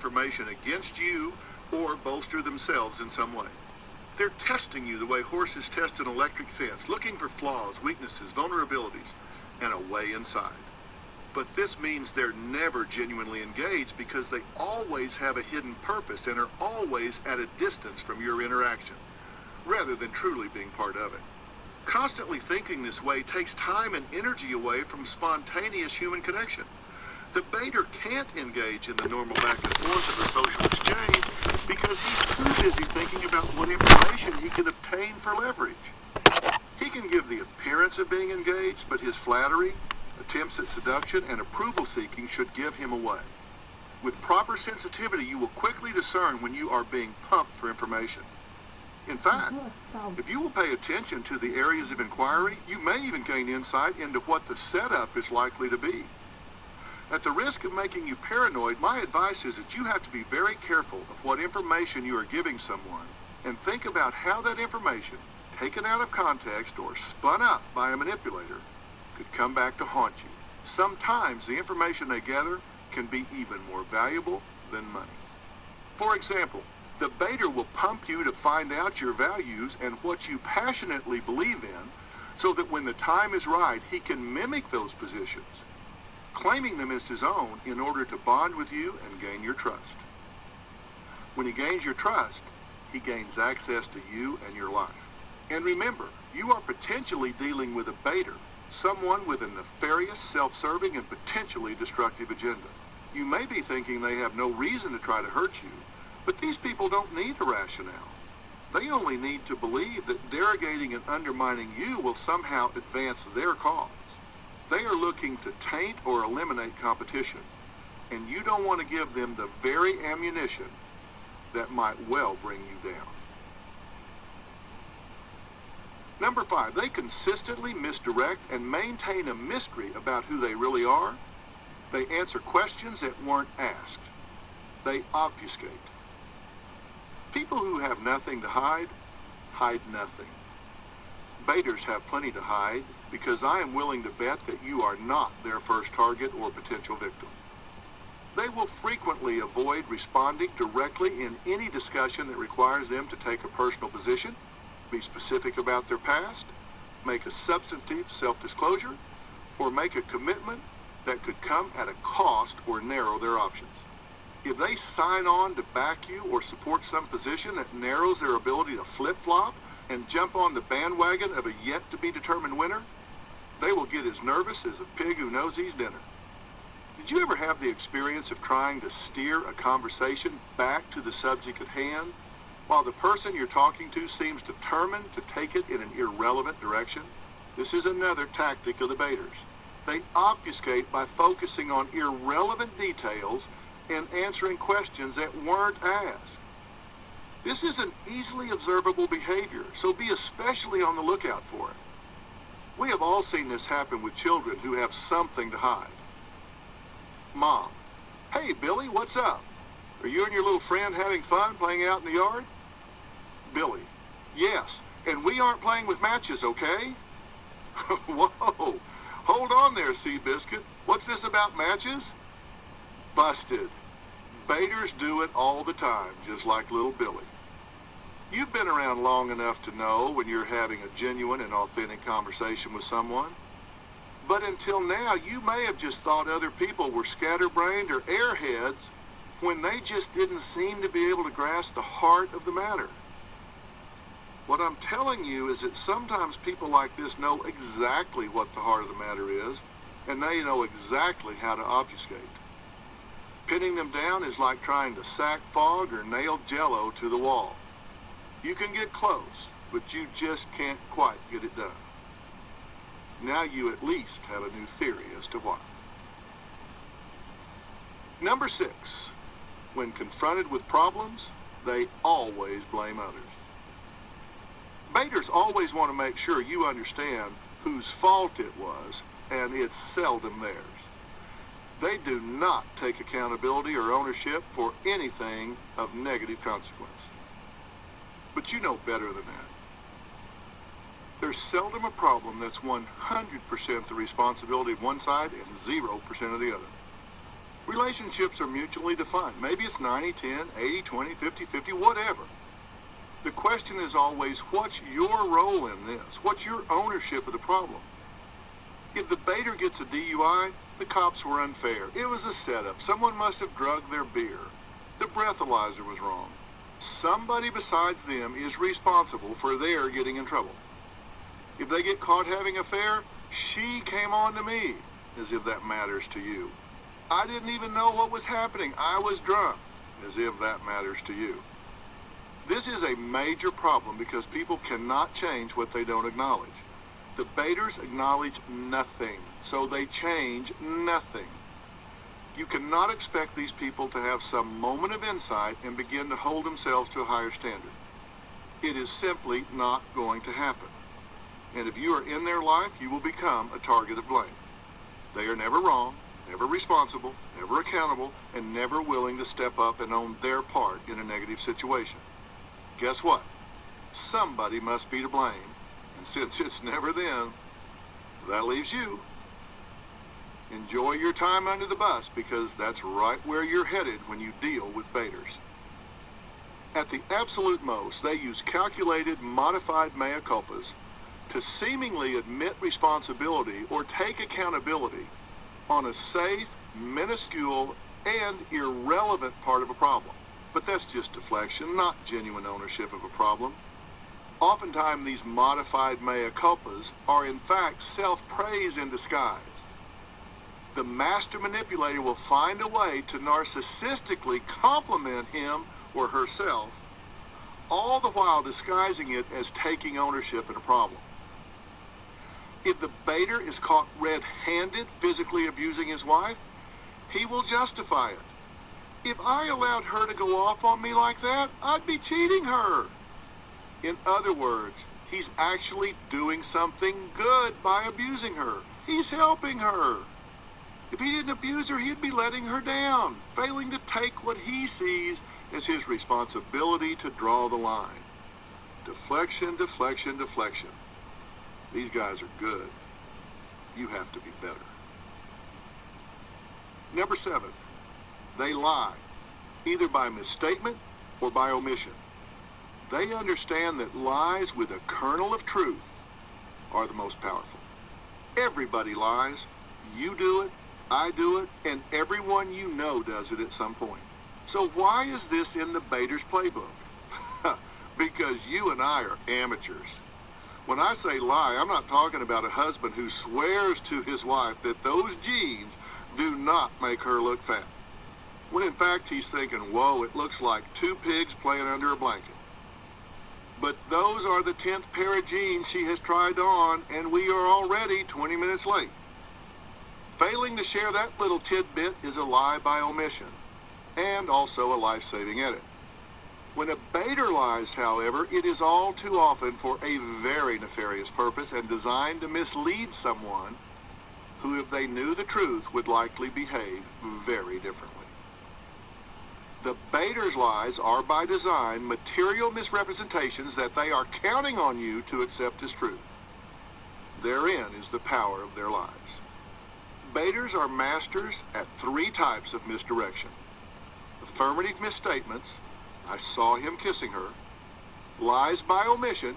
information against you or bolster themselves in some way. They're testing you the way horses test an electric fence, looking for flaws, weaknesses, vulnerabilities, and a way inside. But this means they're never genuinely engaged because they always have a hidden purpose and are always at a distance from your interaction, rather than truly being part of it. Constantly thinking this way takes time and energy away from spontaneous human connection. The baiter can't engage in the normal back and forth of a social exchange because he's too busy thinking about what information he can obtain for leverage. He can give the appearance of being engaged, but his flattery, attempts at seduction, and approval-seeking should give him away. With proper sensitivity, you will quickly discern when you are being pumped for information. In fact, if you will pay attention to the areas of inquiry, you may even gain insight into what the setup is likely to be. At the risk of making you paranoid, my advice is that you have to be very careful of what information you are giving someone and think about how that information, taken out of context or spun up by a manipulator, could come back to haunt you. Sometimes the information they gather can be even more valuable than money. For example, the baiter will pump you to find out your values and what you passionately believe in so that when the time is right, he can mimic those positions, claiming them as his own in order to bond with you and gain your trust. When he gains your trust, he gains access to you and your life. And remember, you are potentially dealing with a baiter, someone with a nefarious, self-serving, and potentially destructive agenda. You may be thinking they have no reason to try to hurt you, but these people don't need a rationale. They only need to believe that derogating and undermining you will somehow advance their cause. They are looking to taint or eliminate competition, and you don't want to give them the very ammunition that might well bring you down. Number 5, they consistently misdirect and maintain a mystery about who they really are. They answer questions that weren't asked. They obfuscate. People who have nothing to hide, hide nothing. Baiters have plenty to hide because I am willing to bet that you are not their first target or potential victim. They will frequently avoid responding directly in any discussion that requires them to take a personal position, be specific about their past, make a substantive self-disclosure, or make a commitment that could come at a cost or narrow their options. If they sign on to back you or support some position that narrows their ability to flip-flop and jump on the bandwagon of a yet-to-be-determined winner, they will get as nervous as a pig who knows he's dinner. Did you ever have the experience of trying to steer a conversation back to the subject at hand while the person you're talking to seems determined to take it in an irrelevant direction? This is another tactic of the baiters. They obfuscate by focusing on irrelevant details and answering questions that weren't asked. This is an easily observable behavior, so be especially on the lookout for it. We have all seen this happen with children who have something to hide. Mom: "Hey, Billy, what's up? Are you and your little friend having fun playing out in the yard?" Billy: "Yes, and we aren't playing with matches, okay?" Whoa, hold on there, Seabiscuit. What's this about matches? Busted. Baiters do it all the time, just like little Billy. You've been around long enough to know when you're having a genuine and authentic conversation with someone. But until now, you may have just thought other people were scatterbrained or airheads when they just didn't seem to be able to grasp the heart of the matter. What I'm telling you is that sometimes people like this know exactly what the heart of the matter is, and they know exactly how to obfuscate. Pinning them down is like trying to sack fog or nail Jell-O to the wall. You can get close, but you just can't quite get it done. Now you at least have a new theory as to why. Number 6, when confronted with problems, they always blame others. Baiters always want to make sure you understand whose fault it was, and it's seldom theirs. They do not take accountability or ownership for anything of negative consequence. But you know better than that. There's seldom a problem that's 100% the responsibility of one side and 0% of the other. Relationships are mutually defined. Maybe it's 90-10, 80-20, 50-50, whatever. The question is always, what's your role in this? What's your ownership of the problem? If the baiter gets a DUI, the cops were unfair. It was a setup. Someone must have drugged their beer. The breathalyzer was wrong. Somebody besides them is responsible for their getting in trouble. If they get caught having an affair, she came on to me, as if that matters to you. I didn't even know what was happening. I was drunk, as if that matters to you. This is a major problem because people cannot change what they don't acknowledge. The baiters acknowledge nothing, so they change nothing. You cannot expect these people to have some moment of insight and begin to hold themselves to a higher standard. It is simply not going to happen. And if you are in their life, you will become a target of blame. They are never wrong, never responsible, never accountable, and never willing to step up and own their part in a negative situation. Guess what? Somebody must be to blame. And since it's never them, that leaves you. Enjoy your time under the bus because that's right where you're headed when you deal with baiters. At the absolute most, they use calculated, modified mea culpas to seemingly admit responsibility or take accountability on a safe, minuscule, and irrelevant part of a problem. But that's just deflection, not genuine ownership of a problem. Oftentimes, these modified mea culpas are in fact self-praise in disguise. The master manipulator will find a way to narcissistically compliment him or herself, all the while disguising it as taking ownership in a problem. If the baiter is caught red-handed physically abusing his wife, he will justify it. If I allowed her to go off on me like that, I'd be cheating her. In other words, he's actually doing something good by abusing her. He's helping her. If he didn't abuse her, he'd be letting her down, failing to take what he sees as his responsibility to draw the line. Deflection, deflection, deflection. These guys are good. You have to be better. Number 7, they lie, either by misstatement or by omission. They understand that lies with a kernel of truth are the most powerful. Everybody lies. You do it, I do it, and everyone you know does it at some point. So why is this in the baiter's playbook? Because you and I are amateurs. When I say lie, I'm not talking about a husband who swears to his wife that those jeans do not make her look fat, when in fact he's thinking, whoa, it looks like 2 pigs playing under a blanket. But those are the 10th pair of jeans she has tried on, and we are already 20 minutes late. Failing to share that little tidbit is a lie by omission, and also a life-saving edit. When a baiter lies, however, it is all too often for a very nefarious purpose and designed to mislead someone who, if they knew the truth, would likely behave very differently. The baiter's lies are, by design, material misrepresentations that they are counting on you to accept as truth. Therein is the power of their lies. Baiters are masters at 3 types of misdirection. Affirmative misstatements, I saw him kissing her. Lies by omission,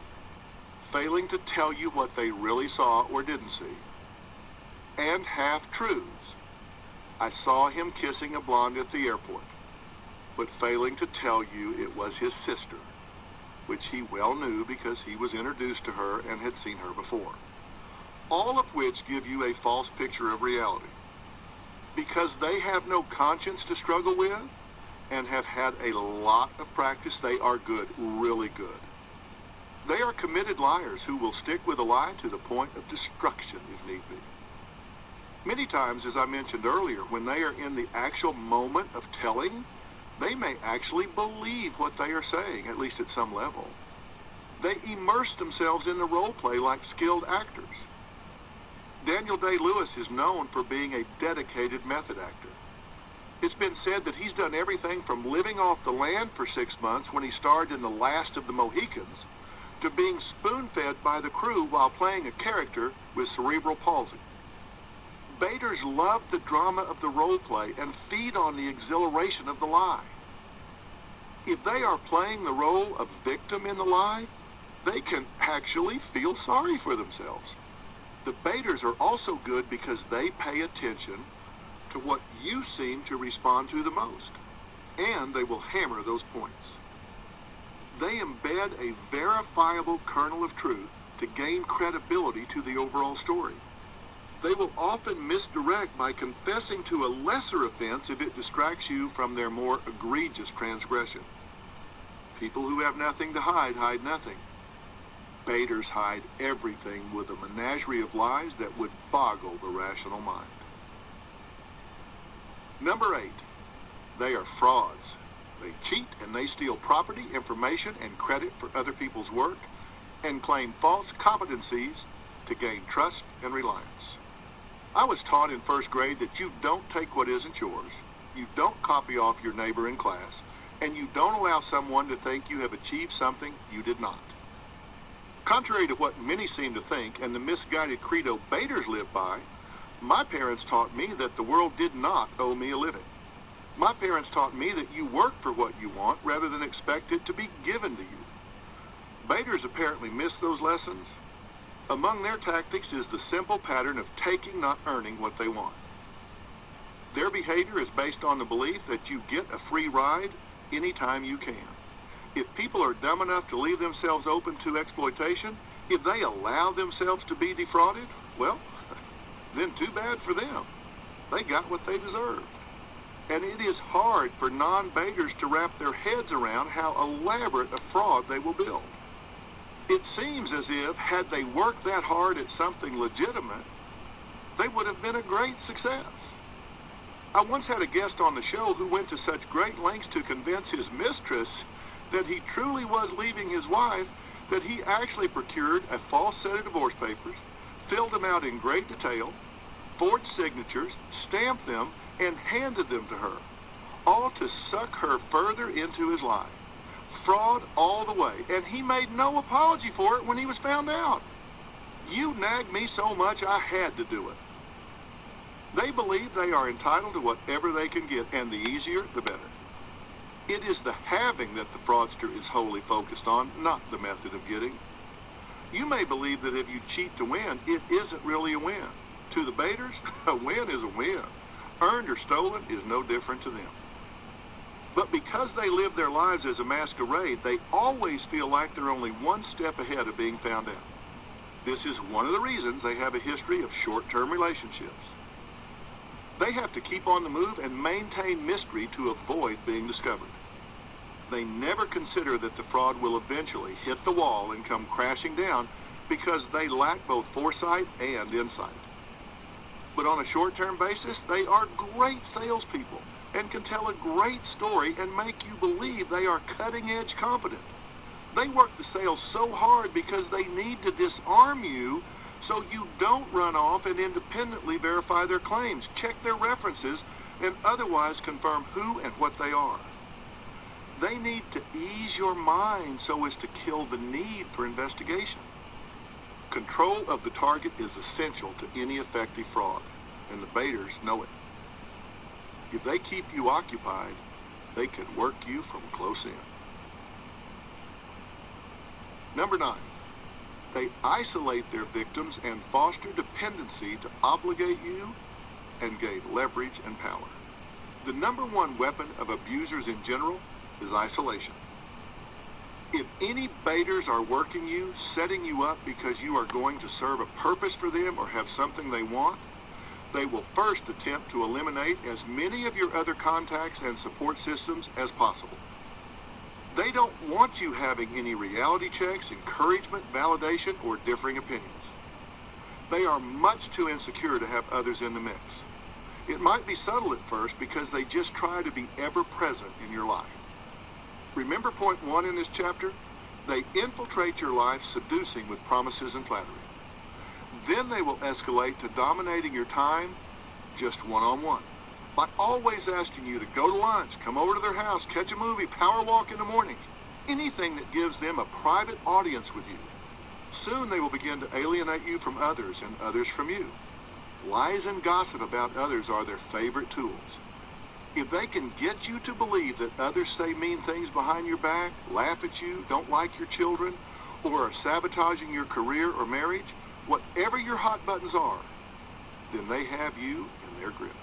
failing to tell you what they really saw or didn't see. And half-truths, I saw him kissing a blonde at the airport, but failing to tell you it was his sister, which he well knew because he was introduced to her and had seen her before. All of which give you a false picture of reality. Because they have no conscience to struggle with and have had a lot of practice, they are good, really good. They are committed liars who will stick with a lie to the point of destruction if need be. Many times, as I mentioned earlier, when they are in the actual moment of telling, they may actually believe what they are saying, at least at some level. They immerse themselves in the role play like skilled actors. Daniel Day-Lewis is known for being a dedicated method actor. It's been said that he's done everything from living off the land for 6 months when he starred in The Last of the Mohicans to being spoon-fed by the crew while playing a character with cerebral palsy. Baiters love the drama of the role play and feed on the exhilaration of the lie. If they are playing the role of victim in the lie, they can actually feel sorry for themselves. The baiters are also good because they pay attention to what you seem to respond to the most, and they will hammer those points. They embed a verifiable kernel of truth to gain credibility to the overall story. They will often misdirect by confessing to a lesser offense if it distracts you from their more egregious transgression. People who have nothing to hide hide nothing. Baiters hide everything with a menagerie of lies that would boggle the rational mind. Number 8, they are frauds. They cheat and they steal property, information, and credit for other people's work and claim false competencies to gain trust and reliance. I was taught in first grade that you don't take what isn't yours, you don't copy off your neighbor in class, and you don't allow someone to think you have achieved something you did not. Contrary to what many seem to think and the misguided credo baiters live by, my parents taught me that the world did not owe me a living. My parents taught me that you work for what you want rather than expect it to be given to you. Baiters apparently miss those lessons. Among their tactics is the simple pattern of taking, not earning what they want. Their behavior is based on the belief that you get a free ride anytime you can. If people are dumb enough to leave themselves open to exploitation, if they allow themselves to be defrauded, well, then too bad for them. They got what they deserved. And it is hard for non-baiters to wrap their heads around how elaborate a fraud they will build. It seems as if, had they worked that hard at something legitimate, they would have been a great success. I once had a guest on the show who went to such great lengths to convince his mistress that he truly was leaving his wife that he actually procured a false set of divorce papers, filled them out in great detail, forged signatures, stamped them, and handed them to her, all to suck her further into his life. Fraud all the way, and he made no apology for it when he was found out. You nagged me so much I had to do it. They believe they are entitled to whatever they can get, and the easier, the better. It is the having that the fraudster is wholly focused on, not the method of getting. You may believe that if you cheat to win, it isn't really a win. To the baiters, a win is a win. Earned or stolen is no different to them. But because they live their lives as a masquerade, they always feel like they're only one step ahead of being found out. This is one of the reasons they have a history of short-term relationships. They have to keep on the move and maintain mystery to avoid being discovered. They never consider that the fraud will eventually hit the wall and come crashing down because they lack both foresight and insight. But on a short-term basis, they are great salespeople and can tell a great story and make you believe they are cutting-edge competent. They work the sales so hard because they need to disarm you so you don't run off and independently verify their claims, check their references, and otherwise confirm who and what they are. They need to ease your mind so as to kill the need for investigation. Control of the target is essential to any effective fraud, and the baiters know it. If they keep you occupied, they can work you from close in. Number 9, they isolate their victims and foster dependency to obligate you and gain leverage and power. The number one weapon of abusers in general is isolation. If any baiters are working you, setting you up because you are going to serve a purpose for them or have something they want, they will first attempt to eliminate as many of your other contacts and support systems as possible. They don't want you having any reality checks, encouragement, validation, or differing opinions. They are much too insecure to have others in the mix. It might be subtle at first because they just try to be ever present in your life. Remember point 1 in this chapter? They infiltrate your life, seducing with promises and flattery. Then they will escalate to dominating your time just one-on-one, by always asking you to go to lunch, come over to their house, catch a movie, power walk in the morning, anything that gives them a private audience with you. Soon they will begin to alienate you from others and others from you. Lies and gossip about others are their favorite tools. If they can get you to believe that others say mean things behind your back, laugh at you, don't like your children, or are sabotaging your career or marriage, whatever your hot buttons are, then they have you in their grips.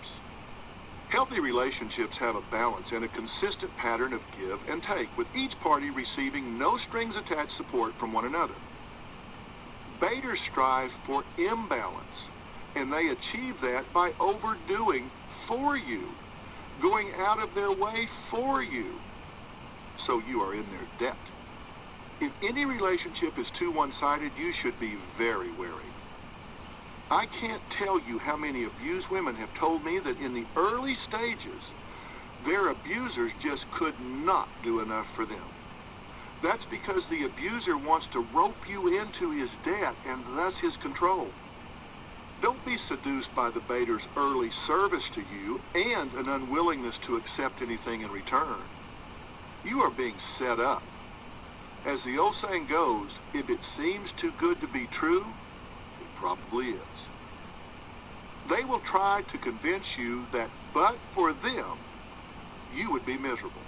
Healthy relationships have a balance and a consistent pattern of give and take, with each party receiving no strings attached support from one another. Baiters strive for imbalance, and they achieve that by overdoing for you, going out of their way for you, so you are in their debt. If any relationship is too one-sided, you should be very wary. I can't tell you how many abused women have told me that in the early stages, their abusers just could not do enough for them. That's because the abuser wants to rope you into his debt and thus his control. Don't be seduced by the baiter's early service to you and an unwillingness to accept anything in return. You are being set up. As the old saying goes, if it seems too good to be true, it probably is. They will try to convince you that but for them, you would be miserable.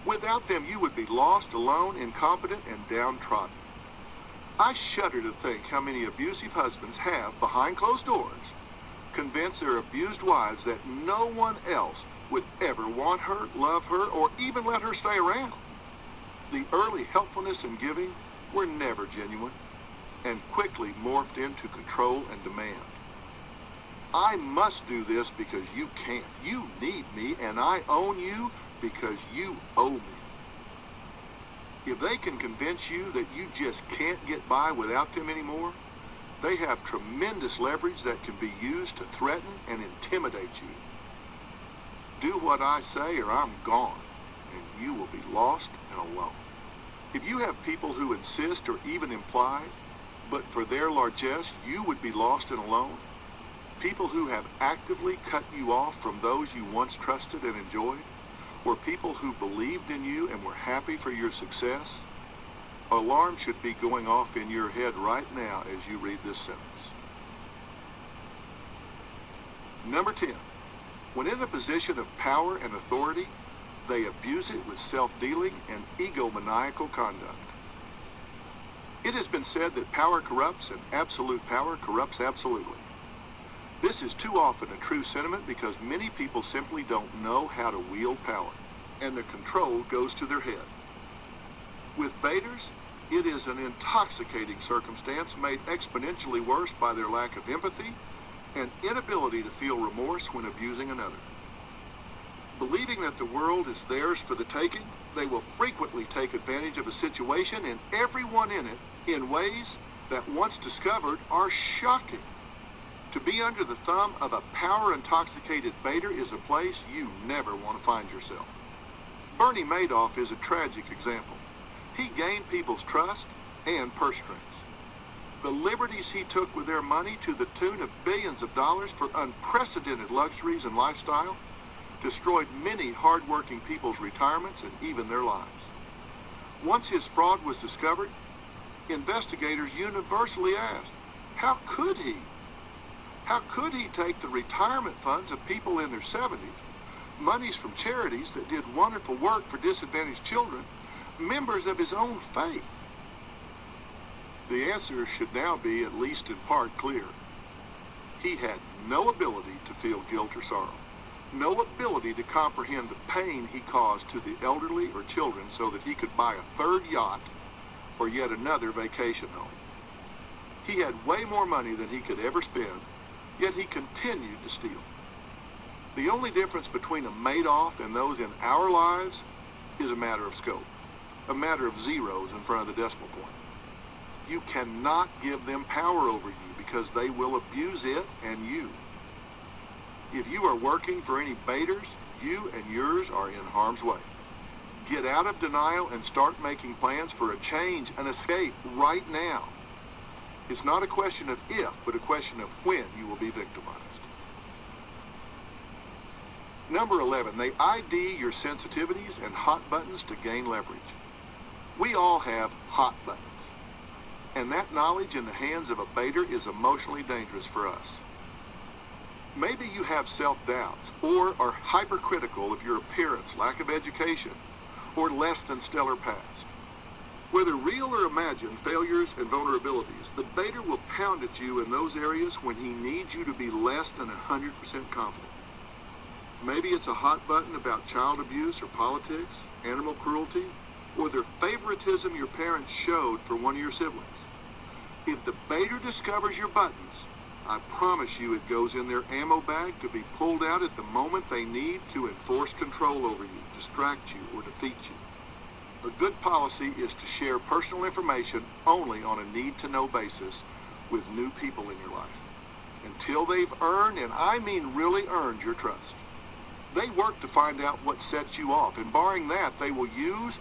Without them, you would be lost, alone, incompetent, and downtrodden. I shudder to think how many abusive husbands have, behind closed doors, convinced their abused wives that no one else would ever want her, love her, or even let her stay around. The early helpfulness and giving were never genuine and quickly morphed into control and demand. I must do this because you can't. You need me, and I own you because you owe me. If they can convince you that you just can't get by without them anymore, they have tremendous leverage that can be used to threaten and intimidate you. Do what I say or I'm gone, and you will be lost and alone. If you have people who insist or even imply, but for their largesse you would be lost and alone, people who have actively cut you off from those you once trusted and enjoyed, or people who believed in you and were happy for your success, alarm should be going off in your head right now as you read this sentence. Number 10, when in a position of power and authority, they abuse it with self-dealing and egomaniacal conduct. It has been said that power corrupts and absolute power corrupts absolutely. This is too often a true sentiment because many people simply don't know how to wield power, and the control goes to their head. With baiters, it is an intoxicating circumstance made exponentially worse by their lack of empathy and inability to feel remorse when abusing another. Believing that the world is theirs for the taking, they will frequently take advantage of a situation and everyone in it in ways that, once discovered, are shocking. To be under the thumb of a power-intoxicated baiter is a place you never want to find yourself. Bernie Madoff is a tragic example. He gained people's trust and purse strings. The liberties he took with their money, to the tune of billions of dollars for unprecedented luxuries and lifestyle, destroyed many hard-working people's retirements and even their lives. Once his fraud was discovered, investigators universally asked, how could he? How could he take the retirement funds of people in their 70s, monies from charities that did wonderful work for disadvantaged children, members of his own faith? The answer should now be, at least in part, clear. He had no ability to feel guilt or sorrow, no ability to comprehend the pain he caused to the elderly or children so that he could buy a third yacht or yet another vacation home. He had way more money than he could ever spend, yet he continued to steal. The only difference between a Madoff and those in our lives is a matter of scope, a matter of zeros in front of the decimal point. You cannot give them power over you because they will abuse it and you. If you are working for any baiters, you and yours are in harm's way. Get out of denial and start making plans for a change, an escape right now. It's not a question of if, but a question of when you will be victimized. Number 11, they ID your sensitivities and hot buttons to gain leverage. We all have hot buttons, and that knowledge in the hands of a baiter is emotionally dangerous for us. Maybe you have self-doubts or are hypercritical of your appearance, lack of education, or less than stellar past. Whether real or imagined failures and vulnerabilities, the baiter will pound at you in those areas when he needs you to be less than 100% confident. Maybe it's a hot button about child abuse or politics, animal cruelty, or the favoritism your parents showed for one of your siblings. If the baiter discovers your buttons, I promise you it goes in their ammo bag to be pulled out at the moment they need to enforce control over you, distract you, or defeat you. A good policy is to share personal information only on a need-to-know basis with new people in your life, until they've earned, and I mean really earned, your trust. They work to find out what sets you off, and barring that, they will use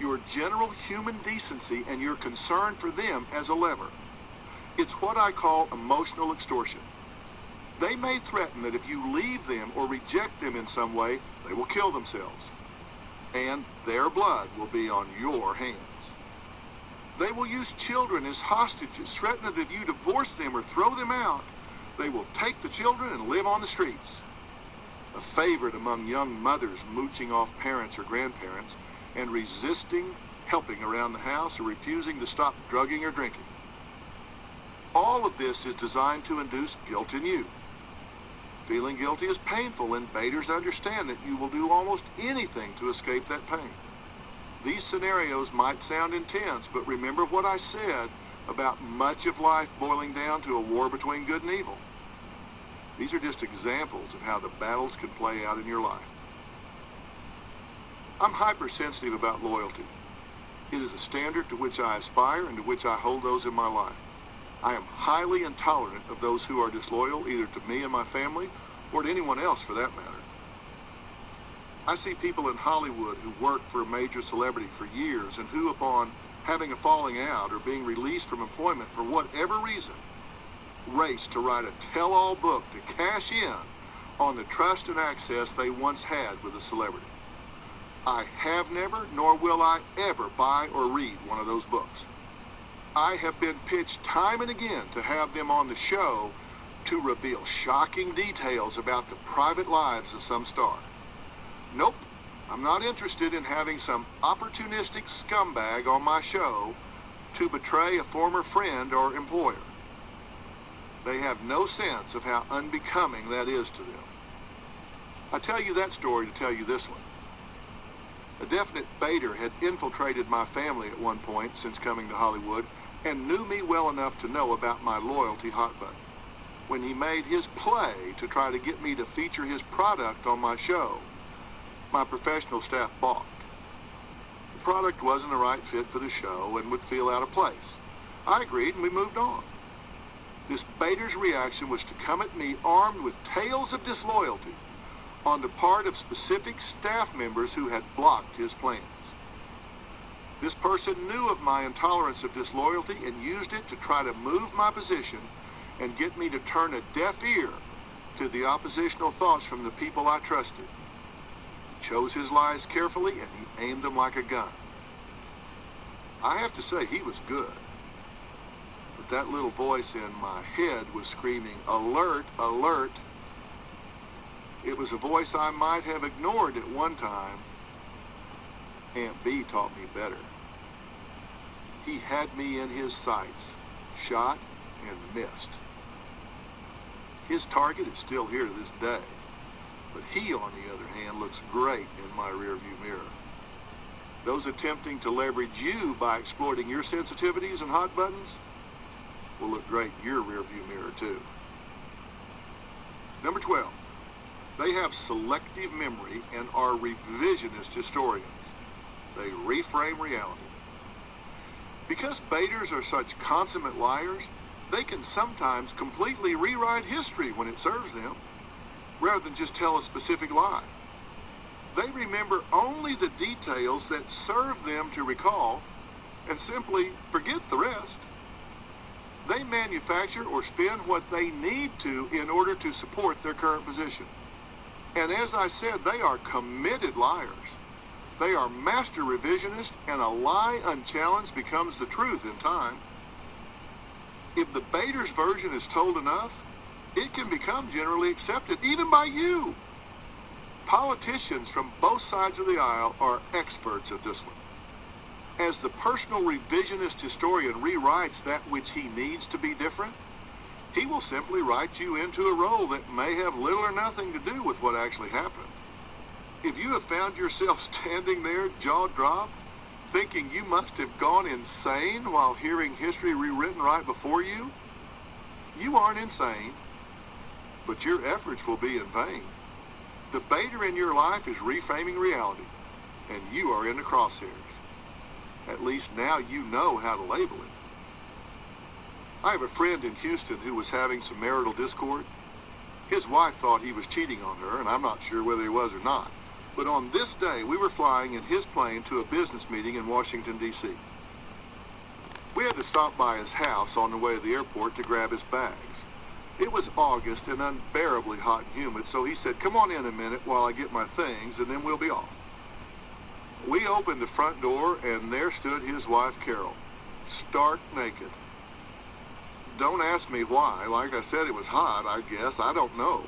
your general human decency and your concern for them as a lever. It's what I call emotional extortion. They may threaten that if you leave them or reject them in some way, they will kill themselves, and their blood will be on your hands. They will use children as hostages, threaten that if you divorce them or throw them out, they will take the children and live on the streets. A favorite among young mothers mooching off parents or grandparents and resisting helping around the house or refusing to stop drugging or drinking. All of this is designed to induce guilt in you. Feeling guilty is painful, and baiters understand that you will do almost anything to escape that pain. These scenarios might sound intense, but remember what I said about much of life boiling down to a war between good and evil. These are just examples of how the battles can play out in your life. I'm hypersensitive about loyalty. It is a standard to which I aspire and to which I hold those in my life. I am highly intolerant of those who are disloyal either to me and my family or to anyone else for that matter. I see people in Hollywood who work for a major celebrity for years and who, upon having a falling out or being released from employment for whatever reason, race to write a tell-all book to cash in on the trust and access they once had with a celebrity. I have never, nor will I ever buy or read one of those books. I have been pitched time and again to have them on the show to reveal shocking details about the private lives of some star. Nope, I'm not interested in having some opportunistic scumbag on my show to betray a former friend or employer. They have no sense of how unbecoming that is to them. I tell you that story to tell you this one. A definite baiter had infiltrated my family at one point since coming to Hollywood and knew me well enough to know about my loyalty hot button. When he made his play to try to get me to feature his product on my show, my professional staff balked. The product wasn't a right fit for the show and would feel out of place. I agreed and we moved on. This baiter's reaction was to come at me armed with tales of disloyalty on the part of specific staff members who had blocked his plans. This person knew of my intolerance of disloyalty and used it to try to move my position and get me to turn a deaf ear to the oppositional thoughts from the people I trusted. He chose his lies carefully and he aimed them like a gun. I have to say he was good. But that little voice in my head was screaming, "Alert, alert." It was a voice I might have ignored at one time. Aunt B taught me better. He had me in his sights, shot and missed. His target is still here to this day, but he, on the other hand, looks great in my rearview mirror. Those attempting to leverage you by exploiting your sensitivities and hot buttons will look great in your rearview mirror too. Number 12. They have selective memory and are revisionist historians. They reframe reality. Because baiters are such consummate liars, they can sometimes completely rewrite history when it serves them, rather than just tell a specific lie. They remember only the details that serve them to recall and simply forget the rest. They manufacture or spin what they need to in order to support their current position. And as I said, they are committed liars. They are master revisionists, and a lie unchallenged becomes the truth in time. If the baiter's version is told enough, It can become generally accepted, even by you. Politicians from both sides of the aisle are experts at this one. As the personal revisionist historian rewrites that which he needs to be different, he will simply write you into a role that may have little or nothing to do with what actually happened. If you have found yourself standing there, jaw dropped, thinking you must have gone insane while hearing history rewritten right before you, you aren't insane, but your efforts will be in vain. The baiter in your life is reframing reality, and you are in the crosshairs. At least now you know how to label it. I have a friend in Houston who was having some marital discord. His wife thought he was cheating on her, and I'm not sure whether he was or not. But on this day, we were flying in his plane to a business meeting in Washington, D.C. We had to stop by his house on the way to the airport to grab his bags. It was August and unbearably hot and humid, so he said, "Come on in a minute while I get my things, and then we'll be off." We opened the front door, and there stood his wife, Carol, stark naked. Don't ask me why. Like I said, it was hot, I guess. I don't know.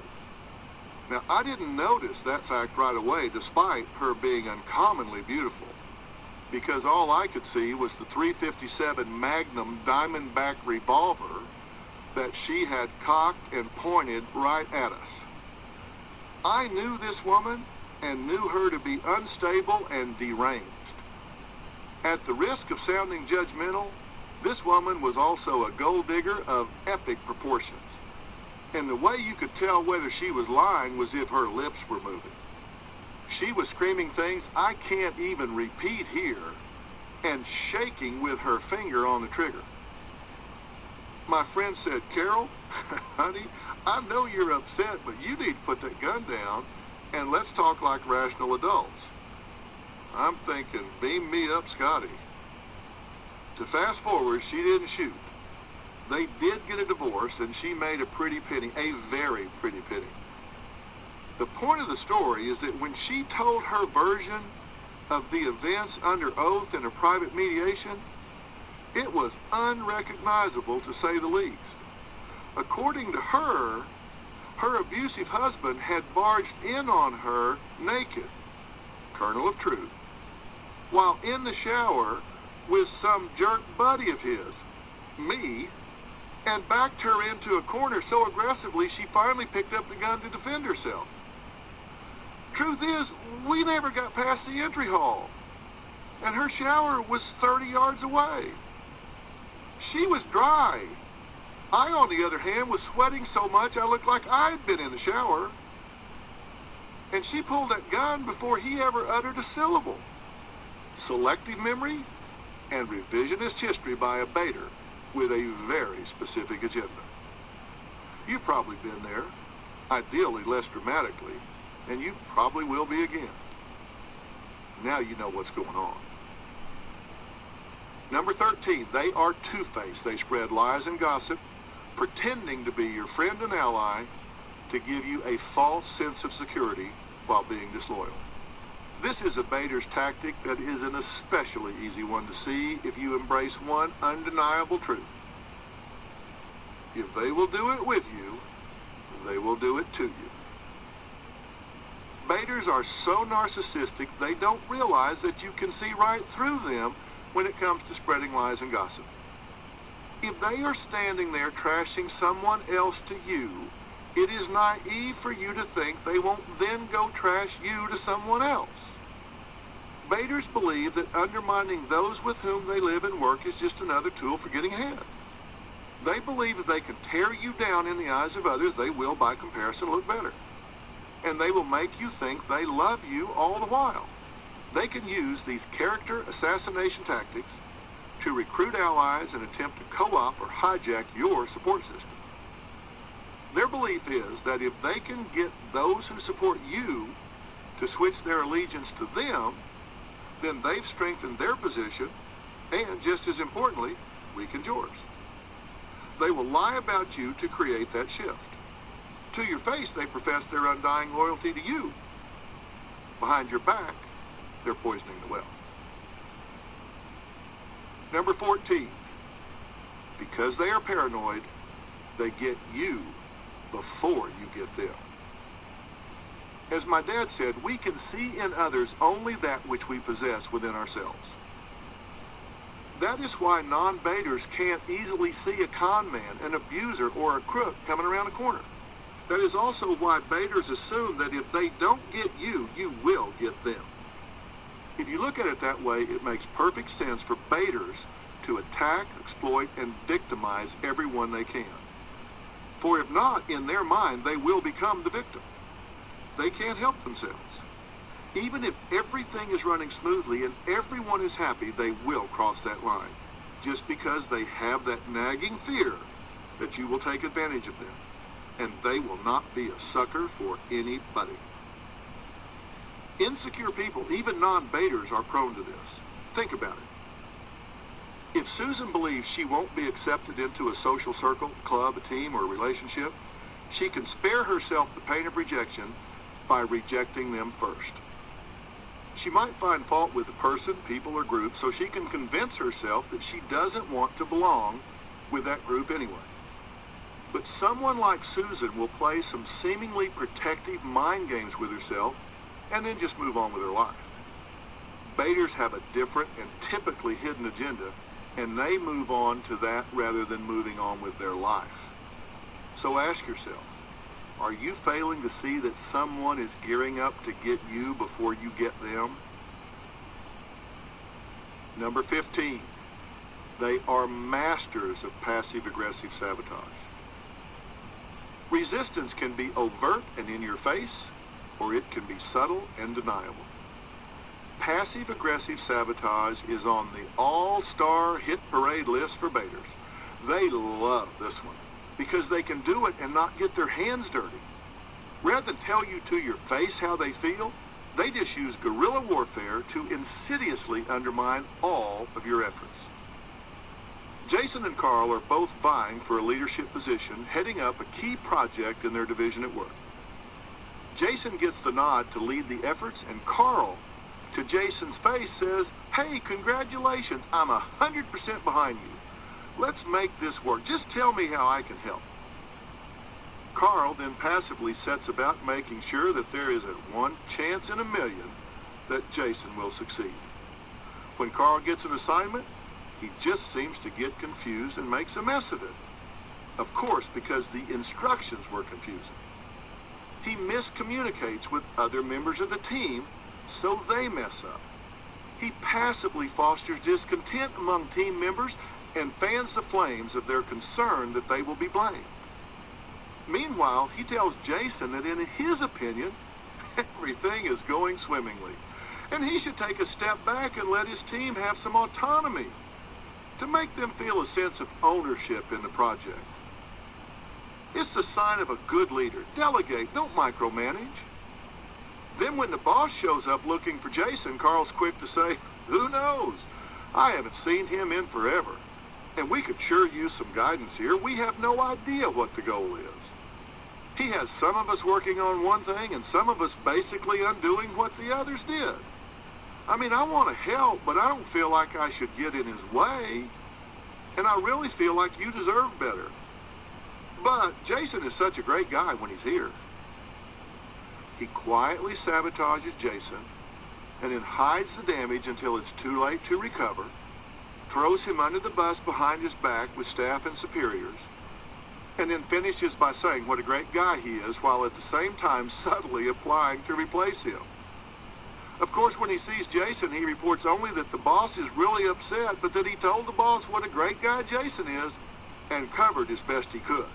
Now, I didn't notice that fact right away, despite her being uncommonly beautiful, because all I could see was the .357 Magnum Diamondback revolver that she had cocked and pointed right at us. I knew this woman and knew her to be unstable and deranged. At the risk of sounding judgmental, this woman was also a gold digger of epic proportions. And the way you could tell whether she was lying was if her lips were moving. She was screaming things I can't even repeat here and shaking with her finger on the trigger. My friend said, "Carol, honey, I know you're upset, but you need to put that gun down and let's talk like rational adults." I'm thinking, beam me up, Scotty. To fast forward, she didn't shoot. They did get a divorce, and she made a pretty penny, a very pretty penny. The point of the story is that when she told her version of the events under oath in a private mediation, it was unrecognizable, to say the least. According to her, her abusive husband had barged in on her naked, kernel of truth, while in the shower with some jerk buddy of his, me, and backed her into a corner so aggressively she finally picked up the gun to defend herself. Truth is, we never got past the entry hall, and her shower was 30 yards away. She was dry. I, on the other hand, was sweating so much I looked like I'd been in the shower. And she pulled that gun before he ever uttered a syllable. Selective memory and revisionist history by a baiter with a very specific agenda. You've probably been there, ideally less dramatically, and you probably will be again. Now you know what's going on. Number 13, they are two-faced. They spread lies and gossip, pretending to be your friend and ally to give you a false sense of security while being disloyal. This is a baiter's tactic that is an especially easy one to see if you embrace one undeniable truth. If they will do it with you, they will do it to you. Baiters are so narcissistic they don't realize that you can see right through them when it comes to spreading lies and gossip. If they are standing there trashing someone else to you, it is naive for you to think they won't then go trash you to someone else. Baiters believe that undermining those with whom they live and work is just another tool for getting ahead. They believe if they can tear you down in the eyes of others, they will, by comparison, look better. And they will make you think they love you all the while. They can use these character assassination tactics to recruit allies and attempt to co-opt or hijack your support system. Their belief is that if they can get those who support you to switch their allegiance to them, then they've strengthened their position and, just as importantly, weakened yours. They will lie about you to create that shift. To your face, they profess their undying loyalty to you. Behind your back, they're poisoning the well. Number 14, because they are paranoid, they get you before you get them. As my dad said, we can see in others only that which we possess within ourselves. That is why non-baiters can't easily see a con man, an abuser, or a crook coming around the corner. That is also why baiters assume that if they don't get you, you will get them. If you look at it that way, it makes perfect sense for baiters to attack, exploit, and victimize everyone they can. For if not, in their mind, they will become the victim. They can't help themselves. Even if everything is running smoothly and everyone is happy, they will cross that line, just because they have that nagging fear that you will take advantage of them, and they will not be a sucker for anybody. Insecure people, even non-baiters, are prone to this. Think about it. If Susan believes she won't be accepted into a social circle, club, a team, or a relationship, she can spare herself the pain of rejection by rejecting them first. She might find fault with the person, people, or group, so she can convince herself that she doesn't want to belong with that group anyway. But someone like Susan will play some seemingly protective mind games with herself and then just move on with her life. Baiters have a different and typically hidden agenda, and they move on to that rather than moving on with their life. So ask yourself, are you failing to see that someone is gearing up to get you before you get them? Number 15, they are masters of passive-aggressive sabotage. Resistance can be overt and in your face, or it can be subtle and deniable. Passive-aggressive sabotage is on the all-star hit parade list for baiters. They love this one because they can do it and not get their hands dirty. Rather than tell you to your face how they feel, they just use guerrilla warfare to insidiously undermine all of your efforts. Jason and Carl are both vying for a leadership position, heading up a key project in their division at work. Jason gets the nod to lead the efforts, and Carl, to Jason's face, says, "Hey, congratulations, I'm 100% behind you. Let's make this work. Just tell me how I can help." Carl then passively sets about making sure that there is a 1 chance in a million that Jason will succeed. When Carl gets an assignment, he just seems to get confused and makes a mess of it. Of course, because the instructions were confusing. He miscommunicates with other members of the team, so they mess up. He passively fosters discontent among team members and fans the flames of their concern that they will be blamed. Meanwhile, he tells Jason that in his opinion, everything is going swimmingly, and he should take a step back and let his team have some autonomy to make them feel a sense of ownership in the project. It's the sign of a good leader. Delegate, don't micromanage. Then when the boss shows up looking for Jason, Carl's quick to say, "Who knows? I haven't seen him in forever. And we could sure use some guidance here. We have no idea what the goal is." He has some of us working on one thing and some of us basically undoing what the others did. I mean, I want to help, but I don't feel like I should get in his way. And I really feel like you deserve better. But Jason is such a great guy when he's here. He quietly sabotages Jason and then hides the damage until it's too late to recover, throws him under the bus behind his back with staff and superiors, and then finishes by saying what a great guy he is while at the same time subtly applying to replace him. Of course, when he sees Jason, he reports only that the boss is really upset, but that he told the boss what a great guy Jason is and covered as best he could.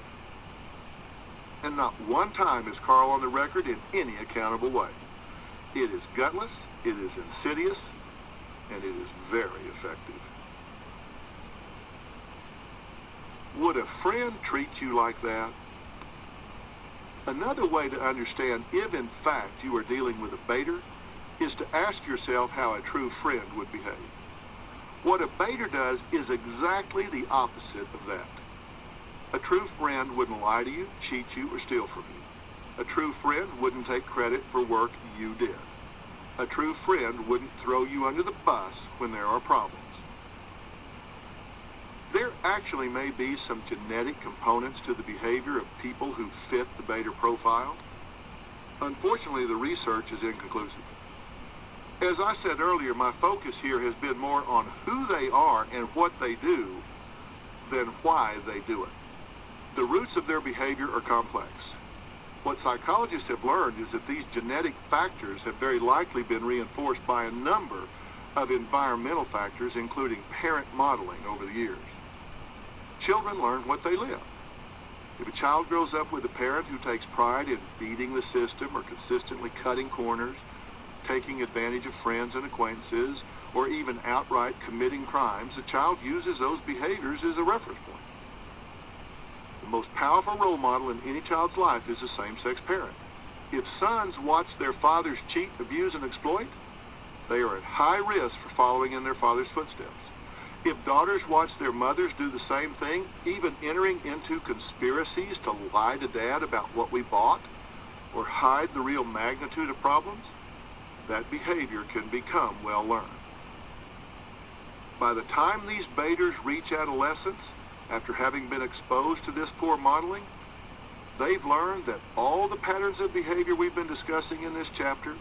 And not one time is Carl on the record in any accountable way. It is gutless, it is insidious, and it is very effective. Would a friend treat you like that? Another way to understand if in fact you are dealing with a baiter is to ask yourself how a true friend would behave. What a baiter does is exactly the opposite of that. A true friend wouldn't lie to you, cheat you, or steal from you. A true friend wouldn't take credit for work you did. A true friend wouldn't throw you under the bus when there are problems. Their actually may be some genetic components to the behavior of people who fit the beta profile? Unfortunately, the research is inconclusive. As I said earlier, my focus here has been more on who they are and what they do than why they do it. The roots of their behavior are complex. What psychologists have learned is that these genetic factors have very likely been reinforced by a number of environmental factors, including parent modeling over the years. Children learn what they live. If a child grows up with a parent who takes pride in beating the system or consistently cutting corners, taking advantage of friends and acquaintances, or even outright committing crimes, the child uses those behaviors as a reference point. The most powerful role model in any child's life is a same-sex parent. If sons watch their fathers cheat, abuse, and exploit, they are at high risk for following in their father's footsteps. If daughters watch their mothers do the same thing, even entering into conspiracies to lie to dad about what we bought, or hide the real magnitude of problems, that behavior can become well learned. By the time these betas reach adolescence, after having been exposed to this poor modeling, they've learned that all the patterns of behavior we've been discussing in this chapter,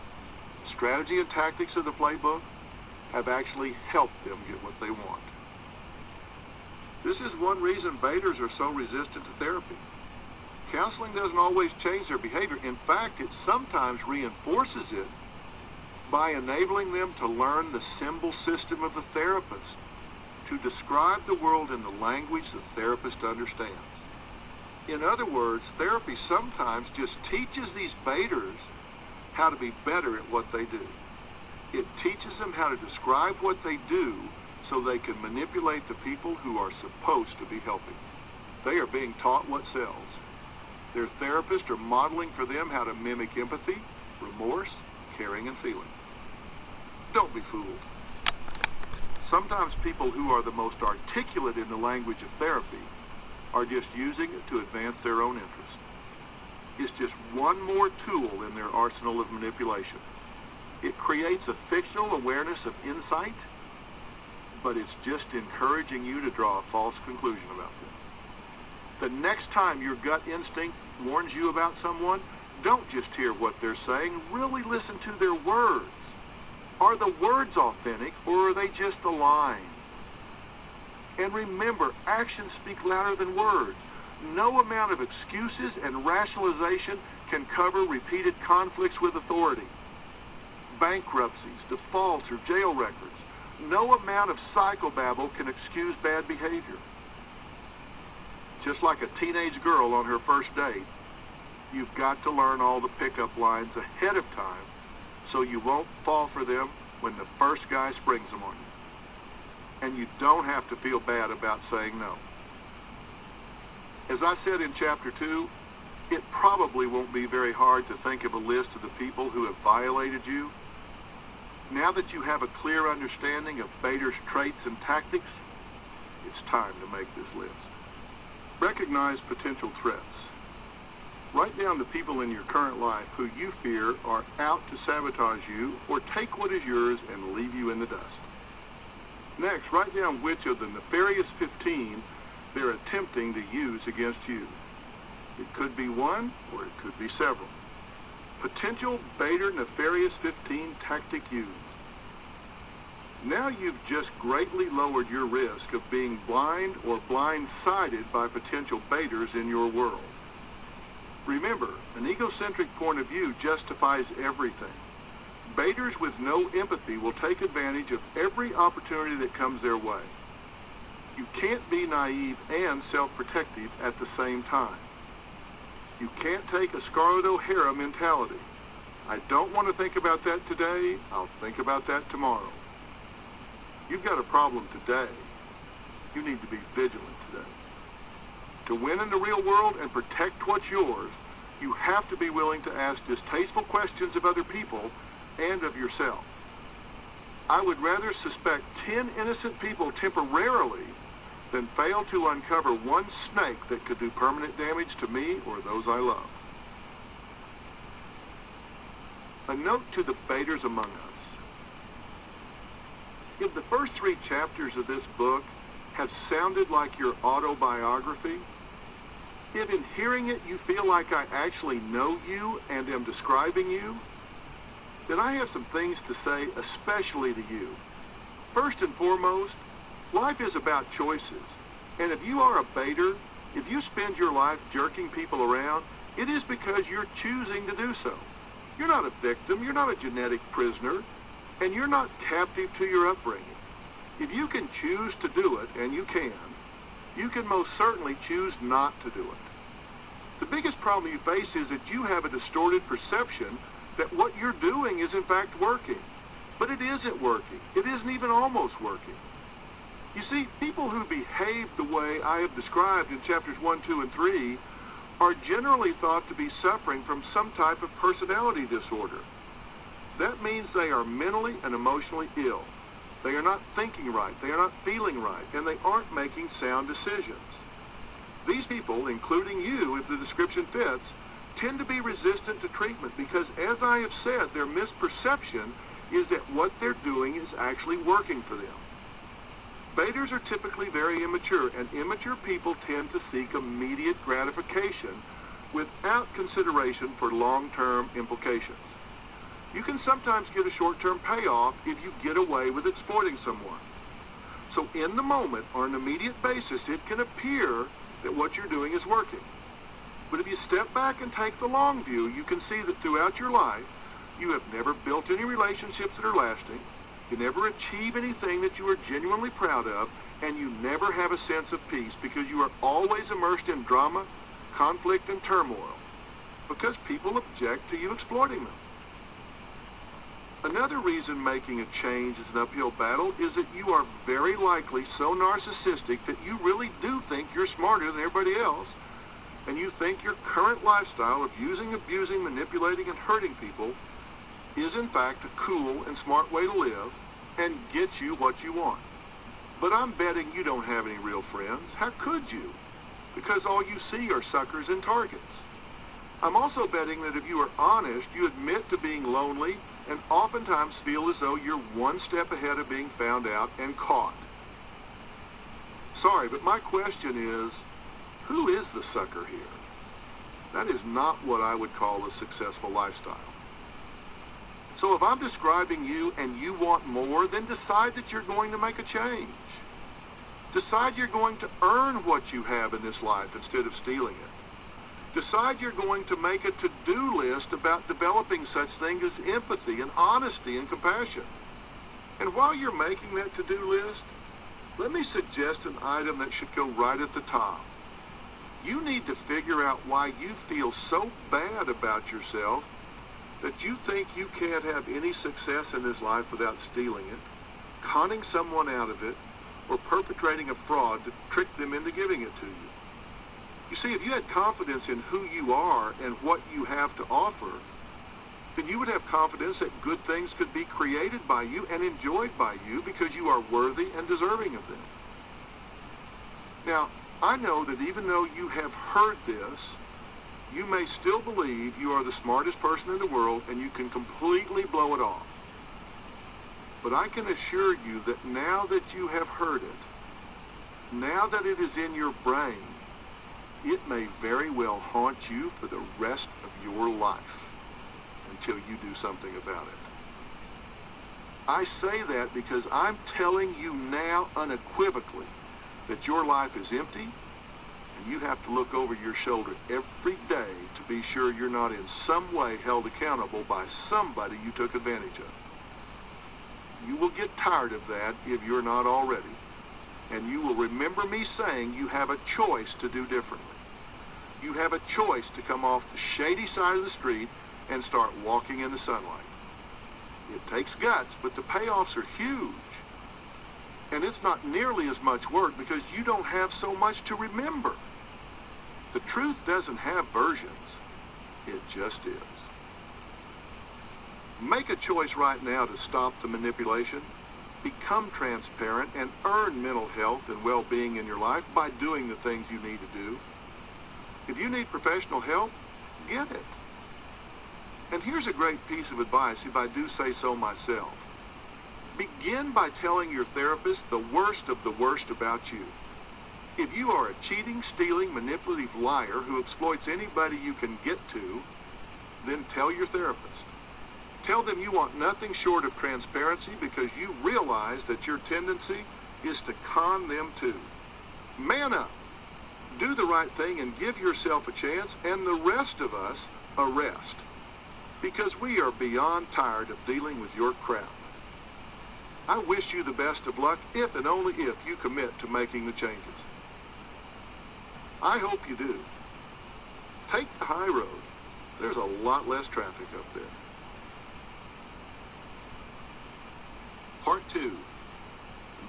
strategy and tactics of the playbook, have actually helped them get what they want. This is one reason betas are so resistant to therapy. Counseling doesn't always change their behavior. In fact, it sometimes reinforces it by enabling them to learn the symbol system of the therapist, to describe the world in the language the therapist understands. In other words, therapy sometimes just teaches these betas how to be better at what they do. It teaches them how to describe what they do so they can manipulate the people who are supposed to be helping. They are being taught what sells. Their therapists are modeling for them how to mimic empathy, remorse, caring, and feeling. Don't be fooled. Sometimes people who are the most articulate in the language of therapy are just using it to advance their own interest. It's just one more tool in their arsenal of manipulation. It creates a fictional awareness of insight, but it's just encouraging you to draw a false conclusion about them. The next time your gut instinct warns you about someone, don't just hear what they're saying, really listen to their words. Are the words authentic, or are they just a line? And remember, actions speak louder than words. No amount of excuses and rationalization can cover repeated conflicts with authority. Bankruptcies, defaults, or jail records. No amount of psychobabble can excuse bad behavior. Just like a teenage girl on her first date, you've got to learn all the pickup lines ahead of time so you won't fall for them when the first guy springs them on you. And you don't have to feel bad about saying no. As I said in Chapter 2, it probably won't be very hard to think of a list of the people who have violated you. Now that you have a clear understanding of betas' traits and tactics, it's time to make this list. Recognize potential threats. Write down the people in your current life who you fear are out to sabotage you or take what is yours and leave you in the dust. Next, write down which of the nefarious 15 they're attempting to use against you. It could be one or it could be several. Potential beta nefarious 15 tactic used. Now you've just greatly lowered your risk of being blind or blindsided by potential betas in your world. Remember, an egocentric point of view justifies everything. Betas with no empathy will take advantage of every opportunity that comes their way. You can't be naive and self-protective at the same time. You can't take a Scarlett O'Hara mentality. I don't want to think about that today. I'll think about that tomorrow. You've got a problem today. You need to be vigilant today. To win in the real world and protect what's yours, you have to be willing to ask distasteful questions of other people and of yourself. I would rather suspect 10 innocent people temporarily than fail to uncover one snake that could do permanent damage to me or those I love. A note to the betas among us. In the first 3 chapters of this book, have sounded like your autobiography, if in hearing it you feel like I actually know you and am describing you, then I have some things to say, especially to you. First and foremost, life is about choices. And if you are a baiter, if you spend your life jerking people around, it is because you're choosing to do so. You're not a victim, you're not a genetic prisoner, and you're not captive to your upbringing. If you can choose to do it, and you can most certainly choose not to do it. The biggest problem you face is that you have a distorted perception that what you're doing is in fact working. But it isn't working. It isn't even almost working. You see, people who behave the way I have described in chapters 1, 2, and 3 are generally thought to be suffering from some type of personality disorder. That means they are mentally and emotionally ill. They are not thinking right, they are not feeling right, and they aren't making sound decisions. These people, including you, if the description fits, tend to be resistant to treatment because, as I have said, their misperception is that what they're doing is actually working for them. Baiters are typically very immature, and immature people tend to seek immediate gratification without consideration for long-term implications. You can sometimes get a short-term payoff if you get away with exploiting someone. So in the moment, on an immediate basis, it can appear that what you're doing is working. But if you step back and take the long view, you can see that throughout your life, you have never built any relationships that are lasting, you never achieve anything that you are genuinely proud of, and you never have a sense of peace because you are always immersed in drama, conflict, and turmoil because people object to you exploiting them. Another reason making a change is an uphill battle is that you are very likely so narcissistic that you really do think you're smarter than everybody else, and you think your current lifestyle of using, abusing, manipulating, and hurting people is in fact a cool and smart way to live and get you what you want. But I'm betting you don't have any real friends. How could you? Because all you see are suckers and targets. I'm also betting that if you are honest, you admit to being lonely and oftentimes feel as though you're one step ahead of being found out and caught. Sorry, but my question is, who is the sucker here? That is not what I would call a successful lifestyle. So if I'm describing you and you want more, then decide that you're going to make a change. Decide you're going to earn what you have in this life instead of stealing it. Decide you're going to make a to-do list about developing such things as empathy and honesty and compassion. And while you're making that to-do list, let me suggest an item that should go right at the top. You need to figure out why you feel so bad about yourself that you think you can't have any success in this life without stealing it, conning someone out of it, or perpetrating a fraud to trick them into giving it to you. You see, if you had confidence in who you are and what you have to offer, then you would have confidence that good things could be created by you and enjoyed by you because you are worthy and deserving of them. Now, I know that even though you have heard this, you may still believe you are the smartest person in the world and you can completely blow it off. But I can assure you that now that you have heard it, now that it is in your brain, it may very well haunt you for the rest of your life until you do something about it. I say that because I'm telling you now unequivocally that your life is empty and you have to look over your shoulder every day to be sure you're not in some way held accountable by somebody you took advantage of. You will get tired of that if you're not already. And you will remember me saying you have a choice to do differently. You have a choice to come off the shady side of the street and start walking in the sunlight. It takes guts, but the payoffs are huge. And it's not nearly as much work because you don't have so much to remember. The truth doesn't have versions. It just is. Make a choice right now to stop the manipulation, become transparent, and earn mental health and well-being in your life by doing the things you need to do. If you need professional help, get it. And here's a great piece of advice, if I do say so myself. Begin by telling your therapist the worst of the worst about you. If you are a cheating, stealing, manipulative liar who exploits anybody you can get to, then tell your therapist. Tell them you want nothing short of transparency because you realize that your tendency is to con them too. Man up. Do the right thing and give yourself a chance, and the rest of us a rest. Because we are beyond tired of dealing with your crap. I wish you the best of luck if and only if you commit to making the changes. I hope you do. Take the high road. There's a lot less traffic up there. Part 2.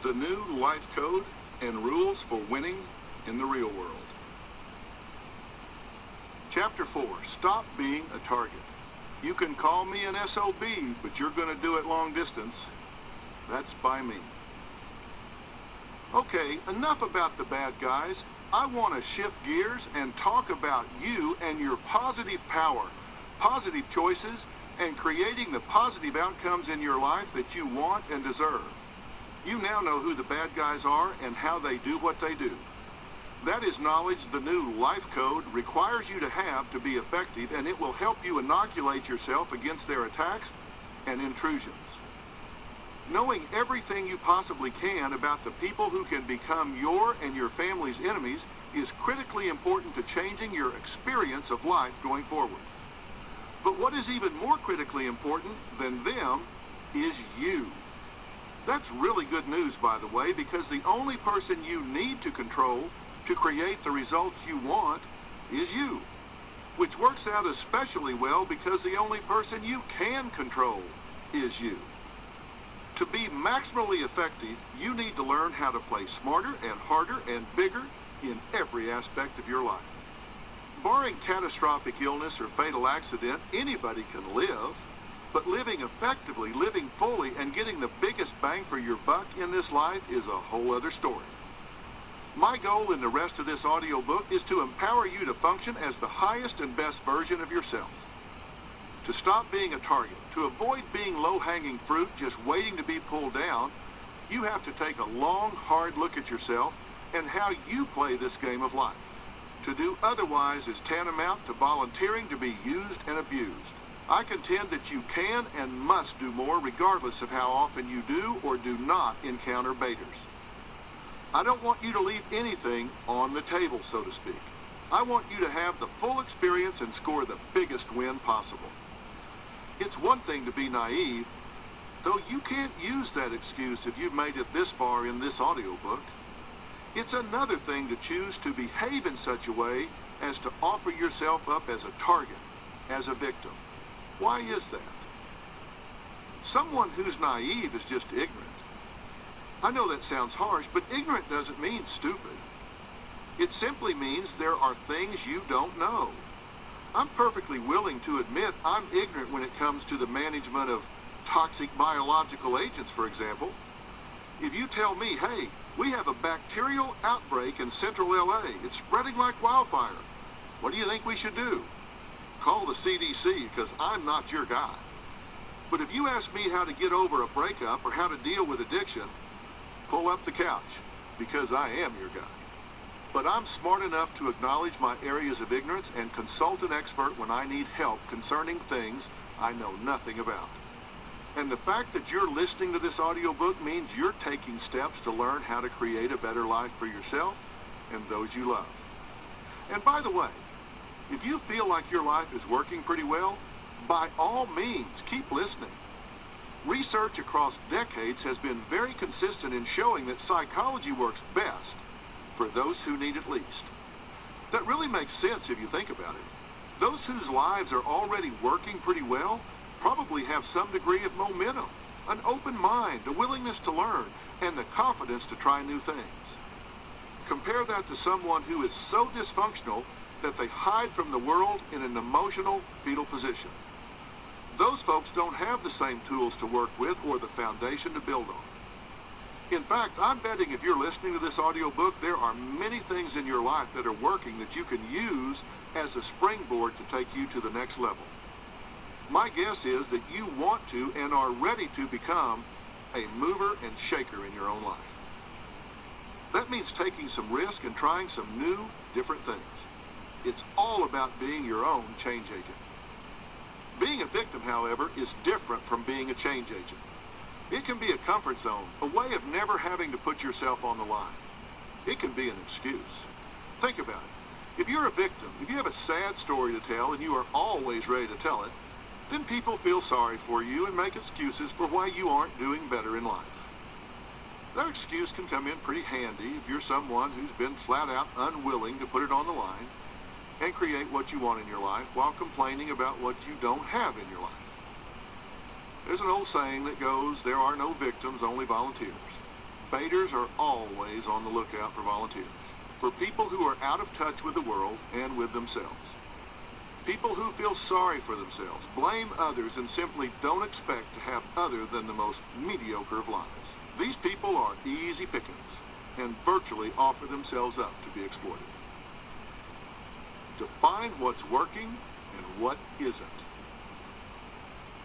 The new life code and rules for winning in the real world. Chapter 4. Stop being a target. You can call me an SOB, but you're going to do it long distance. That's by me. Okay, enough about the bad guys. I want to shift gears and talk about you and your positive power, positive choices, and creating the positive outcomes in your life that you want and deserve. You now know who the bad guys are and how they do what they do. That is knowledge the new life code requires you to have to be effective, and it will help you inoculate yourself against their attacks and intrusions. Knowing everything you possibly can about the people who can become your and your family's enemies is critically important to changing your experience of life going forward. But what is even more critically important than them is you. That's really good news, by the way, because the only person you need to control to create the results you want is you, which works out especially well because the only person you can control is you. To be maximally effective, you need to learn how to play smarter and harder and bigger in every aspect of your life. Barring catastrophic illness or fatal accident, anybody can live, but living effectively, living fully, and getting the biggest bang for your buck in this life is a whole other story. My goal in the rest of this audiobook is to empower you to function as the highest and best version of yourself. To stop being a target, to avoid being low-hanging fruit just waiting to be pulled down, you have to take a long, hard look at yourself and how you play this game of life. To do otherwise is tantamount to volunteering to be used and abused. I contend that you can and must do more regardless of how often you do or do not encounter baiters. I don't want you to leave anything on the table, so to speak. I want you to have the full experience and score the biggest win possible. It's one thing to be naive, though you can't use that excuse if you've made it this far in this audiobook. It's another thing to choose to behave in such a way as to offer yourself up as a target, as a victim. Why is that? Someone who's naive is just ignorant. I know that sounds harsh, but ignorant doesn't mean stupid. It simply means there are things you don't know. I'm perfectly willing to admit I'm ignorant when it comes to the management of toxic biological agents, for example. If you tell me, hey, we have a bacterial outbreak in central LA, it's spreading like wildfire, what do you think we should do? Call the CDC, because I'm not your guy. But if you ask me how to get over a breakup or how to deal with addiction, pull up the couch, because I am your guy. But I'm smart enough to acknowledge my areas of ignorance and consult an expert when I need help concerning things I know nothing about. And the fact that you're listening to this audiobook means you're taking steps to learn how to create a better life for yourself and those you love. And by the way, if you feel like your life is working pretty well, by all means, keep listening. Research across decades has been very consistent in showing that psychology works best for those who need it least. That really makes sense if you think about it. Those whose lives are already working pretty well probably have some degree of momentum, an open mind, a willingness to learn, and the confidence to try new things. Compare that to someone who is so dysfunctional that they hide from the world in an emotional, fetal position. Those folks don't have the same tools to work with or the foundation to build on. In fact, I'm betting if you're listening to this audiobook, there are many things in your life that are working that you can use as a springboard to take you to the next level. My guess is that you want to and are ready to become a mover and shaker in your own life. That means taking some risk and trying some new, different things. It's all about being your own change agent. Being a victim, however, is different from being a change agent. It can be a comfort zone, a way of never having to put yourself on the line. It can be an excuse. Think about it. If you're a victim, if you have a sad story to tell and you are always ready to tell it, then people feel sorry for you and make excuses for why you aren't doing better in life. That excuse can come in pretty handy if you're someone who's been flat out unwilling to put it on the line and create what you want in your life while complaining about what you don't have in your life. There's an old saying that goes, there are no victims, only volunteers. Baiters are always on the lookout for volunteers, for people who are out of touch with the world and with themselves. People who feel sorry for themselves, blame others, and simply don't expect to have other than the most mediocre of lives. These people are easy pickings and virtually offer themselves up to be exploited. Define what's working and what isn't.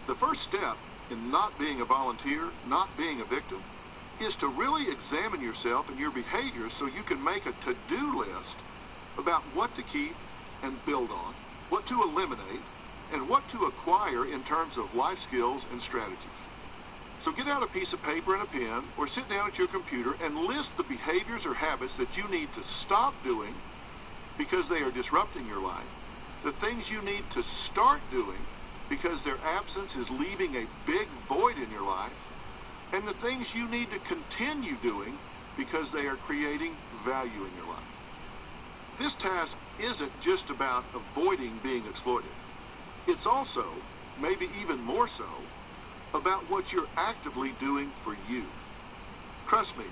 The first step in not being a volunteer, not being a victim, is to really examine yourself and your behaviors so you can make a to-do list about what to keep and build on, what to eliminate, and what to acquire in terms of life skills and strategies. So get out a piece of paper and a pen, or sit down at your computer and list the behaviors or habits that you need to stop doing because they are disrupting your life, the things you need to start doing because their absence is leaving a big void in your life, and the things you need to continue doing because they are creating value in your life. This task isn't just about avoiding being exploited. It's also, maybe even more so, about what you're actively doing for you. Trust me,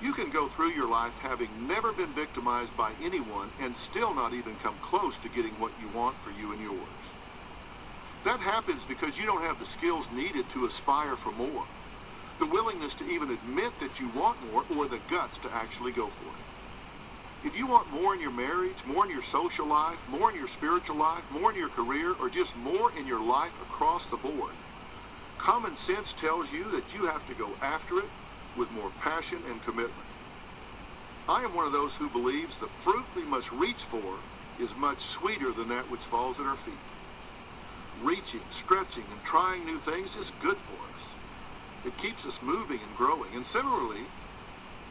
you can go through your life having never been victimized by anyone and still not even come close to getting what you want for you and yours. That happens because you don't have the skills needed to aspire for more, the willingness to even admit that you want more, or the guts to actually go for it. If you want more in your marriage, more in your social life, more in your spiritual life, more in your career, or just more in your life across the board, common sense tells you that you have to go after it with more passion and commitment. I am one of those who believes the fruit we must reach for is much sweeter than that which falls at our feet. Reaching, stretching, and trying new things is good for us. It keeps us moving and growing. And similarly,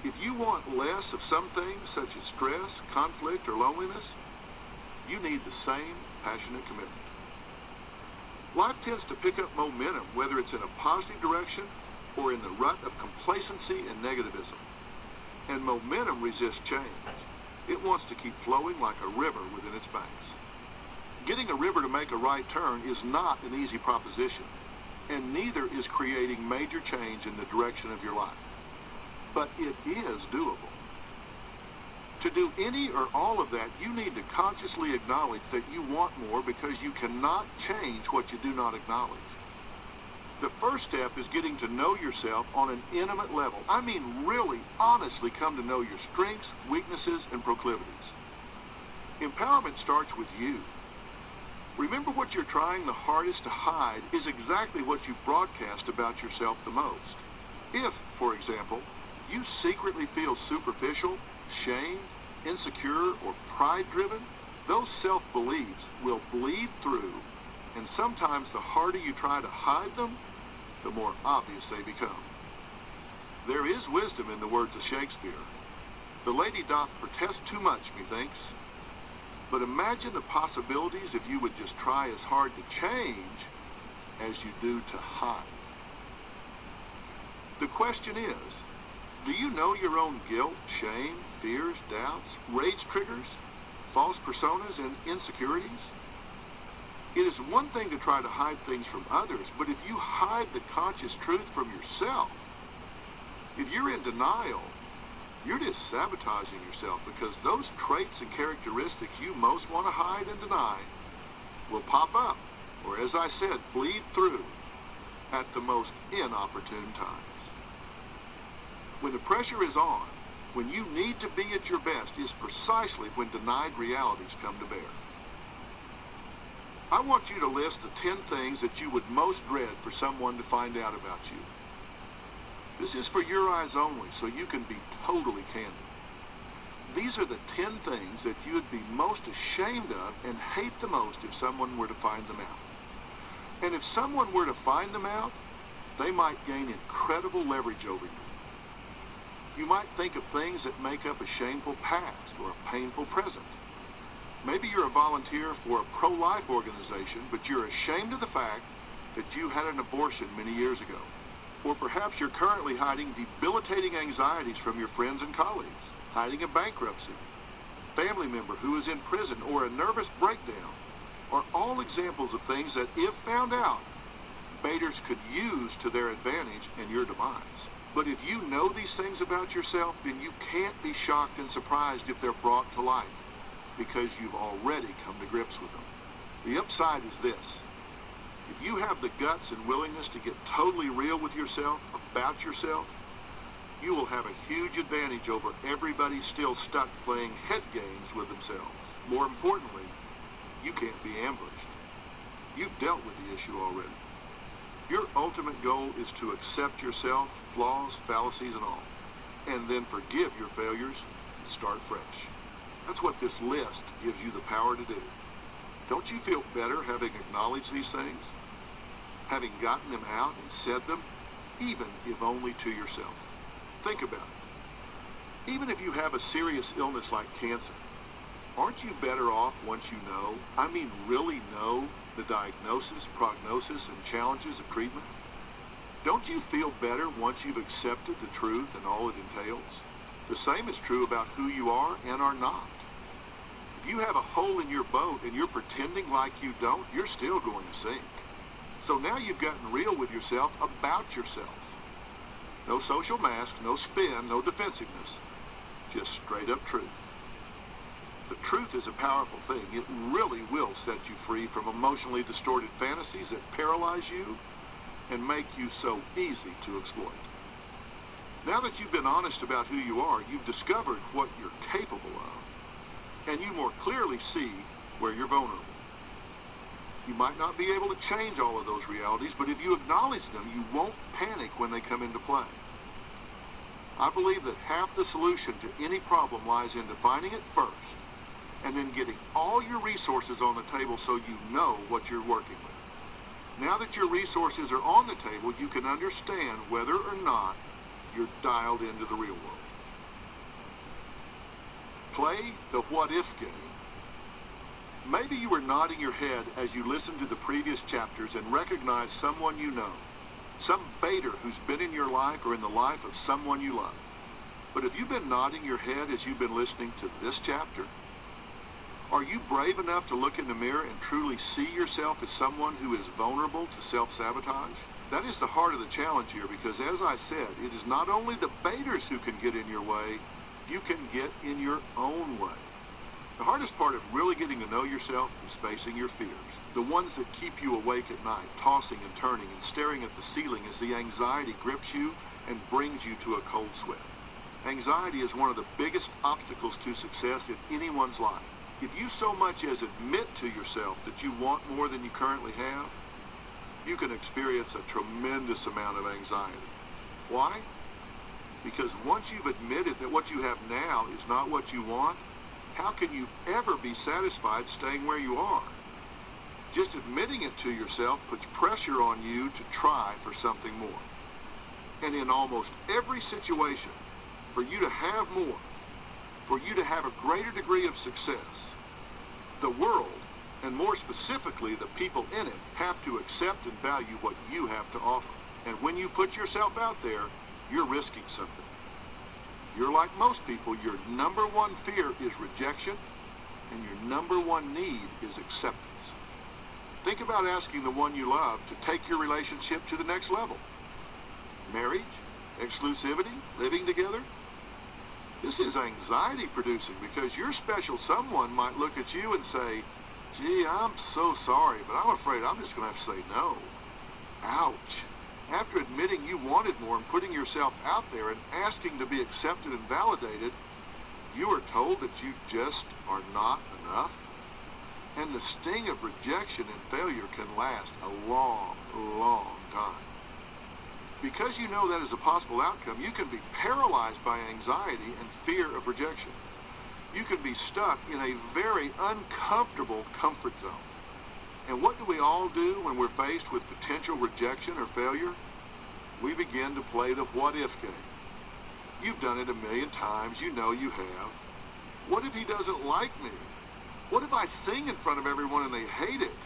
if you want less of some things, such as stress, conflict, or loneliness, you need the same passionate commitment. Life tends to pick up momentum, whether it's in a positive direction or in the rut of complacency and negativism. And momentum resists change. It wants to keep flowing like a river within its banks. Getting a river to make a right turn is not an easy proposition, and neither is creating major change in the direction of your life. But it is doable. To do any or all of that, you need to consciously acknowledge that you want more, because you cannot change what you do not acknowledge. The first step is getting to know yourself on an intimate level. I mean, really, honestly come to know your strengths, weaknesses, and proclivities. Empowerment starts with you. Remember, what you're trying the hardest to hide is exactly what you broadcast about yourself the most. If, for example, you secretly feel superficial, shame, insecure, or pride-driven, those self-beliefs will bleed through, and sometimes the harder you try to hide them, the more obvious they become. There is wisdom in the words of Shakespeare. The lady doth protest too much, methinks. But imagine the possibilities if you would just try as hard to change as you do to hide. The question is, do you know your own guilt, shame, fears, doubts, rage triggers, false personas, and insecurities? It is one thing to try to hide things from others, but if you hide the conscious truth from yourself, if you're in denial, you're just sabotaging yourself, because those traits and characteristics you most want to hide and deny will pop up, or as I said, bleed through at the most inopportune times. When the pressure is on, when you need to be at your best, is precisely when denied realities come to bear. I want you to list the 10 things that you would most dread for someone to find out about you. This is for your eyes only, so you can be totally candid. These are the 10 things that you would be most ashamed of and hate the most if someone were to find them out. And if someone were to find them out, they might gain incredible leverage over you. You might think of things that make up a shameful past or a painful present. Maybe you're a volunteer for a pro-life organization, but you're ashamed of the fact that you had an abortion many years ago. Or perhaps you're currently hiding debilitating anxieties from your friends and colleagues, hiding a bankruptcy, family member who is in prison, or a nervous breakdown, are all examples of things that, if found out, baiters could use to their advantage and your demise. But if you know these things about yourself, then you can't be shocked and surprised if they're brought to light, because you've already come to grips with them. The upside is this. If you have the guts and willingness to get totally real with yourself, about yourself, you will have a huge advantage over everybody still stuck playing head games with themselves. More importantly, you can't be ambushed. You've dealt with the issue already. Your ultimate goal is to accept yourself, flaws, fallacies, and all, and then forgive your failures and start fresh. That's what this list gives you the power to do. Don't you feel better having acknowledged these things? Having gotten them out and said them, even if only to yourself. Think about it. Even if you have a serious illness like cancer, aren't you better off once you know, really know, the diagnosis, prognosis, and challenges of treatment? Don't you feel better once you've accepted the truth and all it entails? The same is true about who you are and are not. If you have a hole in your boat and you're pretending like you don't, you're still going to sink. So now you've gotten real with yourself about yourself. No social mask, no spin, no defensiveness. Just straight up truth. The truth is a powerful thing. It really will set you free from emotionally distorted fantasies that paralyze you and make you so easy to exploit. Now that you've been honest about who you are, you've discovered what you're capable of, and you more clearly see where you're vulnerable. You might not be able to change all of those realities, but if you acknowledge them, you won't panic when they come into play. I believe that half the solution to any problem lies in defining it first, and then getting all your resources on the table so you know what you're working with. Now that your resources are on the table, you can understand whether or not you're dialed into the real world. Play the what-if game. Maybe you were nodding your head as you listened to the previous chapters and recognized someone you know, some baiter who's been in your life or in the life of someone you love. But have you been nodding your head as you've been listening to this chapter? Are you brave enough to look in the mirror and truly see yourself as someone who is vulnerable to self-sabotage? That is the heart of the challenge here, because as I said, it is not only the baiters who can get in your way, you can get in your own way. The hardest part of really getting to know yourself is facing your fears, the ones that keep you awake at night, tossing and turning and staring at the ceiling as the anxiety grips you and brings you to a cold sweat. Anxiety is one of the biggest obstacles to success in anyone's life. If you so much as admit to yourself that you want more than you currently have, you can experience a tremendous amount of anxiety. Why? Because once you've admitted that what you have now is not what you want, how can you ever be satisfied staying where you are? Just admitting it to yourself puts pressure on you to try for something more. And in almost every situation, for you to have more, for you to have a greater degree of success, the world, and more specifically the people in it, have to accept and value what you have to offer. And when you put yourself out there, you're risking something. You're like most people, your number one fear is rejection, and your number one need is acceptance. Think about asking the one you love to take your relationship to the next level. Marriage, exclusivity, living together. This is anxiety producing, because your special someone might look at you and say, "Gee, I'm so sorry, but I'm afraid I'm just going to have to say no." Ouch. After admitting you wanted more and putting yourself out there and asking to be accepted and validated, you are told that you just are not enough. And the sting of rejection and failure can last a long, long time. Because you know that is a possible outcome, you can be paralyzed by anxiety and fear of rejection. You can be stuck in a very uncomfortable comfort zone. And what do we all do when we're faced with potential rejection or failure? We begin to play the what-if game. You've done it a million times. You know you have. What if he doesn't like me? What if I sing in front of everyone and they hate it?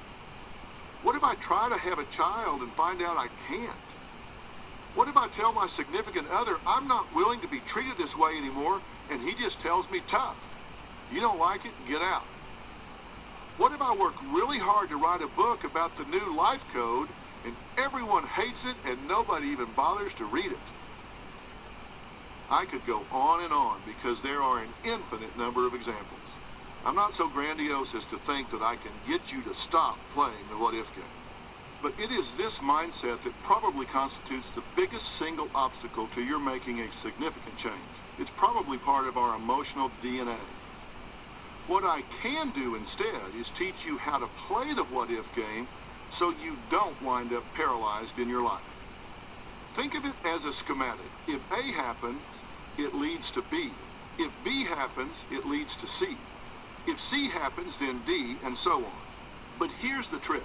What if I try to have a child and find out I can't? What if I tell my significant other I'm not willing to be treated this way anymore and he just tells me tough? You don't like it? Get out. What if I work really hard to write a book about the new life code and everyone hates it and nobody even bothers to read it? I could go on and on because there are an infinite number of examples. I'm not so grandiose as to think that I can get you to stop playing the what-if game. But it is this mindset that probably constitutes the biggest single obstacle to your making a significant change. It's probably part of our emotional DNA. What I can do instead is teach you how to play the what-if game so you don't wind up paralyzed in your life. Think of it as a schematic. If A happens, it leads to B. If B happens, it leads to C. If C happens, then D, and so on. But here's the trick.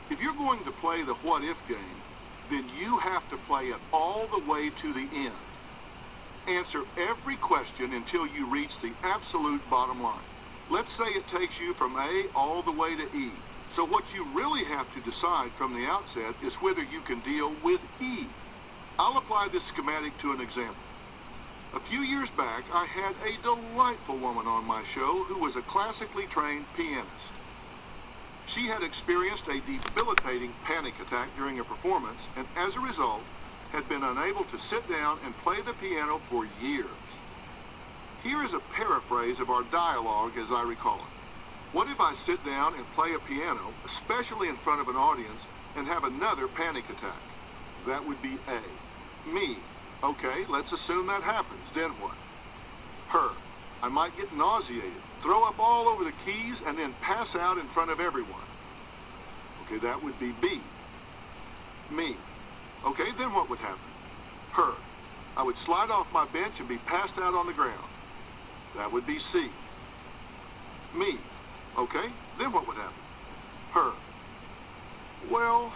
If you're going to play the what-if game, then you have to play it all the way to the end. Answer every question until you reach the absolute bottom line. Let's say it takes you from A all the way to E. So what you really have to decide from the outset is whether you can deal with E. I'll apply this schematic to an example. A few years back, I had a delightful woman on my show who was a classically trained pianist. She had experienced a debilitating panic attack during a performance and as a result had been unable to sit down and play the piano for years. Here is a paraphrase of our dialogue as I recall it. What if I sit down and play a piano, especially in front of an audience, and have another panic attack? That would be A. Me. Okay, let's assume that happens. Then what? Her. I might get nauseated, throw up all over the keys, and then pass out in front of everyone. Okay, that would be B. Me. Okay, then what would happen? Her. I would slide off my bench and be passed out on the ground. That would be C. Me. Okay, then what would happen? Her. Well,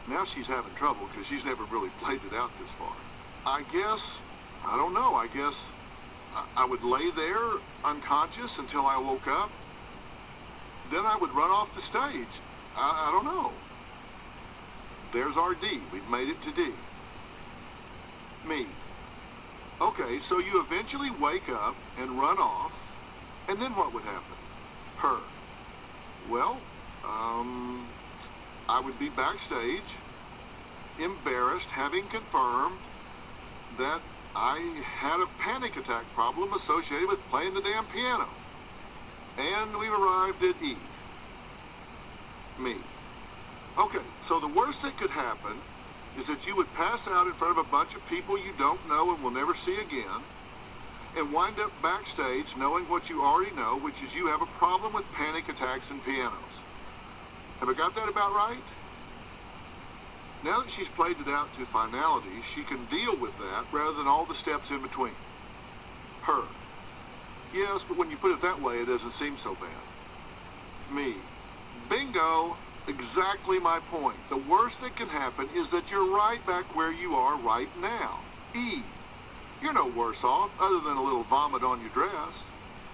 now she's having trouble because she's never really played it out this far. I don't know, I guess I would lay there unconscious until I woke up. Then I would run off the stage. I don't know. There's our D. We've made it to D. Me. Okay, so you eventually wake up and run off, and then what would happen? Her. Well, I would be backstage, embarrassed, having confirmed that I had a panic attack problem associated with playing the damn piano. And we've arrived at E. Me. Okay, so the worst that could happen is that you would pass out in front of a bunch of people you don't know and will never see again, and wind up backstage knowing what you already know, which is you have a problem with panic attacks and pianos. Have I got that about right? Now that she's played it out to finality, she can deal with that rather than all the steps in between. Her. Yes, but when you put it that way, it doesn't seem so bad. Me. Bingo! Exactly my point. The worst that can happen is that you're right back where you are right now. E. You're no worse off other than a little vomit on your dress.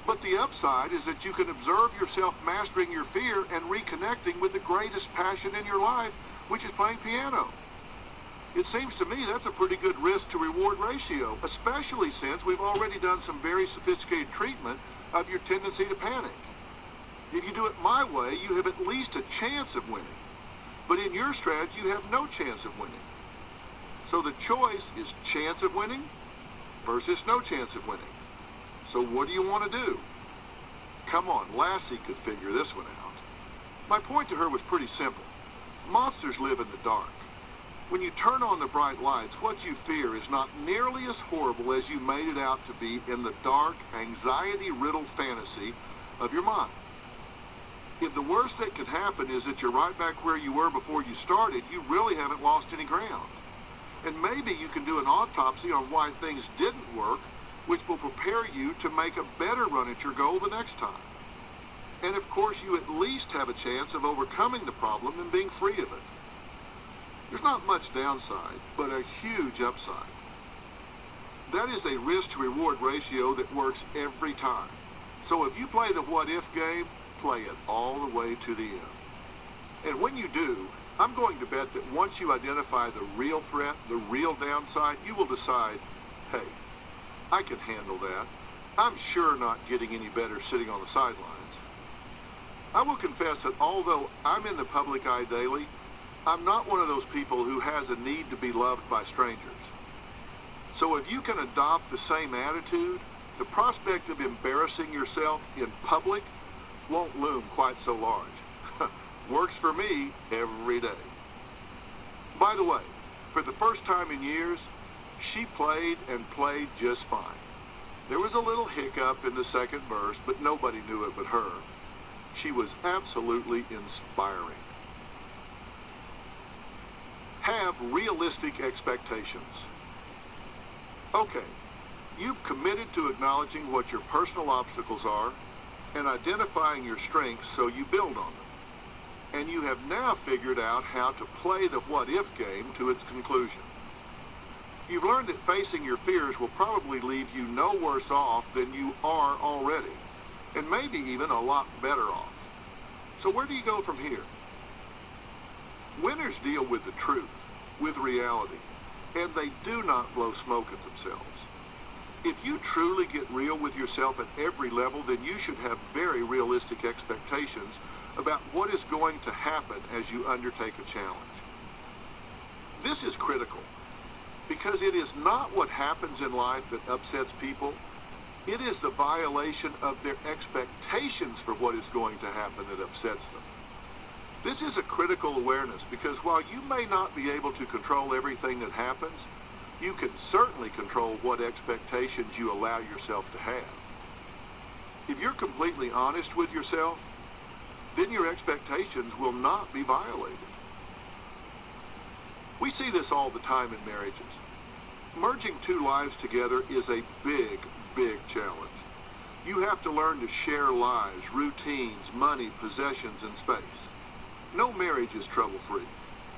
But the upside is that you can observe yourself mastering your fear and reconnecting with the greatest passion in your life, which is playing piano. It seems to me that's a pretty good risk to reward ratio, especially since we've already done some very sophisticated treatment of your tendency to panic. If you do it my way, you have at least a chance of winning. But in your strategy, you have no chance of winning. So the choice is chance of winning versus no chance of winning. So what do you want to do? Come on, Lassie could figure this one out. My point to her was pretty simple. Monsters live in the dark. When you turn on the bright lights, what you fear is not nearly as horrible as you made it out to be in the dark, anxiety-riddled fantasy of your mind. If the worst that could happen is that you're right back where you were before you started, you really haven't lost any ground. And maybe you can do an autopsy on why things didn't work, which will prepare you to make a better run at your goal the next time. And of course, you at least have a chance of overcoming the problem and being free of it. There's not much downside, but a huge upside. That is a risk-to-reward ratio that works every time. So if you play the what-if game, play it all the way to the end. And when you do, I'm going to bet that once you identify the real threat, the real downside, you will decide, hey, I can handle that. I'm sure not getting any better sitting on the sidelines. I will confess that although I'm in the public eye daily, I'm not one of those people who has a need to be loved by strangers. So if you can adopt the same attitude, the prospect of embarrassing yourself in public won't loom quite so large. Works for me every day. By the way, for the first time in years, she played and played just fine. There was a little hiccup in the second verse, but nobody knew it but her. She was absolutely inspiring. Have realistic expectations. Okay, you've committed to acknowledging what your personal obstacles are and identifying your strengths so you build on them. And you have now figured out how to play the what-if game to its conclusion. You've learned that facing your fears will probably leave you no worse off than you are already, and maybe even a lot better off. So where do you go from here? Winners deal with the truth, with reality, and they do not blow smoke at themselves. If you truly get real with yourself at every level, then you should have very realistic expectations about what is going to happen as you undertake a challenge. This is critical because it is not what happens in life that upsets people. It is the violation of their expectations for what is going to happen that upsets them. This is a critical awareness because while you may not be able to control everything that happens, you can certainly control what expectations you allow yourself to have. If you're completely honest with yourself, then your expectations will not be violated. We see this all the time in marriages. Merging two lives together is a big, big challenge. You have to learn to share lives, routines, money, possessions, and space. No marriage is trouble-free.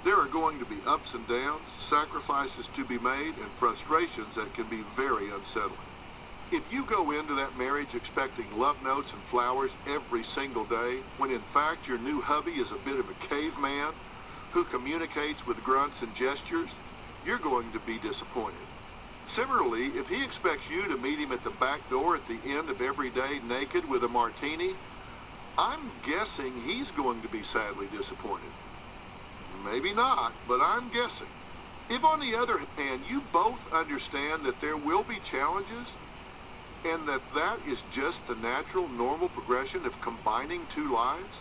There are going to be ups and downs, sacrifices to be made, and frustrations that can be very unsettling. If you go into that marriage expecting love notes and flowers every single day, when in fact your new hubby is a bit of a caveman who communicates with grunts and gestures, you're going to be disappointed. Similarly, if he expects you to meet him at the back door at the end of every day naked with a martini, I'm guessing he's going to be sadly disappointed. Maybe not, but I'm guessing. If on the other hand you both understand that there will be challenges, and that is just the natural, normal progression of combining two lives,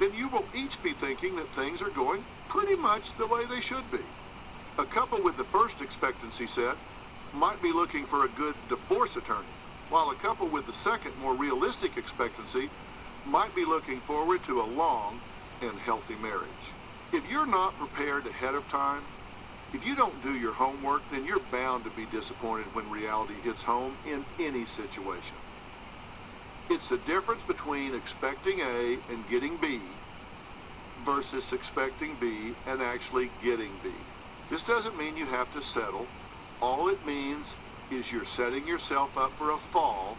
then you will each be thinking that things are going pretty much the way they should be. A couple with the first expectancy set might be looking for a good divorce attorney, while a couple with the second, more realistic expectancy might be looking forward to a long and healthy marriage. If you're not prepared ahead of time, if you don't do your homework, then you're bound to be disappointed when reality hits home in any situation. It's the difference between expecting A and getting B versus expecting B and actually getting B. This doesn't mean you have to settle. All it means is you're setting yourself up for a fall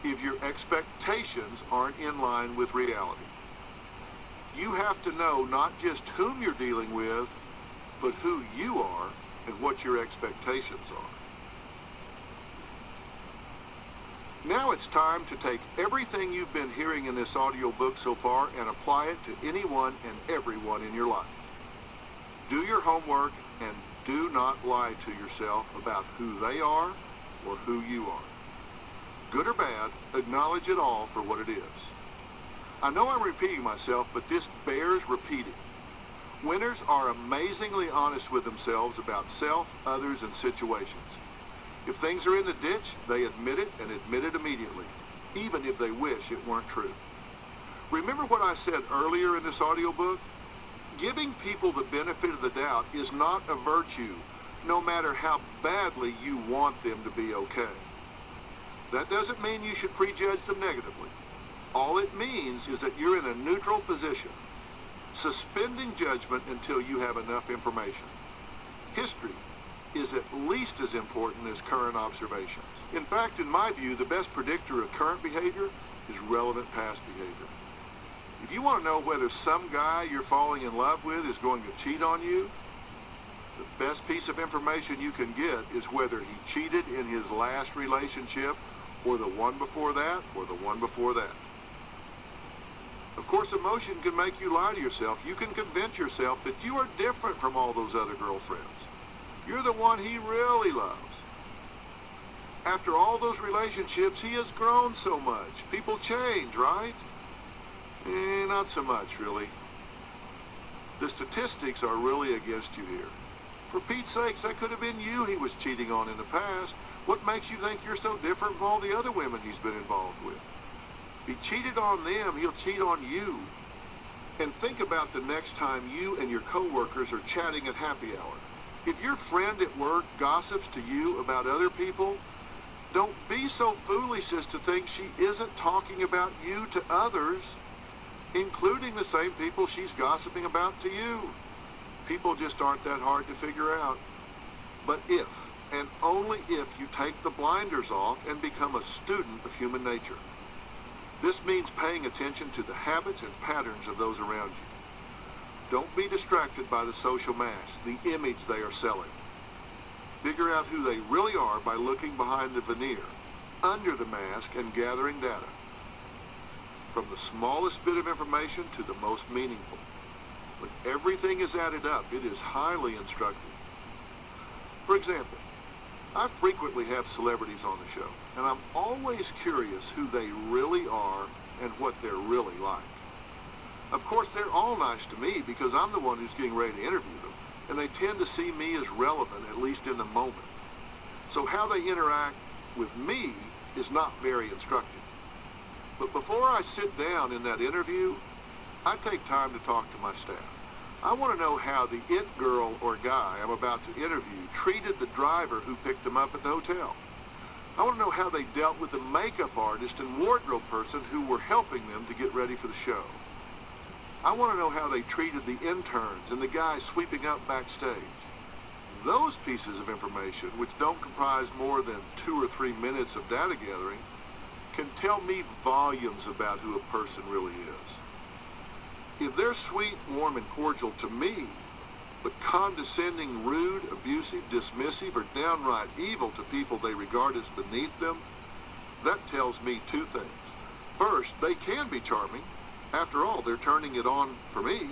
if your expectations aren't in line with reality. You have to know not just whom you're dealing with, but who you are and what your expectations are. Now it's time to take everything you've been hearing in this audiobook so far and apply it to anyone and everyone in your life. Do your homework and do not lie to yourself about who they are or who you are. Good or bad, acknowledge it all for what it is. I know I'm repeating myself, but this bears repeating. Winners are amazingly honest with themselves about self, others, and situations. If things are in the ditch, they admit it and admit it immediately, even if they wish it weren't true. Remember what I said earlier in this audiobook? Giving people the benefit of the doubt is not a virtue, no matter how badly you want them to be okay. That doesn't mean you should prejudge them negatively. All it means is that you're in a neutral position, suspending judgment until you have enough information. History is at least as important as current observations. In fact, in my view, the best predictor of current behavior is relevant past behavior. If you want to know whether some guy you're falling in love with is going to cheat on you, the best piece of information you can get is whether he cheated in his last relationship, or the one before that, or the one before that. Of course, emotion can make you lie to yourself. You can convince yourself that you are different from all those other girlfriends. You're the one he really loves. After all those relationships, he has grown so much. People change, right? Not so much, really. The statistics are really against you here. For Pete's sakes, that could have been you he was cheating on in the past. What makes you think you're so different from all the other women he's been involved with? If he cheated on them, he'll cheat on you. And think about the next time you and your coworkers are chatting at happy hour. If your friend at work gossips to you about other people, don't be so foolish as to think she isn't talking about you to others, including the same people she's gossiping about to you. People just aren't that hard to figure out. But if, and only if, you take the blinders off and become a student of human nature. This means paying attention to the habits and patterns of those around you. Don't be distracted by the social mask, the image they are selling. Figure out who they really are by looking behind the veneer, under the mask, and gathering data. From the smallest bit of information to the most meaningful. When everything is added up, it is highly instructive. For example, I frequently have celebrities on the show, and I'm always curious who they really are and what they're really like. Of course, they're all nice to me because I'm the one who's getting ready to interview them, and they tend to see me as relevant, at least in the moment. So how they interact with me is not very instructive. But before I sit down in that interview, I take time to talk to my staff. I want to know how the it girl or guy I'm about to interview treated the driver who picked them up at the hotel. I want to know how they dealt with the makeup artist and wardrobe person who were helping them to get ready for the show. I want to know how they treated the interns and the guy sweeping up backstage. Those pieces of information, which don't comprise more than 2 or 3 minutes of data gathering, can tell me volumes about who a person really is. If they're sweet, warm, and cordial to me, but condescending, rude, abusive, dismissive, or downright evil to people they regard as beneath them, that tells me 2 things. First, they can be charming. After all, they're turning it on for me.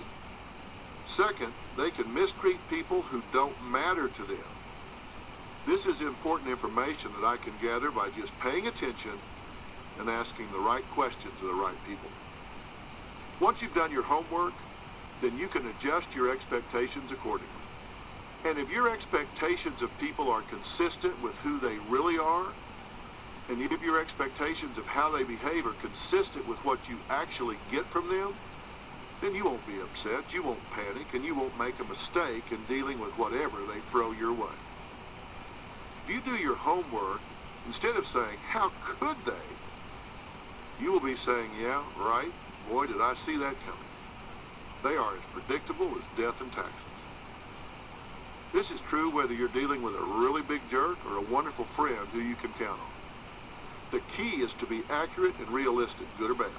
Second, they can mistreat people who don't matter to them. This is important information that I can gather by just paying attention and asking the right questions of the right people. Once you've done your homework, then you can adjust your expectations accordingly. And if your expectations of people are consistent with who they really are, and if your expectations of how they behave are consistent with what you actually get from them, then you won't be upset, you won't panic, and you won't make a mistake in dealing with whatever they throw your way. If you do your homework, instead of saying, how could they, you will be saying, yeah, right, boy, did I see that coming. They are as predictable as death and taxes. This is true whether you're dealing with a really big jerk or a wonderful friend who you can count on. The key is to be accurate and realistic, good or bad.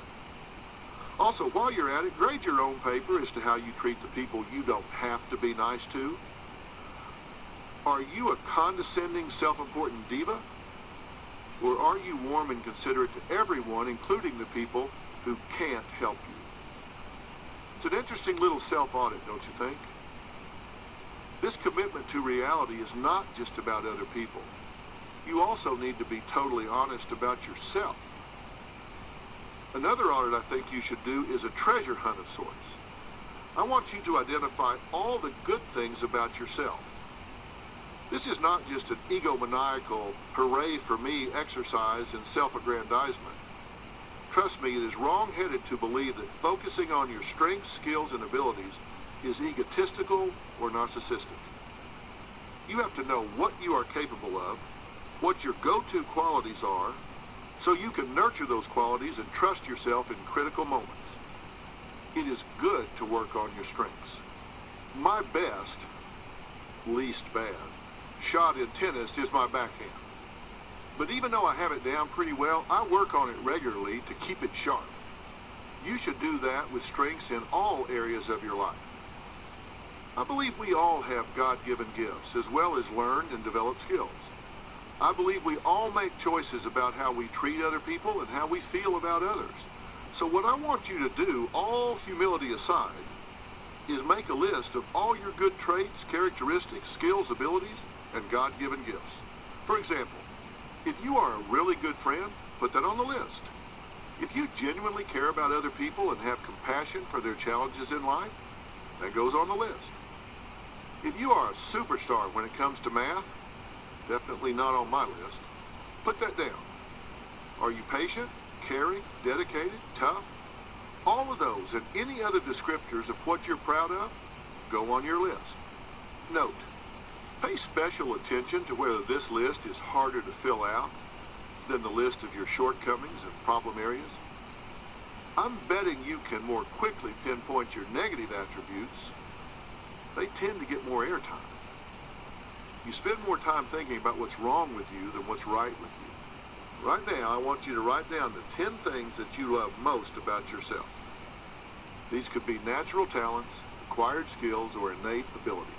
Also, while you're at it, grade your own paper as to how you treat the people you don't have to be nice to. Are you a condescending, self-important diva? Or are you warm and considerate to everyone, including the people who can't help you? It's an interesting little self-audit, don't you think? This commitment to reality is not just about other people. You also need to be totally honest about yourself. Another audit I think you should do is a treasure hunt of sorts. I want you to identify all the good things about yourself. This is not just an egomaniacal, hooray for me exercise in self-aggrandizement. Trust me, it is wrong-headed to believe that focusing on your strengths, skills, and abilities is egotistical or narcissistic. You have to know what you are capable of, what your go-to qualities are, so you can nurture those qualities and trust yourself in critical moments. It is good to work on your strengths. My best, least bad, shot in tennis is my backhand. But even though I have it down pretty well, I work on it regularly to keep it sharp. You should do that with strengths in all areas of your life. I believe we all have God-given gifts, as well as learned and developed skills. I believe we all make choices about how we treat other people and how we feel about others. So what I want you to do, all humility aside, is make a list of all your good traits, characteristics, skills, abilities, and God-given gifts. For example, if you are a really good friend, put that on the list. If you genuinely care about other people and have compassion for their challenges in life, that goes on the list. If you are a superstar when it comes to math, definitely not on my list, put that down. Are you patient, caring, dedicated, tough? All of those and any other descriptors of what you're proud of go on your list. Note, pay special attention to whether this list is harder to fill out than the list of your shortcomings and problem areas. I'm betting you can more quickly pinpoint your negative attributes. They tend to get more airtime. You spend more time thinking about what's wrong with you than what's right with you. Right now, I want you to write down the 10 things that you love most about yourself. These could be natural talents, acquired skills, or innate abilities.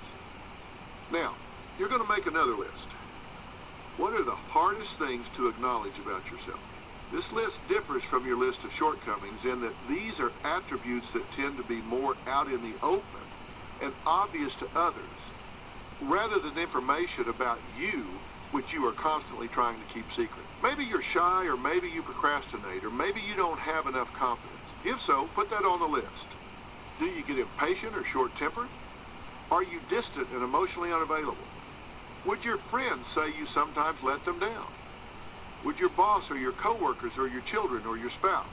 Now, you're going to make another list. What are the hardest things to acknowledge about yourself? This list differs from your list of shortcomings in that these are attributes that tend to be more out in the open and obvious to others, rather than information about you which you are constantly trying to keep secret. Maybe you're shy, or maybe you procrastinate, or maybe you don't have enough confidence. If so, put that on the list. Do you get impatient or short-tempered? Are you distant and emotionally unavailable? Would your friends say you sometimes let them down? Would your boss or your coworkers or your children or your spouse?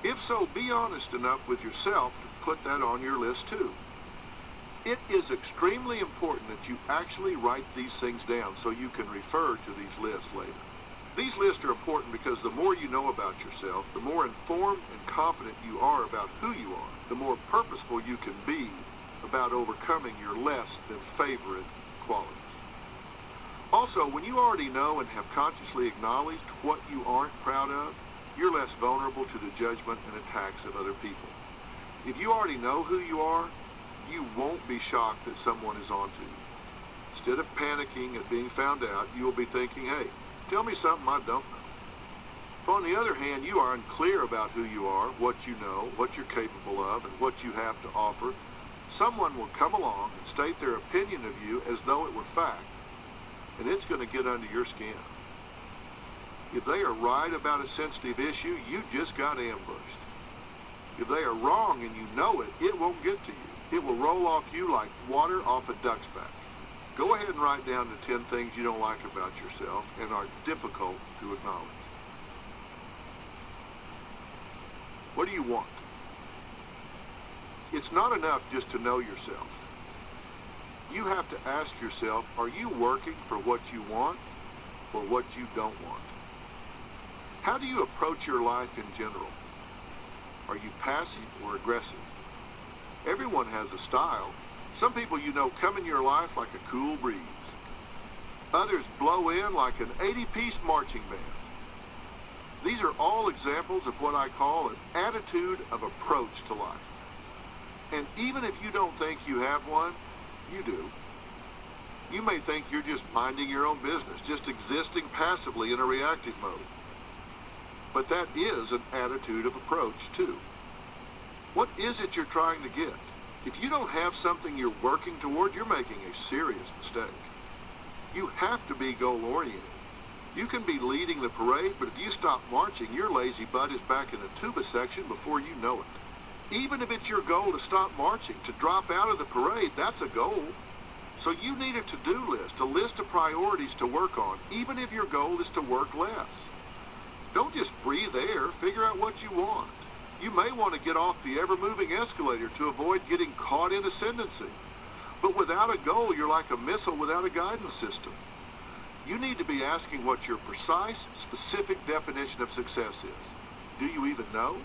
If so, be honest enough with yourself to put that on your list too. It is extremely important that you actually write these things down so you can refer to these lists later. These lists are important because the more you know about yourself, the more informed and confident you are about who you are, the more purposeful you can be about overcoming your less than favorite qualities. Also, when you already know and have consciously acknowledged what you aren't proud of, you're less vulnerable to the judgment and attacks of other people. If you already know who you are, you won't be shocked that someone is onto you. Instead of panicking at being found out, you will be thinking, hey, tell me something I don't know. If on the other hand, you are unclear about who you are, what you know, what you're capable of, and what you have to offer, someone will come along and state their opinion of you as though it were fact, and it's going to get under your skin. If they are right about a sensitive issue, you just got ambushed. If they are wrong and you know it, it won't get to you. It will roll off you like water off a duck's back. Go ahead and write down the 10 things you don't like about yourself and are difficult to acknowledge. What do you want? It's not enough just to know yourself. You have to ask yourself, are you working for what you want or what you don't want? How do you approach your life in general? Are you passive or aggressive? Everyone has a style. Some people you know come in your life like a cool breeze. Others blow in like an 80-piece marching band. These are all examples of what I call an attitude of approach to life. And even if you don't think you have one, you do. You may think you're just minding your own business, just existing passively in a reactive mode. But that is an attitude of approach, too. What is it you're trying to get? If you don't have something you're working toward, you're making a serious mistake. You have to be goal-oriented. You can be leading the parade, but if you stop marching, your lazy butt is back in the tuba section before you know it. Even if it's your goal to stop marching, to drop out of the parade, that's a goal. So you need a to-do list, a list of priorities to work on, even if your goal is to work less. Don't just breathe air, figure out what you want. You may want to get off the ever-moving escalator to avoid getting caught in ascendancy. But without a goal, you're like a missile without a guidance system. You need to be asking what your precise, specific definition of success is. Do you even know?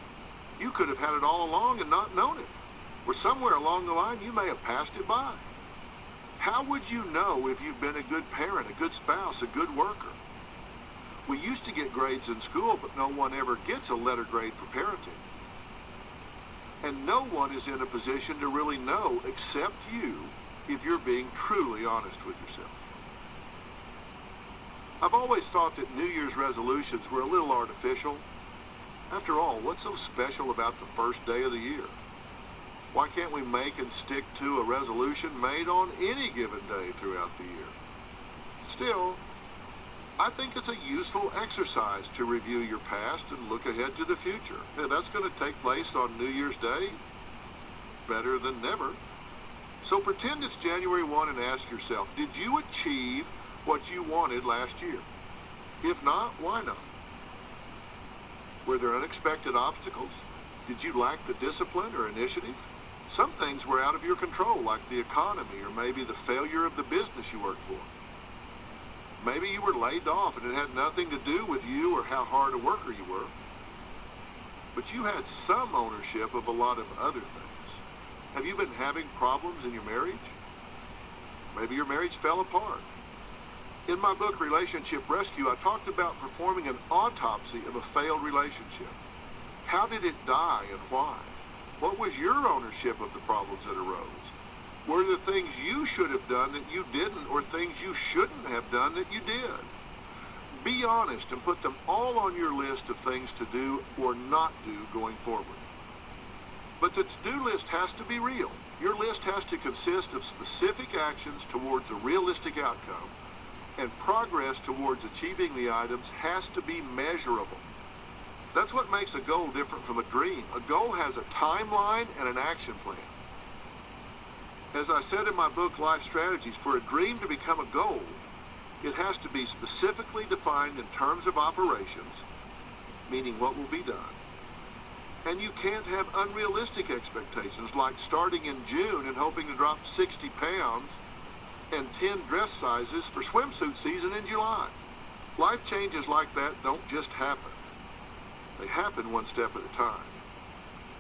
You could have had it all along and not known it. Or somewhere along the line, you may have passed it by. How would you know if you've been a good parent, a good spouse, a good worker? We used to get grades in school, but no one ever gets a letter grade for parenting. And no one is in a position to really know except you if you're being truly honest with yourself. I've always thought that New Year's resolutions were a little artificial. After all, what's so special about the first day of the year? Why can't we make and stick to a resolution made on any given day throughout the year? Still, I think it's a useful exercise to review your past and look ahead to the future. Now, that's going to take place on New Year's Day. Better than never. So pretend it's January 1 and ask yourself, did you achieve what you wanted last year? If not, why not? Were there unexpected obstacles? Did you lack the discipline or initiative? Some things were out of your control, like the economy or maybe the failure of the business you worked for. Maybe you were laid off and it had nothing to do with you or how hard a worker you were. But you had some ownership of a lot of other things. Have you been having problems in your marriage? Maybe your marriage fell apart. In my book, Relationship Rescue, I talked about performing an autopsy of a failed relationship. How did it die and why? What was your ownership of the problems that arose? Were there things you should have done that you didn't, or things you shouldn't have done that you did? Be honest and put them all on your list of things to do or not do going forward. But the to-do list has to be real. Your list has to consist of specific actions towards a realistic outcome, and progress towards achieving the items has to be measurable. That's what makes a goal different from a dream. A goal has a timeline and an action plan. As I said in my book, Life Strategies, for a dream to become a goal, it has to be specifically defined in terms of operations, meaning what will be done. And you can't have unrealistic expectations like starting in June and hoping to drop 60 pounds and 10 dress sizes for swimsuit season in July. Life changes like that don't just happen. They happen one step at a time.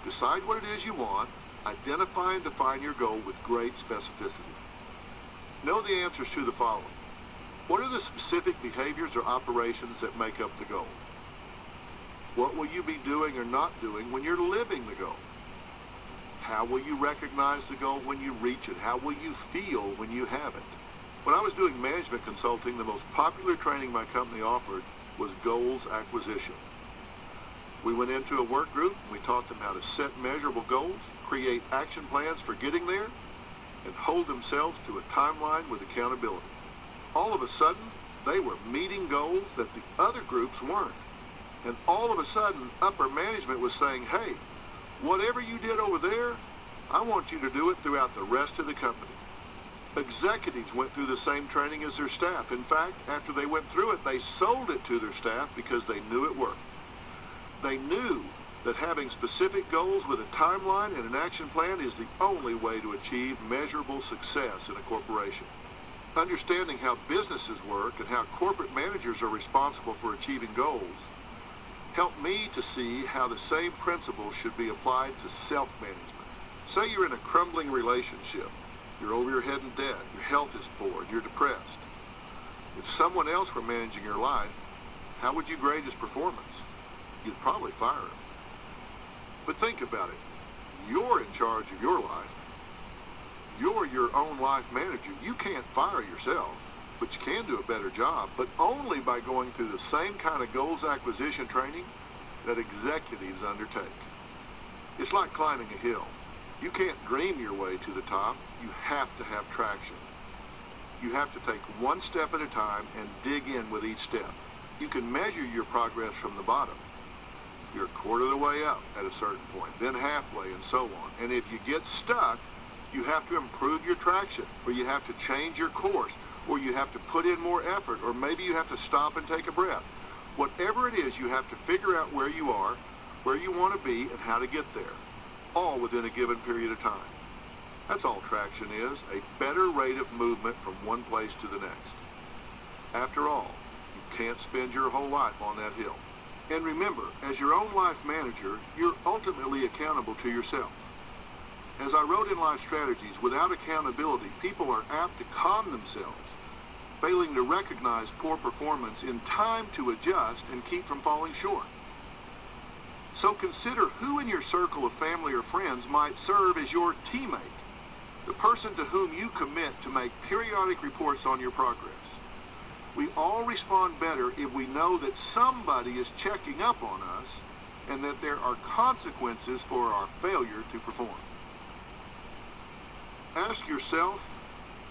Decide what it is you want, identify and define your goal with great specificity. Know the answers to the following. What are the specific behaviors or operations that make up the goal? What will you be doing or not doing when you're living the goal? How will you recognize the goal when you reach it? How will you feel when you have it? When I was doing management consulting, the most popular training my company offered was goals acquisition. We went into a work group and we taught them how to set measurable goals, create action plans for getting there, and hold themselves to a timeline with accountability. All of a sudden, they were meeting goals that the other groups weren't. And all of a sudden, upper management was saying, hey, whatever you did over there, I want you to do it throughout the rest of the company. Executives went through the same training as their staff. In fact, after they went through it, they sold it to their staff because they knew it worked. They knew that having specific goals with a timeline and an action plan is the only way to achieve measurable success in a corporation. Understanding how businesses work and how corporate managers are responsible for achieving goals helped me to see how the same principles should be applied to self-management. Say you're in a crumbling relationship. You're over your head in debt. Your health is poor. You're depressed. If someone else were managing your life, how would you grade his performance? You'd probably fire him. But think about it. You're in charge of your life. You're your own life manager. You can't fire yourself, but you can do a better job, but only by going through the same kind of goals acquisition training that executives undertake. It's like climbing a hill. You can't dream your way to the top. You have to have traction. You have to take one step at a time and dig in with each step. You can measure your progress from the bottom. You're a quarter of the way up at a certain point, then halfway, and so on. And if you get stuck, you have to improve your traction, or you have to change your course, or you have to put in more effort, or maybe you have to stop and take a breath. Whatever it is, you have to figure out where you are, where you want to be, and how to get there, all within a given period of time. That's all traction is, a better rate of movement from one place to the next. After all, you can't spend your whole life on that hill. And remember, as your own life manager, you're ultimately accountable to yourself. As I wrote in Life Strategies, without accountability, people are apt to con themselves, failing to recognize poor performance in time to adjust and keep from falling short. So consider who in your circle of family or friends might serve as your teammate, the person to whom you commit to make periodic reports on your progress. We all respond better if we know that somebody is checking up on us and that there are consequences for our failure to perform. Ask yourself,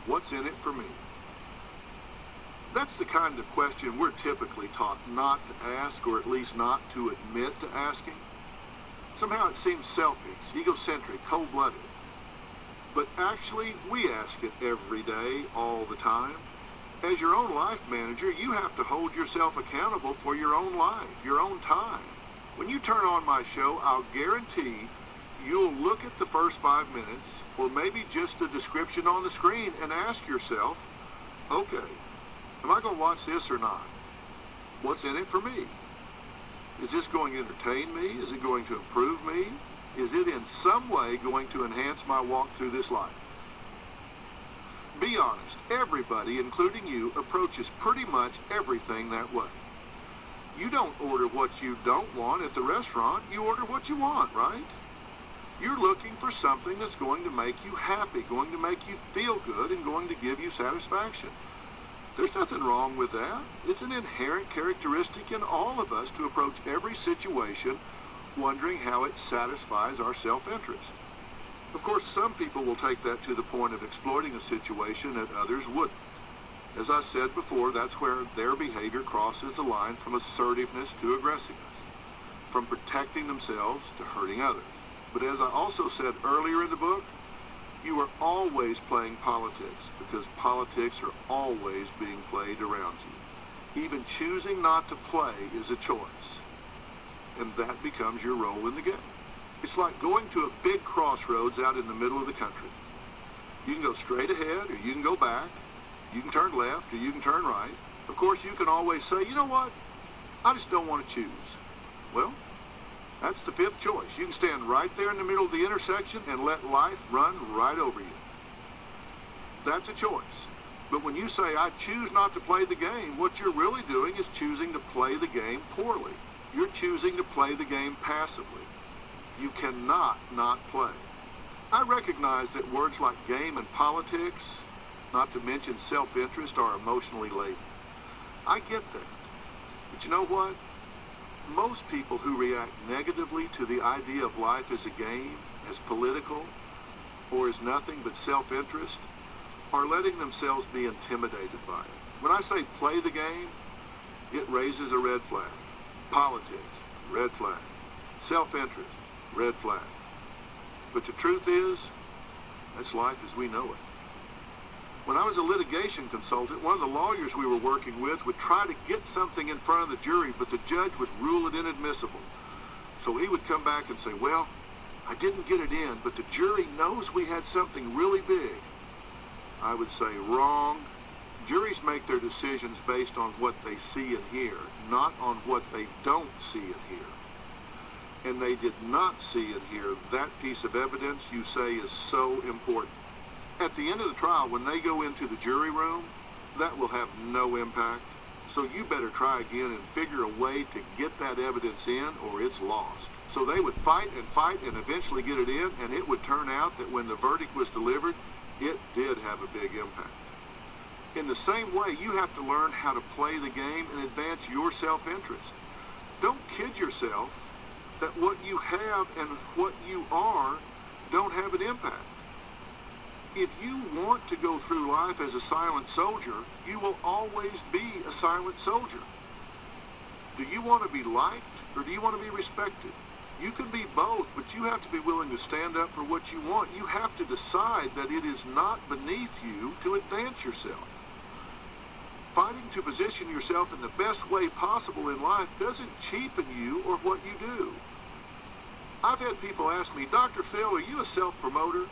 what's in it for me? That's the kind of question we're typically taught not to ask, or at least not to admit to asking. Somehow it seems selfish, egocentric, cold-blooded. But actually, we ask it every day, all the time. As your own life manager, you have to hold yourself accountable for your own life, your own time. When you turn on my show, I'll guarantee you'll look at the first 5 minutes, or maybe just the description on the screen, and ask yourself, okay, am I going to watch this or not? What's in it for me? Is this going to entertain me? Is it going to improve me? Is it in some way going to enhance my walk through this life? Be honest, everybody, including you, approaches pretty much everything that way. You don't order what you don't want at the restaurant, you order what you want, right? You're looking for something that's going to make you happy, going to make you feel good, and going to give you satisfaction. There's nothing wrong with that. It's an inherent characteristic in all of us to approach every situation wondering how it satisfies our self-interest. Of course, some people will take that to the point of exploiting a situation that others wouldn't. As I said before, that's where their behavior crosses the line from assertiveness to aggressiveness, from protecting themselves to hurting others. But as I also said earlier in the book, you are always playing politics, because politics are always being played around you. Even choosing not to play is a choice, and that becomes your role in the game. It's like going to a big crossroads out in the middle of the country. You can go straight ahead, or you can go back. You can turn left, or you can turn right. Of course, you can always say, you know what? I just don't want to choose. Well, that's the fifth choice. You can stand right there in the middle of the intersection and let life run right over you. That's a choice. But when you say, I choose not to play the game, what you're really doing is choosing to play the game poorly. You're choosing to play the game passively. You cannot not play. I recognize that words like game and politics, not to mention self-interest, are emotionally laden. I get that. But you know what? Most people who react negatively to the idea of life as a game, as political, or as nothing but self-interest, are letting themselves be intimidated by it. When I say play the game, it raises a red flag. Politics, red flag. Self-interest, red flag. But the truth is, that's life as we know it. When I was a litigation consultant, one of the lawyers we were working with would try to get something in front of the jury, but the judge would rule it inadmissible. So he would come back and say, well, I didn't get it in, but the jury knows we had something really big. I would say, wrong. Juries make their decisions based on what they see and hear, not on what they don't see and hear. And they did not see and hear that piece of evidence you say is so important. At the end of the trial, when they go into the jury room, that will have no impact. So you better try again and figure a way to get that evidence in, or it's lost. So they would fight and eventually get it in, and it would turn out that when the verdict was delivered, it did have a big impact. In the same way, you have to learn how to play the game and advance your self-interest. Don't kid yourself that what you have and what you are don't have an impact. If you want to go through life as a silent soldier, you will always be a silent soldier. Do you want to be liked, or do you want to be respected? You can be both, but you have to be willing to stand up for what you want. You have to decide that it is not beneath you to advance yourself. Fighting to position yourself in the best way possible in life doesn't cheapen you or what you do. I've had people ask me, Dr. Phil, are you a self-promoter?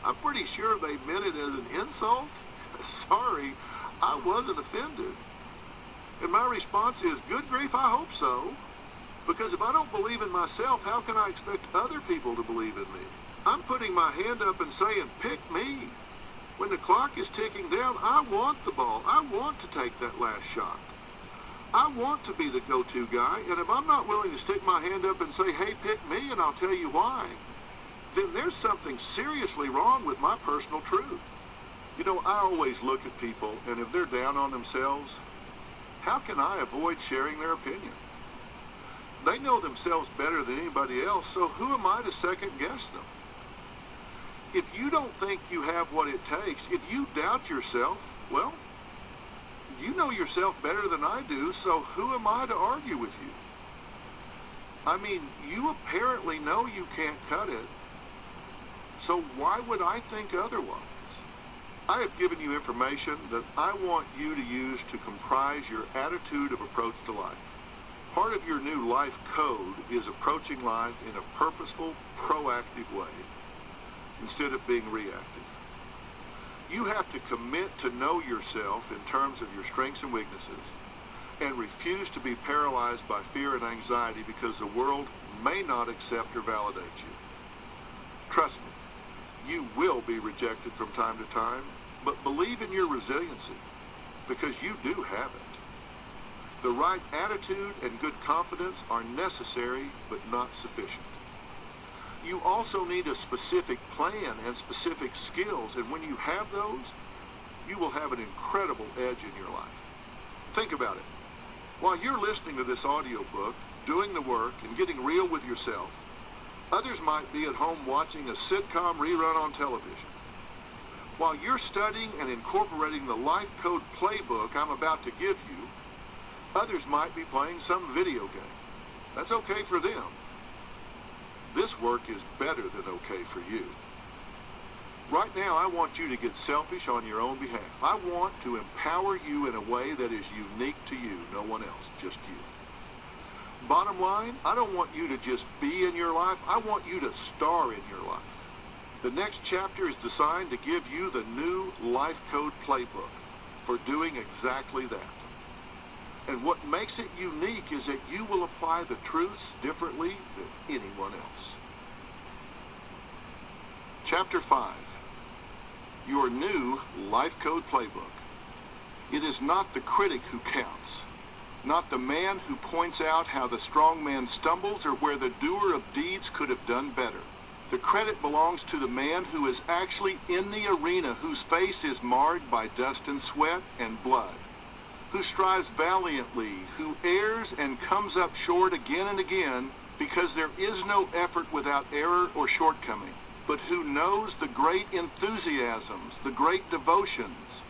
I'm pretty sure they meant it as an insult. Sorry, I wasn't offended. And my response is, good grief, I hope so. Because if I don't believe in myself, how can I expect other people to believe in me? I'm putting my hand up and saying, pick me. When the clock is ticking down, I want the ball. I want to take that last shot. I want to be the go-to guy, and if I'm not willing to stick my hand up and say, hey, pick me, and I'll tell you why, then there's something seriously wrong with my personal truth. You know, I always look at people, and if they're down on themselves, how can I avoid sharing their opinion? They know themselves better than anybody else, so who am I to second-guess them? If you don't think you have what it takes, if you doubt yourself, well, you know yourself better than I do, so who am I to argue with you? I mean, you apparently know you can't cut it, so why would I think otherwise? I have given you information that I want you to use to comprise your attitude of approach to life. Part of your new life code is approaching life in a purposeful, proactive way, instead of being reactive. You have to commit to know yourself in terms of your strengths and weaknesses, and refuse to be paralyzed by fear and anxiety because the world may not accept or validate you. Trust me, you will be rejected from time to time, but believe in your resiliency, because you do have it. The right attitude and good confidence are necessary, but not sufficient. You also need a specific plan and specific skills, and when you have those, you will have an incredible edge in your life. Think about it. While you're listening to this audiobook, doing the work, and getting real with yourself, others might be at home watching a sitcom rerun on television. While you're studying and incorporating the life code playbook I'm about to give you, others might be playing some video game. That's okay for them. This work is better than okay for you. Right now, I want you to get selfish on your own behalf. I want to empower you in a way that is unique to you, no one else, just you. Bottom line, I don't want you to just be in your life. I want you to star in your life. The next chapter is designed to give you the new life code playbook for doing exactly that. And what makes it unique is that you will apply the truths differently than anyone else. Chapter 5. Your new life code playbook. It is not the critic who counts, not the man who points out how the strong man stumbles or where the doer of deeds could have done better. The credit belongs to the man who is actually in the arena, whose face is marred by dust and sweat and blood, who strives valiantly, who errs and comes up short again and again, because there is no effort without error or shortcoming, but who knows the great enthusiasms, the great devotions,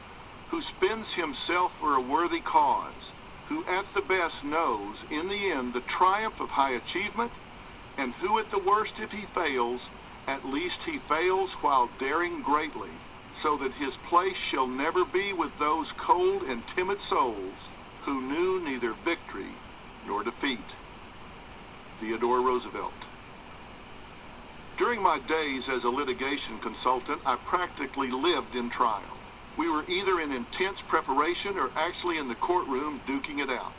who spends himself for a worthy cause, who at the best knows, in the end, the triumph of high achievement, and who at the worst, if he fails, at least he fails while daring greatly, so that his place shall never be with those cold and timid souls who knew neither victory nor defeat. Theodore Roosevelt. During my days as a litigation consultant, I practically lived in trial. We were either in intense preparation or actually in the courtroom duking it out.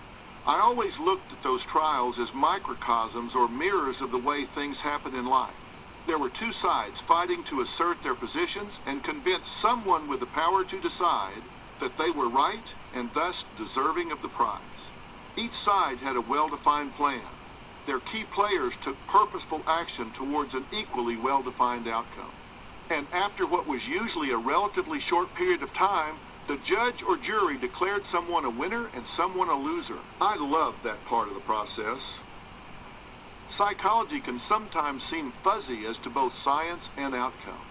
I always looked at those trials as microcosms or mirrors of the way things happen in life. There were two sides fighting to assert their positions and convince someone with the power to decide that they were right and thus deserving of the prize. Each side had a well-defined plan. Their key players took purposeful action towards an equally well-defined outcome. And after what was usually a relatively short period of time, the judge or jury declared someone a winner and someone a loser. I loved that part of the process. Psychology can sometimes seem fuzzy as to both science and outcome.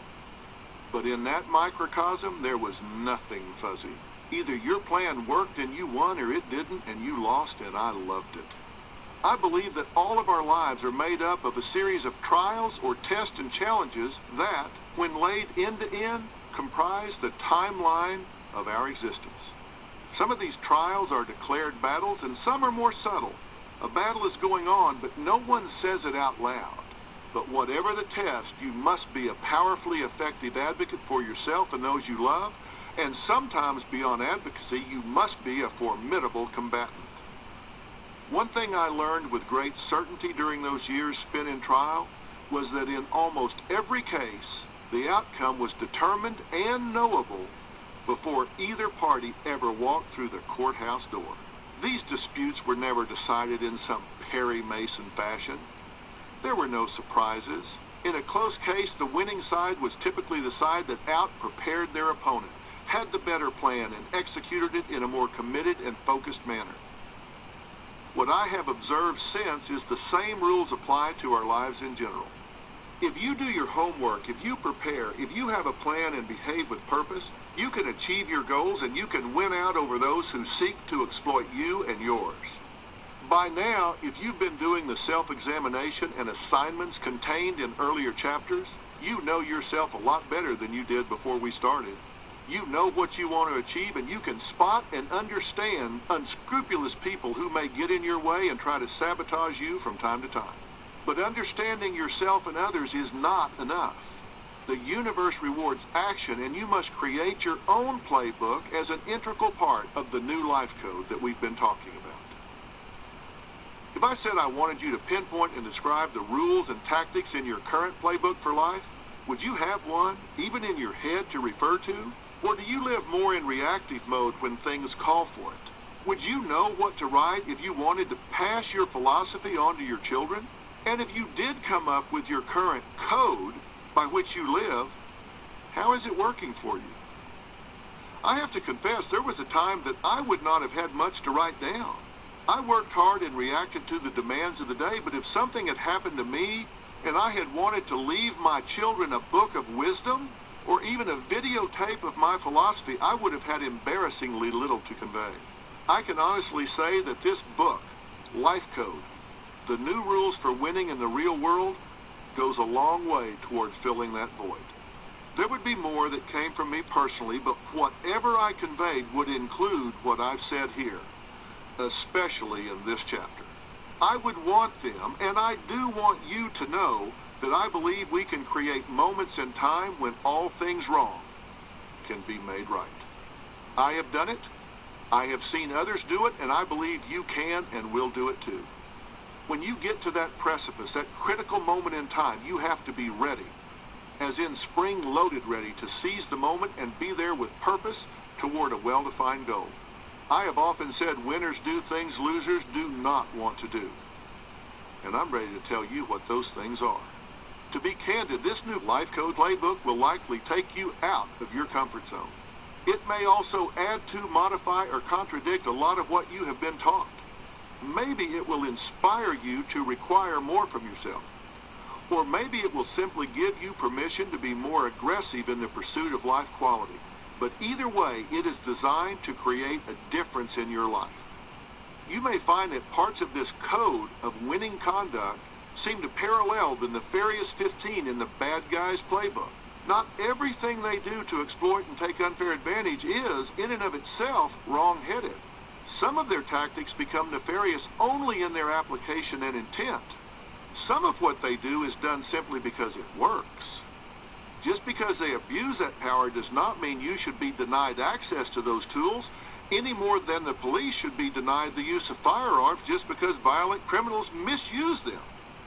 But in that microcosm, there was nothing fuzzy. Either your plan worked and you won, or it didn't and you lost, and I loved it. I believe that all of our lives are made up of a series of trials or tests and challenges that, when laid end to end, comprise the timeline of our existence. Some of these trials are declared battles, and some are more subtle. A battle is going on, but no one says it out loud. But whatever the test, you must be a powerfully effective advocate for yourself and those you love, and sometimes beyond advocacy, you must be a formidable combatant. One thing I learned with great certainty during those years spent in trial was that in almost every case, the outcome was determined and knowable before either party ever walked through the courthouse door. These disputes were never decided in some Perry Mason fashion. There were no surprises. In a close case, the winning side was typically the side that out-prepared their opponent, had the better plan, and executed it in a more committed and focused manner. What I have observed since is the same rules apply to our lives in general. If you do your homework, if you prepare, if you have a plan and behave with purpose, you can achieve your goals and you can win out over those who seek to exploit you and yours. By now, if you've been doing the self-examination and assignments contained in earlier chapters, you know yourself a lot better than you did before we started. You know what you want to achieve, and you can spot and understand unscrupulous people who may get in your way and try to sabotage you from time to time. But understanding yourself and others is not enough. The universe rewards action, and you must create your own playbook as an integral part of the new life code that we've been talking about. If I said I wanted you to pinpoint and describe the rules and tactics in your current playbook for life, would you have one, even in your head, to refer to? Or do you live more in reactive mode when things call for it? Would you know what to write if you wanted to pass your philosophy on to your children? And if you did come up with your current code by which you live, how is it working for you? I have to confess, there was a time that I would not have had much to write down. I worked hard and reacted to the demands of the day, but if something had happened to me and I had wanted to leave my children a book of wisdom or even a videotape of my philosophy, I would have had embarrassingly little to convey. I can honestly say that this book, Life Code, The New Rules for Winning in the Real World, goes a long way toward filling that void. There would be more that came from me personally, but whatever I conveyed would include what I've said here, especially in this chapter. I would want them, and I do want you to know, that I believe we can create moments in time when all things wrong can be made right. I have done it, I have seen others do it, and I believe you can and will do it too. When you get to that precipice, that critical moment in time, you have to be ready, as in spring-loaded ready, to seize the moment and be there with purpose toward a well-defined goal. I have often said winners do things losers do not want to do. And I'm ready to tell you what those things are. To be candid, this new Life Code playbook will likely take you out of your comfort zone. It may also add to, modify, or contradict a lot of what you have been taught. Maybe it will inspire you to require more from yourself. Or maybe it will simply give you permission to be more aggressive in the pursuit of life quality. But either way, it is designed to create a difference in your life. You may find that parts of this code of winning conduct seem to parallel the nefarious 15 in the bad guys playbook. Not everything they do to exploit and take unfair advantage is, in and of itself, wrong-headed. Some of their tactics become nefarious only in their application and intent. Some of what they do is done simply because it works. Just because they abuse that power does not mean you should be denied access to those tools any more than the police should be denied the use of firearms just because violent criminals misuse them.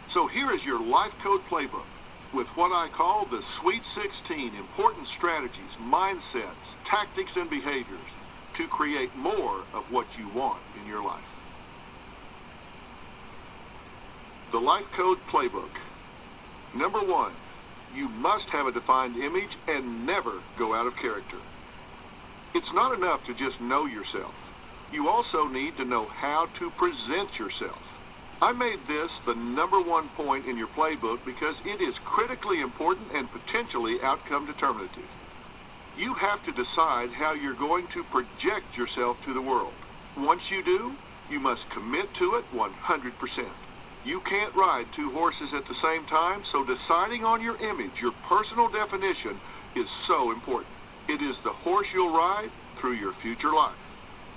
So here is your Life Code playbook with what I call the Sweet 16 important strategies, mindsets, tactics, and behaviors to create more of what you want in your life. The Life Code playbook. Number 1, you must have a defined image and never go out of character. It's not enough to just know yourself. You also need to know how to present yourself. I made this the number 1 point in your playbook because it is critically important and potentially outcome determinative. You have to decide how you're going to project yourself to the world. Once you do, you must commit to it 100%. You can't ride 2 horses at the same time, so deciding on your image, your personal definition, is so important. It is the horse you'll ride through your future life.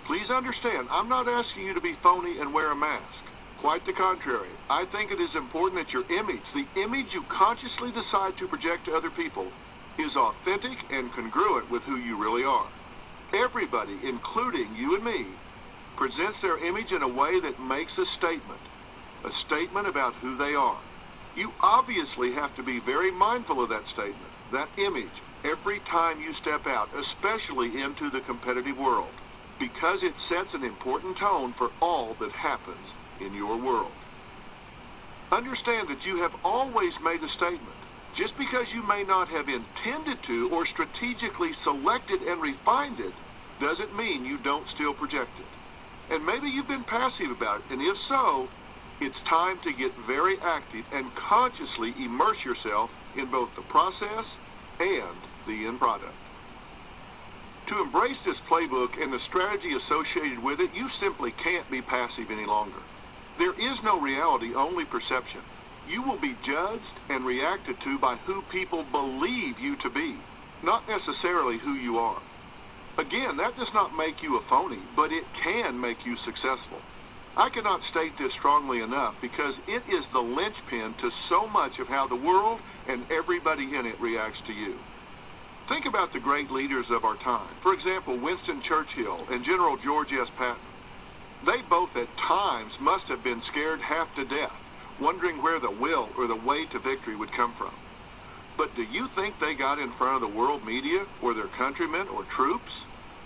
Please understand, I'm not asking you to be phony and wear a mask. Quite the contrary. I think it is important that your image, the image you consciously decide to project to other people, is authentic and congruent with who you really are. Everybody, including you and me, presents their image in a way that makes a statement about who they are. You obviously have to be very mindful of that statement, that image, every time you step out, especially into the competitive world, because it sets an important tone for all that happens in your world. Understand that you have always made a statement. Just because you may not have intended to or strategically selected and refined it, doesn't mean you don't still project it. And maybe you've been passive about it, and if so, it's time to get very active and consciously immerse yourself in both the process and the end product. To embrace this playbook and the strategy associated with it, you simply can't be passive any longer. There is no reality, only perception. You will be judged and reacted to by who people believe you to be, not necessarily who you are. Again, that does not make you a phony, but it can make you successful. I cannot state this strongly enough because it is the linchpin to so much of how the world and everybody in it reacts to you. Think about the great leaders of our time. For example, Winston Churchill and General George S. Patton. They both at times must have been scared half to death, wondering where the will or the way to victory would come from. But do you think they got in front of the world media or their countrymen or troops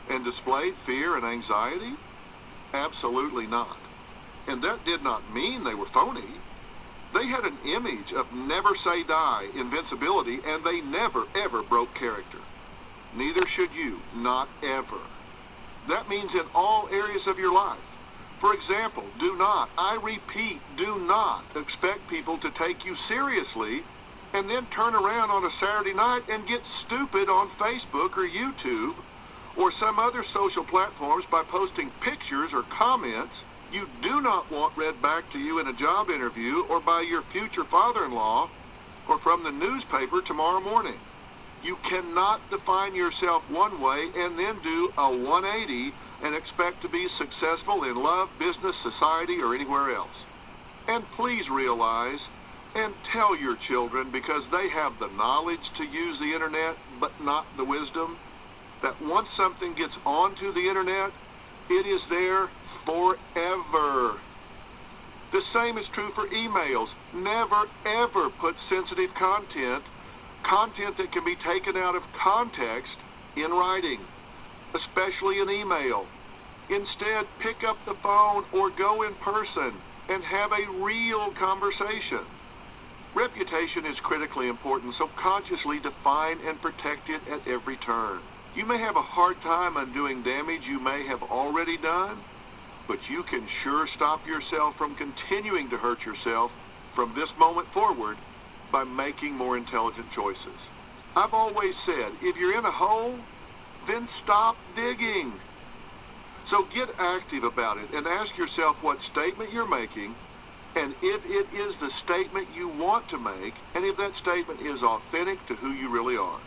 and displayed fear and anxiety? Absolutely not. And that did not mean they were phony. They had an image of never say die, invincibility, and they never ever broke character. Neither should you, not ever. That means in all areas of your life. For example, do not, I repeat, do not expect people to take you seriously and then turn around on a Saturday night and get stupid on Facebook or YouTube or some other social platforms by posting pictures or comments you do not want read back to you in a job interview or by your future father-in-law or from the newspaper tomorrow morning. You cannot define yourself one way and then do a 180 and expect to be successful in love, business, society, or anywhere else. And please realize and tell your children, because they have the knowledge to use the internet but not the wisdom, that once something gets onto the internet, it is there forever. The same is true for emails. Never, ever put sensitive content that can be taken out of context, in writing, especially an email. Instead, pick up the phone or go in person and have a real conversation. Reputation is critically important, so consciously define and protect it at every turn. You may have a hard time undoing damage you may have already done, but you can sure stop yourself from continuing to hurt yourself from this moment forward by making more intelligent choices. I've always said, if you're in a hole, then stop digging. So get active about it and ask yourself what statement you're making, and if it is the statement you want to make, and if that statement is authentic to who you really are.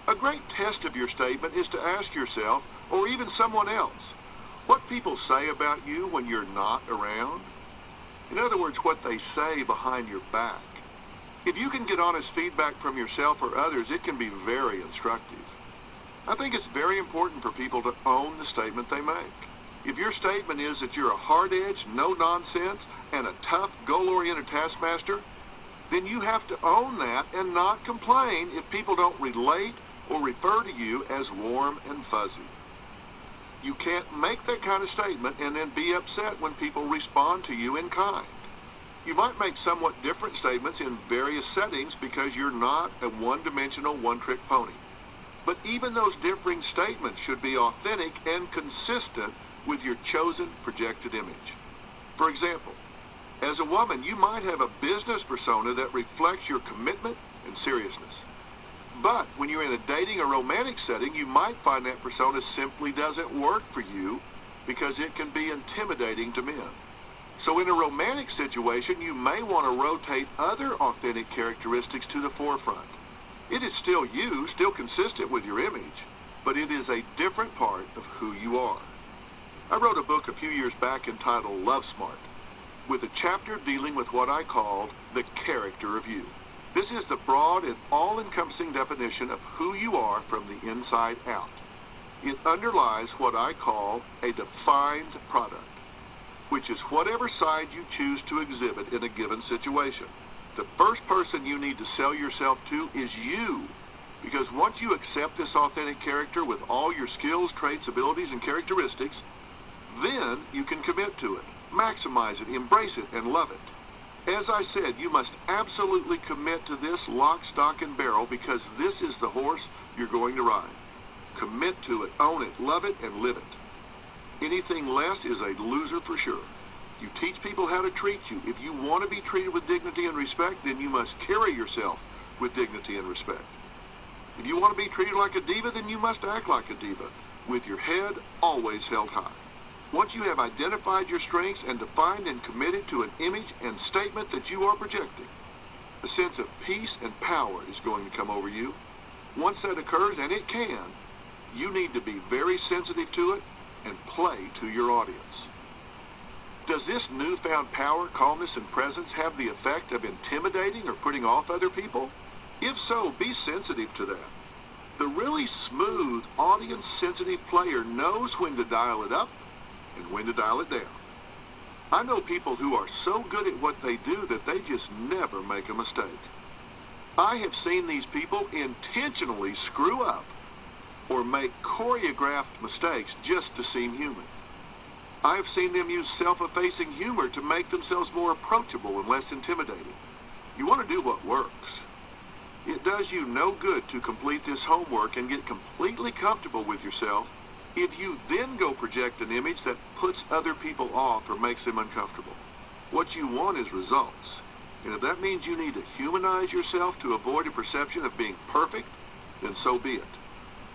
A great test of your statement is to ask yourself, or even someone else, what people say about you when you're not around. In other words, what they say behind your back. If you can get honest feedback from yourself or others, it can be very instructive. I think it's very important for people to own the statement they make. If your statement is that you're a hard-edged, no-nonsense, and a tough, goal-oriented taskmaster, then you have to own that and not complain if people don't relate or refer to you as warm and fuzzy. You can't make that kind of statement and then be upset when people respond to you in kind. You might make somewhat different statements in various settings because you're not a one-dimensional, one-trick pony. But even those differing statements should be authentic and consistent with your chosen projected image. For example, as a woman, you might have a business persona that reflects your commitment and seriousness. But when you're in a dating or romantic setting, you might find that persona simply doesn't work for you because it can be intimidating to men. So in a romantic situation, you may want to rotate other authentic characteristics to the forefront. It is still you, still consistent with your image, but it is a different part of who you are. I wrote a book a few years back entitled Love Smart. with a chapter dealing with what I called the character of you. This is the broad and all-encompassing definition of who you are from the inside out. It underlies what I call a defined product, which is whatever side you choose to exhibit in a given situation. The first person you need to sell yourself to is you, because once you accept this authentic character with all your skills, traits, abilities, and characteristics, then you can commit to it, maximize it, embrace it, and love it. As I said, you must absolutely commit to this lock, stock, and barrel, because this is the horse you're going to ride. Commit to it, own it, love it, and live it. Anything less is a loser for sure. You teach people how to treat you. If you want to be treated with dignity and respect, then you must carry yourself with dignity and respect. If you want to be treated like a diva, then you must act like a diva, with your head always held high. Once you have identified your strengths and defined and committed to an image and statement that you are projecting, a sense of peace and power is going to come over you. Once that occurs, and it can, you need to be very sensitive to it and play to your audience. Does this newfound power, calmness, and presence have the effect of intimidating or putting off other people? If so, be sensitive to that. The really smooth, audience-sensitive player knows when to dial it up and when to dial it down. I know people who are so good at what they do that they just never make a mistake. I have seen these people intentionally screw up or make choreographed mistakes just to seem human. I have seen them use self-effacing humor to make themselves more approachable and less intimidating. You want to do what works. It does you no good to complete this homework and get completely comfortable with yourself if you then go project an image that puts other people off or makes them uncomfortable. What you want is results. And if that means you need to humanize yourself to avoid a perception of being perfect, then so be it.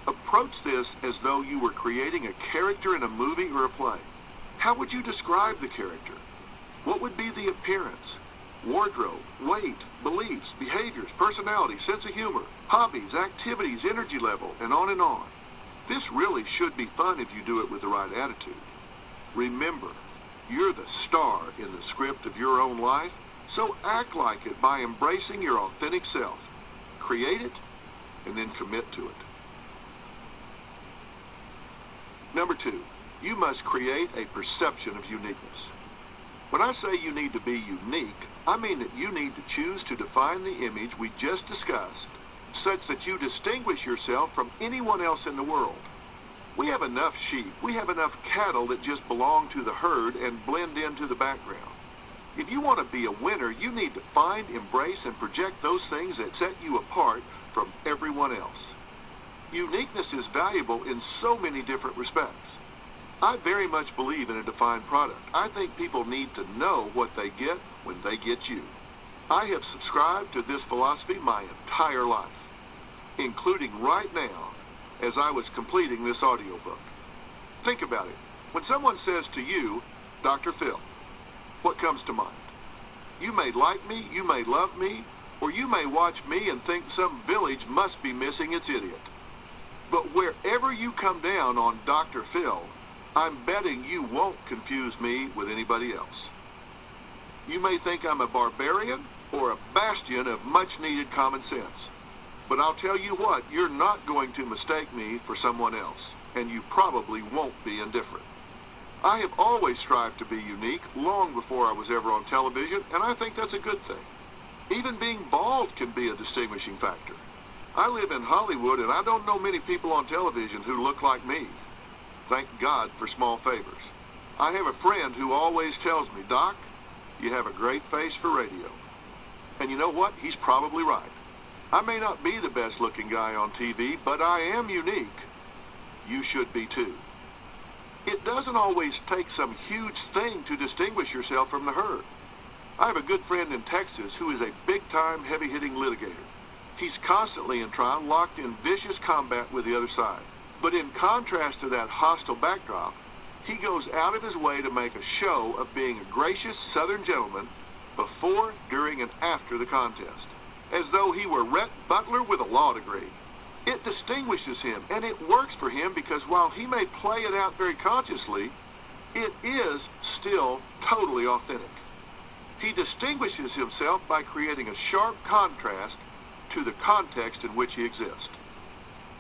Approach this as though you were creating a character in a movie or a play. How would you describe the character? What would be the appearance, wardrobe, weight, beliefs, behaviors, personality, sense of humor, hobbies, activities, energy level, and on and on? This really should be fun if you do it with the right attitude. Remember, you're the star in the script of your own life, so act like it by embracing your authentic self. Create it, and then commit to it. Number 2, you must create a perception of uniqueness. When I say you need to be unique, I mean that you need to choose to define the image we just discussed such that you distinguish yourself from anyone else in the world. We have enough sheep, we have enough cattle that just belong to the herd and blend into the background. If you want to be a winner, you need to find, embrace, and project those things that set you apart from everyone else. Uniqueness is valuable in so many different respects. I very much believe in a defined product. I think people need to know what they get when they get you. I have subscribed to this philosophy my entire life, including right now as I was completing this audiobook. Think about it. When someone says to you, Dr. Phil, what comes to mind? You may like me, you may love me, or you may watch me and think some village must be missing its idiot. But wherever you come down on Dr. Phil, I'm betting you won't confuse me with anybody else. You may think I'm a barbarian or a bastion of much-needed common sense. But I'll tell you what, you're not going to mistake me for someone else, and you probably won't be indifferent. I have always strived to be unique long before I was ever on television, and I think that's a good thing. Even being bald can be a distinguishing factor. I live in Hollywood, and I don't know many people on television who look like me. Thank God for small favors. I have a friend who always tells me, Doc, you have a great face for radio. And you know what? He's probably right. I may not be the best looking guy on TV, but I am unique. You should be too. It doesn't always take some huge thing to distinguish yourself from the herd. I have a good friend in Texas who is a big-time, heavy-hitting litigator. He's constantly in trial, locked in vicious combat with the other side. But in contrast to that hostile backdrop, he goes out of his way to make a show of being a gracious Southern gentleman before, during, and after the contest, as though he were Rhett Butler with a law degree. It distinguishes him, and it works for him because while he may play it out very consciously, it is still totally authentic. He distinguishes himself by creating a sharp contrast to the context in which he exists.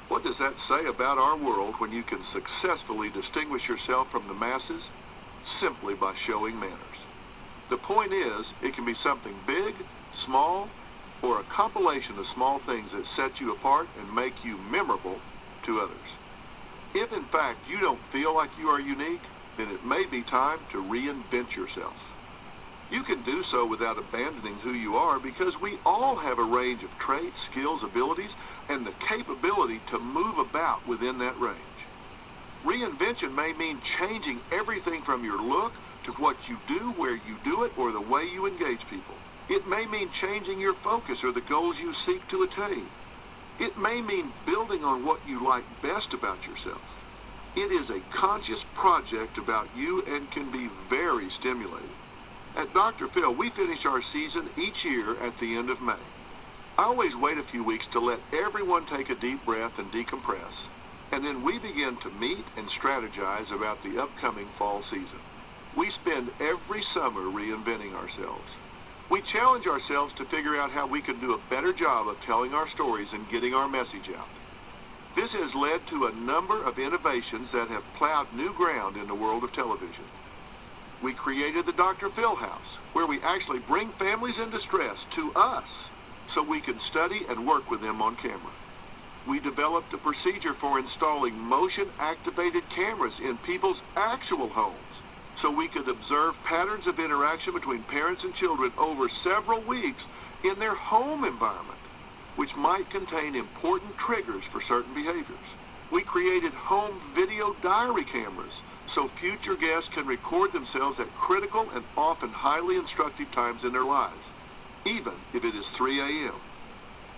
What does that say about our world when you can successfully distinguish yourself from the masses simply by showing manners? The point is, it can be something big, small, or a compilation of small things that set you apart and make you memorable to others. If in fact you don't feel like you are unique, then it may be time to reinvent yourself. You can do so without abandoning who you are because we all have a range of traits, skills, abilities, and the capability to move about within that range. Reinvention may mean changing everything from your look to what you do, where you do it, or the way you engage people. It may mean changing your focus or the goals you seek to attain. It may mean building on what you like best about yourself. It is a conscious project about you and can be very stimulating. At Dr. Phil, we finish our season each year at the end of May. I always wait a few weeks to let everyone take a deep breath and decompress, and then we begin to meet and strategize about the upcoming fall season. We spend every summer reinventing ourselves. We challenge ourselves to figure out how we can do a better job of telling our stories and getting our message out. This has led to a number of innovations that have plowed new ground in the world of television. We created the Dr. Phil House, where we actually bring families in distress to us so we can study and work with them on camera. We developed a procedure for installing motion-activated cameras in people's actual homes so we could observe patterns of interaction between parents and children over several weeks in their home environment, which might contain important triggers for certain behaviors. We created home video diary cameras so future guests can record themselves at critical and often highly instructive times in their lives, even if it is 3 a.m.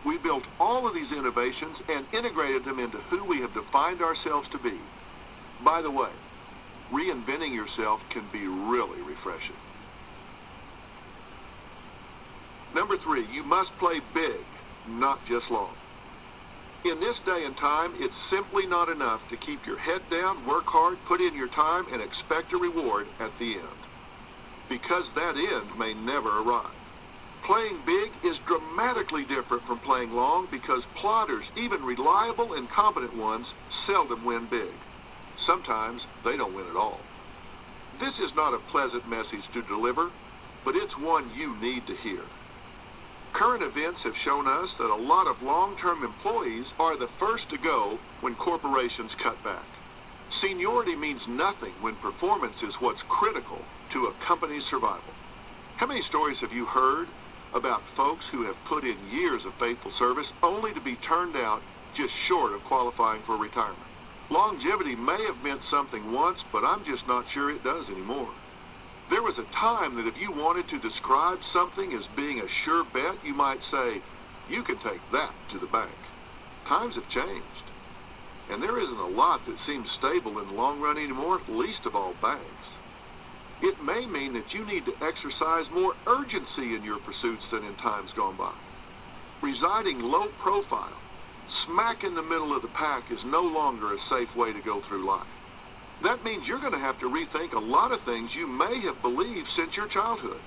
We built all of these innovations and integrated them into who we have defined ourselves to be. By the way, reinventing yourself can be really refreshing. Number 3, you must play big, not just long. In this day and time, it's simply not enough to keep your head down, work hard, put in your time, and expect a reward at the end, because that end may never arrive. Playing big is dramatically different from playing long because plotters, even reliable and competent ones, seldom win big. Sometimes they don't win at all. This is not a pleasant message to deliver, but it's one you need to hear. Current events have shown us that a lot of long-term employees are the first to go when corporations cut back. Seniority means nothing when performance is what's critical to a company's survival. How many stories have you heard about folks who have put in years of faithful service only to be turned out just short of qualifying for retirement? Longevity may have meant something once, but I'm just not sure it does anymore. There was a time that if you wanted to describe something as being a sure bet, you might say, you can take that to the bank. Times have changed, and there isn't a lot that seems stable in the long run anymore, least of all banks. It may mean that you need to exercise more urgency in your pursuits than in times gone by. Residing low profile, smack in the middle of the pack is no longer a safe way to go through life. That means you're going to have to rethink a lot of things you may have believed since your childhood.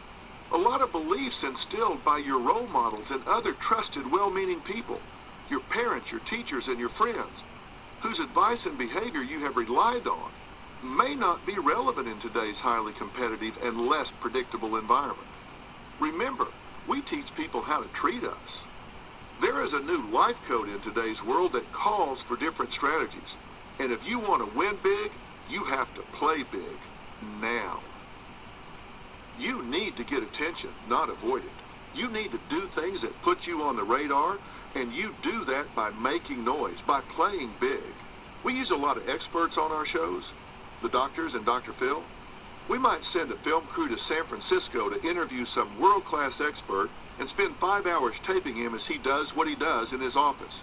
A lot of beliefs instilled by your role models and other trusted, well-meaning people, your parents, your teachers, and your friends, whose advice and behavior you have relied on, may not be relevant in today's highly competitive and less predictable environment. Remember, we teach people how to treat us. There is a new life code in today's world that calls for different strategies. And if you want to win big, you have to play big now. You need to get attention, not avoid it. You need to do things that put you on the radar, and you do that by making noise, by playing big. We use a lot of experts on our shows, the doctors and Dr. Phil. We might send a film crew to San Francisco to interview some world-class expert and spend 5 hours taping him as he does what he does in his office.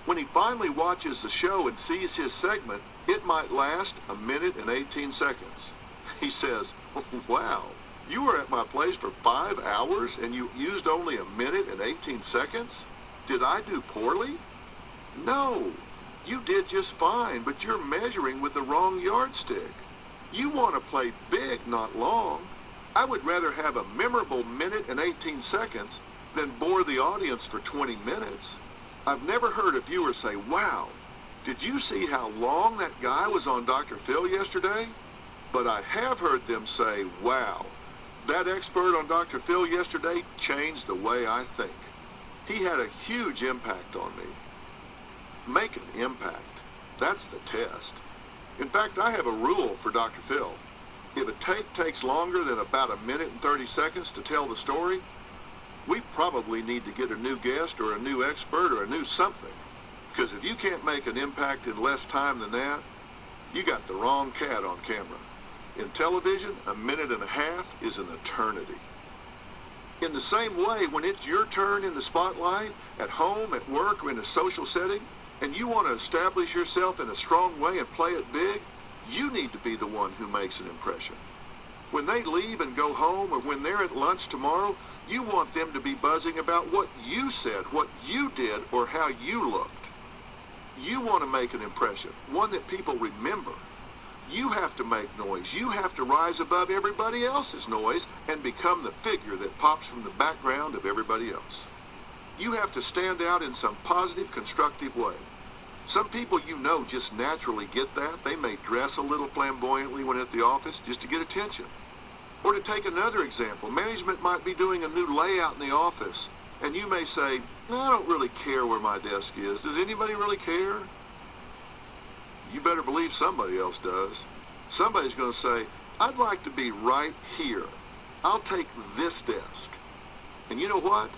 When he finally watches the show and sees his segment, it might last 1 minute and 18 seconds. He says, wow, you were at my place for 5 hours and you used only 1 minute and 18 seconds? Did I do poorly? No, you did just fine, but you're measuring with the wrong yardstick. You want to play big, not long. I would rather have a memorable minute and 18 seconds than bore the audience for 20 minutes. I've never heard a viewer say, "Wow, did you see how long that guy was on Dr. Phil yesterday?" But I have heard them say, "Wow, that expert on Dr. Phil yesterday changed the way I think. He had a huge impact on me." Make an impact. That's the test. In fact, I have a rule for Dr. Phil. If a tape takes longer than about a minute and 30 seconds to tell the story, we probably need to get a new guest or a new expert or a new something. Because if you can't make an impact in less time than that, you got the wrong cat on camera. In television, a minute and a half is an eternity. In the same way, when it's your turn in the spotlight, at home, at work, or in a social setting, and you want to establish yourself in a strong way and play it big, you need to be the one who makes an impression. When they leave and go home, or when they're at lunch tomorrow, you want them to be buzzing about what you said, what you did, or how you looked. You want to make an impression, one that people remember. You have to make noise. You have to rise above everybody else's noise and become the figure that pops from the background of everybody else. You have to stand out in some positive, constructive way. Some people you know just naturally get that. They may dress a little flamboyantly when at the office just to get attention. Or to take another example, management might be doing a new layout in the office, and you may say, "No, I don't really care where my desk is. Does anybody really care?" You better believe somebody else does. Somebody's going to say, "I'd like to be right here. I'll take this desk." And you know what?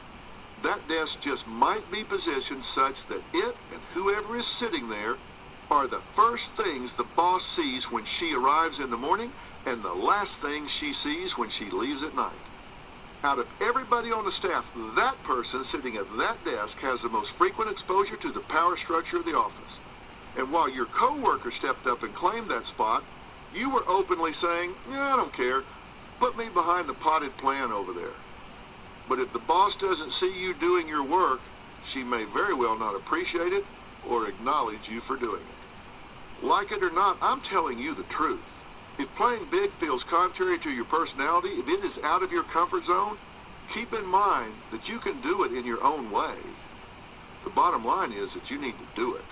That desk just might be positioned such that it and whoever is sitting there are the first things the boss sees when she arrives in the morning and the last thing she sees when she leaves at night. Out of everybody on the staff, that person sitting at that desk has the most frequent exposure to the power structure of the office. And while your co-worker stepped up and claimed that spot, you were openly saying, "Yeah, I don't care. Put me behind the potted plant over there." But if the boss doesn't see you doing your work, she may very well not appreciate it or acknowledge you for doing it. Like it or not, I'm telling you the truth. If playing big feels contrary to your personality, if it is out of your comfort zone, keep in mind that you can do it in your own way. The bottom line is that you need to do it.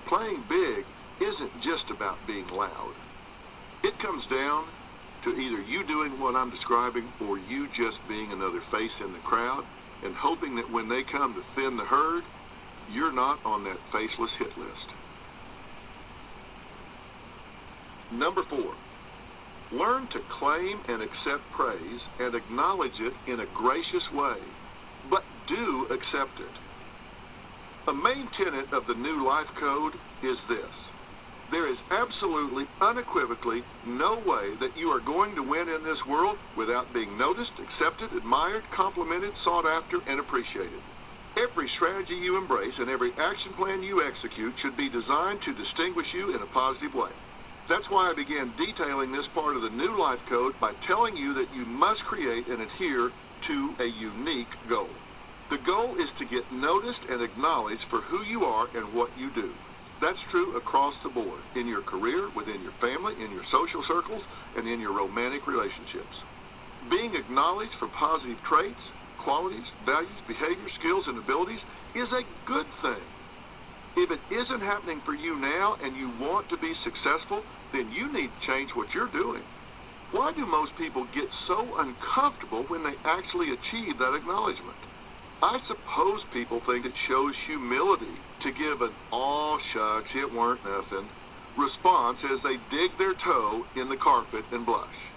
Playing big isn't just about being loud. It comes down to either you doing what I'm describing or you just being another face in the crowd and hoping that when they come to thin the herd, you're not on that faceless hit list. Number 4, learn to claim and accept praise and acknowledge it in a gracious way, but do accept it. A main tenet of the new life code is this: there is absolutely, unequivocally no way that you are going to win in this world without being noticed, accepted, admired, complimented, sought after, and appreciated. Every strategy you embrace and every action plan you execute should be designed to distinguish you in a positive way. That's why I began detailing this part of the new life code by telling you that you must create and adhere to a unique goal. The goal is to get noticed and acknowledged for who you are and what you do. That's true across the board, in your career, within your family, in your social circles, and in your romantic relationships. Being acknowledged for positive traits, qualities, values, behaviors, skills, and abilities is a good thing. If it isn't happening for you now and you want to be successful, then you need to change what you're doing. Why do most people get so uncomfortable when they actually achieve that acknowledgement? I suppose people think it shows humility to give an "aw shucks, it weren't nothing" response as they dig their toe in the carpet and blush.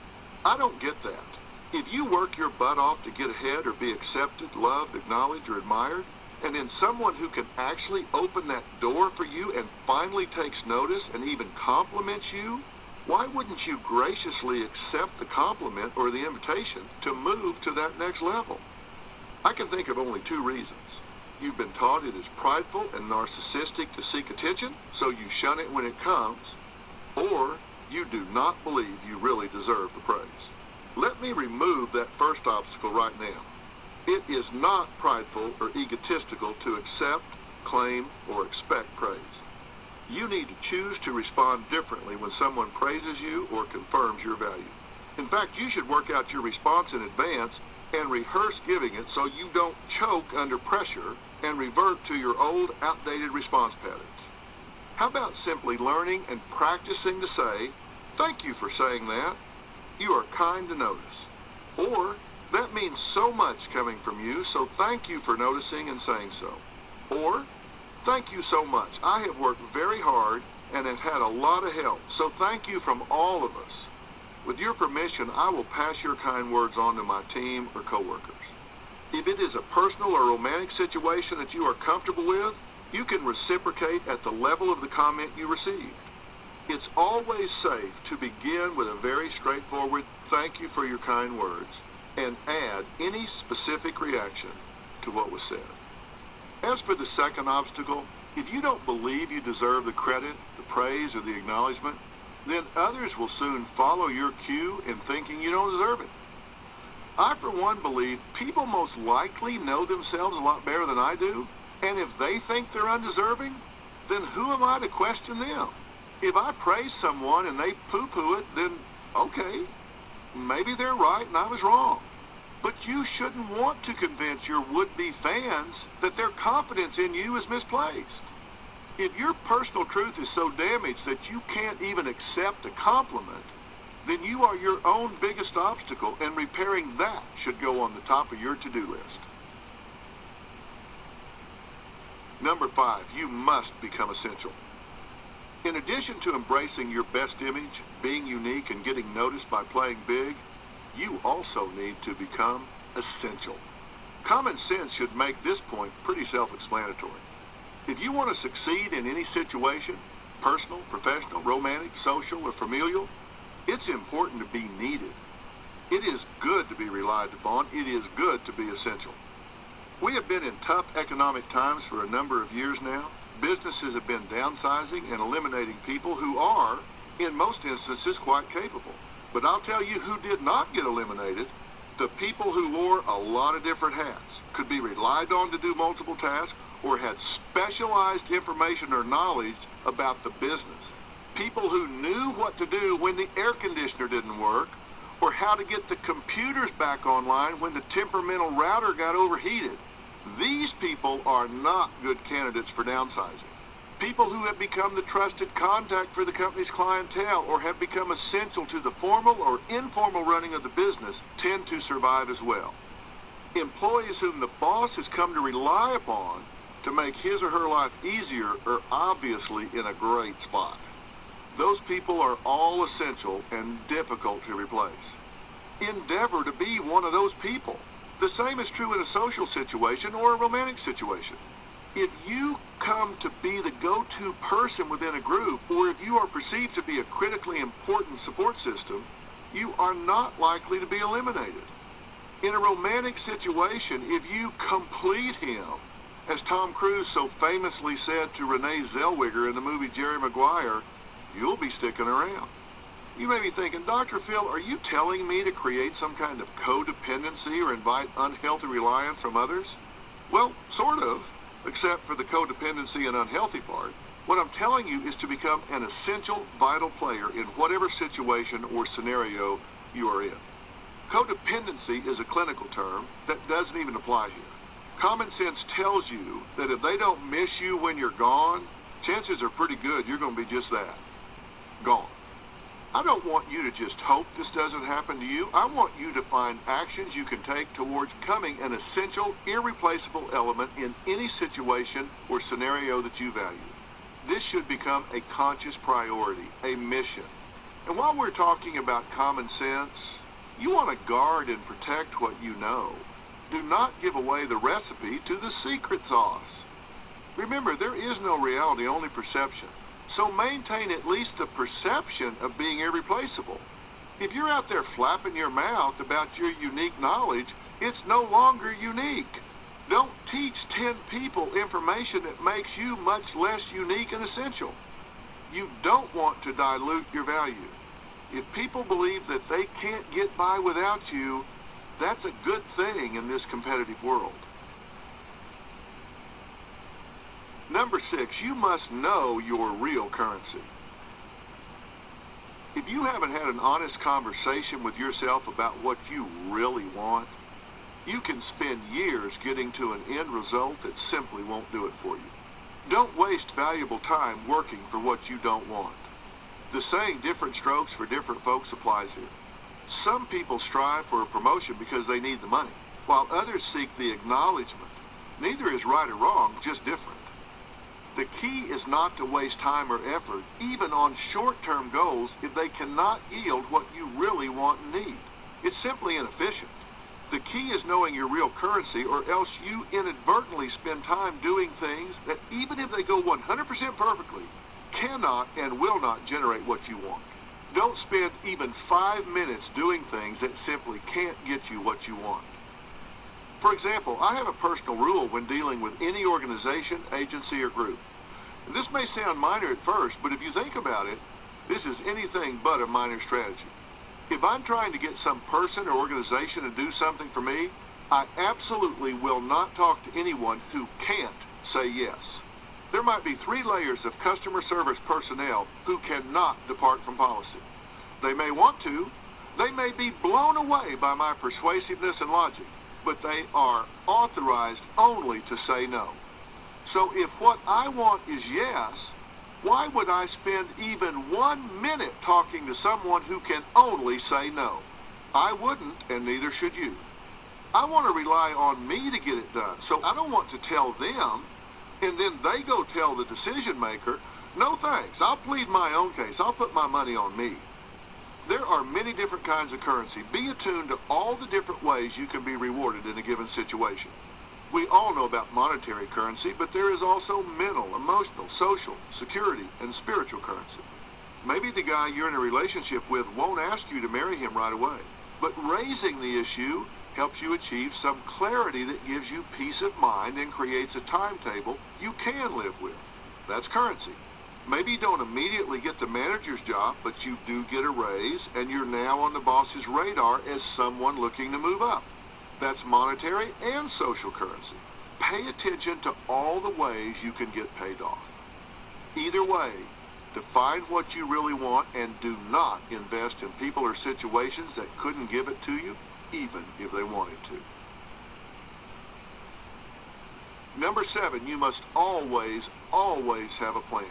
I don't get that. If you work your butt off to get ahead or be accepted, loved, acknowledged, or admired, and then someone who can actually open that door for you and finally takes notice and even compliments you, why wouldn't you graciously accept the compliment or the invitation to move to that next level? I can think of only 2 reasons. You've been taught it is prideful and narcissistic to seek attention, so you shun it when it comes, or you do not believe you really deserve the praise. Let me remove that first obstacle right now. It is not prideful or egotistical to accept, claim, or expect praise. You need to choose to respond differently when someone praises you or confirms your value. In fact, you should work out your response in advance and rehearse giving it so you don't choke under pressure and revert to your old, outdated response patterns. How about simply learning and practicing to say, "Thank you for saying that. You are kind to notice." Or, "That means so much coming from you, so thank you for noticing and saying so." Or, "Thank you so much. I have worked very hard and have had a lot of help, so thank you from all of us. With your permission, I will pass your kind words on to my team or coworkers." If it is a personal or romantic situation that you are comfortable with, you can reciprocate at the level of the comment you received. It's always safe to begin with a very straightforward "thank you for your kind words" and add any specific reaction to what was said. As for the second obstacle, if you don't believe you deserve the credit, the praise, or the acknowledgement, then others will soon follow your cue in thinking you don't deserve it. I, for one, believe people most likely know themselves a lot better than I do, and if they think they're undeserving, then who am I to question them? If I praise someone and they poo-poo it, then okay, maybe they're right and I was wrong. But you shouldn't want to convince your would-be fans that their confidence in you is misplaced. If your personal truth is so damaged that you can't even accept a compliment, then you are your own biggest obstacle, and repairing that should go on the top of your to-do list. Number 5, you must become essential. In addition to embracing your best image, being unique, and getting noticed by playing big, you also need to become essential. Common sense should make this point pretty self-explanatory. If you want to succeed in any situation, personal, professional, romantic, social, or familial, it's important to be needed. It is good to be relied upon. It is good to be essential. We have been in tough economic times for a number of years now. Businesses have been downsizing and eliminating people who are, in most instances, quite capable. But I'll tell you who did not get eliminated: the people who wore a lot of different hats, could be relied on to do multiple tasks, or had specialized information or knowledge about the business. People who knew what to do when the air conditioner didn't work, or how to get the computers back online when the temperamental router got overheated. These people are not good candidates for downsizing. People who have become the trusted contact for the company's clientele or have become essential to the formal or informal running of the business tend to survive as well. Employees whom the boss has come to rely upon to make his or her life easier are obviously in a great spot. Those people are all essential and difficult to replace. Endeavor to be one of those people. The same is true in a social situation or a romantic situation. If you come to be the go-to person within a group, or if you are perceived to be a critically important support system, you are not likely to be eliminated. In a romantic situation, if you complete him, as Tom Cruise so famously said to Renee Zellweger in the movie Jerry Maguire, you'll be sticking around. You may be thinking, "Dr. Phil, are you telling me to create some kind of codependency or invite unhealthy reliance from others?" Well, sort of, except for the codependency and unhealthy part. What I'm telling you is to become an essential, vital player in whatever situation or scenario you are in. Codependency is a clinical term that doesn't even apply here. Common sense tells you that if they don't miss you when you're gone, chances are pretty good you're going to be just that, gone. I don't want you to just hope this doesn't happen to you. I want you to find actions you can take towards becoming an essential, irreplaceable element in any situation or scenario that you value. This should become a conscious priority, a mission. And while we're talking about common sense, you want to guard and protect what you know. Do not give away the recipe to the secret sauce. Remember, there is no reality, only perception. So maintain at least the perception of being irreplaceable. If you're out there flapping your mouth about your unique knowledge, it's no longer unique. Don't teach 10 people information that makes you much less unique and essential. You don't want to dilute your value. If people believe that they can't get by without you, that's a good thing in this competitive world. Number 6, you must know your real currency. If you haven't had an honest conversation with yourself about what you really want, you can spend years getting to an end result that simply won't do it for you. Don't waste valuable time working for what you don't want. The saying different strokes for different folks applies here. Some people strive for a promotion because they need the money, while others seek the acknowledgement. Neither is right or wrong, just different. The key is not to waste time or effort, even on short-term goals, if they cannot yield what you really want and need. It's simply inefficient. The key is knowing your real currency, or else you inadvertently spend time doing things that, even if they go 100% perfectly, cannot and will not generate what you want. Don't spend even 5 minutes doing things that simply can't get you what you want. For example, I have a personal rule when dealing with any organization, agency, or group. This may sound minor at first, but if you think about it, this is anything but a minor strategy. If I'm trying to get some person or organization to do something for me, I absolutely will not talk to anyone who can't say yes. There might be 3 layers of customer service personnel who cannot depart from policy. They may want to, they may be blown away by my persuasiveness and logic, but they are authorized only to say no. So if what I want is yes, why would I spend even 1 minute talking to someone who can only say no? I wouldn't, and neither should you. I want to rely on me to get it done, so I don't want to tell them, and then they go tell the decision maker, no thanks, I'll plead my own case, I'll put my money on me. There are many different kinds of currency. Be attuned to all the different ways you can be rewarded in a given situation. We all know about monetary currency, but there is also mental, emotional, social, security, and spiritual currency. Maybe the guy you're in a relationship with won't ask you to marry him right away, but raising the issue helps you achieve some clarity that gives you peace of mind and creates a timetable you can live with. That's currency. Maybe you don't immediately get the manager's job, but you do get a raise, and you're now on the boss's radar as someone looking to move up. That's monetary and social currency. Pay attention to all the ways you can get paid off. Either way, define what you really want and do not invest in people or situations that couldn't give it to you, even if they wanted to. Number 7, you must always have a plan.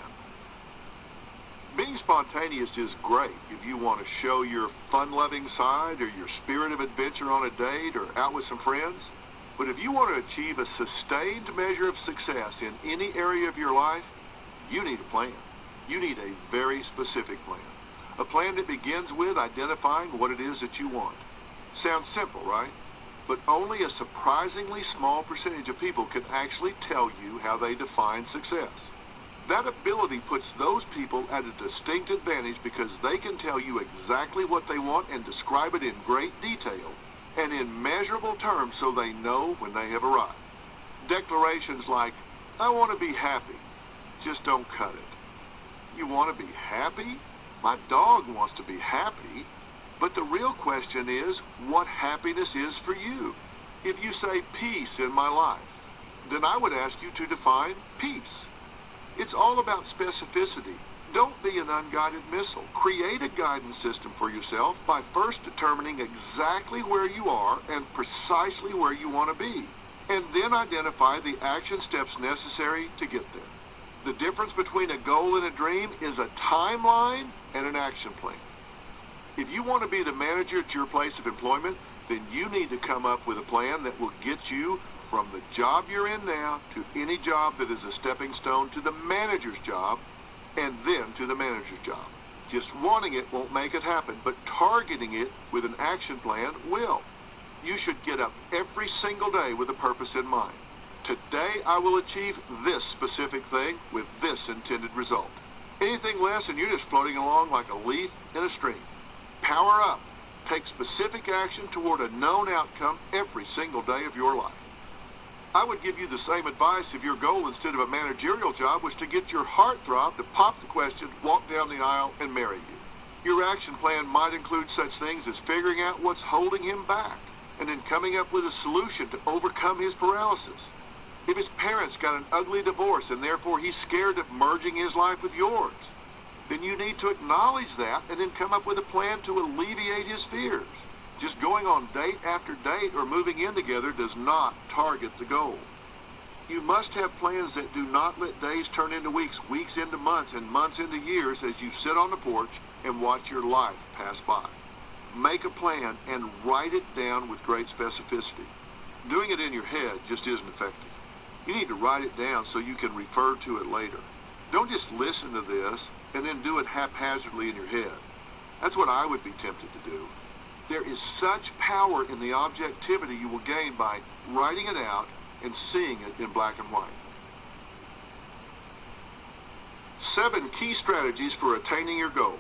Being spontaneous is great if you want to show your fun-loving side or your spirit of adventure on a date or out with some friends. But if you want to achieve a sustained measure of success in any area of your life, you need a plan. You need a very specific plan. A plan that begins with identifying what it is that you want. Sounds simple, right? But only a surprisingly small percentage of people can actually tell you how they define success. That ability puts those people at a distinct advantage because they can tell you exactly what they want and describe it in great detail and in measurable terms so they know when they have arrived. Declarations like, I want to be happy, just don't cut it. You want to be happy? My dog wants to be happy. But the real question is what happiness is for you. If you say peace in my life, then I would ask you to define peace. It's all about specificity. Don't be an unguided missile. Create a guidance system for yourself by first determining exactly where you are and precisely where you want to be, and then identify the action steps necessary to get there. The difference between a goal and a dream is a timeline and an action plan. If you want to be the manager at your place of employment, then you need to come up with a plan that will get you from the job you're in now to any job that is a stepping stone to the manager's job, and then to the manager's job. Just wanting it won't make it happen, but targeting it with an action plan will. You should get up every single day with a purpose in mind. Today I will achieve this specific thing with this intended result. Anything less and you're just floating along like a leaf in a stream. Power up. Take specific action toward a known outcome every single day of your life. I would give you the same advice if your goal instead of a managerial job was to get your heartthrob to pop the question, walk down the aisle, and marry you. Your action plan might include such things as figuring out what's holding him back and then coming up with a solution to overcome his paralysis. If his parents got an ugly divorce and therefore he's scared of merging his life with yours, then you need to acknowledge that and then come up with a plan to alleviate his fears. Just going on date after date or moving in together does not target the goal. You must have plans that do not let days turn into weeks, weeks into months, and months into years as you sit on the porch and watch your life pass by. Make a plan and write it down with great specificity. Doing it in your head just isn't effective. You need to write it down so you can refer to it later. Don't just listen to this and then do it haphazardly in your head. That's what I would be tempted to do. There is such power in the objectivity you will gain by writing it out and seeing it in black and white. 7 key strategies for attaining your goal.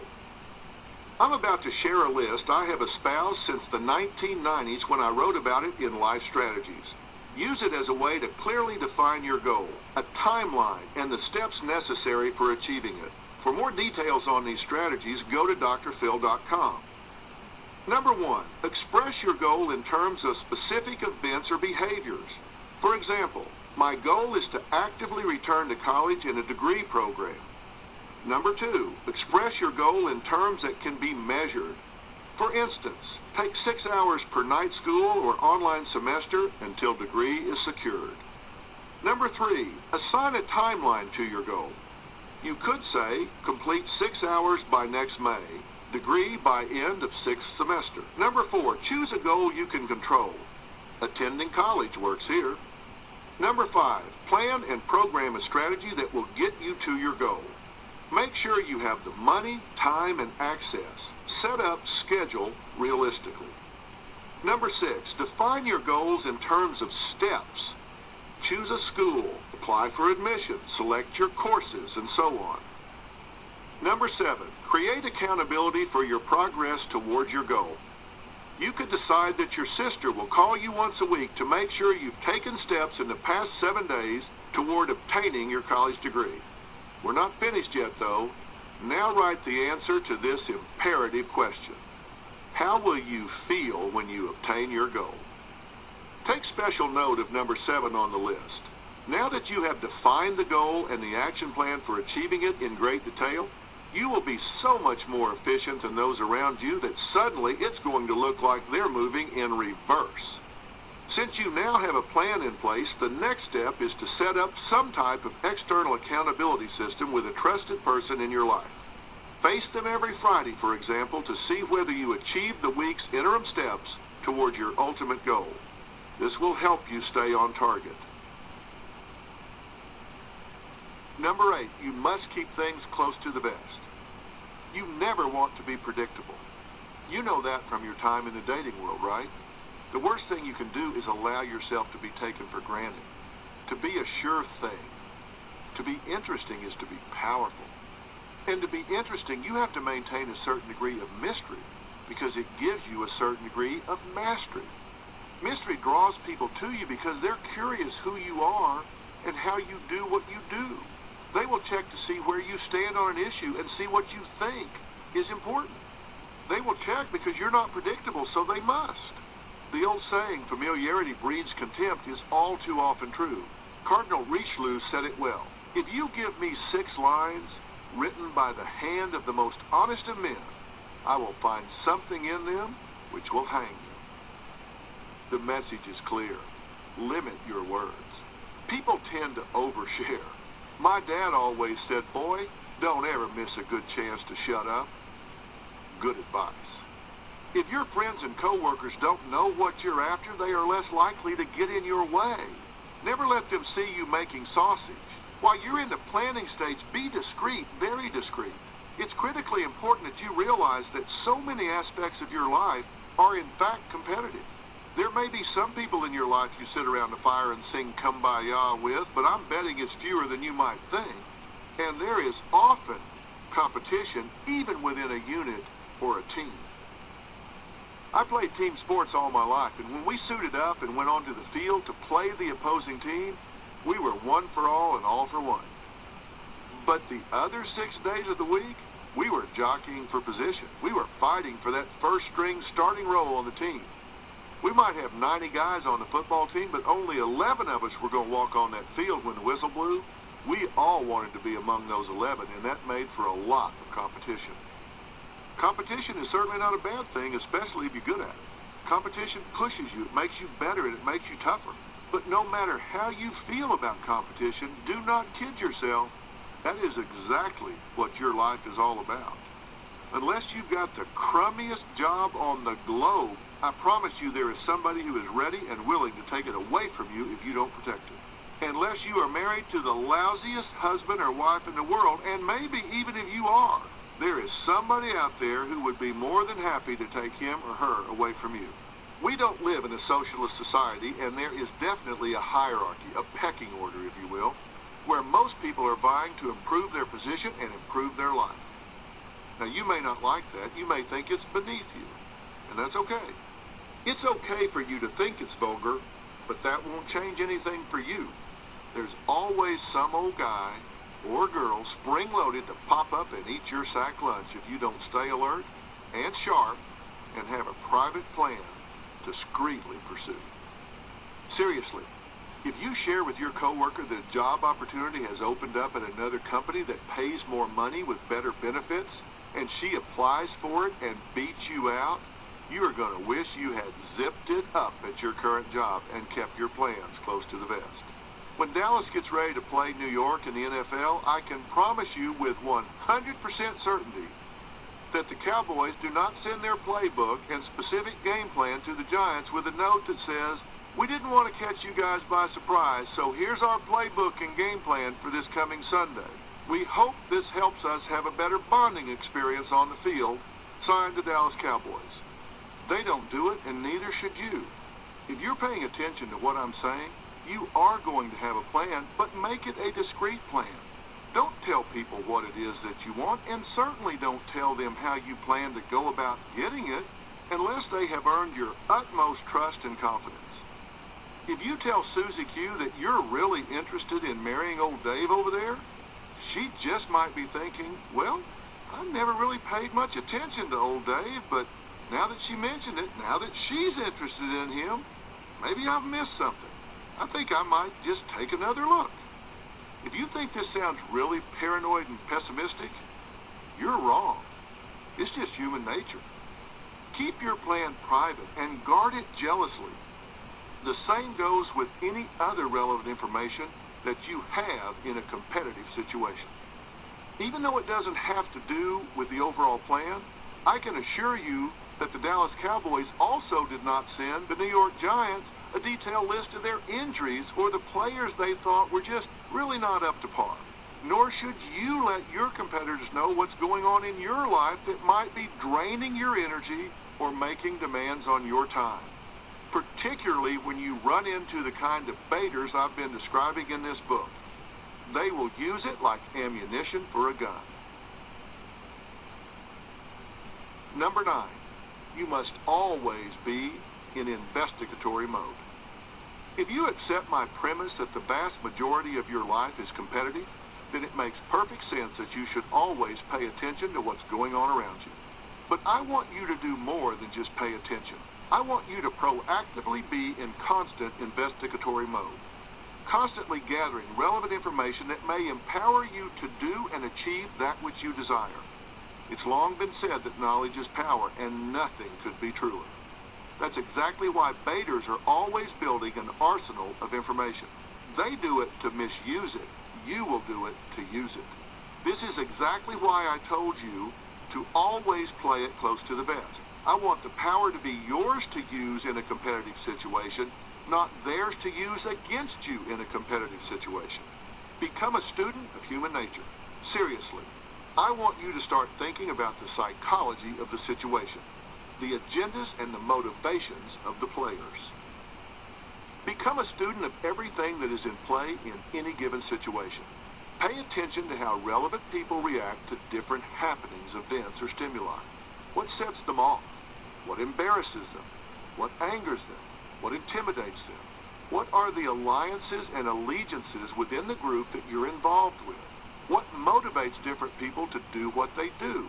I'm about to share a list I have espoused since the 1990s when I wrote about it in Life Strategies. Use it as a way to clearly define your goal, a timeline, and the steps necessary for achieving it. For more details on these strategies, go to drphil.com. Number 1, express your goal in terms of specific events or behaviors. For example, my goal is to actively return to college in a degree program. Number 2, express your goal in terms that can be measured. For instance, take 6 hours per night school or online semester until degree is secured. Number 3, assign a timeline to your goal. You could say, complete 6 hours by next May, degree by end of 6th semester. Number 4, choose a goal you can control. Attending college works here. Number 5, plan and program a strategy that will get you to your goal. Make sure you have the money, time, and access. Set up, schedule realistically. Number 6, define your goals in terms of steps. Choose a school, apply for admission, select your courses, and so on. Number 7, create accountability for your progress towards your goal. You could decide that your sister will call you once a week to make sure you've taken steps in the past 7 days toward obtaining your college degree. We're not finished yet, though. Now write the answer to this imperative question. How will you feel when you obtain your goal? Take special note of number 7 on the list. Now that you have defined the goal and the action plan for achieving it in great detail, you will be so much more efficient than those around you that suddenly it's going to look like they're moving in reverse. Since you now have a plan in place, the next step is to set up some type of external accountability system with a trusted person in your life. Face them every Friday, for example, to see whether you achieve the week's interim steps toward your ultimate goal. This will help you stay on target. Number 8, you must keep things close to the vest. You never want to be predictable. You know that from your time in the dating world, right? The worst thing you can do is allow yourself to be taken for granted. To be a sure thing. To be interesting is to be powerful. And to be interesting, you have to maintain a certain degree of mystery because it gives you a certain degree of mastery. Mystery draws people to you because they're curious who you are and how you do what you do. They will check to see where you stand on an issue and see what you think is important. They will check because you're not predictable, so they must. The old saying, familiarity breeds contempt, is all too often true. Cardinal Richelieu said it well. If you give me 6 lines written by the hand of the most honest of men, I will find something in them which will hang you. The message is clear. Limit your words. People tend to overshare. My dad always said, boy, don't ever miss a good chance to shut up. Good advice. If your friends and coworkers don't know what you're after, they are less likely to get in your way. Never let them see you making sausage. While you're in the planning stage, be discreet, very discreet. It's critically important that you realize that so many aspects of your life are in fact competitive. There may be some people in your life you sit around the fire and sing Kumbaya with, but I'm betting it's fewer than you might think. And there is often competition even within a unit or a team. I played team sports all my life, and when we suited up and went onto the field to play the opposing team, we were one for all and all for one. But the other 6 days of the week, we were jockeying for position. We were fighting for that first-string starting role on the team. We might have 90 guys on the football team, but only 11 of us were going to walk on that field when the whistle blew. We all wanted to be among those 11, and that made for a lot of competition. Competition is certainly not a bad thing, especially if you're good at it. Competition pushes you, it makes you better, and it makes you tougher. But no matter how you feel about competition, do not kid yourself. That is exactly what your life is all about. Unless you've got the crummiest job on the globe, I promise you there is somebody who is ready and willing to take it away from you if you don't protect it. Unless you are married to the lousiest husband or wife in the world, and maybe even if you are, there is somebody out there who would be more than happy to take him or her away from you. We don't live in a socialist society, and there is definitely a hierarchy, a pecking order, if you will, where most people are vying to improve their position and improve their life. Now, you may not like that. You may think it's beneath you, and that's okay. It's okay for you to think it's vulgar, but that won't change anything for you. There's always some old guy or girl spring-loaded to pop up and eat your sack lunch if you don't stay alert and sharp and have a private plan discreetly pursue. Seriously, if you share with your coworker that a job opportunity has opened up at another company that pays more money with better benefits, and she applies for it and beats you out, you are going to wish you had zipped it up at your current job and kept your plans close to the vest. When Dallas gets ready to play New York in the NFL, I can promise you with 100% certainty that the Cowboys do not send their playbook and specific game plan to the Giants with a note that says, "We didn't want to catch you guys by surprise, so here's our playbook and game plan for this coming Sunday. We hope this helps us have a better bonding experience on the field. Signed, the Dallas Cowboys." They don't do it, and neither should you. If you're paying attention to what I'm saying, you are going to have a plan, but make it a discreet plan. Don't tell people what it is that you want, and certainly don't tell them how you plan to go about getting it unless they have earned your utmost trust and confidence. If you tell Susie Q that you're really interested in marrying old Dave over there, she just might be thinking, well, I never really paid much attention to old Dave, but now that she mentioned it, now that she's interested in him, maybe I've missed something. I think I might just take another look. If you think this sounds really paranoid and pessimistic, you're wrong. It's just human nature. Keep your plan private and guard it jealously. The same goes with any other relevant information that you have in a competitive situation. Even though it doesn't have to do with the overall plan, I can assure you that the Dallas Cowboys also did not send the New York Giants a detailed list of their injuries or the players they thought were just really not up to par. Nor should you let your competitors know what's going on in your life that might be draining your energy or making demands on your time, particularly when you run into the kind of baiters I've been describing in this book. They will use it like ammunition for a gun. Number 9, you must always be in investigatory mode. If you accept my premise that the vast majority of your life is competitive, then it makes perfect sense that you should always pay attention to what's going on around you. But I want you to do more than just pay attention. I want you to proactively be in constant investigatory mode, constantly gathering relevant information that may empower you to do and achieve that which you desire. It's long been said that knowledge is power, and nothing could be truer. That's exactly why baiters are always building an arsenal of information. They do it to misuse it. You will do it to use it. This is exactly why I told you to always play it close to the vest. I want the power to be yours to use in a competitive situation, not theirs to use against you in a competitive situation. Become a student of human nature. Seriously, I want you to start thinking about the psychology of the situation, the agendas and the motivations of the players. Become a student of everything that is in play in any given situation. Pay attention to how relevant people react to different happenings, events, or stimuli. What sets them off? What embarrasses them? What angers them? What intimidates them? What are the alliances and allegiances within the group that you're involved with? What motivates different people to do what they do?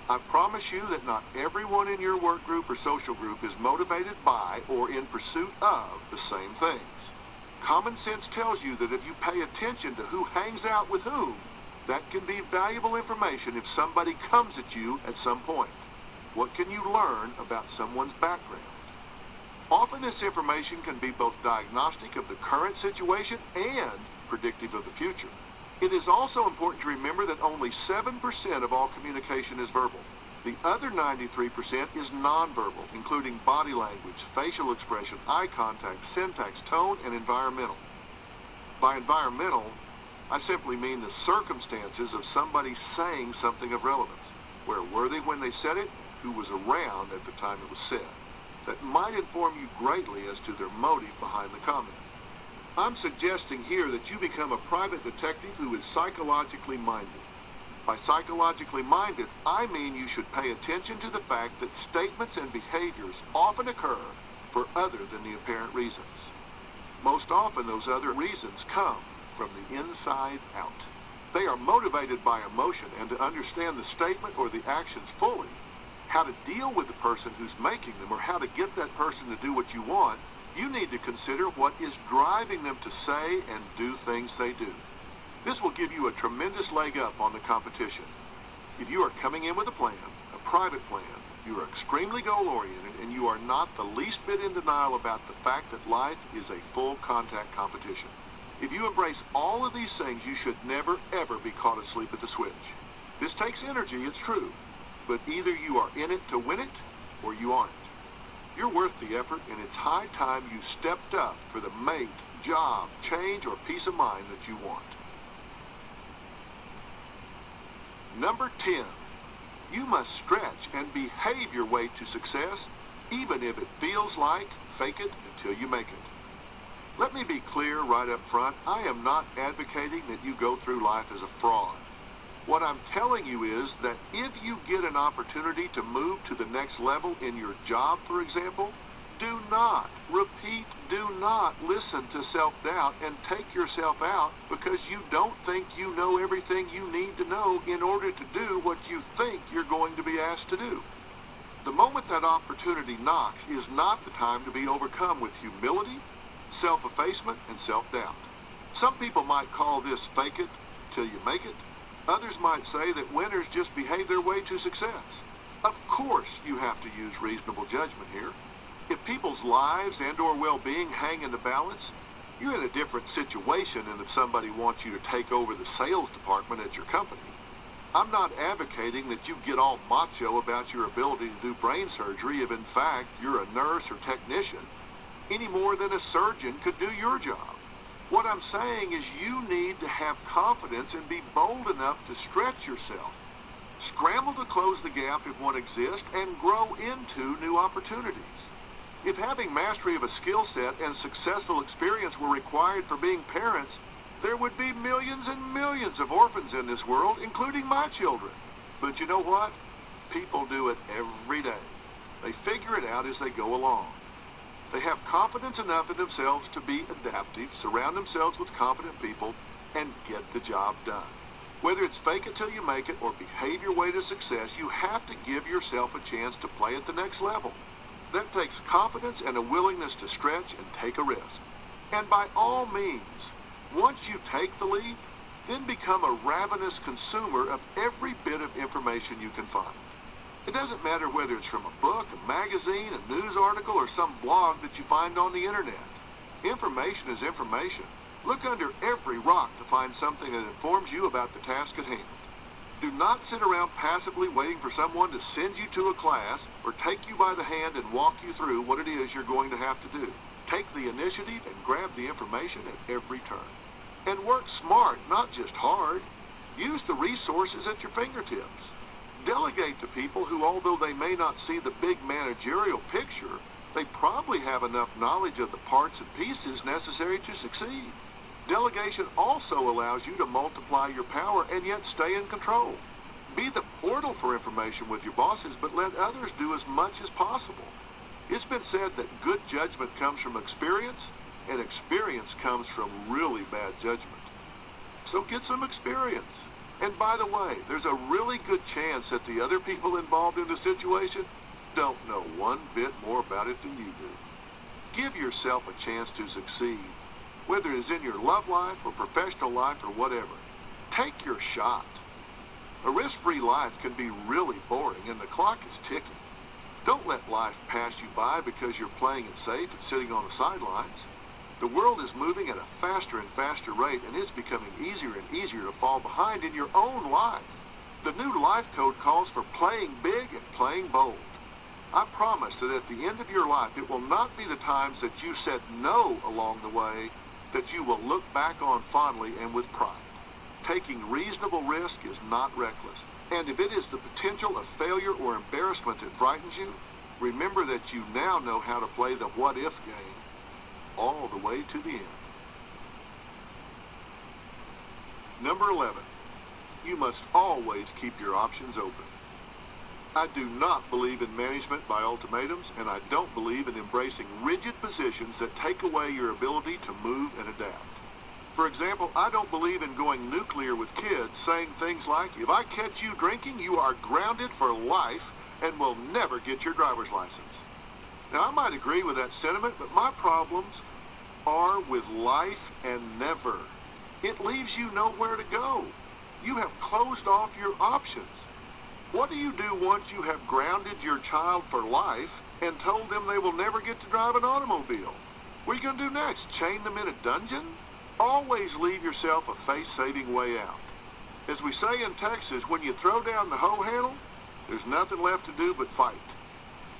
I promise you that not everyone in your work group or social group is motivated by or in pursuit of the same things. Common sense tells you that if you pay attention to who hangs out with whom, that can be valuable information if somebody comes at you at some point. What can you learn about someone's background? Often this information can be both diagnostic of the current situation and predictive of the future. It is also important to remember that only 7% of all communication is verbal. The other 93% is nonverbal, including body language, facial expression, eye contact, syntax, tone, and environmental. By environmental, I simply mean the circumstances of somebody saying something of relevance. Where were they when they said it? Who was around at the time it was said? That might inform you greatly as to their motive behind the comment. I'm suggesting here that you become a private detective who is psychologically minded. By psychologically minded, I mean you should pay attention to the fact that statements and behaviors often occur for other than the apparent reasons. Most often those other reasons come from the inside out. They are motivated by emotion, and to understand the statement or the actions fully, how to deal with the person who's making them or how to get that person to do what you want, you need to consider what is driving them to say and do things they do. This will give you a tremendous leg up on the competition. If you are coming in with a plan, a private plan, you are extremely goal-oriented, and you are not the least bit in denial about the fact that life is a full contact competition. If you embrace all of these things, you should never, ever be caught asleep at the switch. This takes energy, it's true, but either you are in it to win it, or you aren't. You're worth the effort, and it's high time you stepped up for the mate, job, change, or peace of mind that you want. Number 10, you must stretch and behave your way to success, even if it feels like fake it until you make it. Let me be clear right up front, I am not advocating that you go through life as a fraud. What I'm telling you is that if you get an opportunity to move to the next level in your job, for example, do not, repeat, do not listen to self-doubt and take yourself out because you don't think you know everything you need to know in order to do what you think you're going to be asked to do. The moment that opportunity knocks is not the time to be overcome with humility, self-effacement, and self-doubt. Some people might call this fake it till you make it. Others might say that winners just behave their way to success. Of course you have to use reasonable judgment here. If people's lives and or well-being hang in the balance, you're in a different situation than if somebody wants you to take over the sales department at your company. I'm not advocating that you get all macho about your ability to do brain surgery if in fact you're a nurse or technician, any more than a surgeon could do your job. What I'm saying is you need to have confidence and be bold enough to stretch yourself. Scramble to close the gap if one exists and grow into new opportunities. If having mastery of a skill set and successful experience were required for being parents, there would be millions and millions of orphans in this world, including my children. But you know what? People do it every day. They figure it out as they go along. They have confidence enough in themselves to be adaptive, surround themselves with competent people, and get the job done. Whether it's fake it till you make it or behave your way to success, you have to give yourself a chance to play at the next level. That takes confidence and a willingness to stretch and take a risk. And by all means, once you take the leap, then become a ravenous consumer of every bit of information you can find. It doesn't matter whether it's from a book, a magazine, a news article, or some blog that you find on the internet. Information is information. Look under every rock to find something that informs you about the task at hand. Do not sit around passively waiting for someone to send you to a class or take you by the hand and walk you through what it is you're going to have to do. Take the initiative and grab the information at every turn. And work smart, not just hard. Use the resources at your fingertips. Delegate to people who, although they may not see the big managerial picture, they probably have enough knowledge of the parts and pieces necessary to succeed. Delegation also allows you to multiply your power and yet stay in control. Be the portal for information with your bosses, but let others do as much as possible. It's been said that good judgment comes from experience, and experience comes from really bad judgment. So get some experience. And by the way, there's a really good chance that the other people involved in the situation don't know one bit more about it than you do. Give yourself a chance to succeed. whether it is in your love life or professional life or whatever. Take your shot. A risk-free life can be really boring, and the clock is ticking. Don't let life pass you by because you're playing it safe and sitting on the sidelines. The world is moving at a faster and faster rate, and it's becoming easier and easier to fall behind in your own life. The new life code calls for playing big and playing bold. I promise that at the end of your life, it will not be the times that you said no along the way that you will look back on fondly and with pride. Taking reasonable risk is not reckless. And if it is the potential of failure or embarrassment that frightens you, remember that you now know how to play the what-if game all the way to the end. Number 11, you must always keep your options open. I do not believe in management by ultimatums, and I don't believe in embracing rigid positions that take away your ability to move and adapt. For example, I don't believe in going nuclear with kids, saying things like, if I catch you drinking, you are grounded for life and will never get your driver's license. Now, I might agree with that sentiment, but my problems are with life and never. It leaves you nowhere to go. You have closed off your options. What do you do once you have grounded your child for life and told them they will never get to drive an automobile? What are you going to do next? Chain them in a dungeon? Always leave yourself a face-saving way out. As we say in Texas, when you throw down the hoe handle, there's nothing left to do but fight.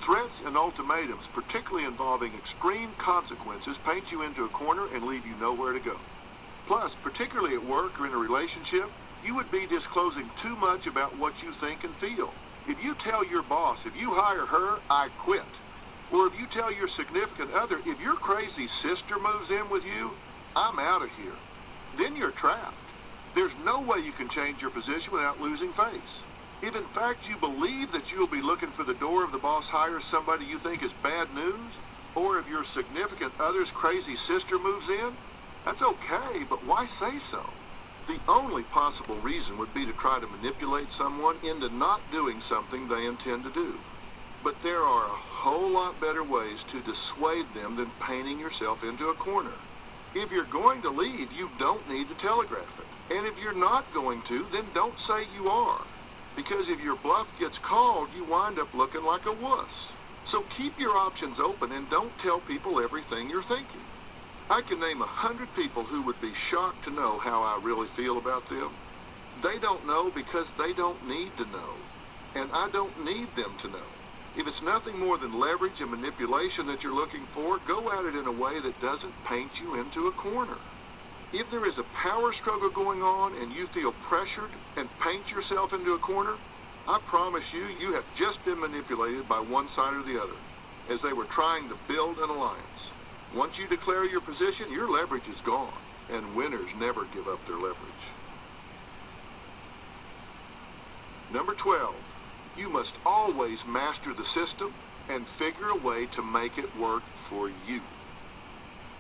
Threats and ultimatums, particularly involving extreme consequences, paint you into a corner and leave you nowhere to go. Plus, particularly at work or in a relationship, you would be disclosing too much about what you think and feel. If you tell your boss, if you hire her, I quit. Or if you tell your significant other, if your crazy sister moves in with you, I'm out of here. Then you're trapped. There's no way you can change your position without losing face. If in fact you believe that you'll be looking for the door if the boss hires somebody you think is bad news, or if your significant other's crazy sister moves in, that's okay, but why say so? The only possible reason would be to try to manipulate someone into not doing something they intend to do. But there are a whole lot better ways to dissuade them than painting yourself into a corner. If you're going to leave, you don't need to telegraph it. And if you're not going to, then don't say you are. Because if your bluff gets called, you wind up looking like a wuss. So keep your options open and don't tell people everything you're thinking. I can name 100 people who would be shocked to know how I really feel about them. They don't know because they don't need to know. And I don't need them to know. If it's nothing more than leverage and manipulation that you're looking for, go at it in a way that doesn't paint you into a corner. If there is a power struggle going on and you feel pressured and paint yourself into a corner, I promise you, you have just been manipulated by one side or the other, as they were trying to build an alliance. Once you declare your position, your leverage is gone, and winners never give up their leverage. Number 12, you must always master the system and figure a way to make it work for you.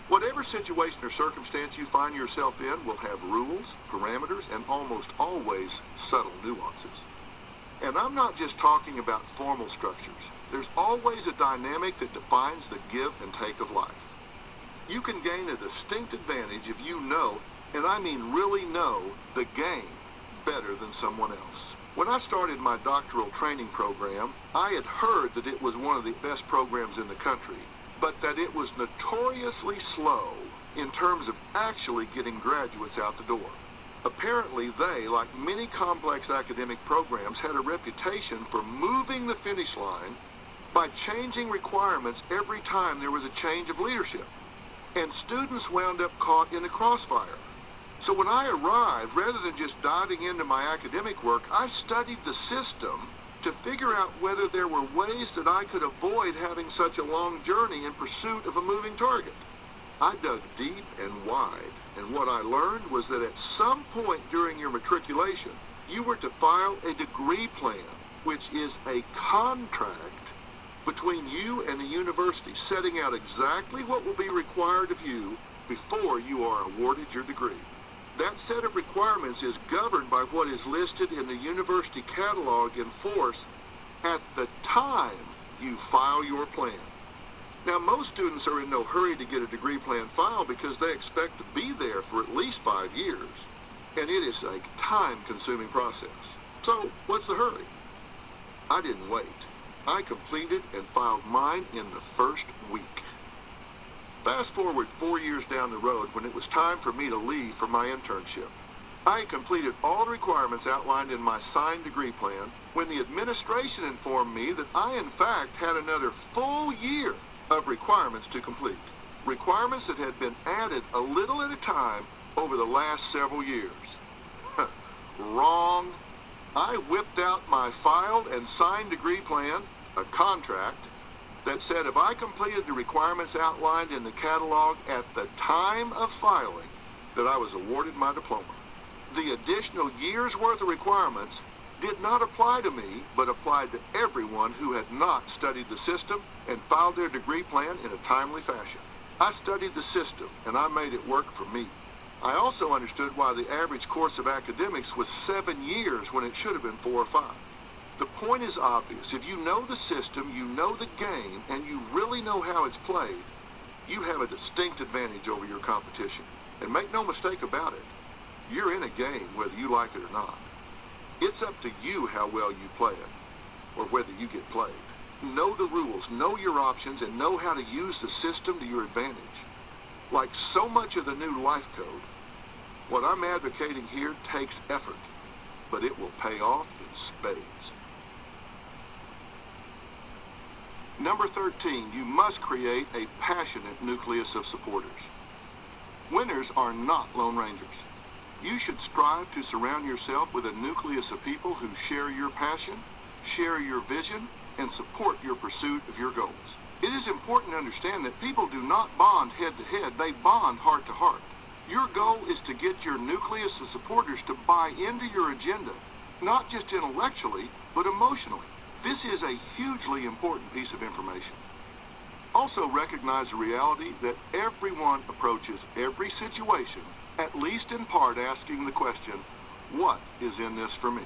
Whatever situation or circumstance you find yourself in will have rules, parameters, and almost always subtle nuances. And I'm not just talking about formal structures. There's always a dynamic that defines the give and take of life. You can gain a distinct advantage if you know, and I mean really know, the game better than someone else. When I started my doctoral training program, I had heard that it was one of the best programs in the country, but that it was notoriously slow in terms of actually getting graduates out the door. Apparently they, like many complex academic programs, had a reputation for moving the finish line by changing requirements every time there was a change of leadership. And students wound up caught in the crossfire. So when I arrived, rather than just diving into my academic work, I studied the system to figure out whether there were ways that I could avoid having such a long journey in pursuit of a moving target. I dug deep and wide, and what I learned was that at some point during your matriculation, you were to file a degree plan, which is a contract between you and the university, setting out exactly what will be required of you before you are awarded your degree. That set of requirements is governed by what is listed in the university catalog in force at the time you file your plan. Now, most students are in no hurry to get a degree plan filed because they expect to be there for at least 5 years, and it is a time-consuming process. So, what's the hurry? I didn't wait. I completed and filed mine in the first week. Fast forward 4 years down the road when it was time for me to leave for my internship. I had completed all the requirements outlined in my signed degree plan when the administration informed me that I, in fact, had another full year of requirements to complete. Requirements that had been added a little at a time over the last several years. Wrong. I whipped out my filed and signed degree plan, a contract, that said if I completed the requirements outlined in the catalog at the time of filing, that I was awarded my diploma. The additional year's worth of requirements did not apply to me, but applied to everyone who had not studied the system and filed their degree plan in a timely fashion. I studied the system, and I made it work for me. I also understood why the average course of academics was 7 years when it should have been 4 or 5. The point is obvious. If you know the system, you know the game, and you really know how it's played, you have a distinct advantage over your competition. And make no mistake about it, you're in a game whether you like it or not. It's up to you how well you play it, or whether you get played. Know the rules, know your options, and know how to use the system to your advantage. Like so much of the new life code, what I'm advocating here takes effort, but it will pay off in spades. Number 13, you must create a passionate nucleus of supporters. Winners are not Lone Rangers. You should strive to surround yourself with a nucleus of people who share your passion, share your vision, and support your pursuit of your goals. It is important to understand that people do not bond head to head, they bond heart to heart. Your goal is to get your nucleus of supporters to buy into your agenda, not just intellectually, but emotionally. This is a hugely important piece of information. Also recognize the reality that everyone approaches every situation, at least in part asking the question, what is in this for me?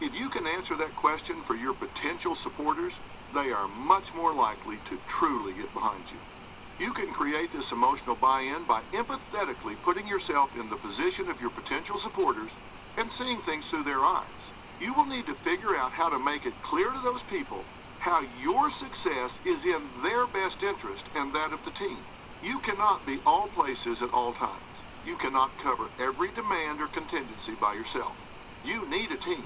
If you can answer that question for your potential supporters, they are much more likely to truly get behind you. You can create this emotional buy-in by empathetically putting yourself in the position of your potential supporters and seeing things through their eyes. You will need to figure out how to make it clear to those people how your success is in their best interest and that of the team. You cannot be all places at all times. You cannot cover every demand or contingency by yourself. You need a team,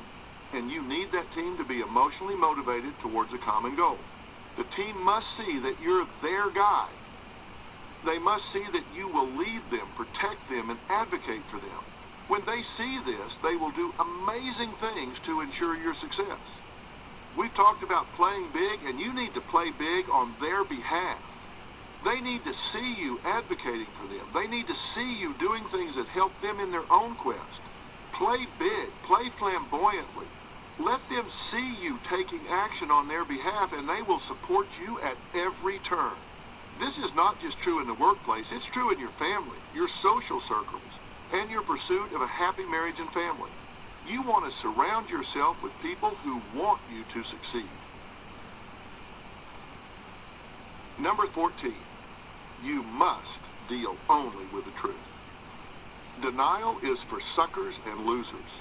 and you need that team to be emotionally motivated towards a common goal. The team must see that you're their guy. They must see that you will lead them, protect them, and advocate for them. When they see this, they will do amazing things to ensure your success. We've talked about playing big, and you need to play big on their behalf. They need to see you advocating for them. They need to see you doing things that help them in their own quest. Play big. Play flamboyantly. Let them see you taking action on their behalf, and they will support you at every turn. This is not just true in the workplace. It's true in your family, your social circles, and your pursuit of a happy marriage and family. You want to surround yourself with people who want you to succeed. Number 14, you must deal only with the truth. Denial is for suckers and losers.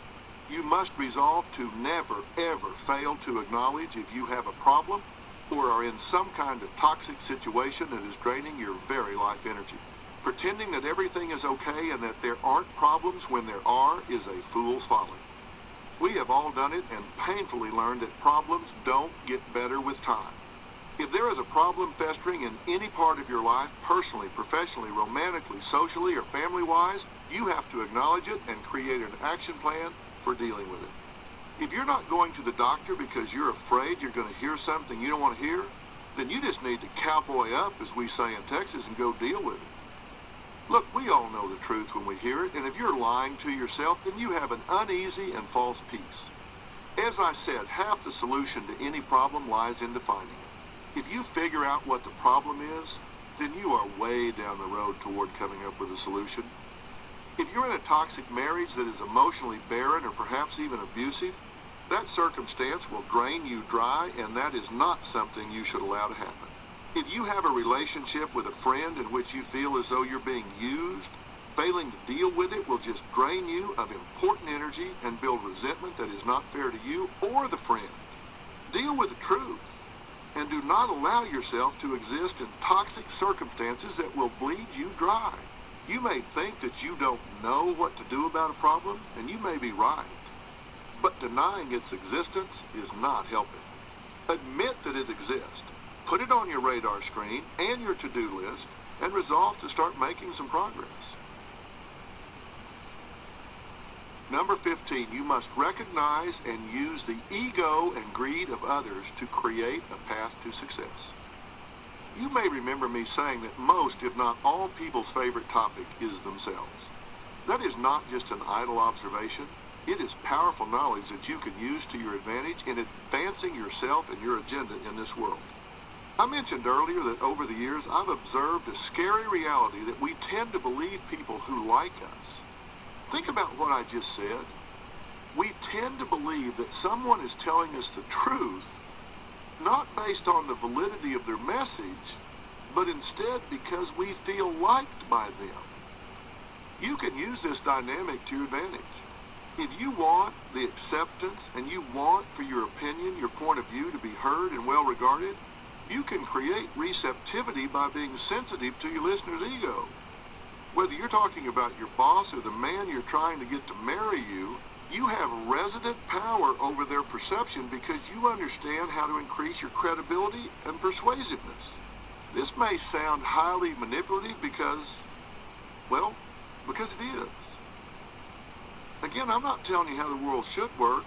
You must resolve to never, ever fail to acknowledge if you have a problem or are in some kind of toxic situation that is draining your very life energy. Pretending that everything is okay and that there aren't problems when there are is a fool's folly. We have all done it and painfully learned that problems don't get better with time. If there is a problem festering in any part of your life, personally, professionally, romantically, socially, or family-wise, you have to acknowledge it and create an action plan for dealing with it. If you're not going to the doctor because you're afraid you're going to hear something you don't want to hear, then you just need to cowboy up, as we say in Texas, and go deal with it. Look, we all know the truth when we hear it, and if you're lying to yourself, then you have an uneasy and false peace. As I said, half the solution to any problem lies in defining it. If you figure out what the problem is, then you are way down the road toward coming up with a solution. If you're in a toxic marriage that is emotionally barren or perhaps even abusive, that circumstance will drain you dry, and that is not something you should allow to happen. If you have a relationship with a friend in which you feel as though you're being used, failing to deal with it will just drain you of important energy and build resentment that is not fair to you or the friend. Deal with the truth, and do not allow yourself to exist in toxic circumstances that will bleed you dry. You may think that you don't know what to do about a problem, and you may be right. But denying its existence is not helping. Admit that it exists. Put it on your radar screen and your to-do list, and resolve to start making some progress. Number 15, you must recognize and use the ego and greed of others to create a path to success. You may remember me saying that most, if not all, people's favorite topic is themselves. That is not just an idle observation. It is powerful knowledge that you can use to your advantage in advancing yourself and your agenda in this world. I mentioned earlier that over the years I've observed a scary reality that we tend to believe people who like us. Think about what I just said. We tend to believe that someone is telling us the truth, not based on the validity of their message, but instead because we feel liked by them. You can use this dynamic to your advantage. If you want the acceptance and you want for your opinion, your point of view to be heard and well regarded, you can create receptivity by being sensitive to your listener's ego. Whether you're talking about your boss or the man you're trying to get to marry you, you have resident power over their perception because you understand how to increase your credibility and persuasiveness. This may sound highly manipulative because it is. Again, I'm not telling you how the world should work.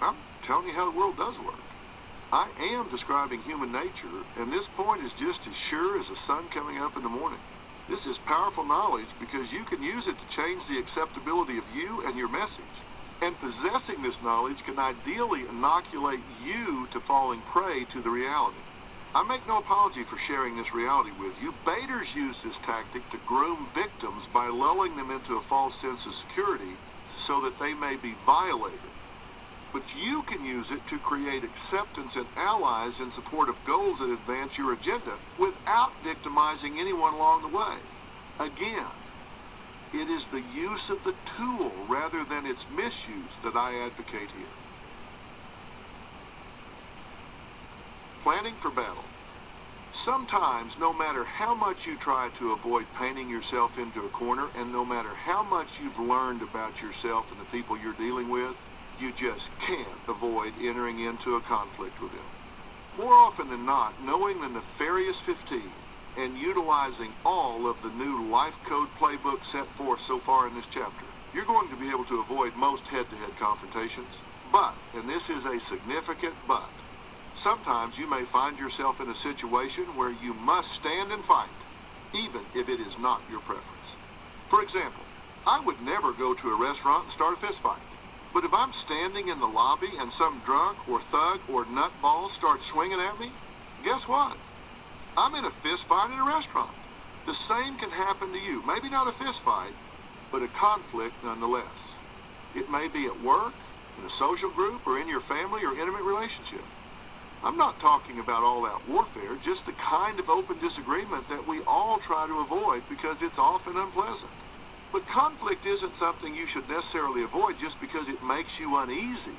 I'm telling you how the world does work. I am describing human nature, and this point is just as sure as the sun coming up in the morning. This is powerful knowledge because you can use it to change the acceptability of you and your message. And possessing this knowledge can ideally inoculate you to falling prey to the reality. I make no apology for sharing this reality with you. Baiters use this tactic to groom victims by lulling them into a false sense of security so that they may be violated. But you can use it to create acceptance and allies in support of goals that advance your agenda without victimizing anyone along the way. Again, it is the use of the tool rather than its misuse that I advocate here. Planning for battle. Sometimes, no matter how much you try to avoid painting yourself into a corner, and no matter how much you've learned about yourself and the people you're dealing with, you just can't avoid entering into a conflict with them. More often than not, knowing the nefarious 15 and utilizing all of the new life code playbook set forth so far in this chapter, you're going to be able to avoid most head-to-head confrontations. But, and this is a significant but, sometimes you may find yourself in a situation where you must stand and fight, even if it is not your preference. For example, I would never go to a restaurant and start a fist fight. But if I'm standing in the lobby and some drunk or thug or nutball starts swinging at me, guess what? I'm in a fist fight at a restaurant. The same can happen to you. Maybe not a fist fight, but a conflict nonetheless. It may be at work, in a social group, or in your family or intimate relationship. I'm not talking about all-out warfare, just the kind of open disagreement that we all try to avoid because it's often unpleasant. But conflict isn't something you should necessarily avoid just because it makes you uneasy.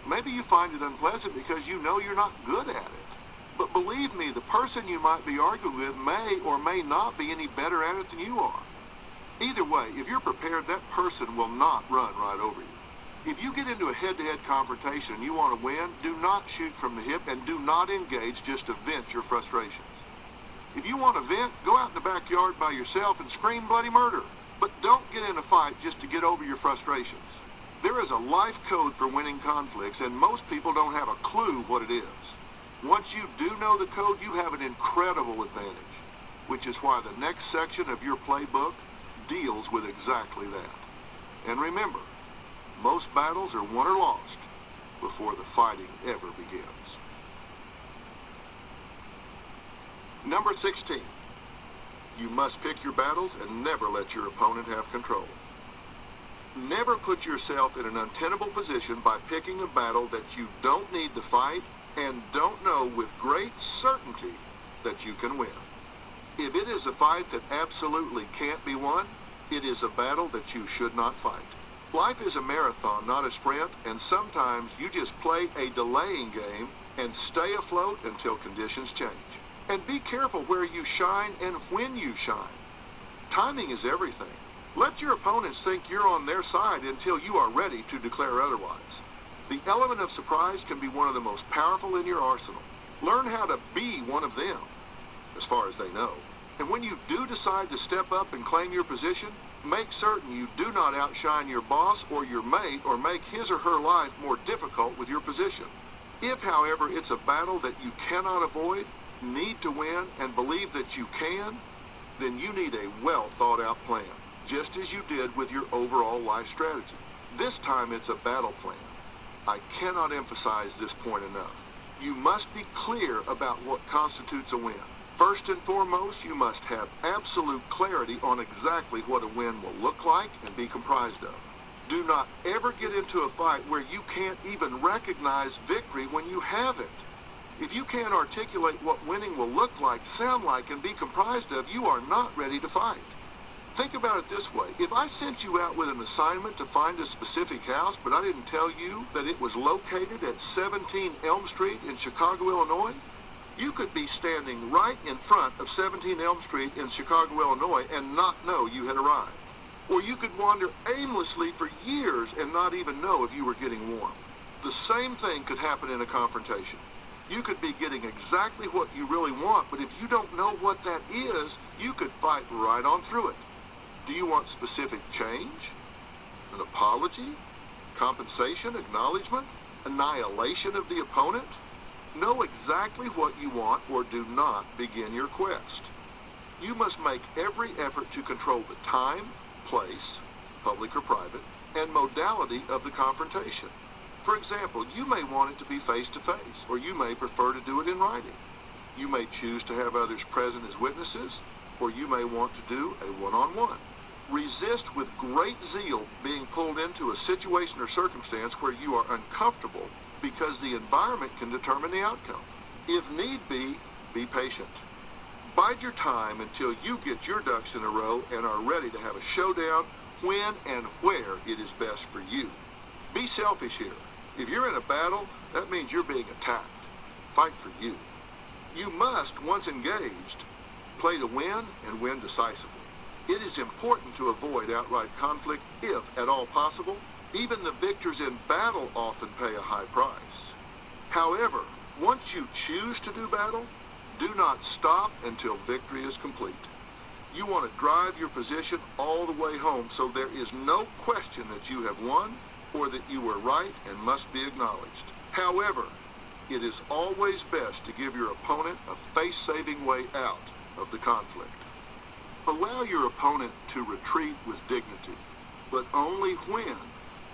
Maybe you find it unpleasant because you know you're not good at it. But believe me, the person you might be arguing with may or may not be any better at it than you are. Either way, if you're prepared, that person will not run right over you. If you get into a head-to-head confrontation and you want to win, do not shoot from the hip and do not engage just to vent your frustrations. If you want to vent, go out in the backyard by yourself and scream bloody murder. But don't get in a fight just to get over your frustrations. There is a life code for winning conflicts, and most people don't have a clue what it is. Once you do know the code, you have an incredible advantage, which is why the next section of your playbook deals with exactly that. And remember, most battles are won or lost before the fighting ever begins. Number 16. You must pick your battles and never let your opponent have control. Never put yourself in an untenable position by picking a battle that you don't need to fight and don't know with great certainty that you can win. If it is a fight that absolutely can't be won, it is a battle that you should not fight. Life is a marathon, not a sprint, and sometimes you just play a delaying game and stay afloat until conditions change. And be careful where you shine and when you shine. Timing is everything. Let your opponents think you're on their side until you are ready to declare otherwise. The element of surprise can be one of the most powerful in your arsenal. Learn how to be one of them, as far as they know. And when you do decide to step up and claim your position, make certain you do not outshine your boss or your mate or make his or her life more difficult with your position. If, however, it's a battle that you cannot avoid, need to win, and believe that you can, then you need a well-thought-out plan, just as you did with your overall life strategy. This time it's a battle plan. I cannot emphasize this point enough. You must be clear about what constitutes a win. First and foremost, you must have absolute clarity on exactly what a win will look like and be comprised of. Do not ever get into a fight where you can't even recognize victory when you have it. If you can't articulate what winning will look like, sound like, and be comprised of, you are not ready to fight. Think about it this way. If I sent you out with an assignment to find a specific house, but I didn't tell you that it was located at 17 Elm Street in Chicago, Illinois, you could be standing right in front of 17 Elm Street in Chicago, Illinois, and not know you had arrived. Or you could wander aimlessly for years and not even know if you were getting warm. The same thing could happen in a confrontation. You could be getting exactly what you really want, but if you don't know what that is, you could fight right on through it. Do you want specific change? An apology? Compensation? Acknowledgement? Annihilation of the opponent? Know exactly what you want or do not begin your quest. You must make every effort to control the time, place, public or private, and modality of the confrontation. For example, you may want it to be face-to-face, or you may prefer to do it in writing. You may choose to have others present as witnesses, or you may want to do a one-on-one. Resist with great zeal being pulled into a situation or circumstance where you are uncomfortable because the environment can determine the outcome. If need be patient. Bide your time until you get your ducks in a row and are ready to have a showdown when and where it is best for you. Be selfish here. If you're in a battle, that means you're being attacked. Fight for you. You must, once engaged, play to win and win decisively. It is important to avoid outright conflict if at all possible. Even the victors in battle often pay a high price. However, once you choose to do battle, do not stop until victory is complete. You want to drive your position all the way home so there is no question that you have won or that you were right and must be acknowledged. However, it is always best to give your opponent a face-saving way out of the conflict. Allow your opponent to retreat with dignity, but only when,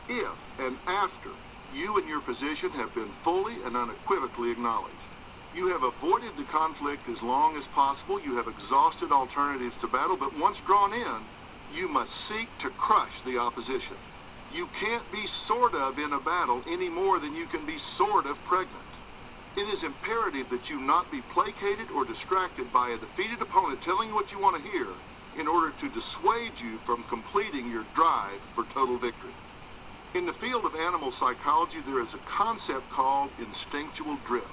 if, and after you and your position have been fully and unequivocally acknowledged. You have avoided the conflict as long as possible. You have exhausted alternatives to battle, but once drawn in, you must seek to crush the opposition. You can't be sort of in a battle any more than you can be sort of pregnant. It is imperative that you not be placated or distracted by a defeated opponent telling you what you want to hear in order to dissuade you from completing your drive for total victory. In the field of animal psychology, there is a concept called instinctual drift.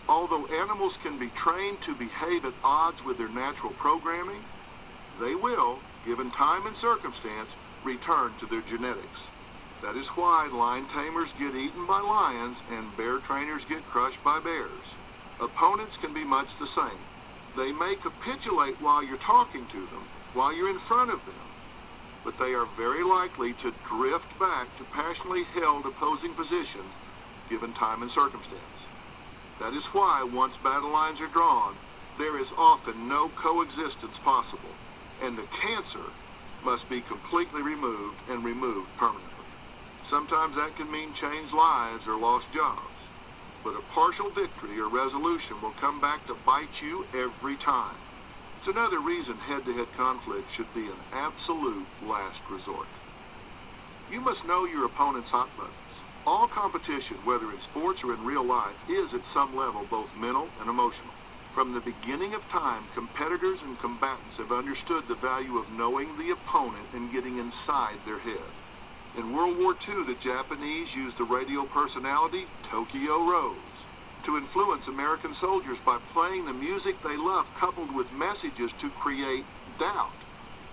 Although animals can be trained to behave at odds with their natural programming, they will, given time and circumstance, return to their genetics. That is why lion tamers get eaten by lions and bear trainers get crushed by bears. Opponents can be much the same. They may capitulate while you're talking to them, while you're in front of them, but they are very likely to drift back to passionately held opposing positions given time and circumstance. That is why, once battle lines are drawn, there is often no coexistence possible, and the cancer must be completely removed and removed permanently. Sometimes that can mean changed lives or lost jobs, but a partial victory or resolution will come back to bite you every time. It's another reason head-to-head conflict should be an absolute last resort. You must know your opponent's hot buttons. All competition, whether in sports or in real life, is at some level both mental and emotional. From the beginning of time, competitors and combatants have understood the value of knowing the opponent and getting inside their head. In World War II, the Japanese used the radio personality Tokyo Rose to influence American soldiers by playing the music they loved, coupled with messages to create doubt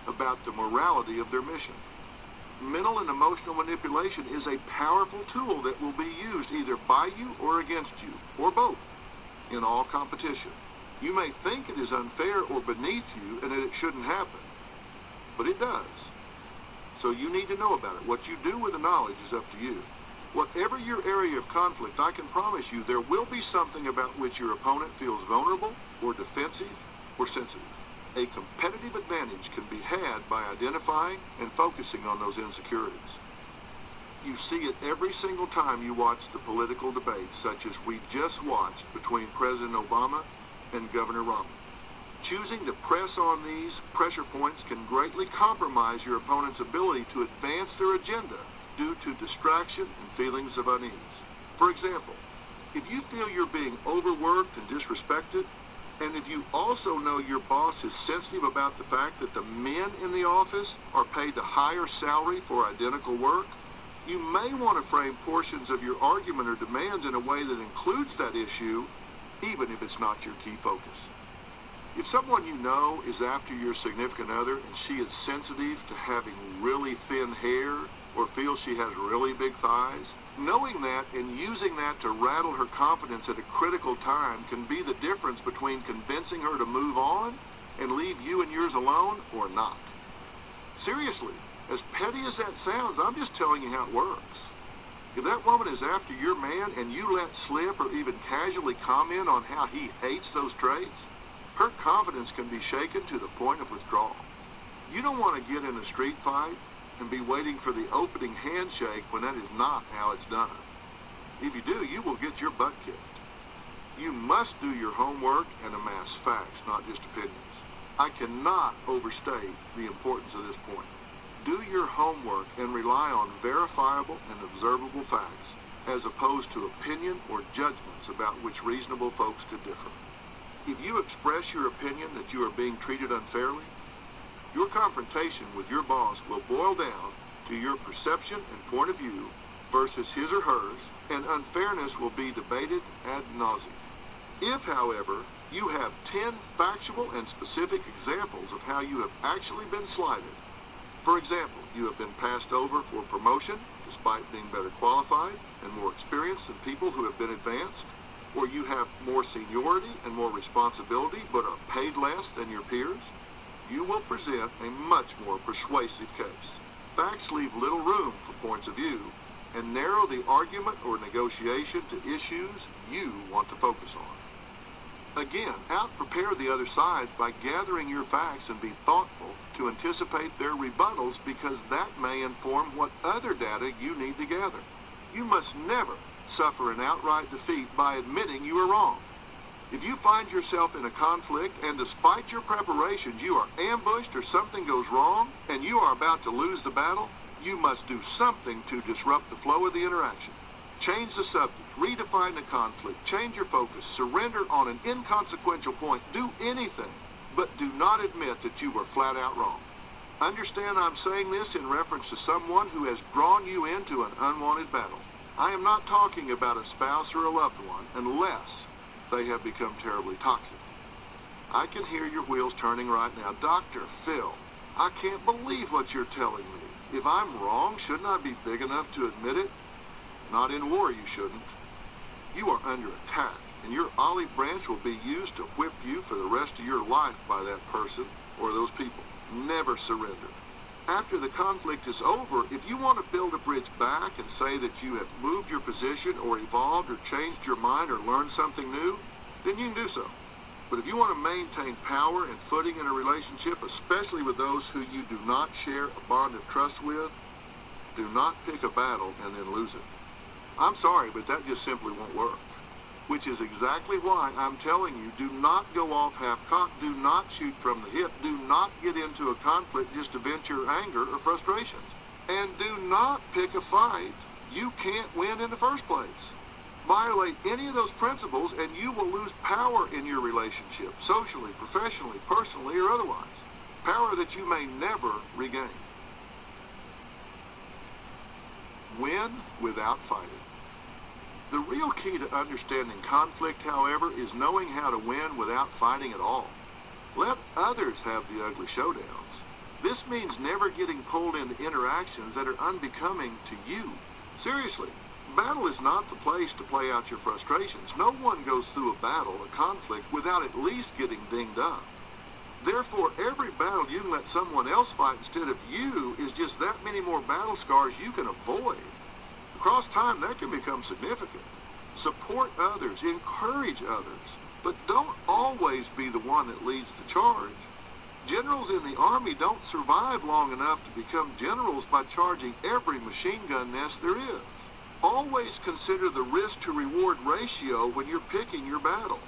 about the morality of their mission. Mental and emotional manipulation is a powerful tool that will be used either by you or against you, or both, in all competition. You may think it is unfair or beneath you and that it shouldn't happen, but it does. So you need to know about it. What you do with the knowledge is up to you. Whatever your area of conflict, I can promise you there will be something about which your opponent feels vulnerable or defensive or sensitive. A competitive advantage can be had by identifying and focusing on those insecurities. You see it every single time you watch the political debates, such as we just watched between President Obama and Governor Romney. Choosing to press on these pressure points can greatly compromise your opponent's ability to advance their agenda due to distraction and feelings of unease. For example, if you feel you're being overworked and disrespected, and if you also know your boss is sensitive about the fact that the men in the office are paid a higher salary for identical work, you may want to frame portions of your argument or demands in a way that includes that issue, even if it's not your key focus. If someone you know is after your significant other and she is sensitive to having really thin hair or feels she has really big thighs, knowing that and using that to rattle her confidence at a critical time can be the difference between convincing her to move on and leave you and yours alone or not. Seriously, as petty as that sounds, I'm just telling you how it works. If that woman is after your man and you let slip or even casually comment on how he hates those traits, her confidence can be shaken to the point of withdrawal. You don't want to get in a street fight and be waiting for the opening handshake when that is not how it's done. If you do, you will get your butt kicked. You must do your homework and amass facts, not just opinions. I cannot overstate the importance of this point. Do your homework and rely on verifiable and observable facts, as opposed to opinion or judgments about which reasonable folks could differ. If you express your opinion that you are being treated unfairly, your confrontation with your boss will boil down to your perception and point of view versus his or hers, and unfairness will be debated ad nauseum. If, however, you have 10 factual and specific examples of how you have actually been slighted, for example, you have been passed over for promotion despite being better qualified and more experienced than people who have been advanced, or you have more seniority and more responsibility but are paid less than your peers, you will present a much more persuasive case. Facts leave little room for points of view and narrow the argument or negotiation to issues you want to focus on. Again, out-prepare the other side by gathering your facts and be thoughtful to anticipate their rebuttals, because that may inform what other data you need to gather. You must never suffer an outright defeat by admitting you are wrong. If you find yourself in a conflict and despite your preparations you are ambushed or something goes wrong and you are about to lose the battle, you must do something to disrupt the flow of the interaction. Change the subject, redefine the conflict, change your focus, surrender on an inconsequential point, do anything, but do not admit that you were flat out wrong. Understand I'm saying this in reference to someone who has drawn you into an unwanted battle. I am not talking about a spouse or a loved one unless they have become terribly toxic. I can hear your wheels turning right now. Dr. Phil, I can't believe what you're telling me. If I'm wrong, shouldn't I be big enough to admit it? Not in war, you shouldn't. You are under attack, and your olive branch will be used to whip you for the rest of your life by that person or those people. Never surrender. After the conflict is over, if you want to build a bridge back and say that you have moved your position or evolved or changed your mind or learned something new, then you can do so. But if you want to maintain power and footing in a relationship, especially with those who you do not share a bond of trust with, do not pick a battle and then lose it. I'm sorry, but that just simply won't work. Which is exactly why I'm telling you, do not go off half-cocked, do not shoot from the hip, do not get into a conflict just to vent your anger or frustrations. And do not pick a fight you can't win in the first place. Violate any of those principles and you will lose power in your relationship, socially, professionally, personally, or otherwise. Power that you may never regain. Win without fighting. The real key to understanding conflict, however, is knowing how to win without fighting at all. Let others have the ugly showdowns. This means never getting pulled into interactions that are unbecoming to you. Seriously, battle is not the place to play out your frustrations. No one goes through a battle, a conflict, without at least getting dinged up. Therefore, every battle you can let someone else fight instead of you is just that many more battle scars you can avoid. Across time, that can become significant. Support others, encourage others, but don't always be the one that leads the charge. Generals in the Army don't survive long enough to become generals by charging every machine gun nest there is. Always consider the risk to reward ratio when you're picking your battles.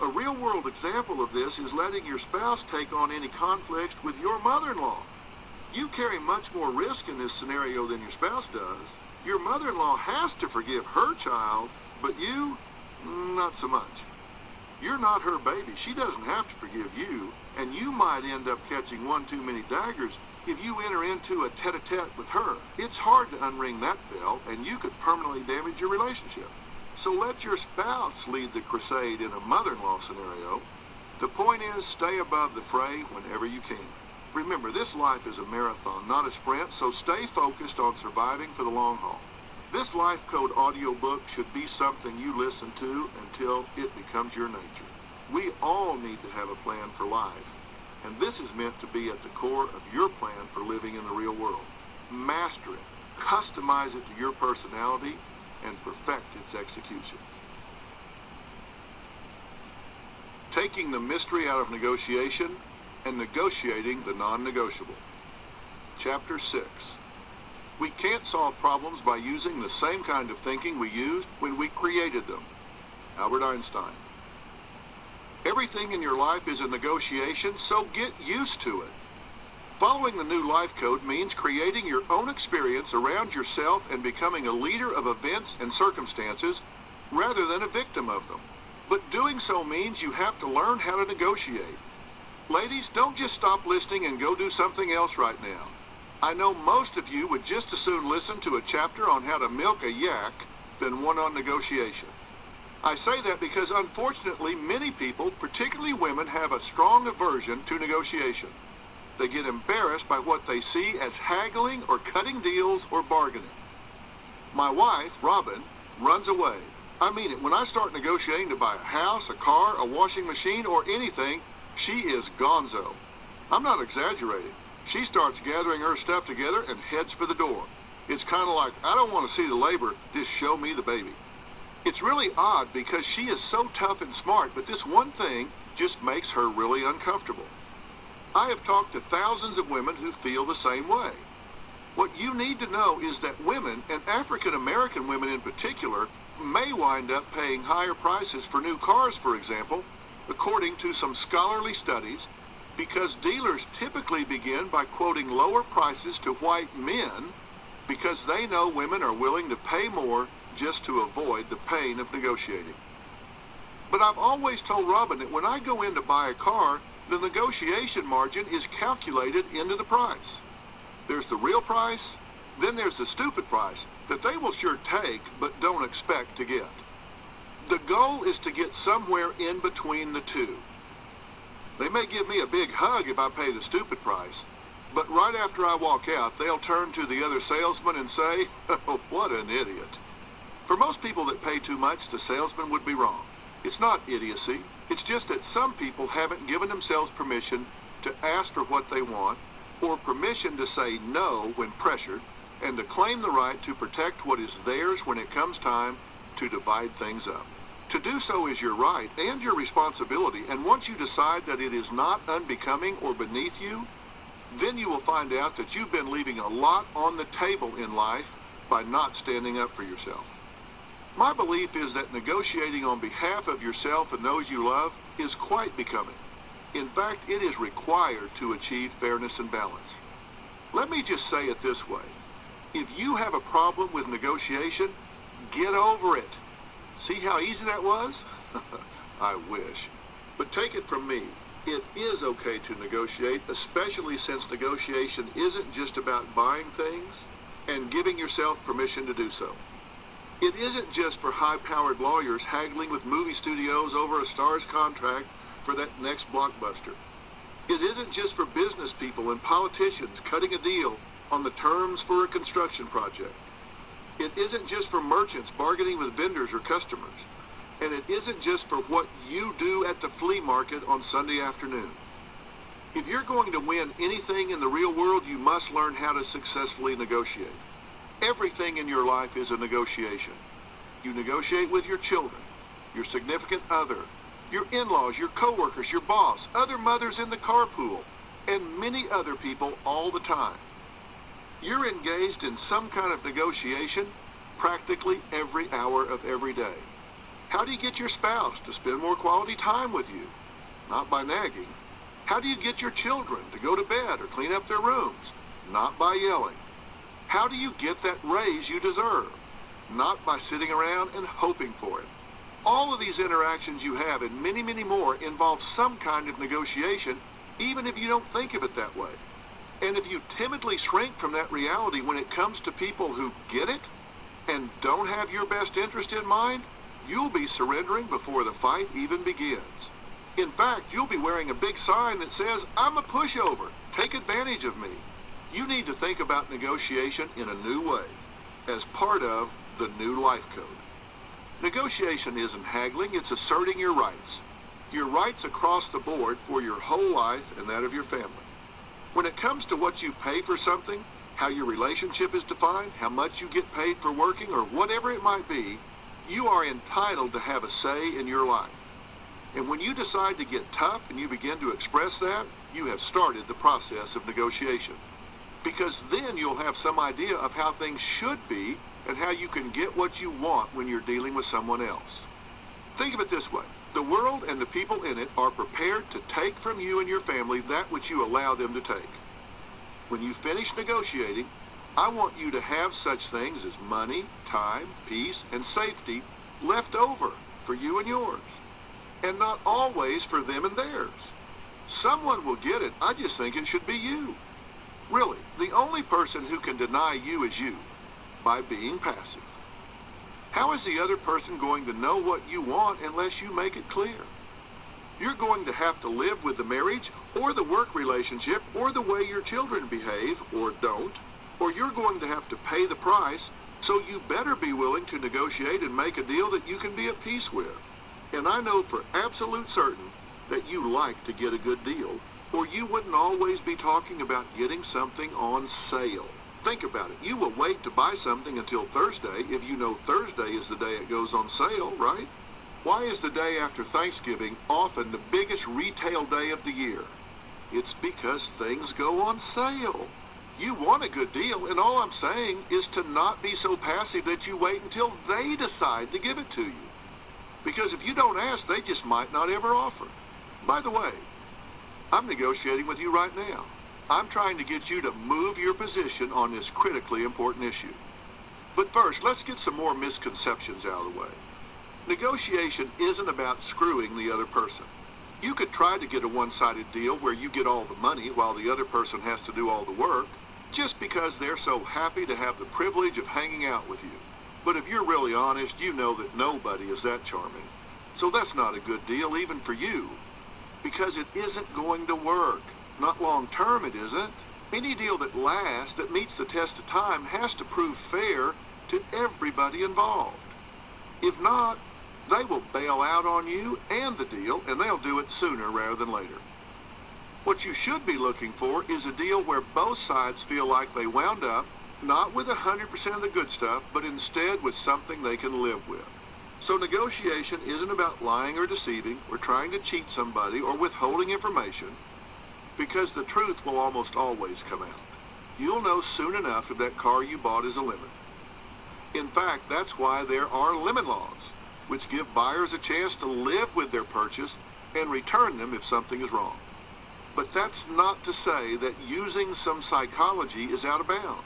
A real-world example of this is letting your spouse take on any conflicts with your mother-in-law. You carry much more risk in this scenario than your spouse does. Your mother-in-law has to forgive her child, but you, not so much. You're not her baby. She doesn't have to forgive you, and you might end up catching one too many daggers if you enter into a tete-a-tete with her. It's hard to unring that bell, and you could permanently damage your relationship. So let your spouse lead the crusade in a mother-in-law scenario. The point is, stay above the fray whenever you can. Remember, this life is a marathon, not a sprint, so stay focused on surviving for the long haul. This Life Code audiobook should be something you listen to until it becomes your nature. We all need to have a plan for life, and this is meant to be at the core of your plan for living in the real world. Master it, customize it to your personality, and perfect its execution. Taking the mystery out of negotiation and negotiating the non-negotiable. Chapter 6. We can't solve problems by using the same kind of thinking we used when we created them. Albert Einstein. Everything in your life is a negotiation, so get used to it. Following the new life code means creating your own experience around yourself and becoming a leader of events and circumstances rather than a victim of them. But doing so means you have to learn how to negotiate. Ladies, don't just stop listening and go do something else right now. I know most of you would just as soon listen to a chapter on how to milk a yak than one on negotiation. I say that because unfortunately many people, particularly women, have a strong aversion to negotiation. They get embarrassed by what they see as haggling or cutting deals or bargaining. My wife, Robin, runs away. I mean it. When I start negotiating to buy a house, a car, a washing machine, or anything, she is gonzo. I'm not exaggerating. She starts gathering her stuff together and heads for the door. It's kind of like, I don't want to see the labor, just show me the baby. It's really odd because she is so tough and smart, but this one thing just makes her really uncomfortable. I have talked to thousands of women who feel the same way. What you need to know is that women, and African American women in particular, may wind up paying higher prices for new cars, for example, according to some scholarly studies, because dealers typically begin by quoting lower prices to white men because they know women are willing to pay more just to avoid the pain of negotiating. But I've always told Robin that when I go in to buy a car, the negotiation margin is calculated into the price. There's the real price, then there's the stupid price that they will sure take but don't expect to get. The goal is to get somewhere in between the two. They may give me a big hug if I pay the stupid price, but right after I walk out, they'll turn to the other salesman and say, "Oh, what an idiot." For most people that pay too much, the salesman would be wrong. It's not idiocy. It's just that some people haven't given themselves permission to ask for what they want, or permission to say no when pressured, and to claim the right to protect what is theirs when it comes time to divide things up. To do so is your right and your responsibility, and once you decide that it is not unbecoming or beneath you, then you will find out that you've been leaving a lot on the table in life by not standing up for yourself. My belief is that negotiating on behalf of yourself and those you love is quite becoming. In fact, it is required to achieve fairness and balance. Let me just say it this way. If you have a problem with negotiation, get over it. See how easy that was? I wish. But take it from me, it is okay to negotiate, especially since negotiation isn't just about buying things and giving yourself permission to do so. It isn't just for high-powered lawyers haggling with movie studios over a star's contract for that next blockbuster. It isn't just for business people and politicians cutting a deal on the terms for a construction project. It isn't just for merchants bargaining with vendors or customers. And it isn't just for what you do at the flea market on Sunday afternoon. If you're going to win anything in the real world, you must learn how to successfully negotiate. Everything in your life is a negotiation. You negotiate with your children, your significant other, your in-laws, your coworkers, your boss, other mothers in the carpool, and many other people all the time. You're engaged in some kind of negotiation practically every hour of every day. How do you get your spouse to spend more quality time with you? Not by nagging. How do you get your children to go to bed or clean up their rooms? Not by yelling. How do you get that raise you deserve? Not by sitting around and hoping for it. All of these interactions you have and many, many more involve some kind of negotiation, even if you don't think of it that way. And if you timidly shrink from that reality when it comes to people who get it and don't have your best interest in mind, you'll be surrendering before the fight even begins. In fact, you'll be wearing a big sign that says, "I'm a pushover. Take advantage of me." You need to think about negotiation in a new way, as part of the new life code. Negotiation isn't haggling, it's asserting your rights. Your rights across the board for your whole life and that of your family. When it comes to what you pay for something, how your relationship is defined, how much you get paid for working, or whatever it might be, you are entitled to have a say in your life. And when you decide to get tough and you begin to express that, you have started the process of negotiation. Because then you'll have some idea of how things should be and how you can get what you want when you're dealing with someone else. Think of it this way. The world and the people in it are prepared to take from you and your family that which you allow them to take. When you finish negotiating, I want you to have such things as money, time, peace, and safety left over for you and yours, and not always for them and theirs. Someone will get it. I just think it should be you. Really, the only person who can deny you is you, by being passive. How is the other person going to know what you want unless you make it clear? You're going to have to live with the marriage or the work relationship or the way your children behave or don't, or you're going to have to pay the price, so you better be willing to negotiate and make a deal that you can be at peace with. And I know for absolute certain that you like to get a good deal, or you wouldn't always be talking about getting something on sale. Think about it. You will wait to buy something until Thursday if you know Thursday is the day it goes on sale, right? Why is the day after Thanksgiving often the biggest retail day of the year? It's because things go on sale. You want a good deal, and all I'm saying is to not be so passive that you wait until they decide to give it to you. Because if you don't ask, they just might not ever offer. By the way, I'm negotiating with you right now. I'm trying to get you to move your position on this critically important issue. But first, let's get some more misconceptions out of the way. Negotiation isn't about screwing the other person. You could try to get a one-sided deal where you get all the money while the other person has to do all the work, just because they're so happy to have the privilege of hanging out with you. But if you're really honest, you know that nobody is that charming. So that's not a good deal even for you, because it isn't going to work. Not long term, it isn't. Any deal that lasts, that meets the test of time, has to prove fair to everybody involved. If not, they will bail out on you and the deal, and they'll do it sooner rather than later. What you should be looking for is a deal where both sides feel like they wound up, not with 100% of the good stuff, but instead with something they can live with. So negotiation isn't about lying or deceiving, or trying to cheat somebody, or withholding information, because the truth will almost always come out. You'll know soon enough if that car you bought is a lemon. In fact, that's why there are lemon laws, which give buyers a chance to live with their purchase and return them if something is wrong. But that's not to say that using some psychology is out of bounds.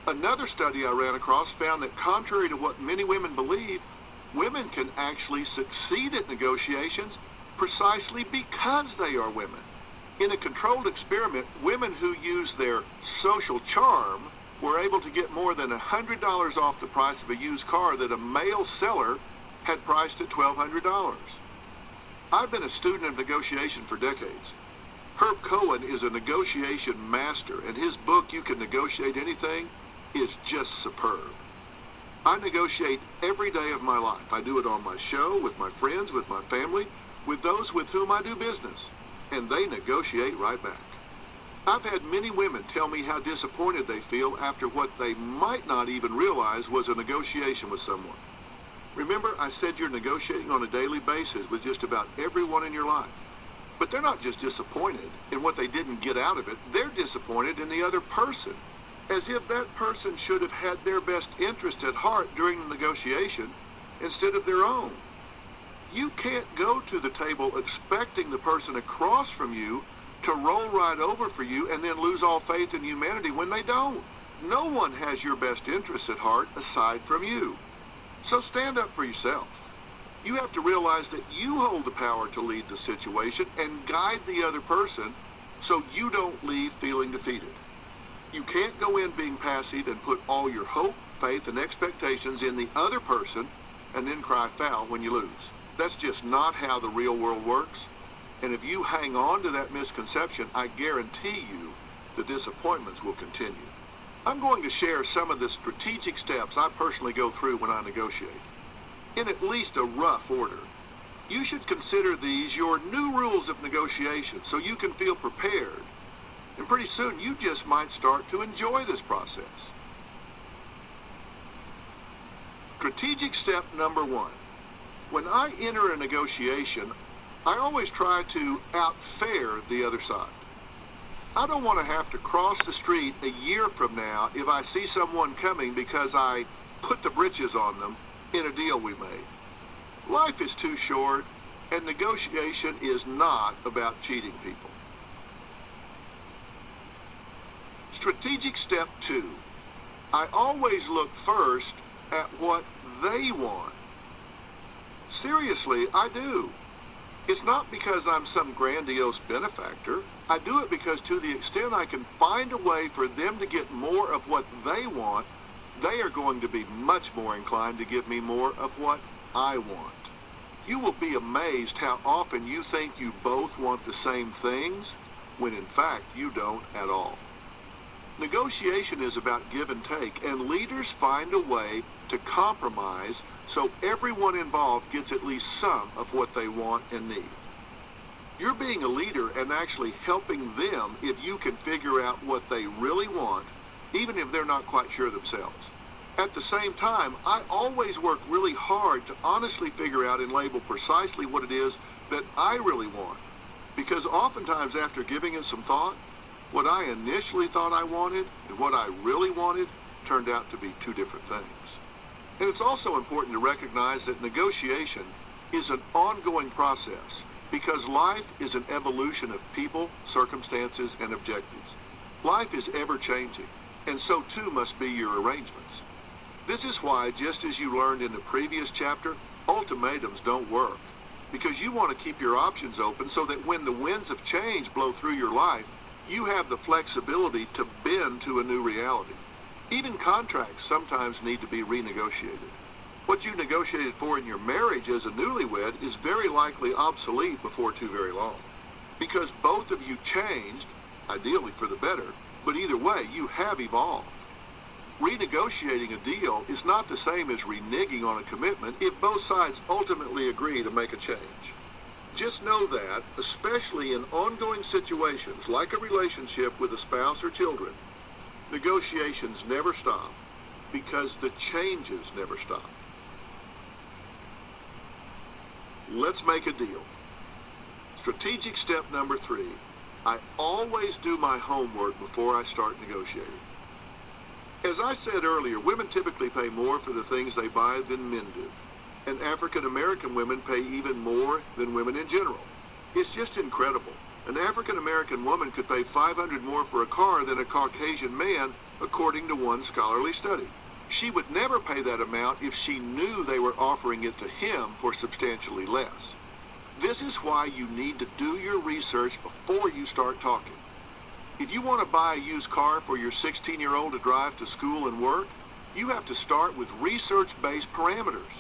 Another study I ran across found that contrary to what many women believe, Women can actually succeed at negotiations precisely because they are women. In a controlled experiment, women who use their social charm were able to get more than $100 off the price of a used car that a male seller had priced at $1,200. I've been a student of negotiation for decades. Herb Cohen is a negotiation master, and his book, You Can Negotiate Anything, is just superb. I negotiate every day of my life. I do it on my show, with my friends, with my family, with those with whom I do business, and they negotiate right back. I've had many women tell me how disappointed they feel after what they might not even realize was a negotiation with someone. Remember, I said you're negotiating on a daily basis with just about everyone in your life. But they're not just disappointed in what they didn't get out of it. They're disappointed in the other person, as if that person should have had their best interest at heart during the negotiation instead of their own. You can't go to the table expecting the person across from you to roll right over for you and then lose all faith in humanity when they don't. No one has your best interest at heart aside from you. So stand up for yourself. You have to realize that you hold the power to lead the situation and guide the other person so you don't leave feeling defeated. You can't go in being passive and put all your hope, faith, and expectations in the other person and then cry foul when you lose. That's just not how the real world works. And if you hang on to that misconception, I guarantee you the disappointments will continue. I'm going to share some of the strategic steps I personally go through when I negotiate, in at least a rough order. You should consider these your new rules of negotiation so you can feel prepared. And pretty soon you just might start to enjoy this process. Strategic step number 1. When I enter a negotiation, I always try to outfare the other side. I don't want to have to cross the street a year from now if I see someone coming because I put the britches on them in a deal we made. Life is too short, and negotiation is not about cheating people. Strategic step 2. I always look first at what they want. Seriously, I do. It's not because I'm some grandiose benefactor. I do it because to the extent I can find a way for them to get more of what they want, they are going to be much more inclined to give me more of what I want. You will be amazed how often you think you both want the same things, when in fact you don't at all. Negotiation is about give and take, and leaders find a way to compromise so everyone involved gets at least some of what they want and need. You're being a leader and actually helping them if you can figure out what they really want, even if they're not quite sure themselves. At the same time, I always work really hard to honestly figure out and label precisely what it is that I really want, because oftentimes after giving it some thought, what I initially thought I wanted and what I really wanted turned out to be two different things. And it's also important to recognize that negotiation is an ongoing process because life is an evolution of people, circumstances, and objectives. Life is ever-changing, and so too must be your arrangements. This is why, just as you learned in the previous chapter, ultimatums don't work, because you want to keep your options open so that when the winds of change blow through your life, you have the flexibility to bend to a new reality. Even contracts sometimes need to be renegotiated. What you negotiated for in your marriage as a newlywed is very likely obsolete before too very long, because both of you changed, ideally for the better, but either way, you have evolved. Renegotiating a deal is not the same as reneging on a commitment if both sides ultimately agree to make a change. Just know that, especially in ongoing situations like a relationship with a spouse or children, negotiations never stop because the changes never stop. Let's make a deal. Strategic step number 3. I always do my homework before I start negotiating. As I said earlier, women typically pay more for the things they buy than men do. And African American women pay even more than women in general. It's just incredible. An African American woman could pay $500 more for a car than a Caucasian man, according to one scholarly study. She would never pay that amount if she knew they were offering it to him for substantially less. This is why you need to do your research before you start talking. If you want to buy a used car for your 16-year-old to drive to school and work, you have to start with research-based parameters.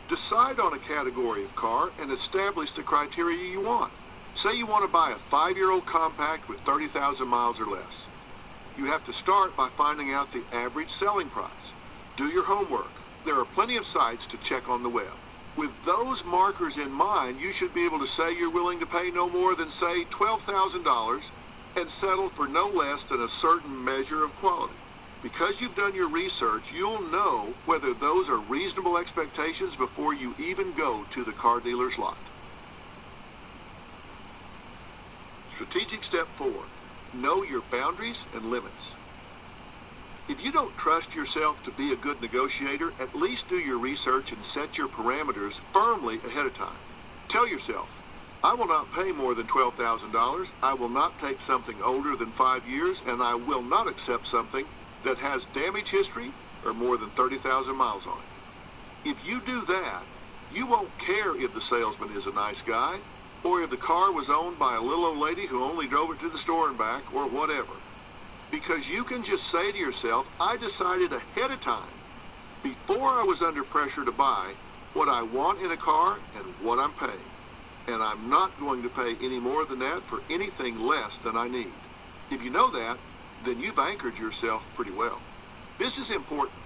Decide on a category of car and establish the criteria you want. Say you want to buy a 5-year-old compact with 30,000 miles or less. You have to start by finding out the average selling price. Do your homework. There are plenty of sites to check on the web. With those markers in mind, you should be able to say you're willing to pay no more than, say, $12,000 and settle for no less than a certain measure of quality. Because you've done your research, you'll know whether those are reasonable expectations before you even go to the car dealer's lot. Strategic step 4. Know your boundaries and limits. If you don't trust yourself to be a good negotiator, at least do your research and set your parameters firmly ahead of time. Tell yourself, I will not pay more than $12,000, I will not take something older than 5 years, and I will not accept something that has damage history or more than 30,000 miles on it. If you do that, you won't care if the salesman is a nice guy or if the car was owned by a little old lady who only drove it to the store and back or whatever. Because you can just say to yourself, I decided ahead of time, before I was under pressure to buy, what I want in a car and what I'm paying. And I'm not going to pay any more than that for anything less than I need. If you know that, then you've anchored yourself pretty well. This is important.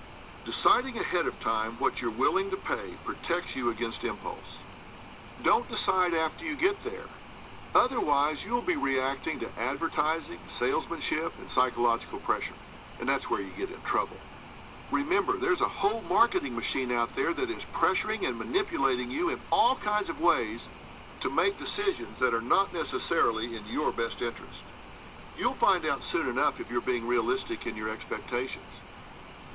Deciding ahead of time what you're willing to pay protects you against impulse. Don't decide after you get there. Otherwise, you'll be reacting to advertising, salesmanship, and psychological pressure. And that's where you get in trouble. Remember, there's a whole marketing machine out there that is pressuring and manipulating you in all kinds of ways to make decisions that are not necessarily in your best interest. You'll find out soon enough if you're being realistic in your expectations.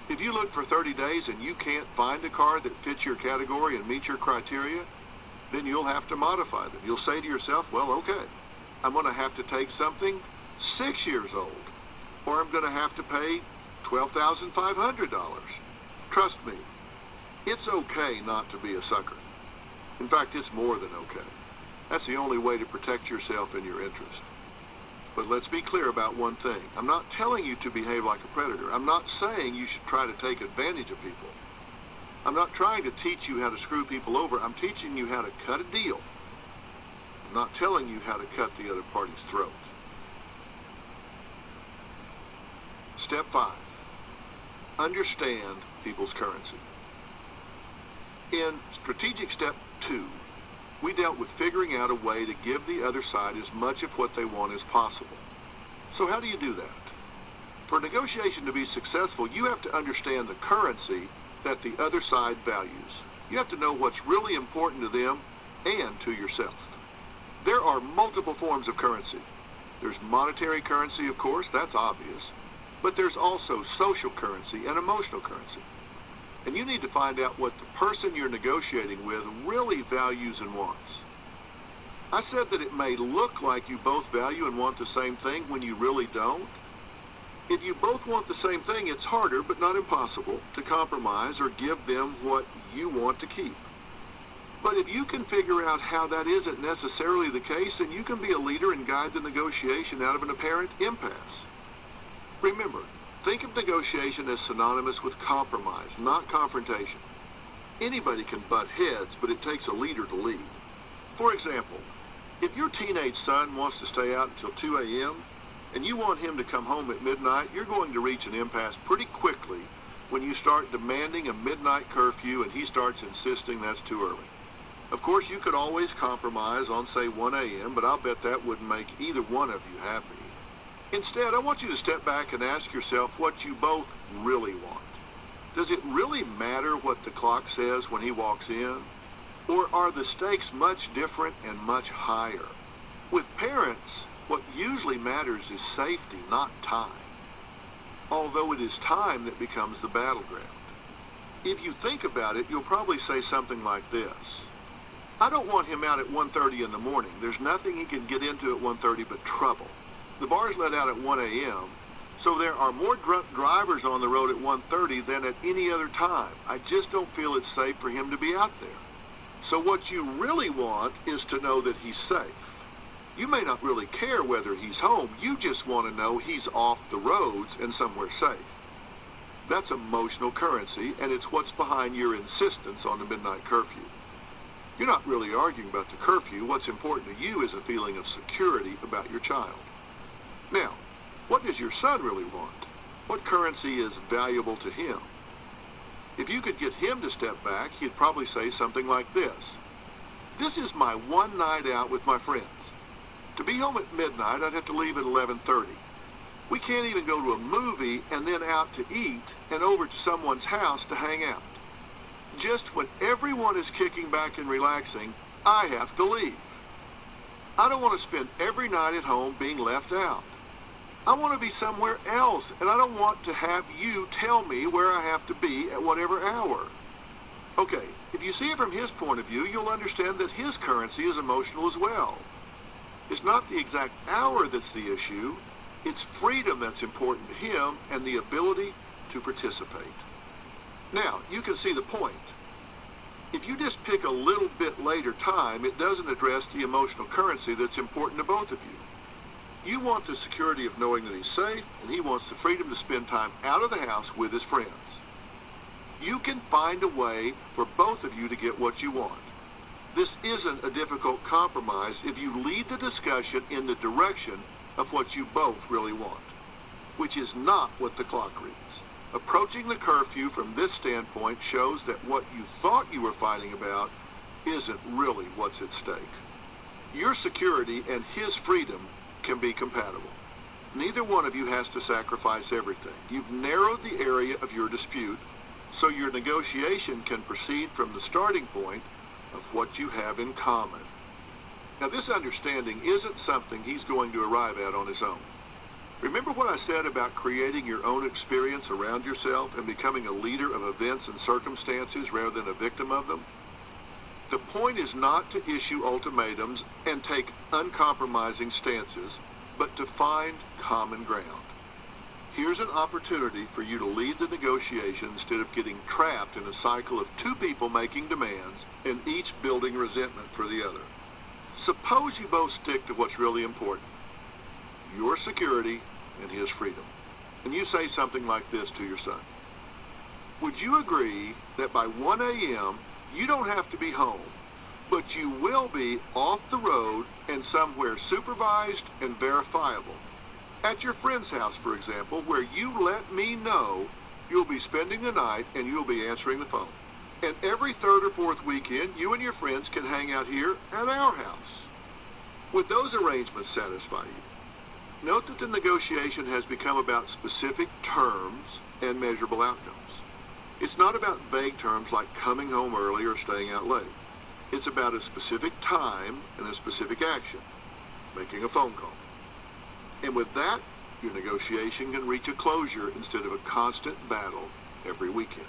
If you look for 30 days and you can't find a car that fits your category and meets your criteria, then you'll have to modify them. You'll say to yourself, well, okay, I'm going to have to take something 6 years old, or I'm going to have to pay $12,500. Trust me, it's okay not to be a sucker. In fact, it's more than okay. That's the only way to protect yourself and your interest. But let's be clear about one thing. I'm not telling you to behave like a predator. I'm not saying you should try to take advantage of people. I'm not trying to teach you how to screw people over. I'm teaching you how to cut a deal. I'm not telling you how to cut the other party's throat. Step 5. Understand people's currency. In strategic step 2, we dealt with figuring out a way to give the other side as much of what they want as possible. So how do you do that? For negotiation to be successful, you have to understand the currency that the other side values. You have to know what's really important to them and to yourself. There are multiple forms of currency. There's monetary currency, of course, that's obvious. But there's also social currency and emotional currency. And you need to find out what the person you're negotiating with really values and wants. I said that it may look like you both value and want the same thing when you really don't. If you both want the same thing, it's harder, but not impossible, to compromise or give them what you want to keep. But if you can figure out how that isn't necessarily the case, then you can be a leader and guide the negotiation out of an apparent impasse. Remember, think of negotiation as synonymous with compromise, not confrontation. Anybody can butt heads, but it takes a leader to lead. For example, if your teenage son wants to stay out until 2 a.m., and you want him to come home at midnight, you're going to reach an impasse pretty quickly when you start demanding a midnight curfew and he starts insisting that's too early. Of course, you could always compromise on, say, 1 a.m., but I'll bet that wouldn't make either one of you happy. Instead, I want you to step back and ask yourself what you both really want. Does it really matter what the clock says when he walks in? Or are the stakes much different and much higher? With parents, what usually matters is safety, not time. Although it is time that becomes the battleground. If you think about it, you'll probably say something like this. I don't want him out at 1:30 in the morning. There's nothing he can get into at 1:30 but trouble. The bar's let out at 1 a.m., So there are more drunk drivers on the road at 1:30 than at any other time. I just don't feel it's safe for him to be out there. So what you really want is to know that he's safe. You may not really care whether he's home. You just want to know he's off the roads and somewhere safe. That's emotional currency, and it's what's behind your insistence on the midnight curfew. You're not really arguing about the curfew. What's important to you is a feeling of security about your child. Now, what does your son really want? What currency is valuable to him? If you could get him to step back, he'd probably say something like this. This is my one night out with my friends. To be home at midnight, I'd have to leave at 11:30. We can't even go to a movie and then out to eat and over to someone's house to hang out. Just when everyone is kicking back and relaxing, I have to leave. I don't want to spend every night at home being left out. I want to be somewhere else, and I don't want to have you tell me where I have to be at whatever hour. Okay, if you see it from his point of view, you'll understand that his currency is emotional as well. It's not the exact hour that's the issue. It's freedom that's important to him and the ability to participate. Now, you can see the point. If you just pick a little bit later time, it doesn't address the emotional currency that's important to both of you. You want the security of knowing that he's safe, and he wants the freedom to spend time out of the house with his friends. You can find a way for both of you to get what you want. This isn't a difficult compromise if you lead the discussion in the direction of what you both really want, which is not what the clock reads. Approaching the curfew from this standpoint shows that what you thought you were fighting about isn't really what's at stake. Your security and his freedom can be compatible. Neither one of you has to sacrifice everything. You've narrowed the area of your dispute, so your negotiation can proceed from the starting point of what you have in common. Now, this understanding isn't something he's going to arrive at on his own. Remember what I said about creating your own experience around yourself and becoming a leader of events and circumstances rather than a victim of them? The point is not to issue ultimatums and take uncompromising stances, but to find common ground. Here's an opportunity for you to lead the negotiation instead of getting trapped in a cycle of two people making demands and each building resentment for the other. Suppose you both stick to what's really important, your security and his freedom. And you say something like this to your son. Would you agree that by 1 a.m., you don't have to be home, but you will be off the road and somewhere supervised and verifiable? At your friend's house, for example, where you let me know you'll be spending the night and you'll be answering the phone. And every third or fourth weekend, you and your friends can hang out here at our house. Would those arrangements satisfy you? Note that the negotiation has become about specific terms and measurable outcomes. It's not about vague terms like coming home early or staying out late. It's about a specific time and a specific action, making a phone call. And with that, your negotiation can reach a closure instead of a constant battle every weekend.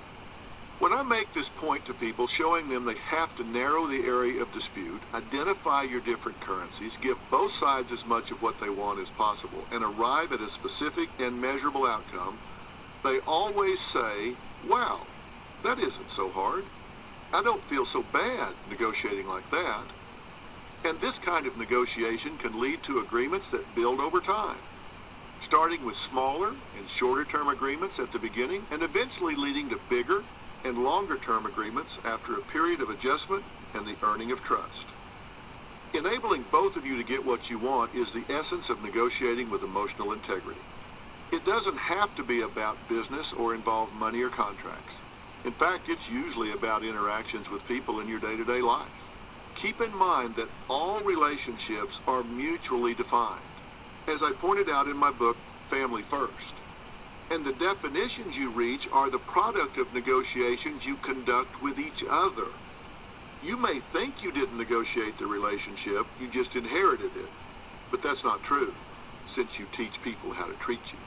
When I make this point to people, showing them they have to narrow the area of dispute, identify your different currencies, give both sides as much of what they want as possible, and arrive at a specific and measurable outcome, they always say, wow, that isn't so hard. I don't feel so bad negotiating like that. And this kind of negotiation can lead to agreements that build over time, starting with smaller and shorter-term agreements at the beginning and eventually leading to bigger and longer-term agreements after a period of adjustment and the earning of trust. Enabling both of you to get what you want is the essence of negotiating with emotional integrity. It doesn't have to be about business or involve money or contracts. In fact, it's usually about interactions with people in your day-to-day life. Keep in mind that all relationships are mutually defined, as I pointed out in my book, Family First. And the definitions you reach are the product of negotiations you conduct with each other. You may think you didn't negotiate the relationship, you just inherited it. But that's not true, since you teach people how to treat you.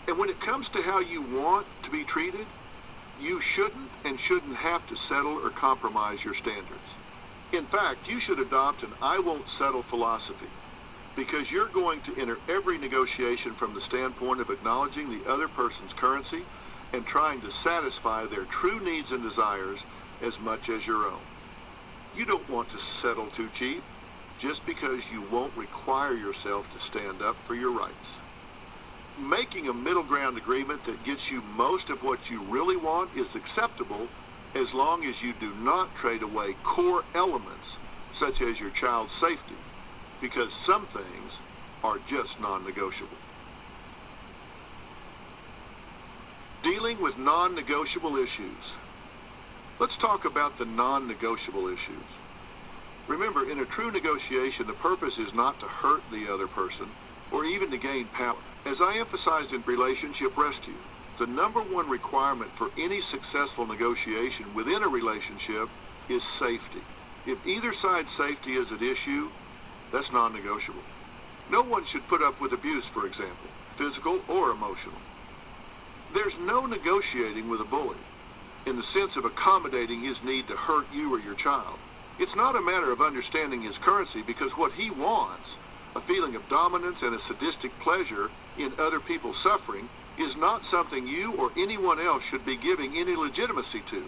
And when it comes to how you want to be treated, you shouldn't have to settle or compromise your standards. In fact, you should adopt an I won't settle philosophy. because you're going to enter every negotiation from the standpoint of acknowledging the other person's currency and trying to satisfy their true needs and desires as much as your own. You don't want to settle too cheap just because you won't require yourself to stand up for your rights. Making a middle ground agreement that gets you most of what you really want is acceptable as long as you do not trade away core elements such as your child's safety, because some things are just non-negotiable. Dealing with non-negotiable issues. Let's talk about the non-negotiable issues. Remember, in a true negotiation, the purpose is not to hurt the other person or even to gain power. As I emphasized in Relationship Rescue, the number one requirement for any successful negotiation within a relationship is safety. If either side's safety is at issue, that's non-negotiable. No one should put up with abuse, for example, physical or emotional. There's no negotiating with a bully in the sense of accommodating his need to hurt you or your child. It's not a matter of understanding his currency, because what he wants, a feeling of dominance and a sadistic pleasure in other people's suffering, is not something you or anyone else should be giving any legitimacy to.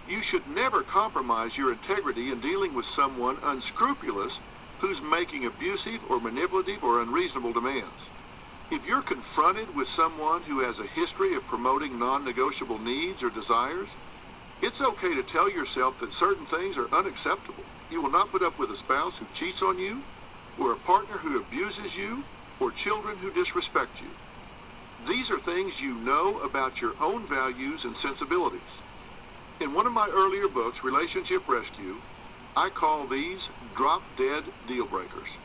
You should never compromise your integrity in dealing with someone unscrupulous who's making abusive or manipulative or unreasonable demands. If you're confronted with someone who has a history of promoting non-negotiable needs or desires, it's okay to tell yourself that certain things are unacceptable. You will not put up with a spouse who cheats on you, or a partner who abuses you, or children who disrespect you. These are things you know about your own values and sensibilities. In one of my earlier books, Relationship Rescue, I call these drop-dead deal breakers.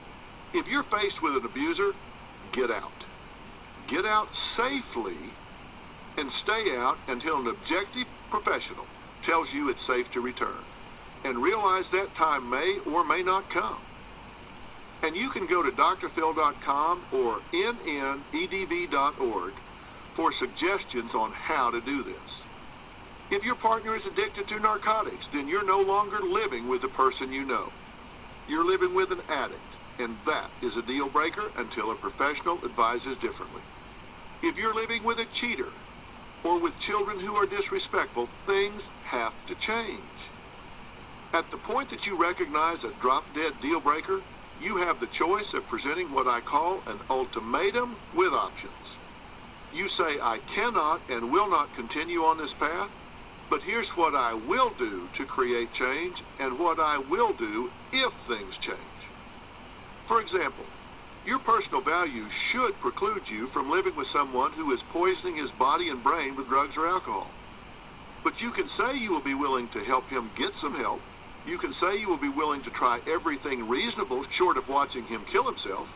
If you're faced with an abuser, get out. Get out safely and stay out until an objective professional tells you it's safe to return. And realize that time may or may not come. And you can go to drphil.com or nnedv.org for suggestions on how to do this. If your partner is addicted to narcotics, then you're no longer living with the person you know. You're living with an addict, and that is a deal breaker until a professional advises differently. If you're living with a cheater or with children who are disrespectful, things have to change. At the point that you recognize a drop-dead deal breaker, you have the choice of presenting what I call an ultimatum with options. You say, I cannot and will not continue on this path, but here's what I will do to create change and what I will do if things change. For example, your personal values should preclude you from living with someone who is poisoning his body and brain with drugs or alcohol. But you can say you will be willing to help him get some help. You can say you will be willing to try everything reasonable short of watching him kill himself.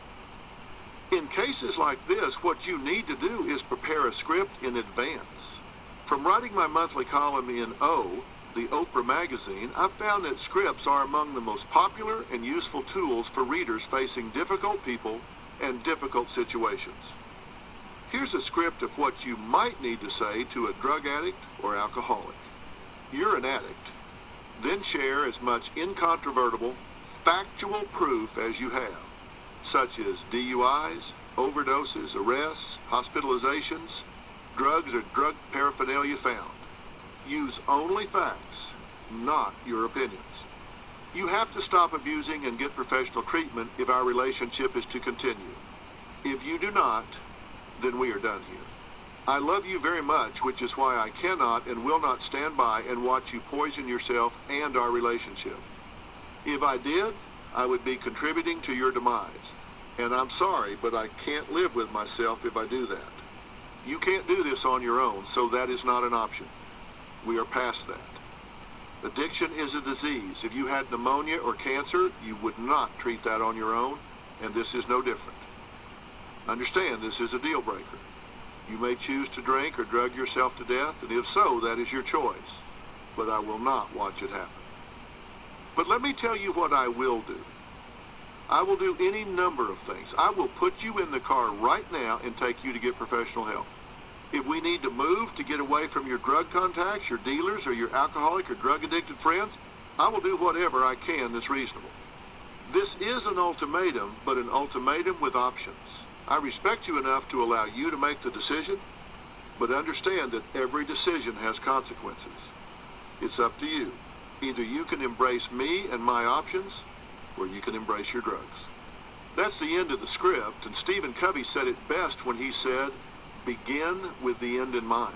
In cases like this, what you need to do is prepare a script in advance. From writing my monthly column in O, the Oprah magazine, I've found that scripts are among the most popular and useful tools for readers facing difficult people and difficult situations. Here's a script of what you might need to say to a drug addict or alcoholic. You're an addict. Then share as much incontrovertible, factual proof as you have, such as DUIs, overdoses, arrests, hospitalizations, drugs or drug paraphernalia found. Use only facts, not your opinions. You have to stop abusing and get professional treatment if our relationship is to continue. If you do not, then we are done here. I love you very much, which is why I cannot and will not stand by and watch you poison yourself and our relationship. If I did, I would be contributing to your demise. And I'm sorry, but I can't live with myself if I do that. You can't do this on your own, so that is not an option. We are past that. Addiction is a disease. If you had pneumonia or cancer, you would not treat that on your own, and this is no different. Understand, this is a deal breaker. You may choose to drink or drug yourself to death, and if so, that is your choice. But I will not watch it happen. But let me tell you what I will do. I will do any number of things. I will put you in the car right now and take you to get professional help. If we need to move to get away from your drug contacts, your dealers, or your alcoholic or drug-addicted friends, I will do whatever I can that's reasonable. This is an ultimatum, but an ultimatum with options. I respect you enough to allow you to make the decision, but understand that every decision has consequences. It's up to you. Either you can embrace me and my options, or you can embrace your drugs. That's the end of the script, and Stephen Covey said it best when he said, begin with the end in mind.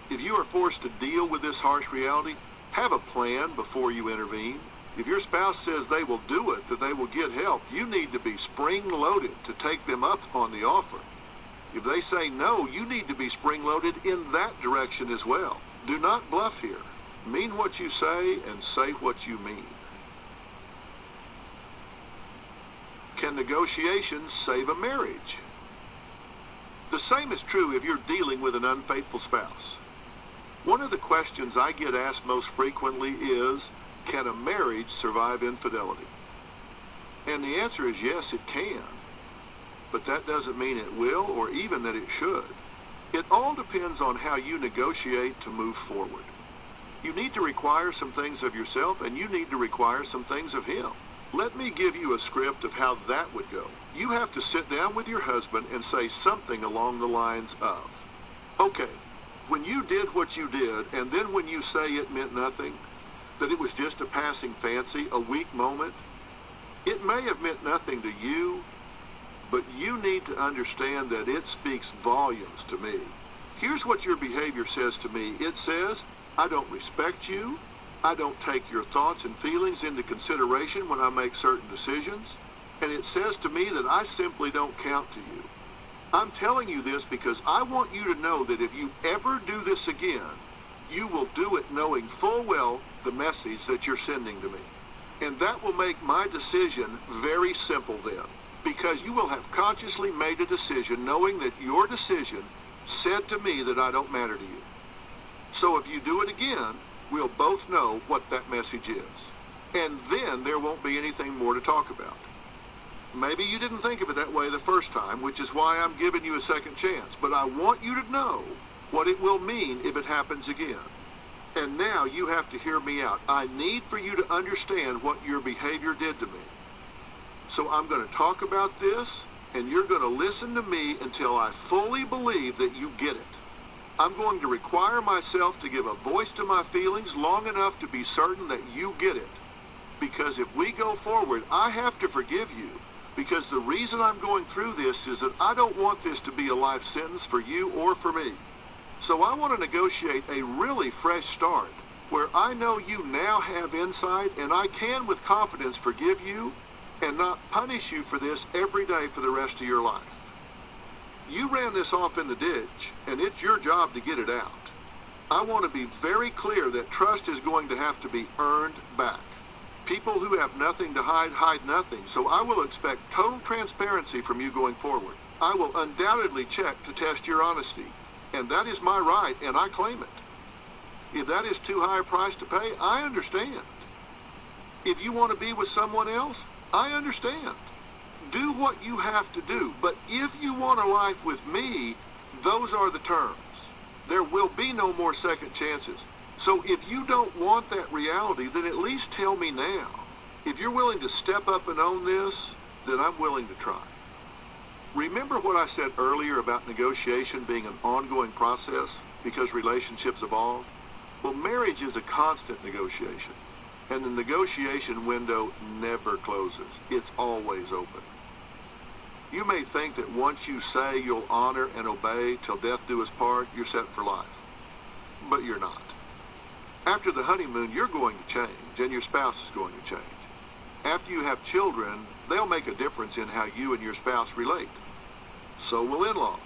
If you are forced to deal with this harsh reality, have a plan before you intervene. If your spouse says they will do it, that they will get help, you need to be spring-loaded to take them up on the offer. If they say no, you need to be spring-loaded in that direction as well. Do not bluff here. Mean what you say and say what you mean. Can negotiations save a marriage? The same is true if you're dealing with an unfaithful spouse. One of the questions I get asked most frequently is, can a marriage survive infidelity? And the answer is yes, it can. But that doesn't mean it will or even that it should. It all depends on how you negotiate to move forward. You need to require some things of yourself, and you need to require some things of him. Let me give you a script of how that would go. You have to sit down with your husband and say something along the lines of, okay, when you did what you did, and then when you say it meant nothing, that it was just a passing fancy, a weak moment, it may have meant nothing to you, but you need to understand that it speaks volumes to me. Here's what your behavior says to me. It says, I don't respect you. I don't take your thoughts and feelings into consideration when I make certain decisions. And it says to me that I simply don't count to you. I'm telling you this because I want you to know that if you ever do this again, you will do it knowing full well the message that you're sending to me. And that will make my decision very simple then, because you will have consciously made a decision knowing that your decision said to me that I don't matter to you. So if you do it again, we'll both know what that message is. And then there won't be anything more to talk about. Maybe you didn't think of it that way the first time, which is why I'm giving you a second chance. But I want you to know what it will mean if it happens again. And now you have to hear me out. I need for you to understand what your behavior did to me. So I'm going to talk about this, and you're going to listen to me until I fully believe that you get it. I'm going to require myself to give a voice to my feelings long enough to be certain that you get it. Because if we go forward, I have to forgive you. Because the reason I'm going through this is that I don't want this to be a life sentence for you or for me. So I want to negotiate a really fresh start where I know you now have insight and I can with confidence forgive you and not punish you for this every day for the rest of your life. You ran this off in the ditch, and it's your job to get it out. I want to be very clear that trust is going to have to be earned back. People who have nothing to hide, hide nothing, so I will expect total transparency from you going forward. I will undoubtedly check to test your honesty, and that is my right, and I claim it. If that is too high a price to pay, I understand. If you want to be with someone else, I understand. Do what you have to do. But if you want a life with me, those are the terms. There will be no more second chances. So if you don't want that reality, then at least tell me now. If you're willing to step up and own this, then I'm willing to try. Remember what I said earlier about negotiation being an ongoing process because relationships evolve? Well, marriage is a constant negotiation. And the negotiation window never closes. It's always open. You may think that once you say you'll honor and obey till death do us part, you're set for life. But you're not. After the honeymoon, you're going to change, and your spouse is going to change. After you have children, they'll make a difference in how you and your spouse relate. So will in-laws.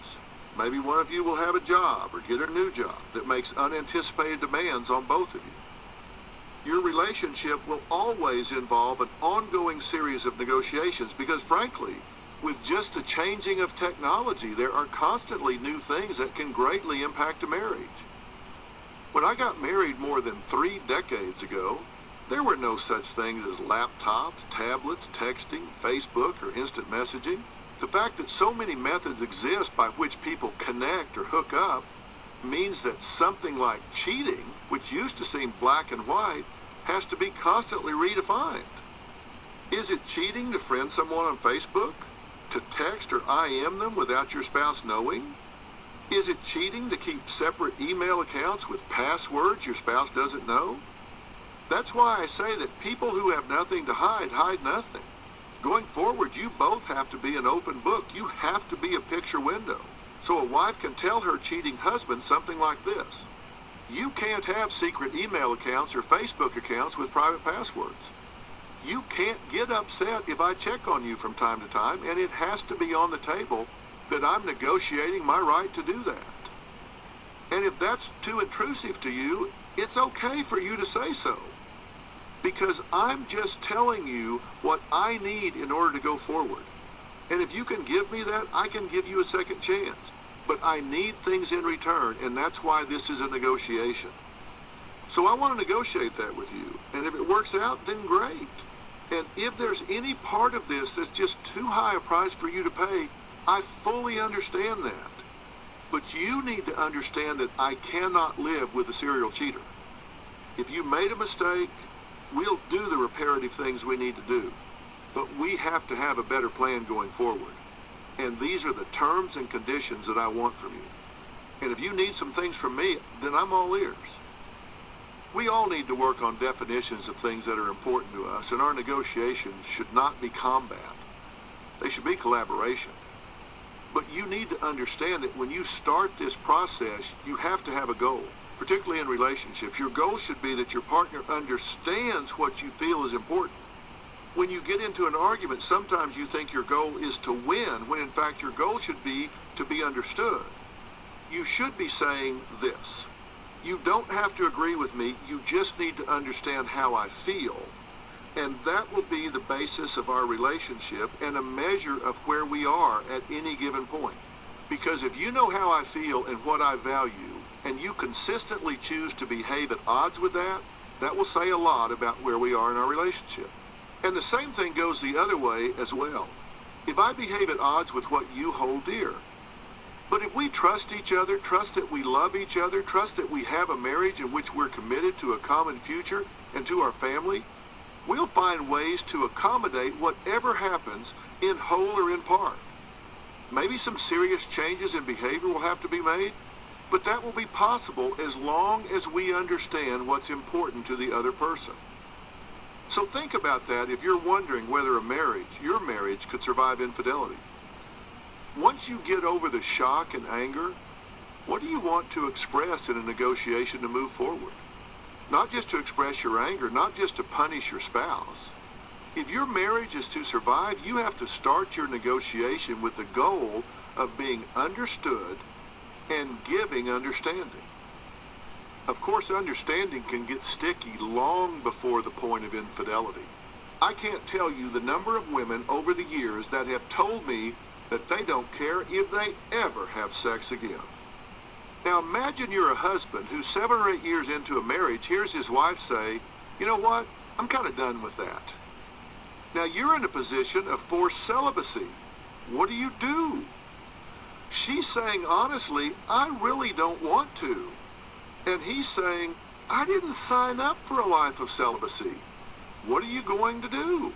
Maybe one of you will have a job or get a new job that makes unanticipated demands on both of you. Your relationship will always involve an ongoing series of negotiations because, frankly, with just the changing of technology, there are constantly new things that can greatly impact a marriage. When I got married more than 3 decades ago, there were no such things as laptops, tablets, texting, Facebook, or instant messaging. The fact that so many methods exist by which people connect or hook up means that something like cheating, which used to seem black and white, has to be constantly redefined. Is it cheating to friend someone on Facebook? To text or IM them without your spouse knowing? Is it cheating to keep separate email accounts with passwords your spouse doesn't know? That's why I say that people who have nothing to hide, hide nothing. Going forward, you both have to be an open book. You have to be a picture window. So a wife can tell her cheating husband something like this. You can't have secret email accounts or Facebook accounts with private passwords. You can't get upset if I check on you from time to time, and it has to be on the table that I'm negotiating my right to do that. And if that's too intrusive to you, it's okay for you to say so. Because I'm just telling you what I need in order to go forward. And if you can give me that, I can give you a second chance. But I need things in return, and that's why this is a negotiation. So I want to negotiate that with you. And if it works out, then great. And if there's any part of this that's just too high a price for you to pay, I fully understand that. But you need to understand that I cannot live with a serial cheater. If you made a mistake, we'll do the reparative things we need to do. But we have to have a better plan going forward. And these are the terms and conditions that I want from you. And if you need some things from me, then I'm all ears. We all need to work on definitions of things that are important to us, and our negotiations should not be combat. They should be collaboration. But you need to understand that when you start this process, you have to have a goal, particularly in relationships. Your goal should be that your partner understands what you feel is important. When you get into an argument, sometimes you think your goal is to win, when in fact your goal should be to be understood. You should be saying this. You don't have to agree with me, you just need to understand how I feel. And that will be the basis of our relationship and a measure of where we are at any given point. Because if you know how I feel and what I value, and you consistently choose to behave at odds with that, that will say a lot about where we are in our relationship. And the same thing goes the other way as well. If I behave at odds with what you hold dear, but if we trust each other, trust that we love each other, trust that we have a marriage in which we're committed to a common future and to our family, we'll find ways to accommodate whatever happens in whole or in part. Maybe some serious changes in behavior will have to be made, but that will be possible as long as we understand what's important to the other person. So think about that if you're wondering whether your marriage could survive infidelity. Once you get over the shock and anger, what do you want to express in a negotiation to move forward? Not just to express your anger, not just to punish your spouse. If your marriage is to survive, you have to start your negotiation with the goal of being understood and giving understanding. Of course, understanding can get sticky long before the point of infidelity. I can't tell you the number of women over the years that have told me that they don't care if they ever have sex again. Now imagine you're a husband who 7 or 8 years into a marriage hears his wife say, "You know what, I'm kind of done with that." Now you're in a position of forced celibacy. What do? She's saying honestly, "I really don't want to." And he's saying, "I didn't sign up for a life of celibacy. What are you going to do?"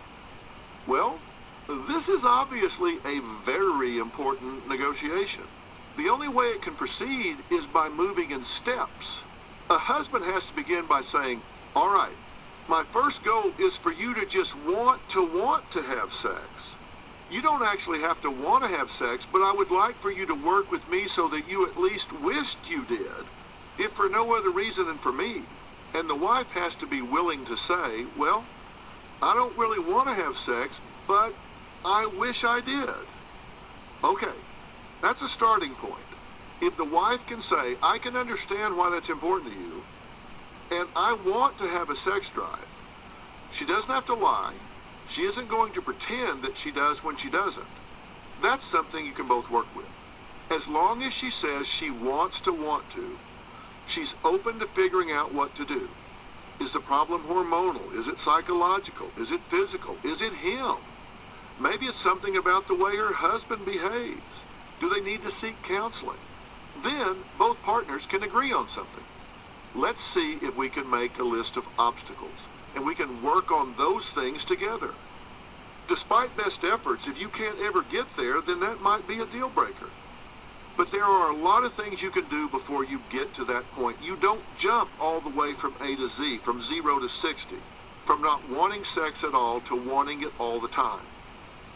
Well, this is obviously a very important negotiation. The only way it can proceed is by moving in steps. A husband has to begin by saying, "All right, my first goal is for you to just want to have sex. You don't actually have to want to have sex, but I would like for you to work with me so that you at least wished you did, if for no other reason than for me." And the wife has to be willing to say, "Well, I don't really want to have sex, but I wish I did." Okay, that's a starting point. If the wife can say, "I can understand why that's important to you, and I want to have a sex drive," she doesn't have to lie. She isn't going to pretend that she does when she doesn't. That's something you can both work with. As long as she says she wants to, she's open to figuring out what to do. Is the problem hormonal? Is it psychological? Is it physical? Is it him? Maybe it's something about the way her husband behaves. Do they need to seek counseling? Then both partners can agree on something. Let's see if we can make a list of obstacles, and we can work on those things together. Despite best efforts, if you can't ever get there, then that might be a deal breaker. But there are a lot of things you can do before you get to that point. You don't jump all the way from A to Z, from 0 to 60, from not wanting sex at all to wanting it all the time.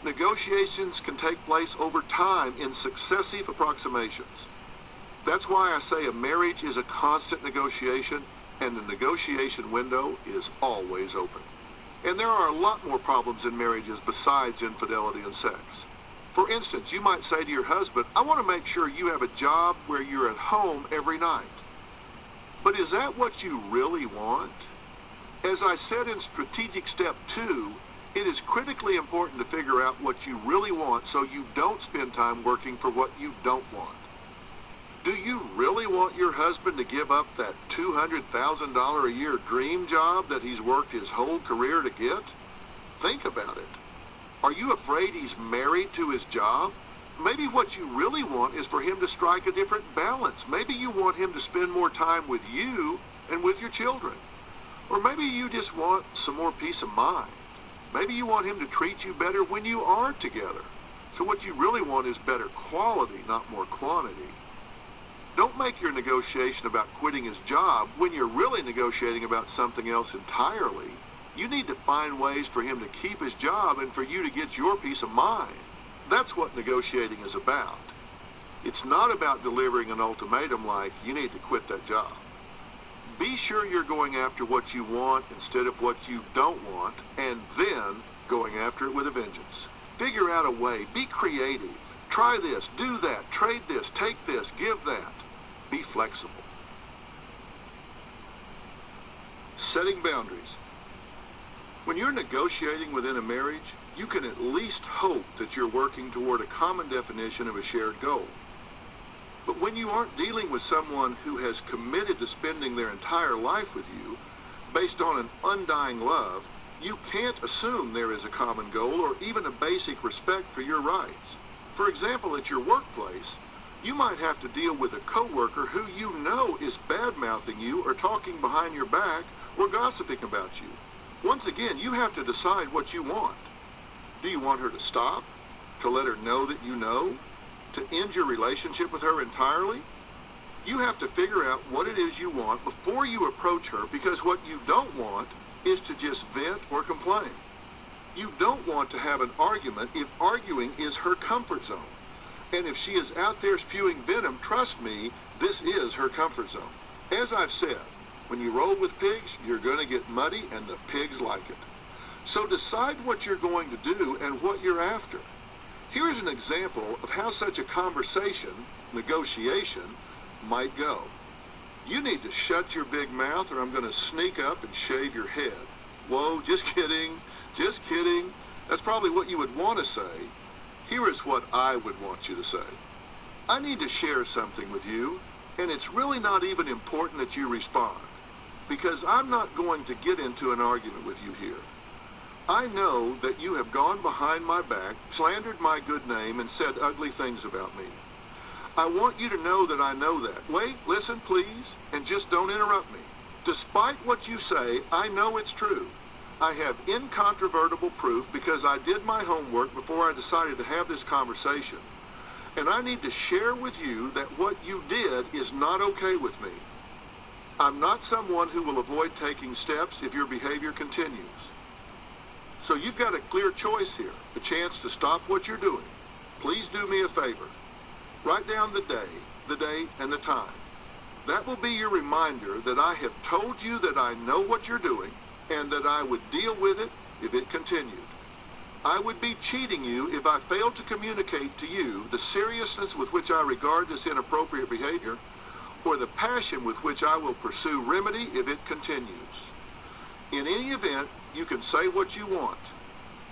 Negotiations can take place over time in successive approximations. That's why I say a marriage is a constant negotiation, and the negotiation window is always open. And there are a lot more problems in marriages besides infidelity and sex. For instance, you might say to your husband, I want to make sure you have a job where you're at home every night. But is that what you really want? As I said in strategic step 2, it is critically important to figure out what you really want so you don't spend time working for what you don't want. Do you really want your husband to give up that $200,000 a year dream job that he's worked his whole career to get? Think about it. Are you afraid he's married to his job? Maybe what you really want is for him to strike a different balance. Maybe you want him to spend more time with you and with your children. Or maybe you just want some more peace of mind. Maybe you want him to treat you better when you are together. So what you really want is better quality, not more quantity. Don't make your negotiation about quitting his job when you're really negotiating about something else entirely. You need to find ways for him to keep his job and for you to get your peace of mind. That's what negotiating is about. It's not about delivering an ultimatum like, you need to quit that job. Be sure you're going after what you want instead of what you don't want, and then going after it with a vengeance. Figure out a way. Be creative. Try this, do that, trade this, take this, give that. Be flexible. Setting boundaries. When you're negotiating within a marriage, you can at least hope that you're working toward a common definition of a shared goal. But when you aren't dealing with someone who has committed to spending their entire life with you based on an undying love, you can't assume there is a common goal or even a basic respect for your rights. For example, at your workplace, you might have to deal with a coworker who you know is bad-mouthing you or talking behind your back or gossiping about you. Once again, you have to decide what you want. Do you want her to stop? To let her know that you know? To end your relationship with her entirely? You have to figure out what it is you want before you approach her, because what you don't want is to just vent or complain. You don't want to have an argument if arguing is her comfort zone. And if she is out there spewing venom, trust me, this is her comfort zone. As I've said, when you roll with pigs, you're going to get muddy, and the pigs like it. So decide what you're going to do and what you're after. Here's an example of how such a conversation, negotiation, might go. You need to shut your big mouth or I'm going to sneak up and shave your head. Whoa, just kidding. Just kidding. That's probably what you would want to say. Here is what I would want you to say. I need to share something with you, and it's really not even important that you respond, because I'm not going to get into an argument with you here. I know that you have gone behind my back, slandered my good name, and said ugly things about me. I want you to know that I know that. Wait, listen, please, and just don't interrupt me. Despite what you say, I know it's true. I have incontrovertible proof because I did my homework before I decided to have this conversation. And I need to share with you that what you did is not okay with me. I'm not someone who will avoid taking steps if your behavior continues. So you've got a clear choice here, a chance to stop what you're doing. Please do me a favor. Write down the date, and the time. That will be your reminder that I have told you that I know what you're doing and that I would deal with it if it continued. I would be cheating you if I failed to communicate to you the seriousness with which I regard this inappropriate behavior or the passion with which I will pursue remedy if it continues. In any event, you can say what you want,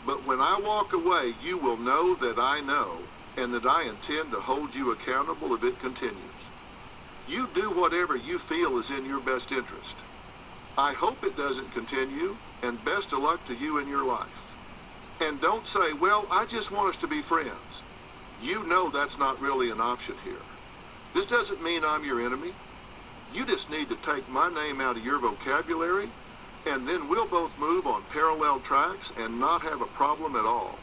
but when I walk away, you will know that I know and that I intend to hold you accountable if it continues. You do whatever you feel is in your best interest. I hope it doesn't continue, and best of luck to you in your life. And don't say, well, I just want us to be friends. You know that's not really an option here. This doesn't mean I'm your enemy. You just need to take my name out of your vocabulary And then we'll both move on parallel tracks and not have a problem at all.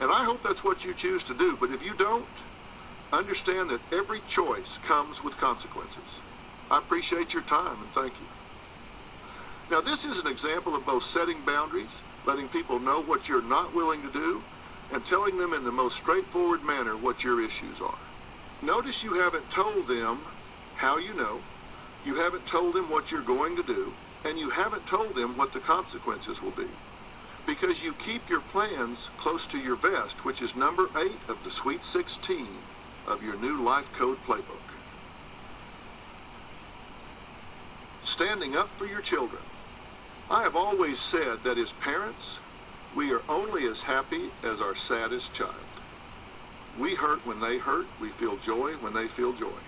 And I hope that's what you choose to do, but if you don't, understand that every choice comes with consequences. I appreciate your time and thank you. Now, this is an example of both setting boundaries, letting people know what you're not willing to do, and telling them in the most straightforward manner what your issues are. Notice you haven't told them how you know, you haven't told them what you're going to do, and you haven't told them what the consequences will be. Because you keep your plans close to your vest, which is number 8 of the Sweet 16 of your new Life Code Playbook. Standing up for your children. I have always said that as parents, we are only as happy as our saddest child. We hurt when they hurt. We feel joy when they feel joy.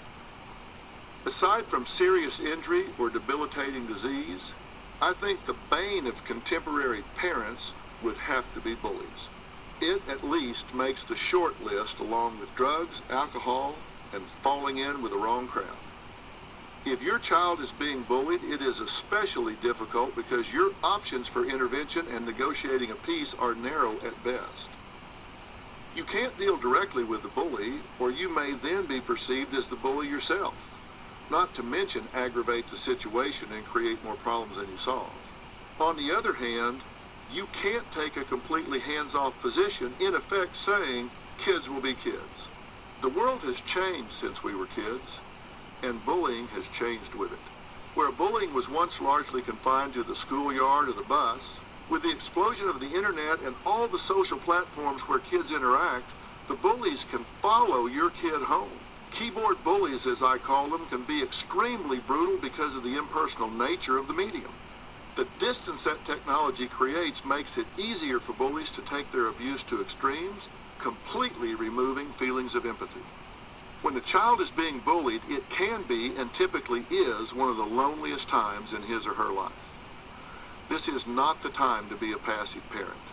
Aside from serious injury or debilitating disease, I think the bane of contemporary parents would have to be bullies. It at least makes the short list along with drugs, alcohol, and falling in with the wrong crowd. If your child is being bullied, it is especially difficult because your options for intervention and negotiating a peace are narrow at best. You can't deal directly with the bully, or you may then be perceived as the bully yourself, not to mention aggravate the situation and create more problems than you solve. On the other hand, you can't take a completely hands-off position, in effect saying, kids will be kids. The world has changed since we were kids, and bullying has changed with it. Where bullying was once largely confined to the schoolyard or the bus, with the explosion of the internet and all the social platforms where kids interact, the bullies can follow your kid home. Keyboard bullies, as I call them, can be extremely brutal because of the impersonal nature of the medium. The distance that technology creates makes it easier for bullies to take their abuse to extremes, completely removing feelings of empathy. When a child is being bullied, it can be, and typically is, one of the loneliest times in his or her life. This is not the time to be a passive parent.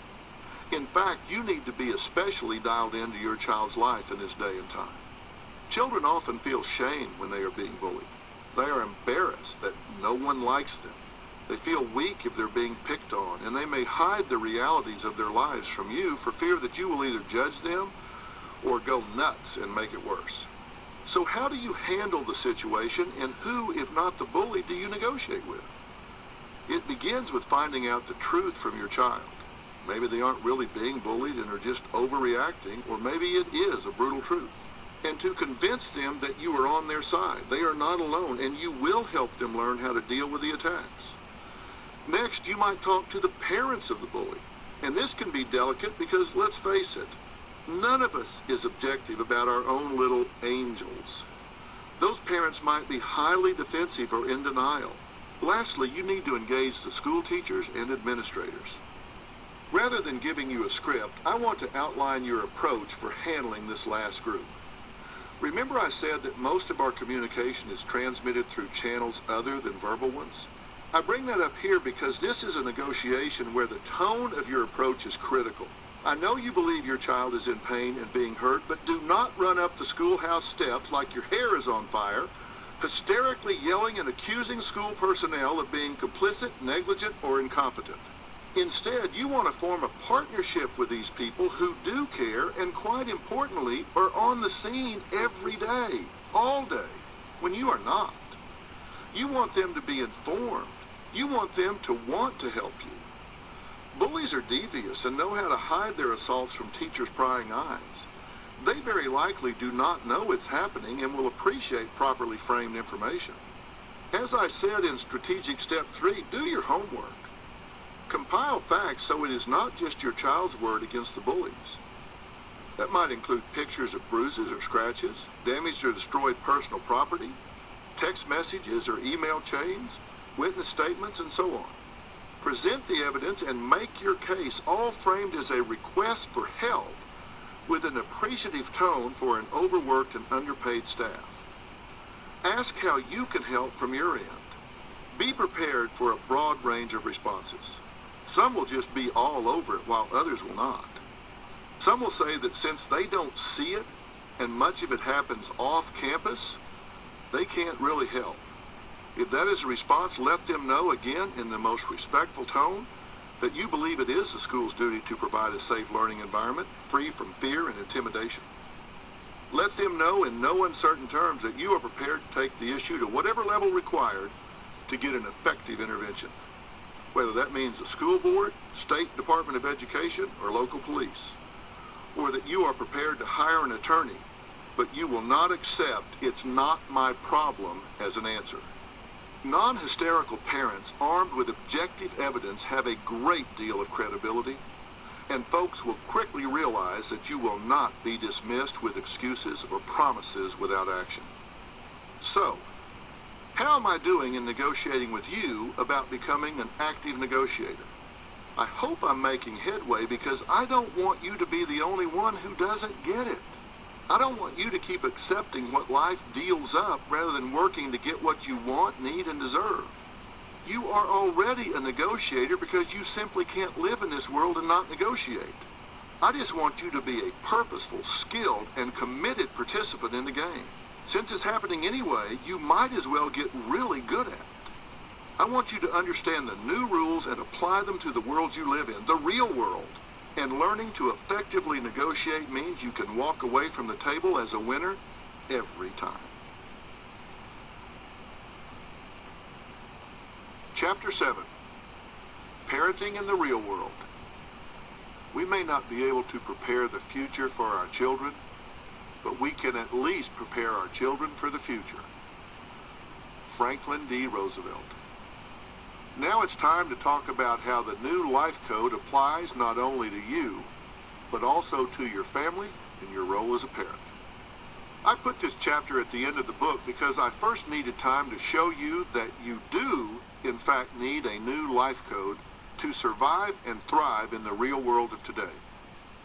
In fact, you need to be especially dialed into your child's life in this day and time. Children often feel shame when they are being bullied. They are embarrassed that no one likes them. They feel weak if they're being picked on, and they may hide the realities of their lives from you for fear that you will either judge them or go nuts and make it worse. So how do you handle the situation, and who, if not the bully, do you negotiate with? It begins with finding out the truth from your child. Maybe they aren't really being bullied and are just overreacting, or maybe it is a brutal truth. And to convince them that you are on their side. They are not alone, and you will help them learn how to deal with the attacks. Next, you might talk to the parents of the bully. And this can be delicate because, let's face it, none of us is objective about our own little angels. Those parents might be highly defensive or in denial. Lastly, you need to engage the school teachers and administrators. Rather than giving you a script, I want to outline your approach for handling this last group. Remember I said that most of our communication is transmitted through channels other than verbal ones? I bring that up here because this is a negotiation where the tone of your approach is critical. I know you believe your child is in pain and being hurt, but do not run up the schoolhouse steps like your hair is on fire, hysterically yelling and accusing school personnel of being complicit, negligent, or incompetent. Instead, you want to form a partnership with these people who do care and, quite importantly, are on the scene every day, all day, when you are not. You want them to be informed. You want them to want to help you. Bullies are devious and know how to hide their assaults from teachers' prying eyes. They very likely do not know it's happening and will appreciate properly framed information. As I said in Strategic Step 3, do your homework. Compile facts so it is not just your child's word against the bullies. That might include pictures of bruises or scratches, damaged or destroyed personal property, text messages or email chains, witness statements, and so on. Present the evidence and make your case, all framed as a request for help with an appreciative tone for an overworked and underpaid staff. Ask how you can help from your end. Be prepared for a broad range of responses. Some will just be all over it while others will not. Some will say that since they don't see it and much of it happens off campus, they can't really help. If that is a response, let them know again in the most respectful tone that you believe it is the school's duty to provide a safe learning environment free from fear and intimidation. Let them know in no uncertain terms that you are prepared to take the issue to whatever level required to get an effective intervention, whether that means the school board, State Department of Education, or local police, or that you are prepared to hire an attorney, but you will not accept "it's not my problem" as an answer. Non-hysterical parents armed with objective evidence have a great deal of credibility, and folks will quickly realize that you will not be dismissed with excuses or promises without action. So, how am I doing in negotiating with you about becoming an active negotiator? I hope I'm making headway because I don't want you to be the only one who doesn't get it. I don't want you to keep accepting what life deals up rather than working to get what you want, need, and deserve. You are already a negotiator because you simply can't live in this world and not negotiate. I just want you to be a purposeful, skilled, and committed participant in the game. Since it's happening anyway, you might as well get really good at it. I want you to understand the new rules and apply them to the world you live in, the real world. And learning to effectively negotiate means you can walk away from the table as a winner every time. Chapter 7, Parenting in the Real World. We may not be able to prepare the future for our children, but we can at least prepare our children for the future. Franklin D. Roosevelt. Now it's time to talk about how the new life code applies not only to you, but also to your family and your role as a parent. I put this chapter at the end of the book because I first needed time to show you that you do, in fact, need a new life code to survive and thrive in the real world of today.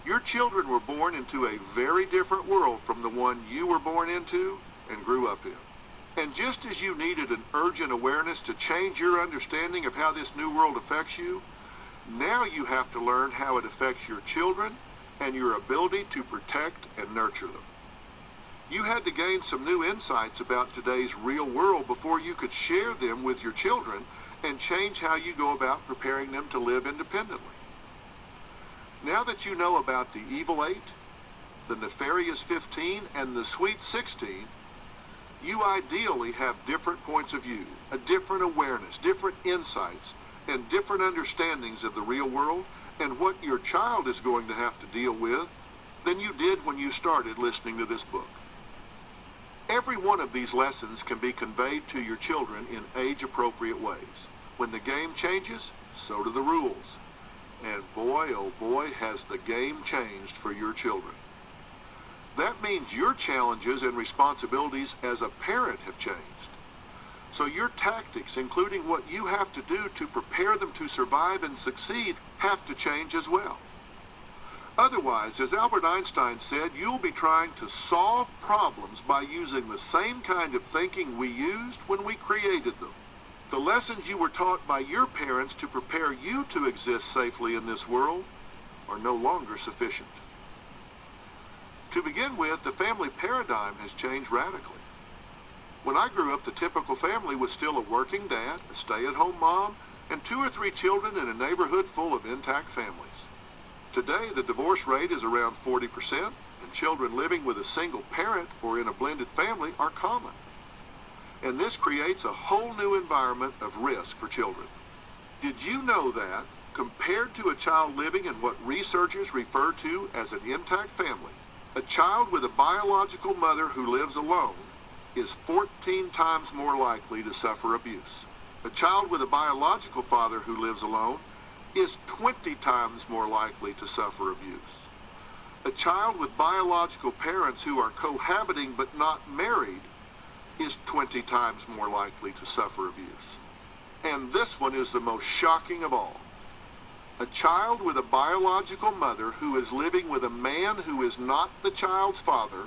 Your children were born into a very different world from the one you were born into and grew up in. And just as you needed an urgent awareness to change your understanding of how this new world affects you, now you have to learn how it affects your children and your ability to protect and nurture them. You had to gain some new insights about today's real world before you could share them with your children and change how you go about preparing them to live independently. Now that you know about the evil 8, the nefarious 15, and the sweet 16, you ideally have different points of view, a different awareness, different insights, and different understandings of the real world and what your child is going to have to deal with than you did when you started listening to this book. Every one of these lessons can be conveyed to your children in age-appropriate ways. When the game changes, so do the rules. And boy, oh boy, has the game changed for your children. That means your challenges and responsibilities as a parent have changed. So your tactics, including what you have to do to prepare them to survive and succeed, have to change as well. Otherwise, as Albert Einstein said, you'll be trying to solve problems by using the same kind of thinking we used when we created them. The lessons you were taught by your parents to prepare you to exist safely in this world are no longer sufficient. To begin with, the family paradigm has changed radically. When I grew up, the typical family was still a working dad, a stay-at-home mom, and 2 or 3 children in a neighborhood full of intact families. Today, the divorce rate is around 40%, and children living with a single parent or in a blended family are common. And this creates a whole new environment of risk for children. Did you know that, compared to a child living in what researchers refer to as an intact family, a child with a biological mother who lives alone is 14 times more likely to suffer abuse. A child with a biological father who lives alone is 20 times more likely to suffer abuse. A child with biological parents who are cohabiting but not married is 20 times more likely to suffer abuse. And this one is the most shocking of all. A child with a biological mother who is living with a man who is not the child's father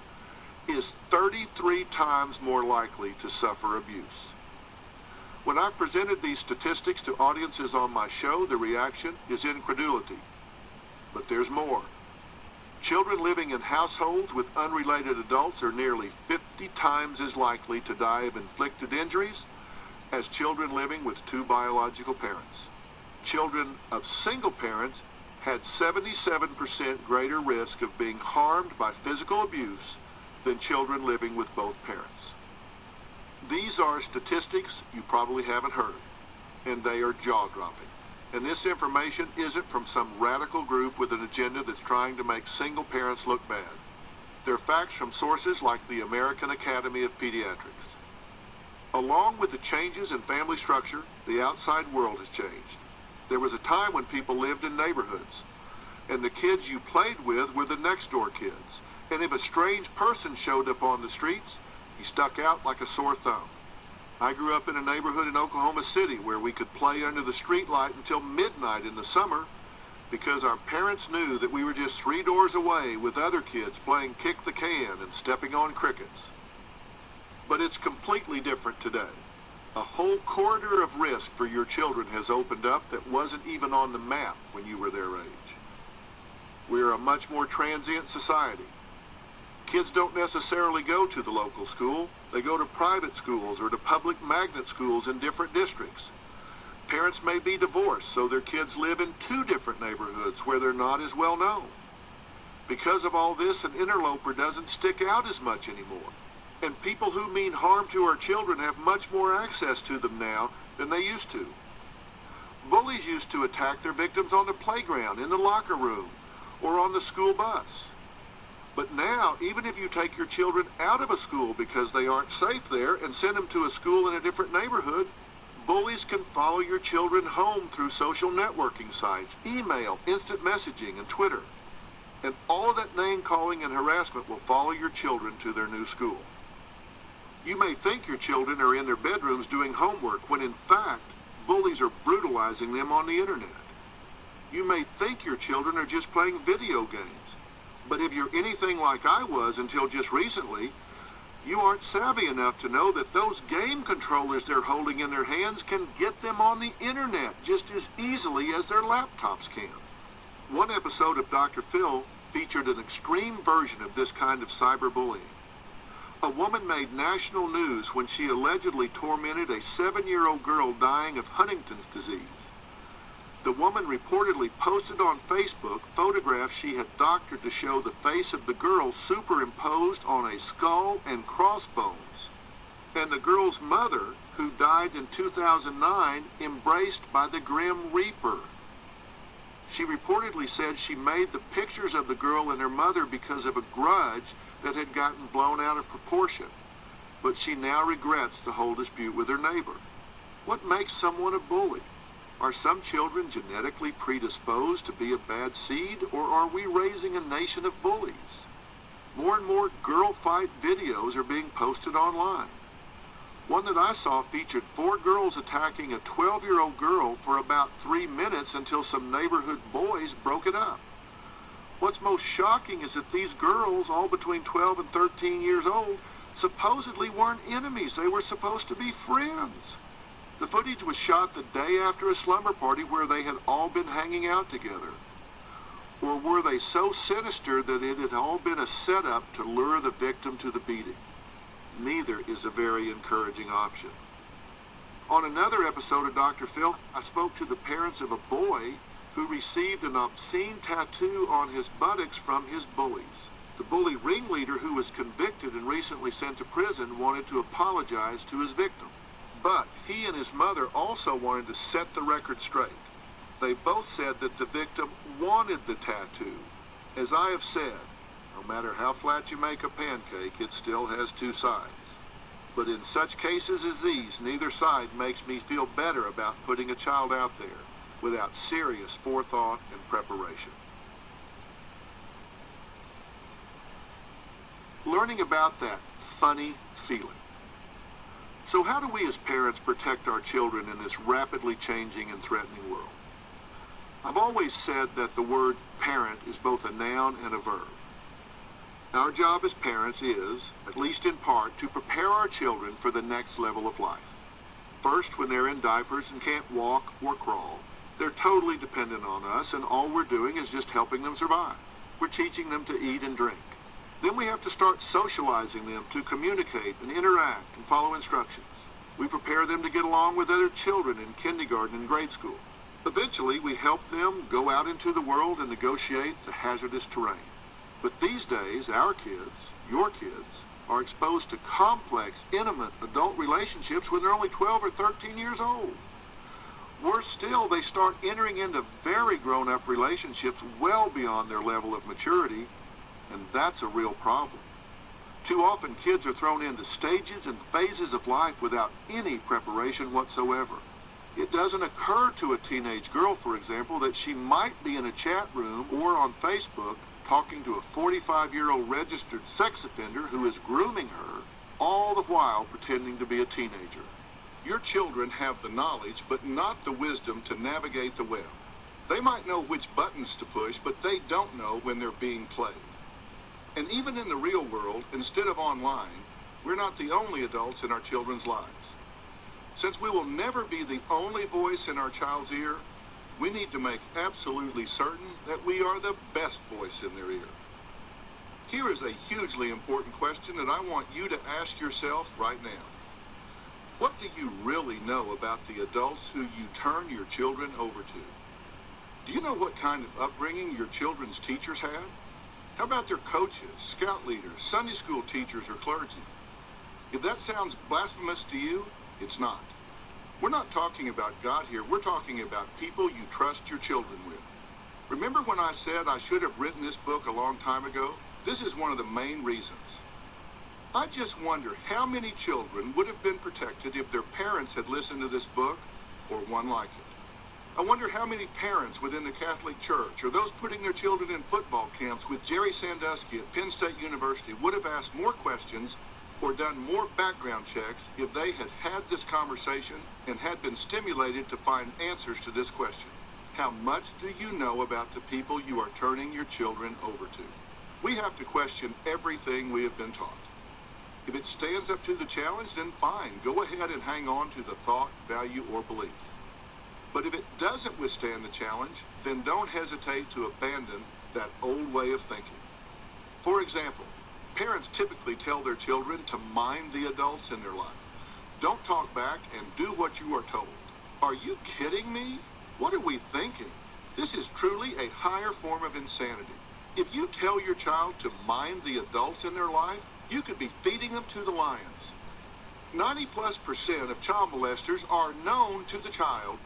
is 33 times more likely to suffer abuse. When I presented these statistics to audiences on my show, the reaction is incredulity. But there's more. Children living in households with unrelated adults are nearly 50 times as likely to die of inflicted injuries as children living with two biological parents. Children of single parents had 77% greater risk of being harmed by physical abuse than children living with both parents. These are statistics you probably haven't heard, and they are jaw-dropping. And this information isn't from some radical group with an agenda that's trying to make single parents look bad. They're facts from sources like the American Academy of Pediatrics. Along with the changes in family structure, the outside world has changed. There was a time when people lived in neighborhoods, and the kids you played with were the next-door kids. And if a strange person showed up on the streets, he stuck out like a sore thumb. I grew up in a neighborhood in Oklahoma City where we could play under the streetlight until midnight in the summer because our parents knew that we were just 3 doors away with other kids playing kick the can and stepping on crickets. But it's completely different today. A whole corridor of risk for your children has opened up that wasn't even on the map when you were their age. We're a much more transient society. Kids don't necessarily go to the local school. They go to private schools or to public magnet schools in different districts. Parents may be divorced, so their kids live in 2 different neighborhoods where they're not as well known. Because of all this, an interloper doesn't stick out as much anymore. And people who mean harm to our children have much more access to them now than they used to. Bullies used to attack their victims on the playground, in the locker room, or on the school bus. But now, even if you take your children out of a school because they aren't safe there and send them to a school in a different neighborhood, bullies can follow your children home through social networking sites, email, instant messaging, and Twitter. And all of that name-calling and harassment will follow your children to their new school. You may think your children are in their bedrooms doing homework when in fact, bullies are brutalizing them on the internet. You may think your children are just playing video games. But if you're anything like I was until just recently, you aren't savvy enough to know that those game controllers they're holding in their hands can get them on the internet just as easily as their laptops can. One episode of Dr. Phil featured an extreme version of this kind of cyberbullying. A woman made national news when she allegedly tormented a 7-year-old girl dying of Huntington's disease. The woman reportedly posted on Facebook photographs she had doctored to show the face of the girl superimposed on a skull and crossbones, and the girl's mother, who died in 2009, embraced by the Grim Reaper. She reportedly said she made the pictures of the girl and her mother because of a grudge that had gotten blown out of proportion, but she now regrets the whole dispute with her neighbor. What makes someone a bully? Are some children genetically predisposed to be a bad seed, or are we raising a nation of bullies? More and more girl fight videos are being posted online. One that I saw featured 4 girls attacking a 12-year-old girl for about 3 minutes until some neighborhood boys broke it up. What's most shocking is that these girls, all between 12 and 13 years old, supposedly weren't enemies. They were supposed to be friends. The footage was shot the day after a slumber party where they had all been hanging out together. Or were they so sinister that it had all been a setup to lure the victim to the beating? Neither is a very encouraging option. On another episode of Dr. Phil, I spoke to the parents of a boy who received an obscene tattoo on his buttocks from his bullies. The bully ringleader, who was convicted and recently sent to prison, wanted to apologize to his victim. But he and his mother also wanted to set the record straight. They both said that the victim wanted the tattoo. As I have said, no matter how flat you make a pancake, it still has 2 sides. But in such cases as these, neither side makes me feel better about putting a child out there without serious forethought and preparation. Learning about that funny feeling. So how do we as parents protect our children in this rapidly changing and threatening world? I've always said that the word parent is both a noun and a verb. Our job as parents is, at least in part, to prepare our children for the next level of life. First, when they're in diapers and can't walk or crawl, they're totally dependent on us, and all we're doing is just helping them survive. We're teaching them to eat and drink. Then we have to start socializing them to communicate and interact and follow instructions. We prepare them to get along with other children in kindergarten and grade school. Eventually, we help them go out into the world and negotiate the hazardous terrain. But these days, our kids, your kids, are exposed to complex, intimate adult relationships when they're only 12 or 13 years old. Worse still, they start entering into very grown-up relationships well beyond their level of maturity, and that's a real problem. Too often, kids are thrown into stages and phases of life without any preparation whatsoever. It doesn't occur to a teenage girl, for example, that she might be in a chat room or on Facebook talking to a 45-year-old registered sex offender who is grooming her, all the while pretending to be a teenager. Your children have the knowledge, but not the wisdom to navigate the web. They might know which buttons to push, but they don't know when they're being played. And even in the real world, instead of online, we're not the only adults in our children's lives. Since we will never be the only voice in our child's ear, we need to make absolutely certain that we are the best voice in their ear. Here is a hugely important question that I want you to ask yourself right now. What do you really know about the adults who you turn your children over to? Do you know what kind of upbringing your children's teachers had? How about their coaches, scout leaders, Sunday school teachers, or clergy? If that sounds blasphemous to you, it's not. We're not talking about God here. We're talking about people you trust your children with. Remember when I said I should have written this book a long time ago? This is one of the main reasons. I just wonder how many children would have been protected if their parents had listened to this book or one like it. I wonder how many parents within the Catholic Church or those putting their children in football camps with Jerry Sandusky at Penn State University would have asked more questions or done more background checks if they had had this conversation and had been stimulated to find answers to this question. How much do you know about the people you are turning your children over to? We have to question everything we have been taught. If it stands up to the challenge, then fine. Go ahead and hang on to the thought, value, or belief. But if it doesn't withstand the challenge, then don't hesitate to abandon that old way of thinking. For example, parents typically tell their children to mind the adults in their life. Don't talk back and do what you are told. Are you kidding me? What are we thinking? This is truly a higher form of insanity. If you tell your child to mind the adults in their life, you could be feeding them to the lions. 90+% of child molesters are known to the child.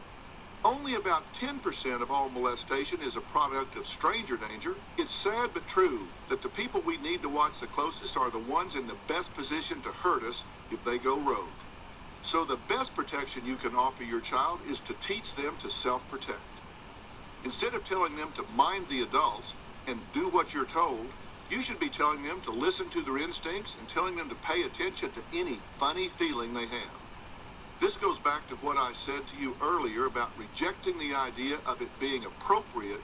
Only about 10% of all molestation is a product of stranger danger. It's sad but true that the people we need to watch the closest are the ones in the best position to hurt us if they go rogue. So the best protection you can offer your child is to teach them to self-protect. Instead of telling them to mind the adults and do what you're told, you should be telling them to listen to their instincts and telling them to pay attention to any funny feeling they have. This goes back to what I said to you earlier about rejecting the idea of it being appropriate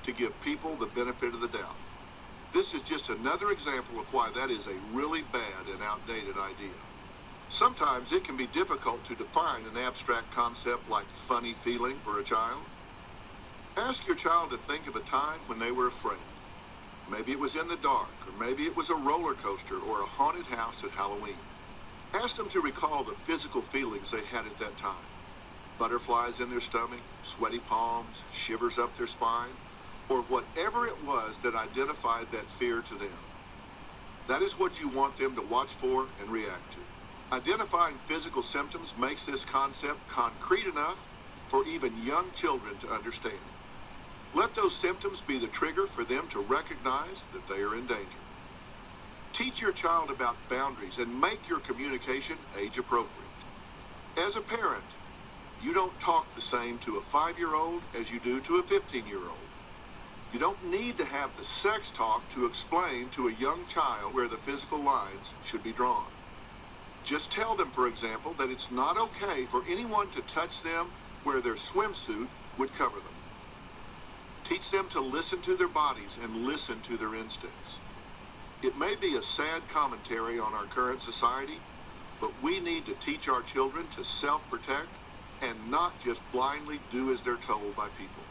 to give people the benefit of the doubt. This is just another example of why that is a really bad and outdated idea. Sometimes it can be difficult to define an abstract concept like funny feeling for a child. Ask your child to think of a time when they were afraid. Maybe it was in the dark, or maybe it was a roller coaster or a haunted house at Halloween. Ask them to recall the physical feelings they had at that time. Butterflies in their stomach, sweaty palms, shivers up their spine, or whatever it was that identified that fear to them. That is what you want them to watch for and react to. Identifying physical symptoms makes this concept concrete enough for even young children to understand. Let those symptoms be the trigger for them to recognize that they are in danger. Teach your child about boundaries and make your communication age appropriate. As a parent, you don't talk the same to a 5-year-old as you do to a 15-year-old. You don't need to have the sex talk to explain to a young child where the physical lines should be drawn. Just tell them, for example, that it's not okay for anyone to touch them where their swimsuit would cover them. Teach them to listen to their bodies and listen to their instincts. It may be a sad commentary on our current society, but we need to teach our children to self-protect and not just blindly do as they're told by people.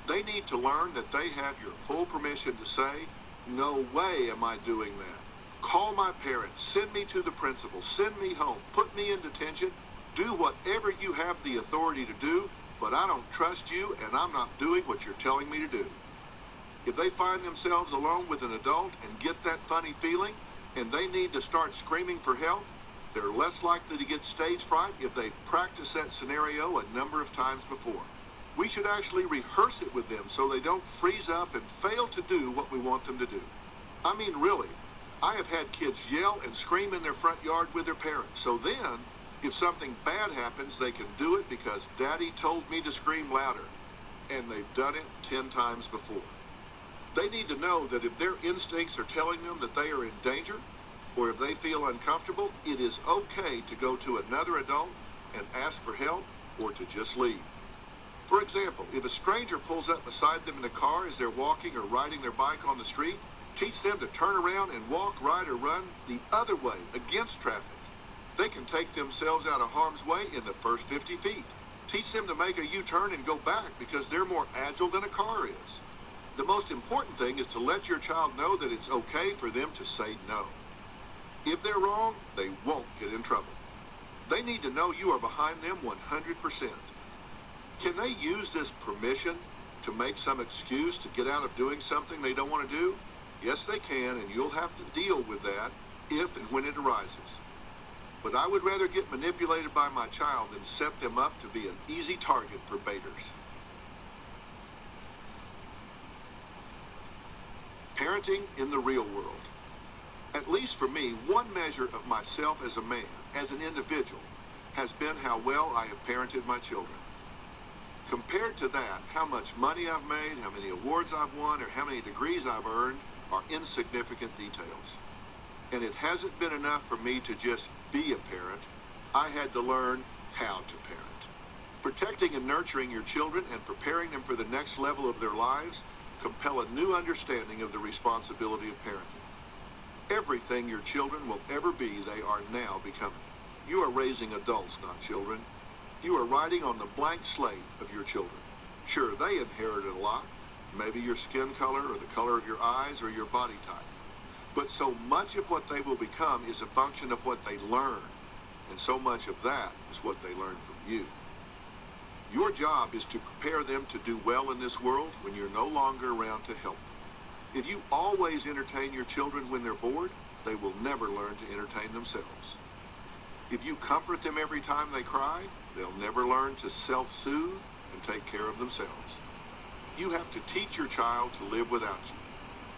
They need to learn that they have your full permission to say, "No way am I doing that. Call my parents, send me to the principal, send me home, put me in detention. Do whatever you have the authority to do, but I don't trust you and I'm not doing what you're telling me to do. If they find themselves alone with an adult and get that funny feeling and they need to start screaming for help, they're less likely to get stage fright if they've practiced that scenario a number of times before. We should actually rehearse it with them so they don't freeze up and fail to do what we want them to do. I mean, really, I have had kids yell and scream in their front yard with their parents. So then, if something bad happens, they can do it because Daddy told me to scream louder. And they've done it 10 times before. They need to know that if their instincts are telling them that they are in danger, or if they feel uncomfortable, it is okay to go to another adult and ask for help or to just leave. For example, if a stranger pulls up beside them in a car as they're walking or riding their bike on the street, teach them to turn around and walk, ride, or run the other way against traffic. They can take themselves out of harm's way in the first 50 feet. Teach them to make a U-turn and go back because they're more agile than a car is. The most important thing is to let your child know that it's okay for them to say no. If they're wrong, they won't get in trouble. They need to know you are behind them 100%. Can they use this permission to make some excuse to get out of doing something they don't want to do? Yes, they can, and you'll have to deal with that if and when it arises. But I would rather get manipulated by my child than set them up to be an easy target for baiters. Parenting in the real world. At least for me, one measure of myself as a man, as an individual, has been how well I have parented my children. Compared to that, how much money I've made, how many awards I've won, or how many degrees I've earned are insignificant details. And it hasn't been enough for me to just be a parent. I had to learn how to parent. Protecting and nurturing your children and preparing them for the next level of their lives compel a new understanding of the responsibility of parenting. Everything your children will ever be, they are now becoming. You are raising adults, not children. You are writing on the blank slate of your children. Sure, they inherited a lot, maybe your skin color or the color of your eyes or your body type. But so much of what they will become is a function of what they learn, and so much of that is what they learn from you. Your job is to prepare them to do well in this world when you're no longer around to help them. If you always entertain your children when they're bored, they will never learn to entertain themselves. If you comfort them every time they cry, they'll never learn to self-soothe and take care of themselves. You have to teach your child to live without you.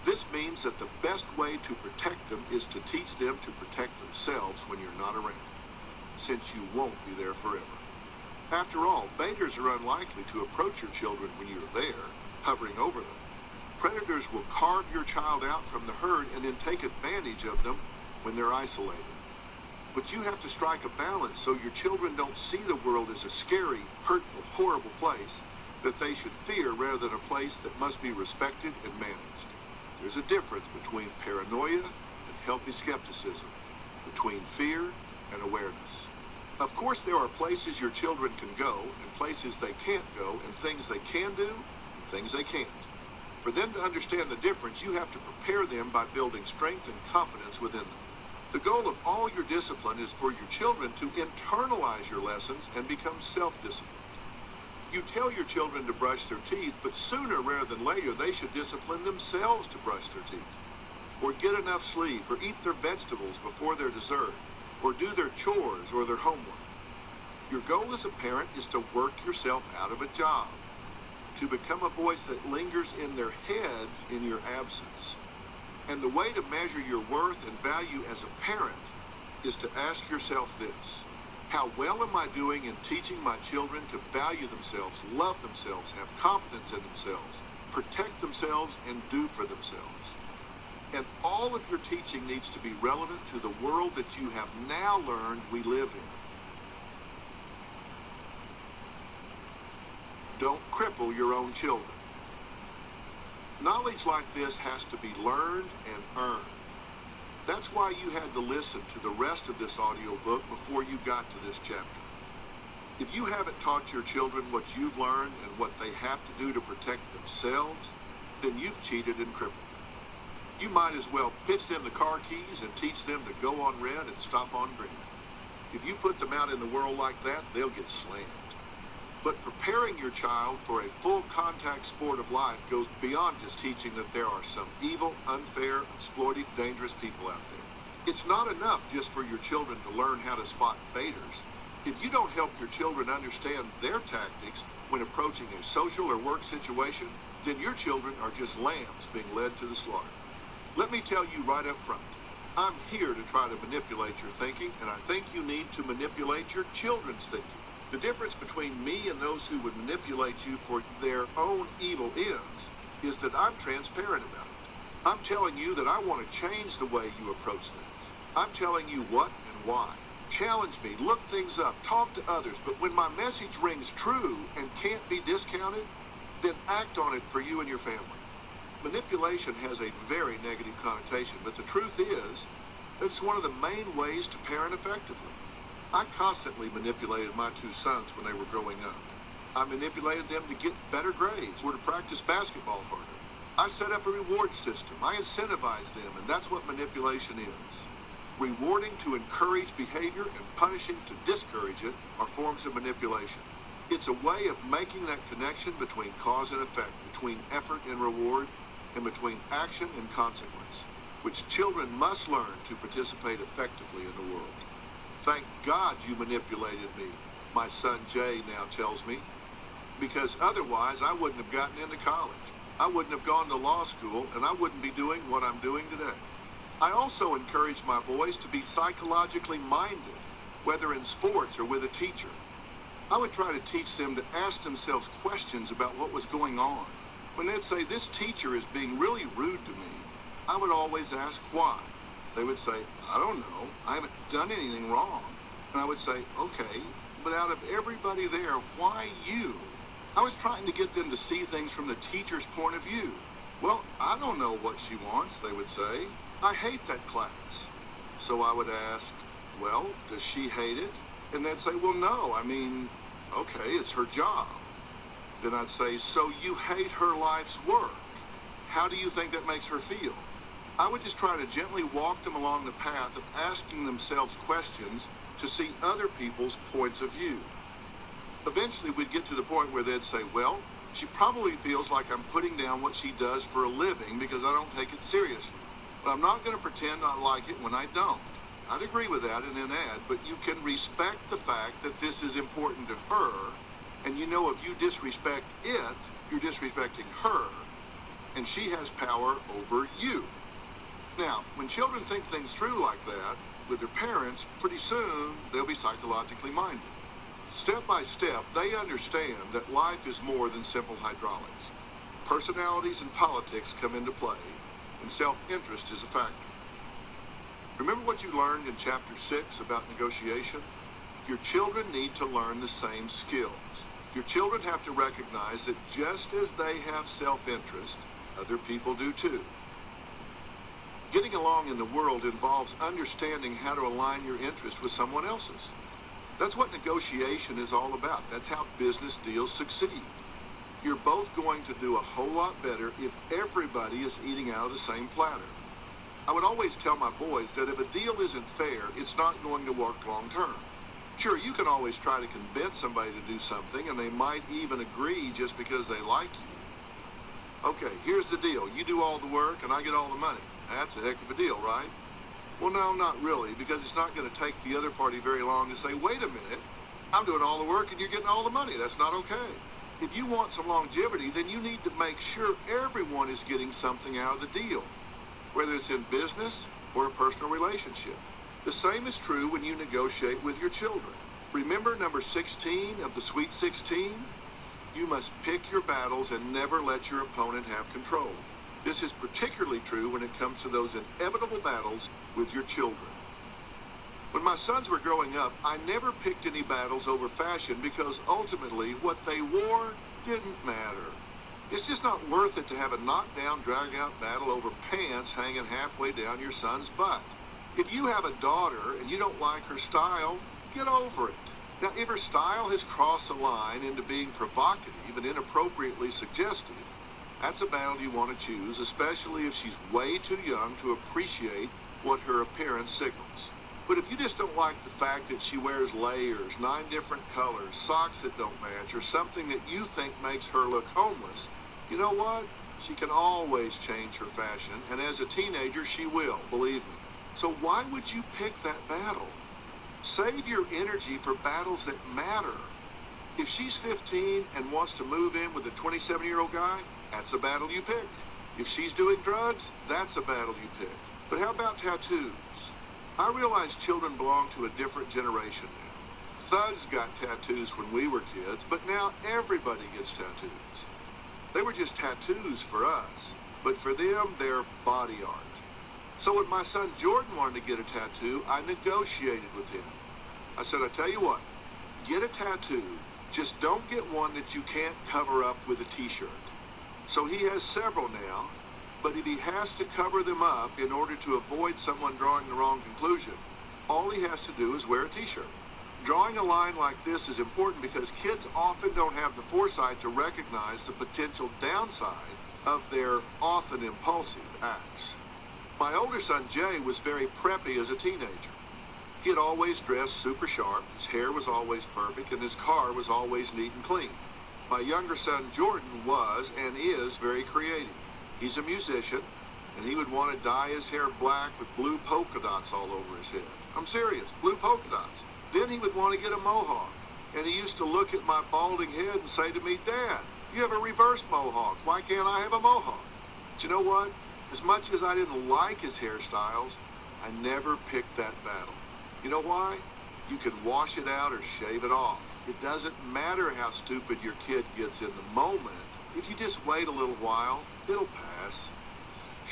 This means that the best way to protect them is to teach them to protect themselves when you're not around, since you won't be there forever. After all, baiters are unlikely to approach your children when you're there, hovering over them. Predators will carve your child out from the herd and then take advantage of them when they're isolated. But you have to strike a balance so your children don't see the world as a scary, hurtful, horrible place that they should fear rather than a place that must be respected and managed. There's a difference between paranoia and healthy skepticism, between fear and awareness. Of course, there are places your children can go and places they can't go and things they can do and things they can't. For them to understand the difference, you have to prepare them by building strength and confidence within them. The goal of all your discipline is for your children to internalize your lessons and become self-disciplined. You tell your children to brush their teeth, but sooner rather than later, they should discipline themselves to brush their teeth, or get enough sleep, or eat their vegetables before their dessert, or do their chores or their homework. Your goal as a parent is to work yourself out of a job, to become a voice that lingers in their heads in your absence. And the way to measure your worth and value as a parent is to ask yourself this: how well am I doing in teaching my children to value themselves, love themselves, have confidence in themselves, protect themselves, and do for themselves? And all of your teaching needs to be relevant to the world that you have now learned we live in. Don't cripple your own children. Knowledge like this has to be learned and earned. That's why you had to listen to the rest of this audiobook before you got to this chapter. If you haven't taught your children what you've learned and what they have to do to protect themselves, then you've cheated and crippled them. You might as well pitch them the car keys and teach them to go on red and stop on green. If you put them out in the world like that, they'll get slammed. But preparing your child for a full contact sport of life goes beyond just teaching that there are some evil, unfair, exploitive, dangerous people out there. It's not enough just for your children to learn how to spot baiters. If you don't help your children understand their tactics when approaching a social or work situation, then your children are just lambs being led to the slaughter. Let me tell you right up front, I'm here to try to manipulate your thinking, and I think you need to manipulate your children's thinking. The difference between me and those who would manipulate you for their own evil ends is that I'm transparent about it. I'm telling you that I want to change the way you approach things. I'm telling you what and why. Challenge me, look things up, talk to others, but when my message rings true and can't be discounted, then act on it for you and your family. Manipulation has a very negative connotation, but the truth is that it's one of the main ways to parent effectively. I constantly manipulated my two sons when they were growing up. I manipulated them to get better grades or to practice basketball harder. I set up a reward system. I incentivized them, and that's what manipulation is. Rewarding to encourage behavior and punishing to discourage it are forms of manipulation. It's a way of making that connection between cause and effect, between effort and reward, and between action and consequence, which children must learn to participate effectively in the world. Thank God you manipulated me, my son Jay now tells me, because otherwise I wouldn't have gotten into college. I wouldn't have gone to law school, and I wouldn't be doing what I'm doing today. I also encourage my boys to be psychologically minded, whether in sports or with a teacher. I would try to teach them to ask themselves questions about what was going on. When they'd say, this teacher is being really rude to me, I would always ask why. They would say, I don't know, I haven't done anything wrong. And I would say, okay, but out of everybody there, why you? I was trying to get them to see things from the teacher's point of view. Well, I don't know what she wants, they would say. I hate that class. So I would ask, well, does she hate it? And they'd say, well, no, okay, it's her job. Then I'd say, so you hate her life's work. How do you think that makes her feel? I would just try to gently walk them along the path of asking themselves questions to see other people's points of view. Eventually, we'd get to the point where they'd say, well, she probably feels like I'm putting down what she does for a living because I don't take it seriously. But I'm not going to pretend I like it when I don't. I'd agree with that and then add, but you can respect the fact that this is important to her, and you know if you disrespect it, you're disrespecting her, and she has power over you. Now, when children think things through like that with their parents, pretty soon they'll be psychologically minded. Step by step, they understand that life is more than simple hydraulics. Personalities and politics come into play, and self-interest is a factor. Remember what you learned in Chapter 6 about negotiation? Your children need to learn the same skills. Your children have to recognize that just as they have self-interest, other people do too. Getting along in the world involves understanding how to align your interests with someone else's. That's what negotiation is all about. That's how business deals succeed. You're both going to do a whole lot better if everybody is eating out of the same platter. I would always tell my boys that if a deal isn't fair, it's not going to work long term. Sure, you can always try to convince somebody to do something, and they might even agree just because they like you. Okay, here's the deal. You do all the work, and I get all the money. That's a heck of a deal, right? Well, no, not really, because it's not going to take the other party very long to say, wait a minute, I'm doing all the work and you're getting all the money. That's not okay. If you want some longevity, then you need to make sure everyone is getting something out of the deal, whether it's in business or a personal relationship. The same is true when you negotiate with your children. Remember number 16 of the Sweet 16? You must pick your battles and never let your opponent have control. This is particularly true when it comes to those inevitable battles with your children. When my sons were growing up, I never picked any battles over fashion because ultimately what they wore didn't matter. It's just not worth it to have a knockdown, drag-out battle over pants hanging halfway down your son's butt. If you have a daughter and you don't like her style, get over it. Now, if her style has crossed the line into being provocative and inappropriately suggestive, that's a battle you want to choose, especially if she's way too young to appreciate what her appearance signals. But if you just don't like the fact that she wears layers, 9 different colors, socks that don't match, or something that you think makes her look homeless, you know what? She can always change her fashion, and as a teenager, she will, believe me. So why would you pick that battle? Save your energy for battles that matter. If she's 15 and wants to move in with a 27-year-old guy, that's a battle you pick. If she's doing drugs, that's a battle you pick. But how about tattoos? I realize children belong to a different generation now. Thugs got tattoos when we were kids, but now everybody gets tattoos. They were just tattoos for us, but for them, they're body art. So when my son Jordan wanted to get a tattoo, I negotiated with him. I said, I tell you what, get a tattoo, just don't get one that you can't cover up with a t-shirt. So he has several now, but if he has to cover them up in order to avoid someone drawing the wrong conclusion, all he has to do is wear a t-shirt. Drawing a line like this is important because kids often don't have the foresight to recognize the potential downside of their often impulsive acts. My older son Jay was very preppy as a teenager. He had always dressed super sharp, his hair was always perfect, and his car was always neat and clean. My younger son Jordan was and is very creative. He's a musician, and he would want to dye his hair black with blue polka dots all over his head. I'm serious, blue polka dots. Then he would want to get a mohawk, and he used to look at my balding head and say to me, Dad, you have a reverse mohawk. Why can't I have a mohawk? But you know what? As much as I didn't like his hairstyles, I never picked that battle. You know why? You can wash it out or shave it off. It doesn't matter how stupid your kid gets in the moment. If you just wait a little while, it'll pass.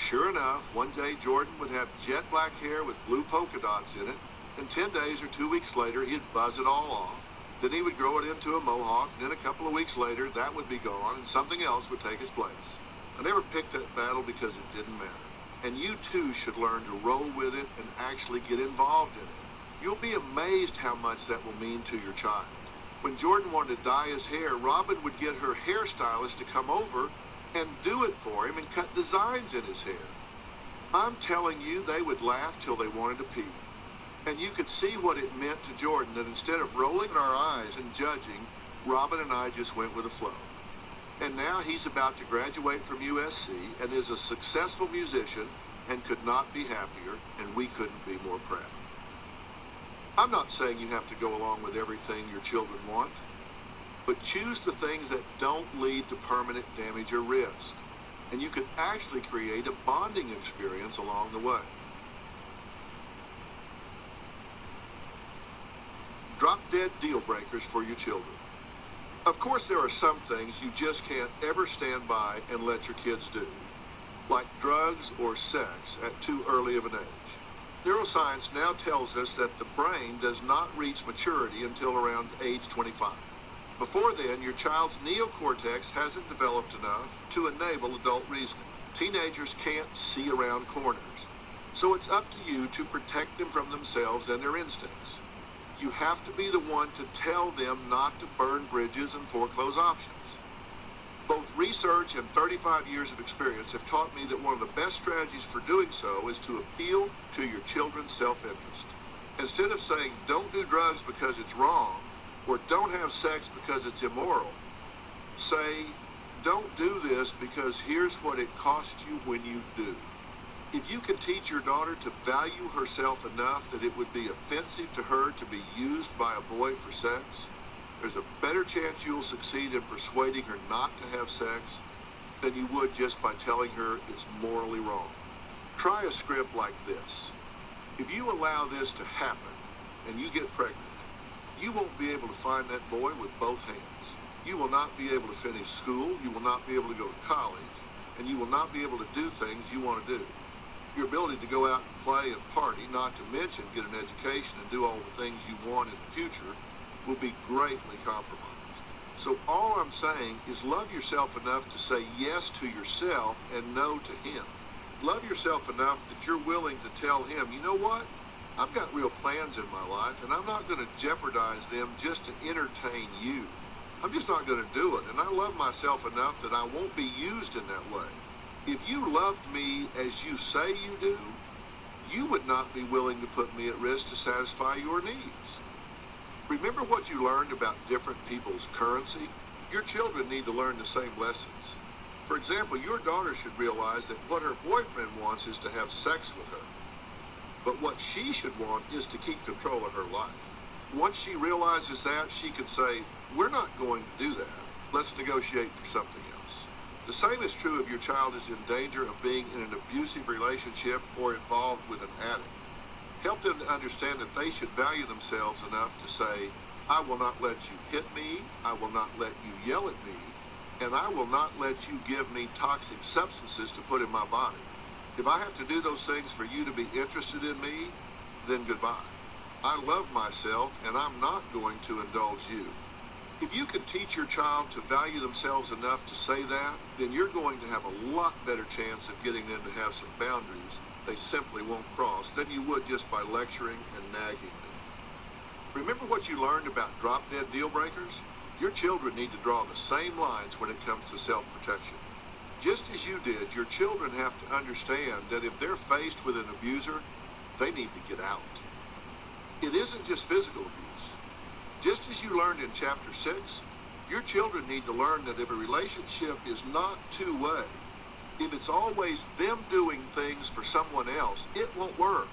Sure enough, one day Jordan would have jet black hair with blue polka dots in it, and 10 days or 2 weeks later, he'd buzz it all off. Then he would grow it into a mohawk, and then a couple of weeks later, that would be gone, and something else would take its place. I never picked that battle because it didn't matter. And you too should learn to roll with it and actually get involved in it. You'll be amazed how much that will mean to your child. When Jordan wanted to dye his hair, Robin would get her hairstylist to come over and do it for him and cut designs in his hair. I'm telling you, they would laugh till they wanted to pee. And you could see what it meant to Jordan that instead of rolling our eyes and judging, Robin and I just went with the flow. And now he's about to graduate from USC and is a successful musician and could not be happier, and we couldn't be more proud. I'm not saying you have to go along with everything your children want, but choose the things that don't lead to permanent damage or risk. And you can actually create a bonding experience along the way. Drop-dead deal breakers for your children. Of course, there are some things you just can't ever stand by and let your kids do, like drugs or sex at too early of an age. Neuroscience now tells us that the brain does not reach maturity until around age 25. Before then, your child's neocortex hasn't developed enough to enable adult reasoning. Teenagers can't see around corners, so it's up to you to protect them from themselves and their instincts. You have to be the one to tell them not to burn bridges and foreclose options. Both research and 35 years of experience have taught me that one of the best strategies for doing so is to appeal to your children's self-interest. Instead of saying, don't do drugs because it's wrong, or don't have sex because it's immoral, say, don't do this because here's what it costs you when you do. If you can teach your daughter to value herself enough that it would be offensive to her to be used by a boy for sex, there's a better chance you'll succeed in persuading her not to have sex than you would just by telling her it's morally wrong. Try a script like this. If you allow this to happen and you get pregnant, you won't be able to find that boy with both hands. You will not be able to finish school, you will not be able to go to college, and you will not be able to do things you want to do. Your ability to go out and play and party, not to mention get an education and do all the things you want in the future, will be greatly compromised. So all I'm saying is love yourself enough to say yes to yourself and no to him. Love yourself enough that you're willing to tell him, you know what? I've got real plans in my life, and I'm not going to jeopardize them just to entertain you. I'm just not going to do it, and I love myself enough that I won't be used in that way. If you loved me as you say you do, You would not be willing to put me at risk to satisfy your needs. Remember what you learned about different people's currency? Your children need to learn the same lessons. For example, your daughter should realize that what her boyfriend wants is to have sex with her. But what she should want is to keep control of her life. Once she realizes that, she can say, we're not going to do that. Let's negotiate for something else. The same is true if your child is in danger of being in an abusive relationship or involved with an addict. Help them to understand that they should value themselves enough to say, I will not let you hit me, I will not let you yell at me, and I will not let you give me toxic substances to put in my body. If I have to do those things for you to be interested in me, then goodbye. I love myself, and I'm not going to indulge you. If you can teach your child to value themselves enough to say that, then you're going to have a lot better chance of getting them to have some boundaries they simply won't cross than you would just by lecturing and nagging them. Remember what you learned about drop-dead deal breakers? Your children need to draw the same lines when it comes to self-protection. Just as you did, your children have to understand that if they're faced with an abuser, they need to get out. It isn't just physical abuse. Just as you learned in Chapter 6, your children need to learn that if a relationship is not two-way, if it's always them doing things for someone else, it won't work.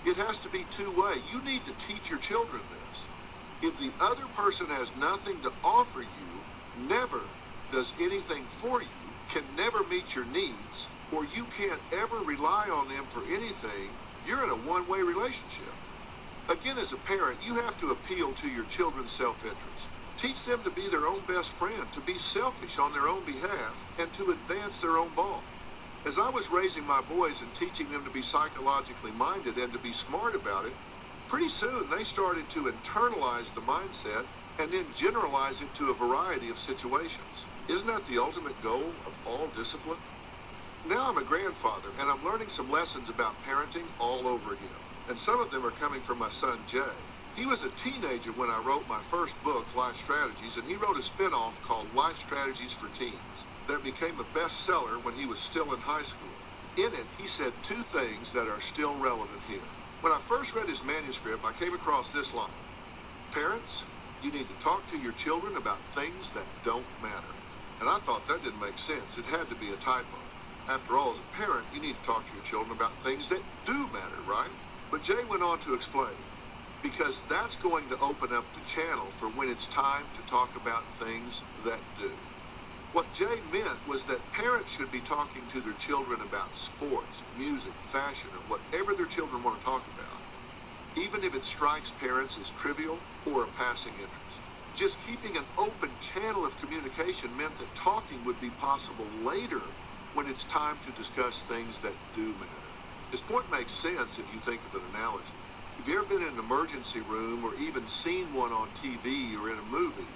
It has to be two-way. You need to teach your children this. If the other person has nothing to offer you, never does anything for you, can never meet your needs, or you can't ever rely on them for anything, you're in a one-way relationship. Again, as a parent, you have to appeal to your children's self-interest. Teach them to be their own best friend, to be selfish on their own behalf, and to advance their own ball. As I was raising my boys and teaching them to be psychologically minded and to be smart about it, pretty soon they started to internalize the mindset and then generalize it to a variety of situations. Isn't that the ultimate goal of all discipline? Now I'm a grandfather, and I'm learning some lessons about parenting all over again. And some of them are coming from my son, Jay. He was a teenager when I wrote my first book, Life Strategies, and he wrote a spin-off called Life Strategies for Teens that became a bestseller when he was still in high school. In it, he said two things that are still relevant here. When I first read his manuscript, I came across this line. Parents, you need to talk to your children about things that don't matter. And I thought that didn't make sense. It had to be a typo. After all, as a parent, you need to talk to your children about things that do matter, right? But Jay went on to explain, because that's going to open up the channel for when it's time to talk about things that do. What Jay meant was that parents should be talking to their children about sports, music, fashion, or whatever their children want to talk about, even if it strikes parents as trivial or a passing interest. Just keeping an open channel of communication meant that talking would be possible later when it's time to discuss things that do matter. His point makes sense if you think of an analogy. If you've ever been in an emergency room or even seen one on TV or in a movie,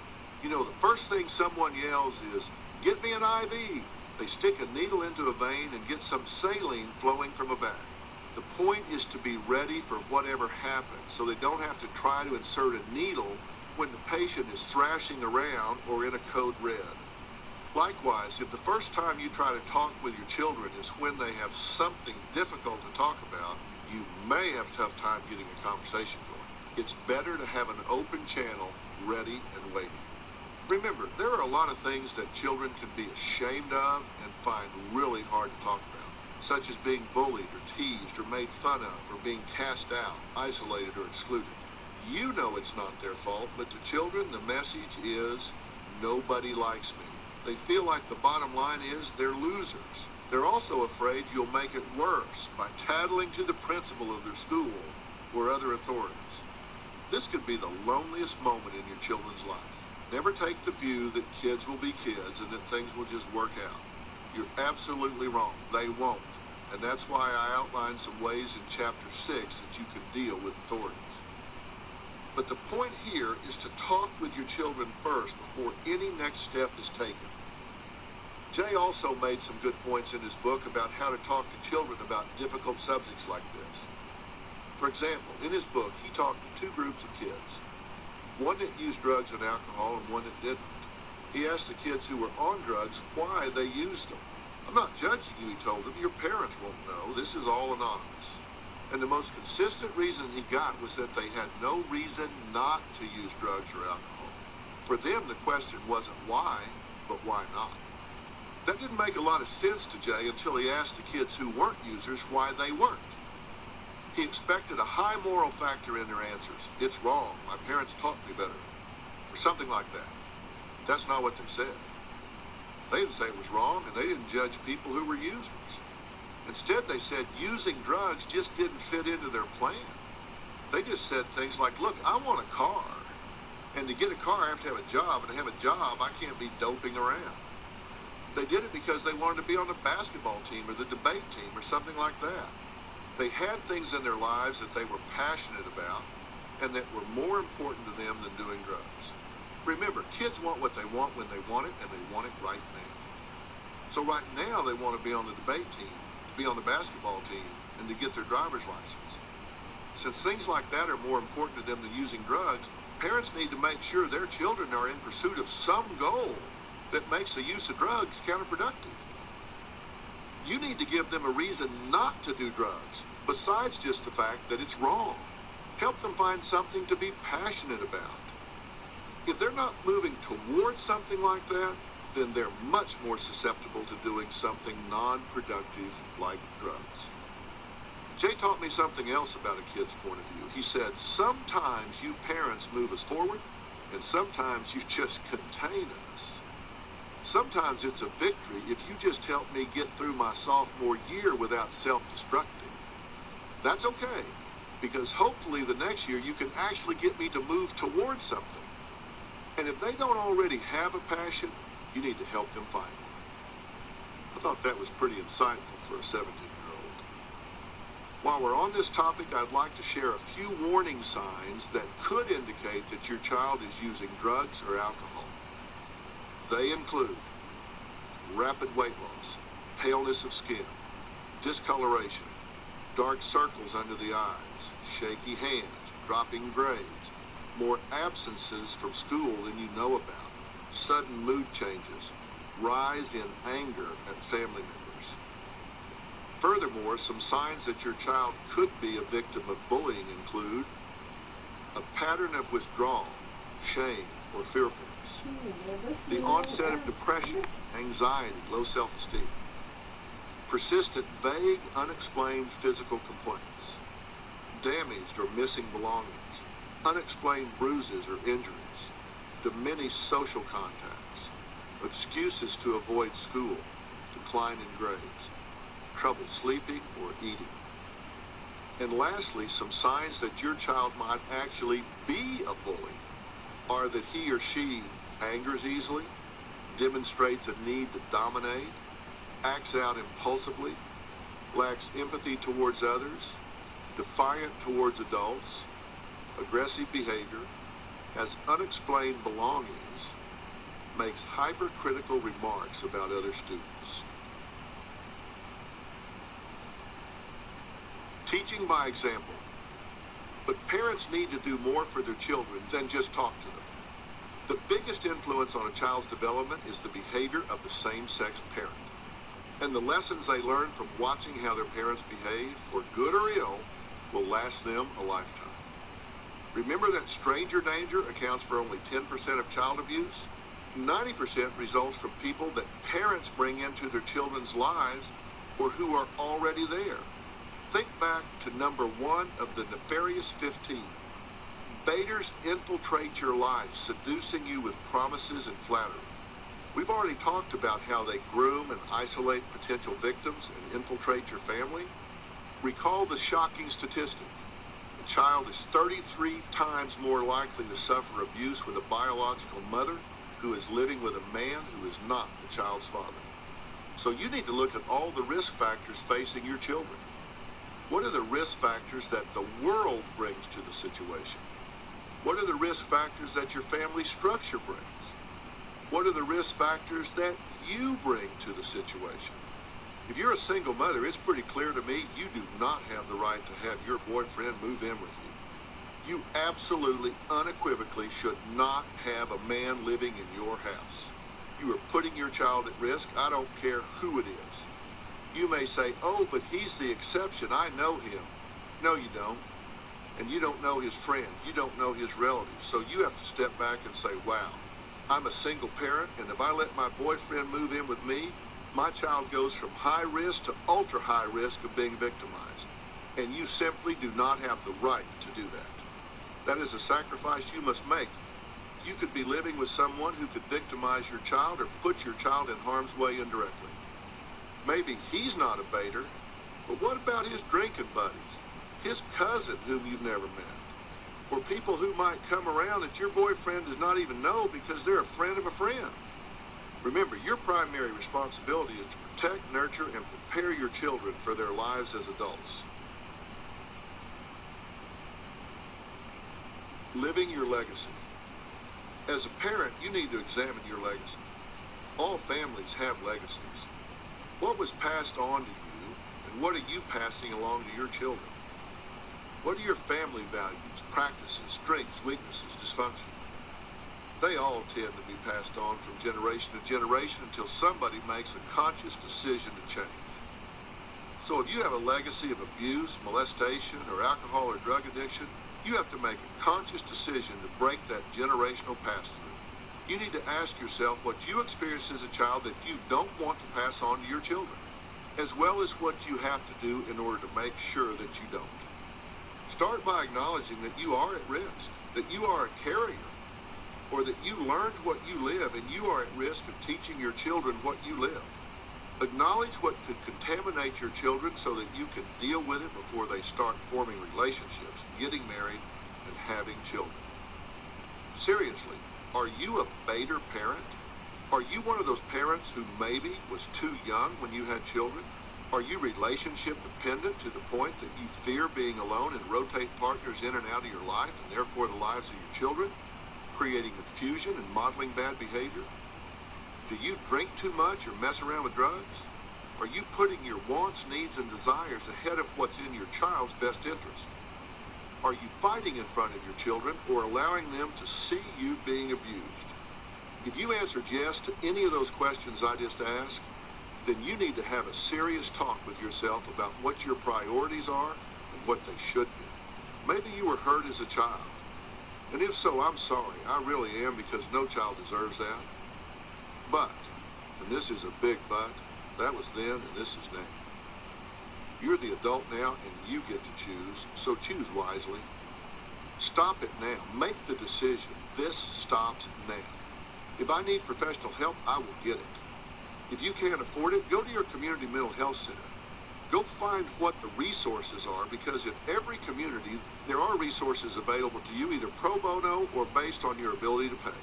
you know the first thing someone yells is, "Get me an IV." They stick a needle into a vein and get some saline flowing from a bag. The point is to be ready for whatever happens so they don't have to try to insert a needle when the patient is thrashing around or in a code red. Likewise, if the first time you try to talk with your children is when they have something difficult to talk about, you may have a tough time getting a conversation going. It's better to have an open channel ready and waiting. Remember, there are a lot of things that children can be ashamed of and find really hard to talk about, such as being bullied or teased or made fun of or being cast out, isolated, or excluded. You know it's not their fault, but to children, the message is, nobody likes me. They feel like the bottom line is they're losers. They're also afraid you'll make it worse by tattling to the principal of their school or other authorities. This could be the loneliest moment in your children's life. Never take the view that kids will be kids and that things will just work out. You're absolutely wrong. They won't. And that's why I outlined some ways in Chapter 6 that you can deal with authorities. But the point here is to talk with your children first before any next step is taken. Jay also made some good points in his book about how to talk to children about difficult subjects like this. For example, in his book, he talked to two groups of kids, one that used drugs and alcohol and one that didn't. He asked the kids who were on drugs why they used them. I'm not judging you, he told them. Your parents won't know. This is all anonymous. And the most consistent reason he got was that they had no reason not to use drugs or alcohol. For them, the question wasn't why, but why not. That didn't make a lot of sense to Jay until he asked the kids who weren't users why they weren't. He expected a high moral factor in their answers. It's wrong. My parents taught me better. Or something like that. That's not what they said. They didn't say it was wrong, and they didn't judge people who were users. Instead, they said using drugs just didn't fit into their plan. They just said things like, look, I want a car. And to get a car, I have to have a job. And to have a job, I can't be doping around. They did it because they wanted to be on the basketball team or the debate team or something like that. They had things in their lives that they were passionate about and that were more important to them than doing drugs. Remember, kids want what they want when they want it, and they want it right now. So right now, they want to be on the debate team, to be on the basketball team, and to get their driver's license. Since things like that are more important to them than using drugs, parents need to make sure their children are in pursuit of some goal that makes the use of drugs counterproductive. You need to give them a reason not to do drugs, besides just the fact that it's wrong. Help them find something to be passionate about. If they're not moving towards something like that, then they're much more susceptible to doing something non-productive like drugs. Jay taught me something else about a kid's point of view. He said, sometimes you parents move us forward, and sometimes you just contain us. Sometimes it's a victory if you just help me get through my sophomore year without self-destructing. That's okay, because hopefully the next year you can actually get me to move towards something. And if they don't already have a passion, you need to help them find one. I thought that was pretty insightful for a 17-year-old. While we're on this topic, I'd like to share a few warning signs that could indicate that your child is using drugs or alcohol. They include rapid weight loss, paleness of skin, discoloration, dark circles under the eyes, shaky hands, dropping grades, more absences from school than you know about, sudden mood changes, rise in anger at family members. Furthermore, some signs that your child could be a victim of bullying include a pattern of withdrawal, shame, or fearfulness, the onset of depression, anxiety, low self-esteem, persistent, vague, unexplained physical complaints, damaged or missing belongings, unexplained bruises or injuries, diminished social contacts, excuses to avoid school, decline in grades, trouble sleeping or eating. And lastly, some signs that your child might actually be a bully are that he or she angers easily, demonstrates a need to dominate, acts out impulsively, lacks empathy towards others, defiant towards adults, aggressive behavior, has unexplained belongings, makes hypercritical remarks about other students. Teaching by example. But parents need to do more for their children than just talk to them. The biggest influence on a child's development is the behavior of the same-sex parent. And the lessons they learn from watching how their parents behave, for good or ill, will last them a lifetime. Remember that stranger danger accounts for only 10% of child abuse? 90% results from people that parents bring into their children's lives or who are already there. Think back to number 1 of the nefarious 15. Baiters infiltrate your life, seducing you with promises and flattery. We've already talked about how they groom and isolate potential victims and infiltrate your family. Recall the shocking statistic. A child is 33 times more likely to suffer abuse with a biological mother who is living with a man who is not the child's father. So you need to look at all the risk factors facing your children. What are the risk factors that the world brings to the situation? What are the risk factors that your family structure brings? What are the risk factors that you bring to the situation? If you're a single mother, it's pretty clear to me you do not have the right to have your boyfriend move in with you. You absolutely, unequivocally should not have a man living in your house. You are putting your child at risk. I don't care who it is. You may say, oh, but he's the exception. I know him. No, you don't. And you don't know his friends. You don't know his relatives. So you have to step back and say, wow, I'm a single parent, and if I let my boyfriend move in with me, my child goes from high risk to ultra high risk of being victimized. And you simply do not have the right to do that. That is a sacrifice you must make. You could be living with someone who could victimize your child or put your child in harm's way indirectly. Maybe he's not a baiter, but what about his drinking buddies? His cousin whom you've never met? Or people who might come around that your boyfriend does not even know because they're a friend of a friend. Remember, your primary responsibility is to protect, nurture, and prepare your children for their lives as adults. Living your legacy. As a parent, you need to examine your legacy. All families have legacies. What was passed on to you, and what are you passing along to your children? What are your family values, practices, strengths, weaknesses, dysfunction? They all tend to be passed on from generation to generation until somebody makes a conscious decision to change. So if you have a legacy of abuse, molestation, or alcohol or drug addiction, you have to make a conscious decision to break that generational pass-through. You need to ask yourself what you experienced as a child that you don't want to pass on to your children, as well as what you have to do in order to make sure that you don't. Start by acknowledging that you are at risk, that you are a carrier, or that you learned what you live and you are at risk of teaching your children what you live. Acknowledge what could contaminate your children so that you can deal with it before they start forming relationships, getting married, and having children. Seriously, are you a baiter parent? Are you one of those parents who maybe was too young when you had children? Are you relationship dependent to the point that you fear being alone and rotate partners in and out of your life and therefore the lives of your children, creating confusion and modeling bad behavior? Do you drink too much or mess around with drugs? Are you putting your wants, needs, and desires ahead of what's in your child's best interest? Are you fighting in front of your children or allowing them to see you being abused? If you answered yes to any of those questions I just asked, then you need to have a serious talk with yourself about what your priorities are and what they should be. Maybe you were hurt as a child. And if so, I'm sorry. I really am, because no child deserves that. But, and this is a big but, that was then and this is now. You're the adult now and you get to choose, so choose wisely. Stop it now. Make the decision. This stops now. If I need professional help, I will get it. If you can't afford it, go to your community mental health center. Go find what the resources are, because in every community, there are resources available to you, either pro bono or based on your ability to pay.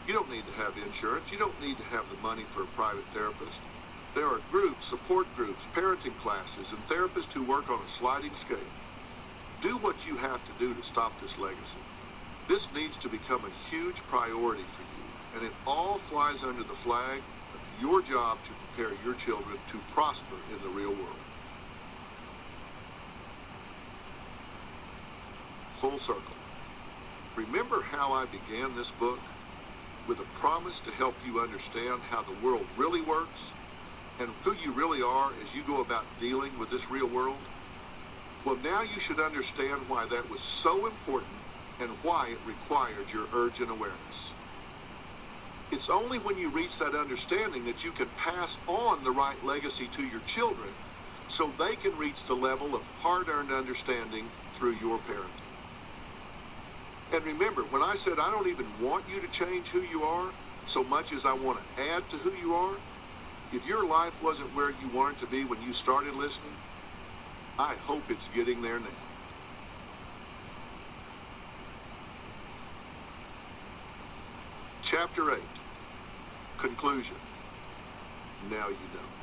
You don't need to have insurance. You don't need to have the money for a private therapist. There are groups, support groups, parenting classes, and therapists who work on a sliding scale. Do what you have to do to stop this legacy. This needs to become a huge priority for you, and it all flies under the flag of your job to prepare your children to prosper in the real world. Full circle. Remember how I began this book? With a promise to help you understand how the world really works and who you really are as you go about dealing with this real world? Well, now you should understand why that was so important and why it required your urgent awareness. It's only when you reach that understanding that you can pass on the right legacy to your children so they can reach the level of hard-earned understanding through your parenting. And remember, when I said I don't even want you to change who you are so much as I want to add to who you are, if your life wasn't where you wanted to be when you started listening, I hope it's getting there now. Chapter 8. Conclusion. Now you know.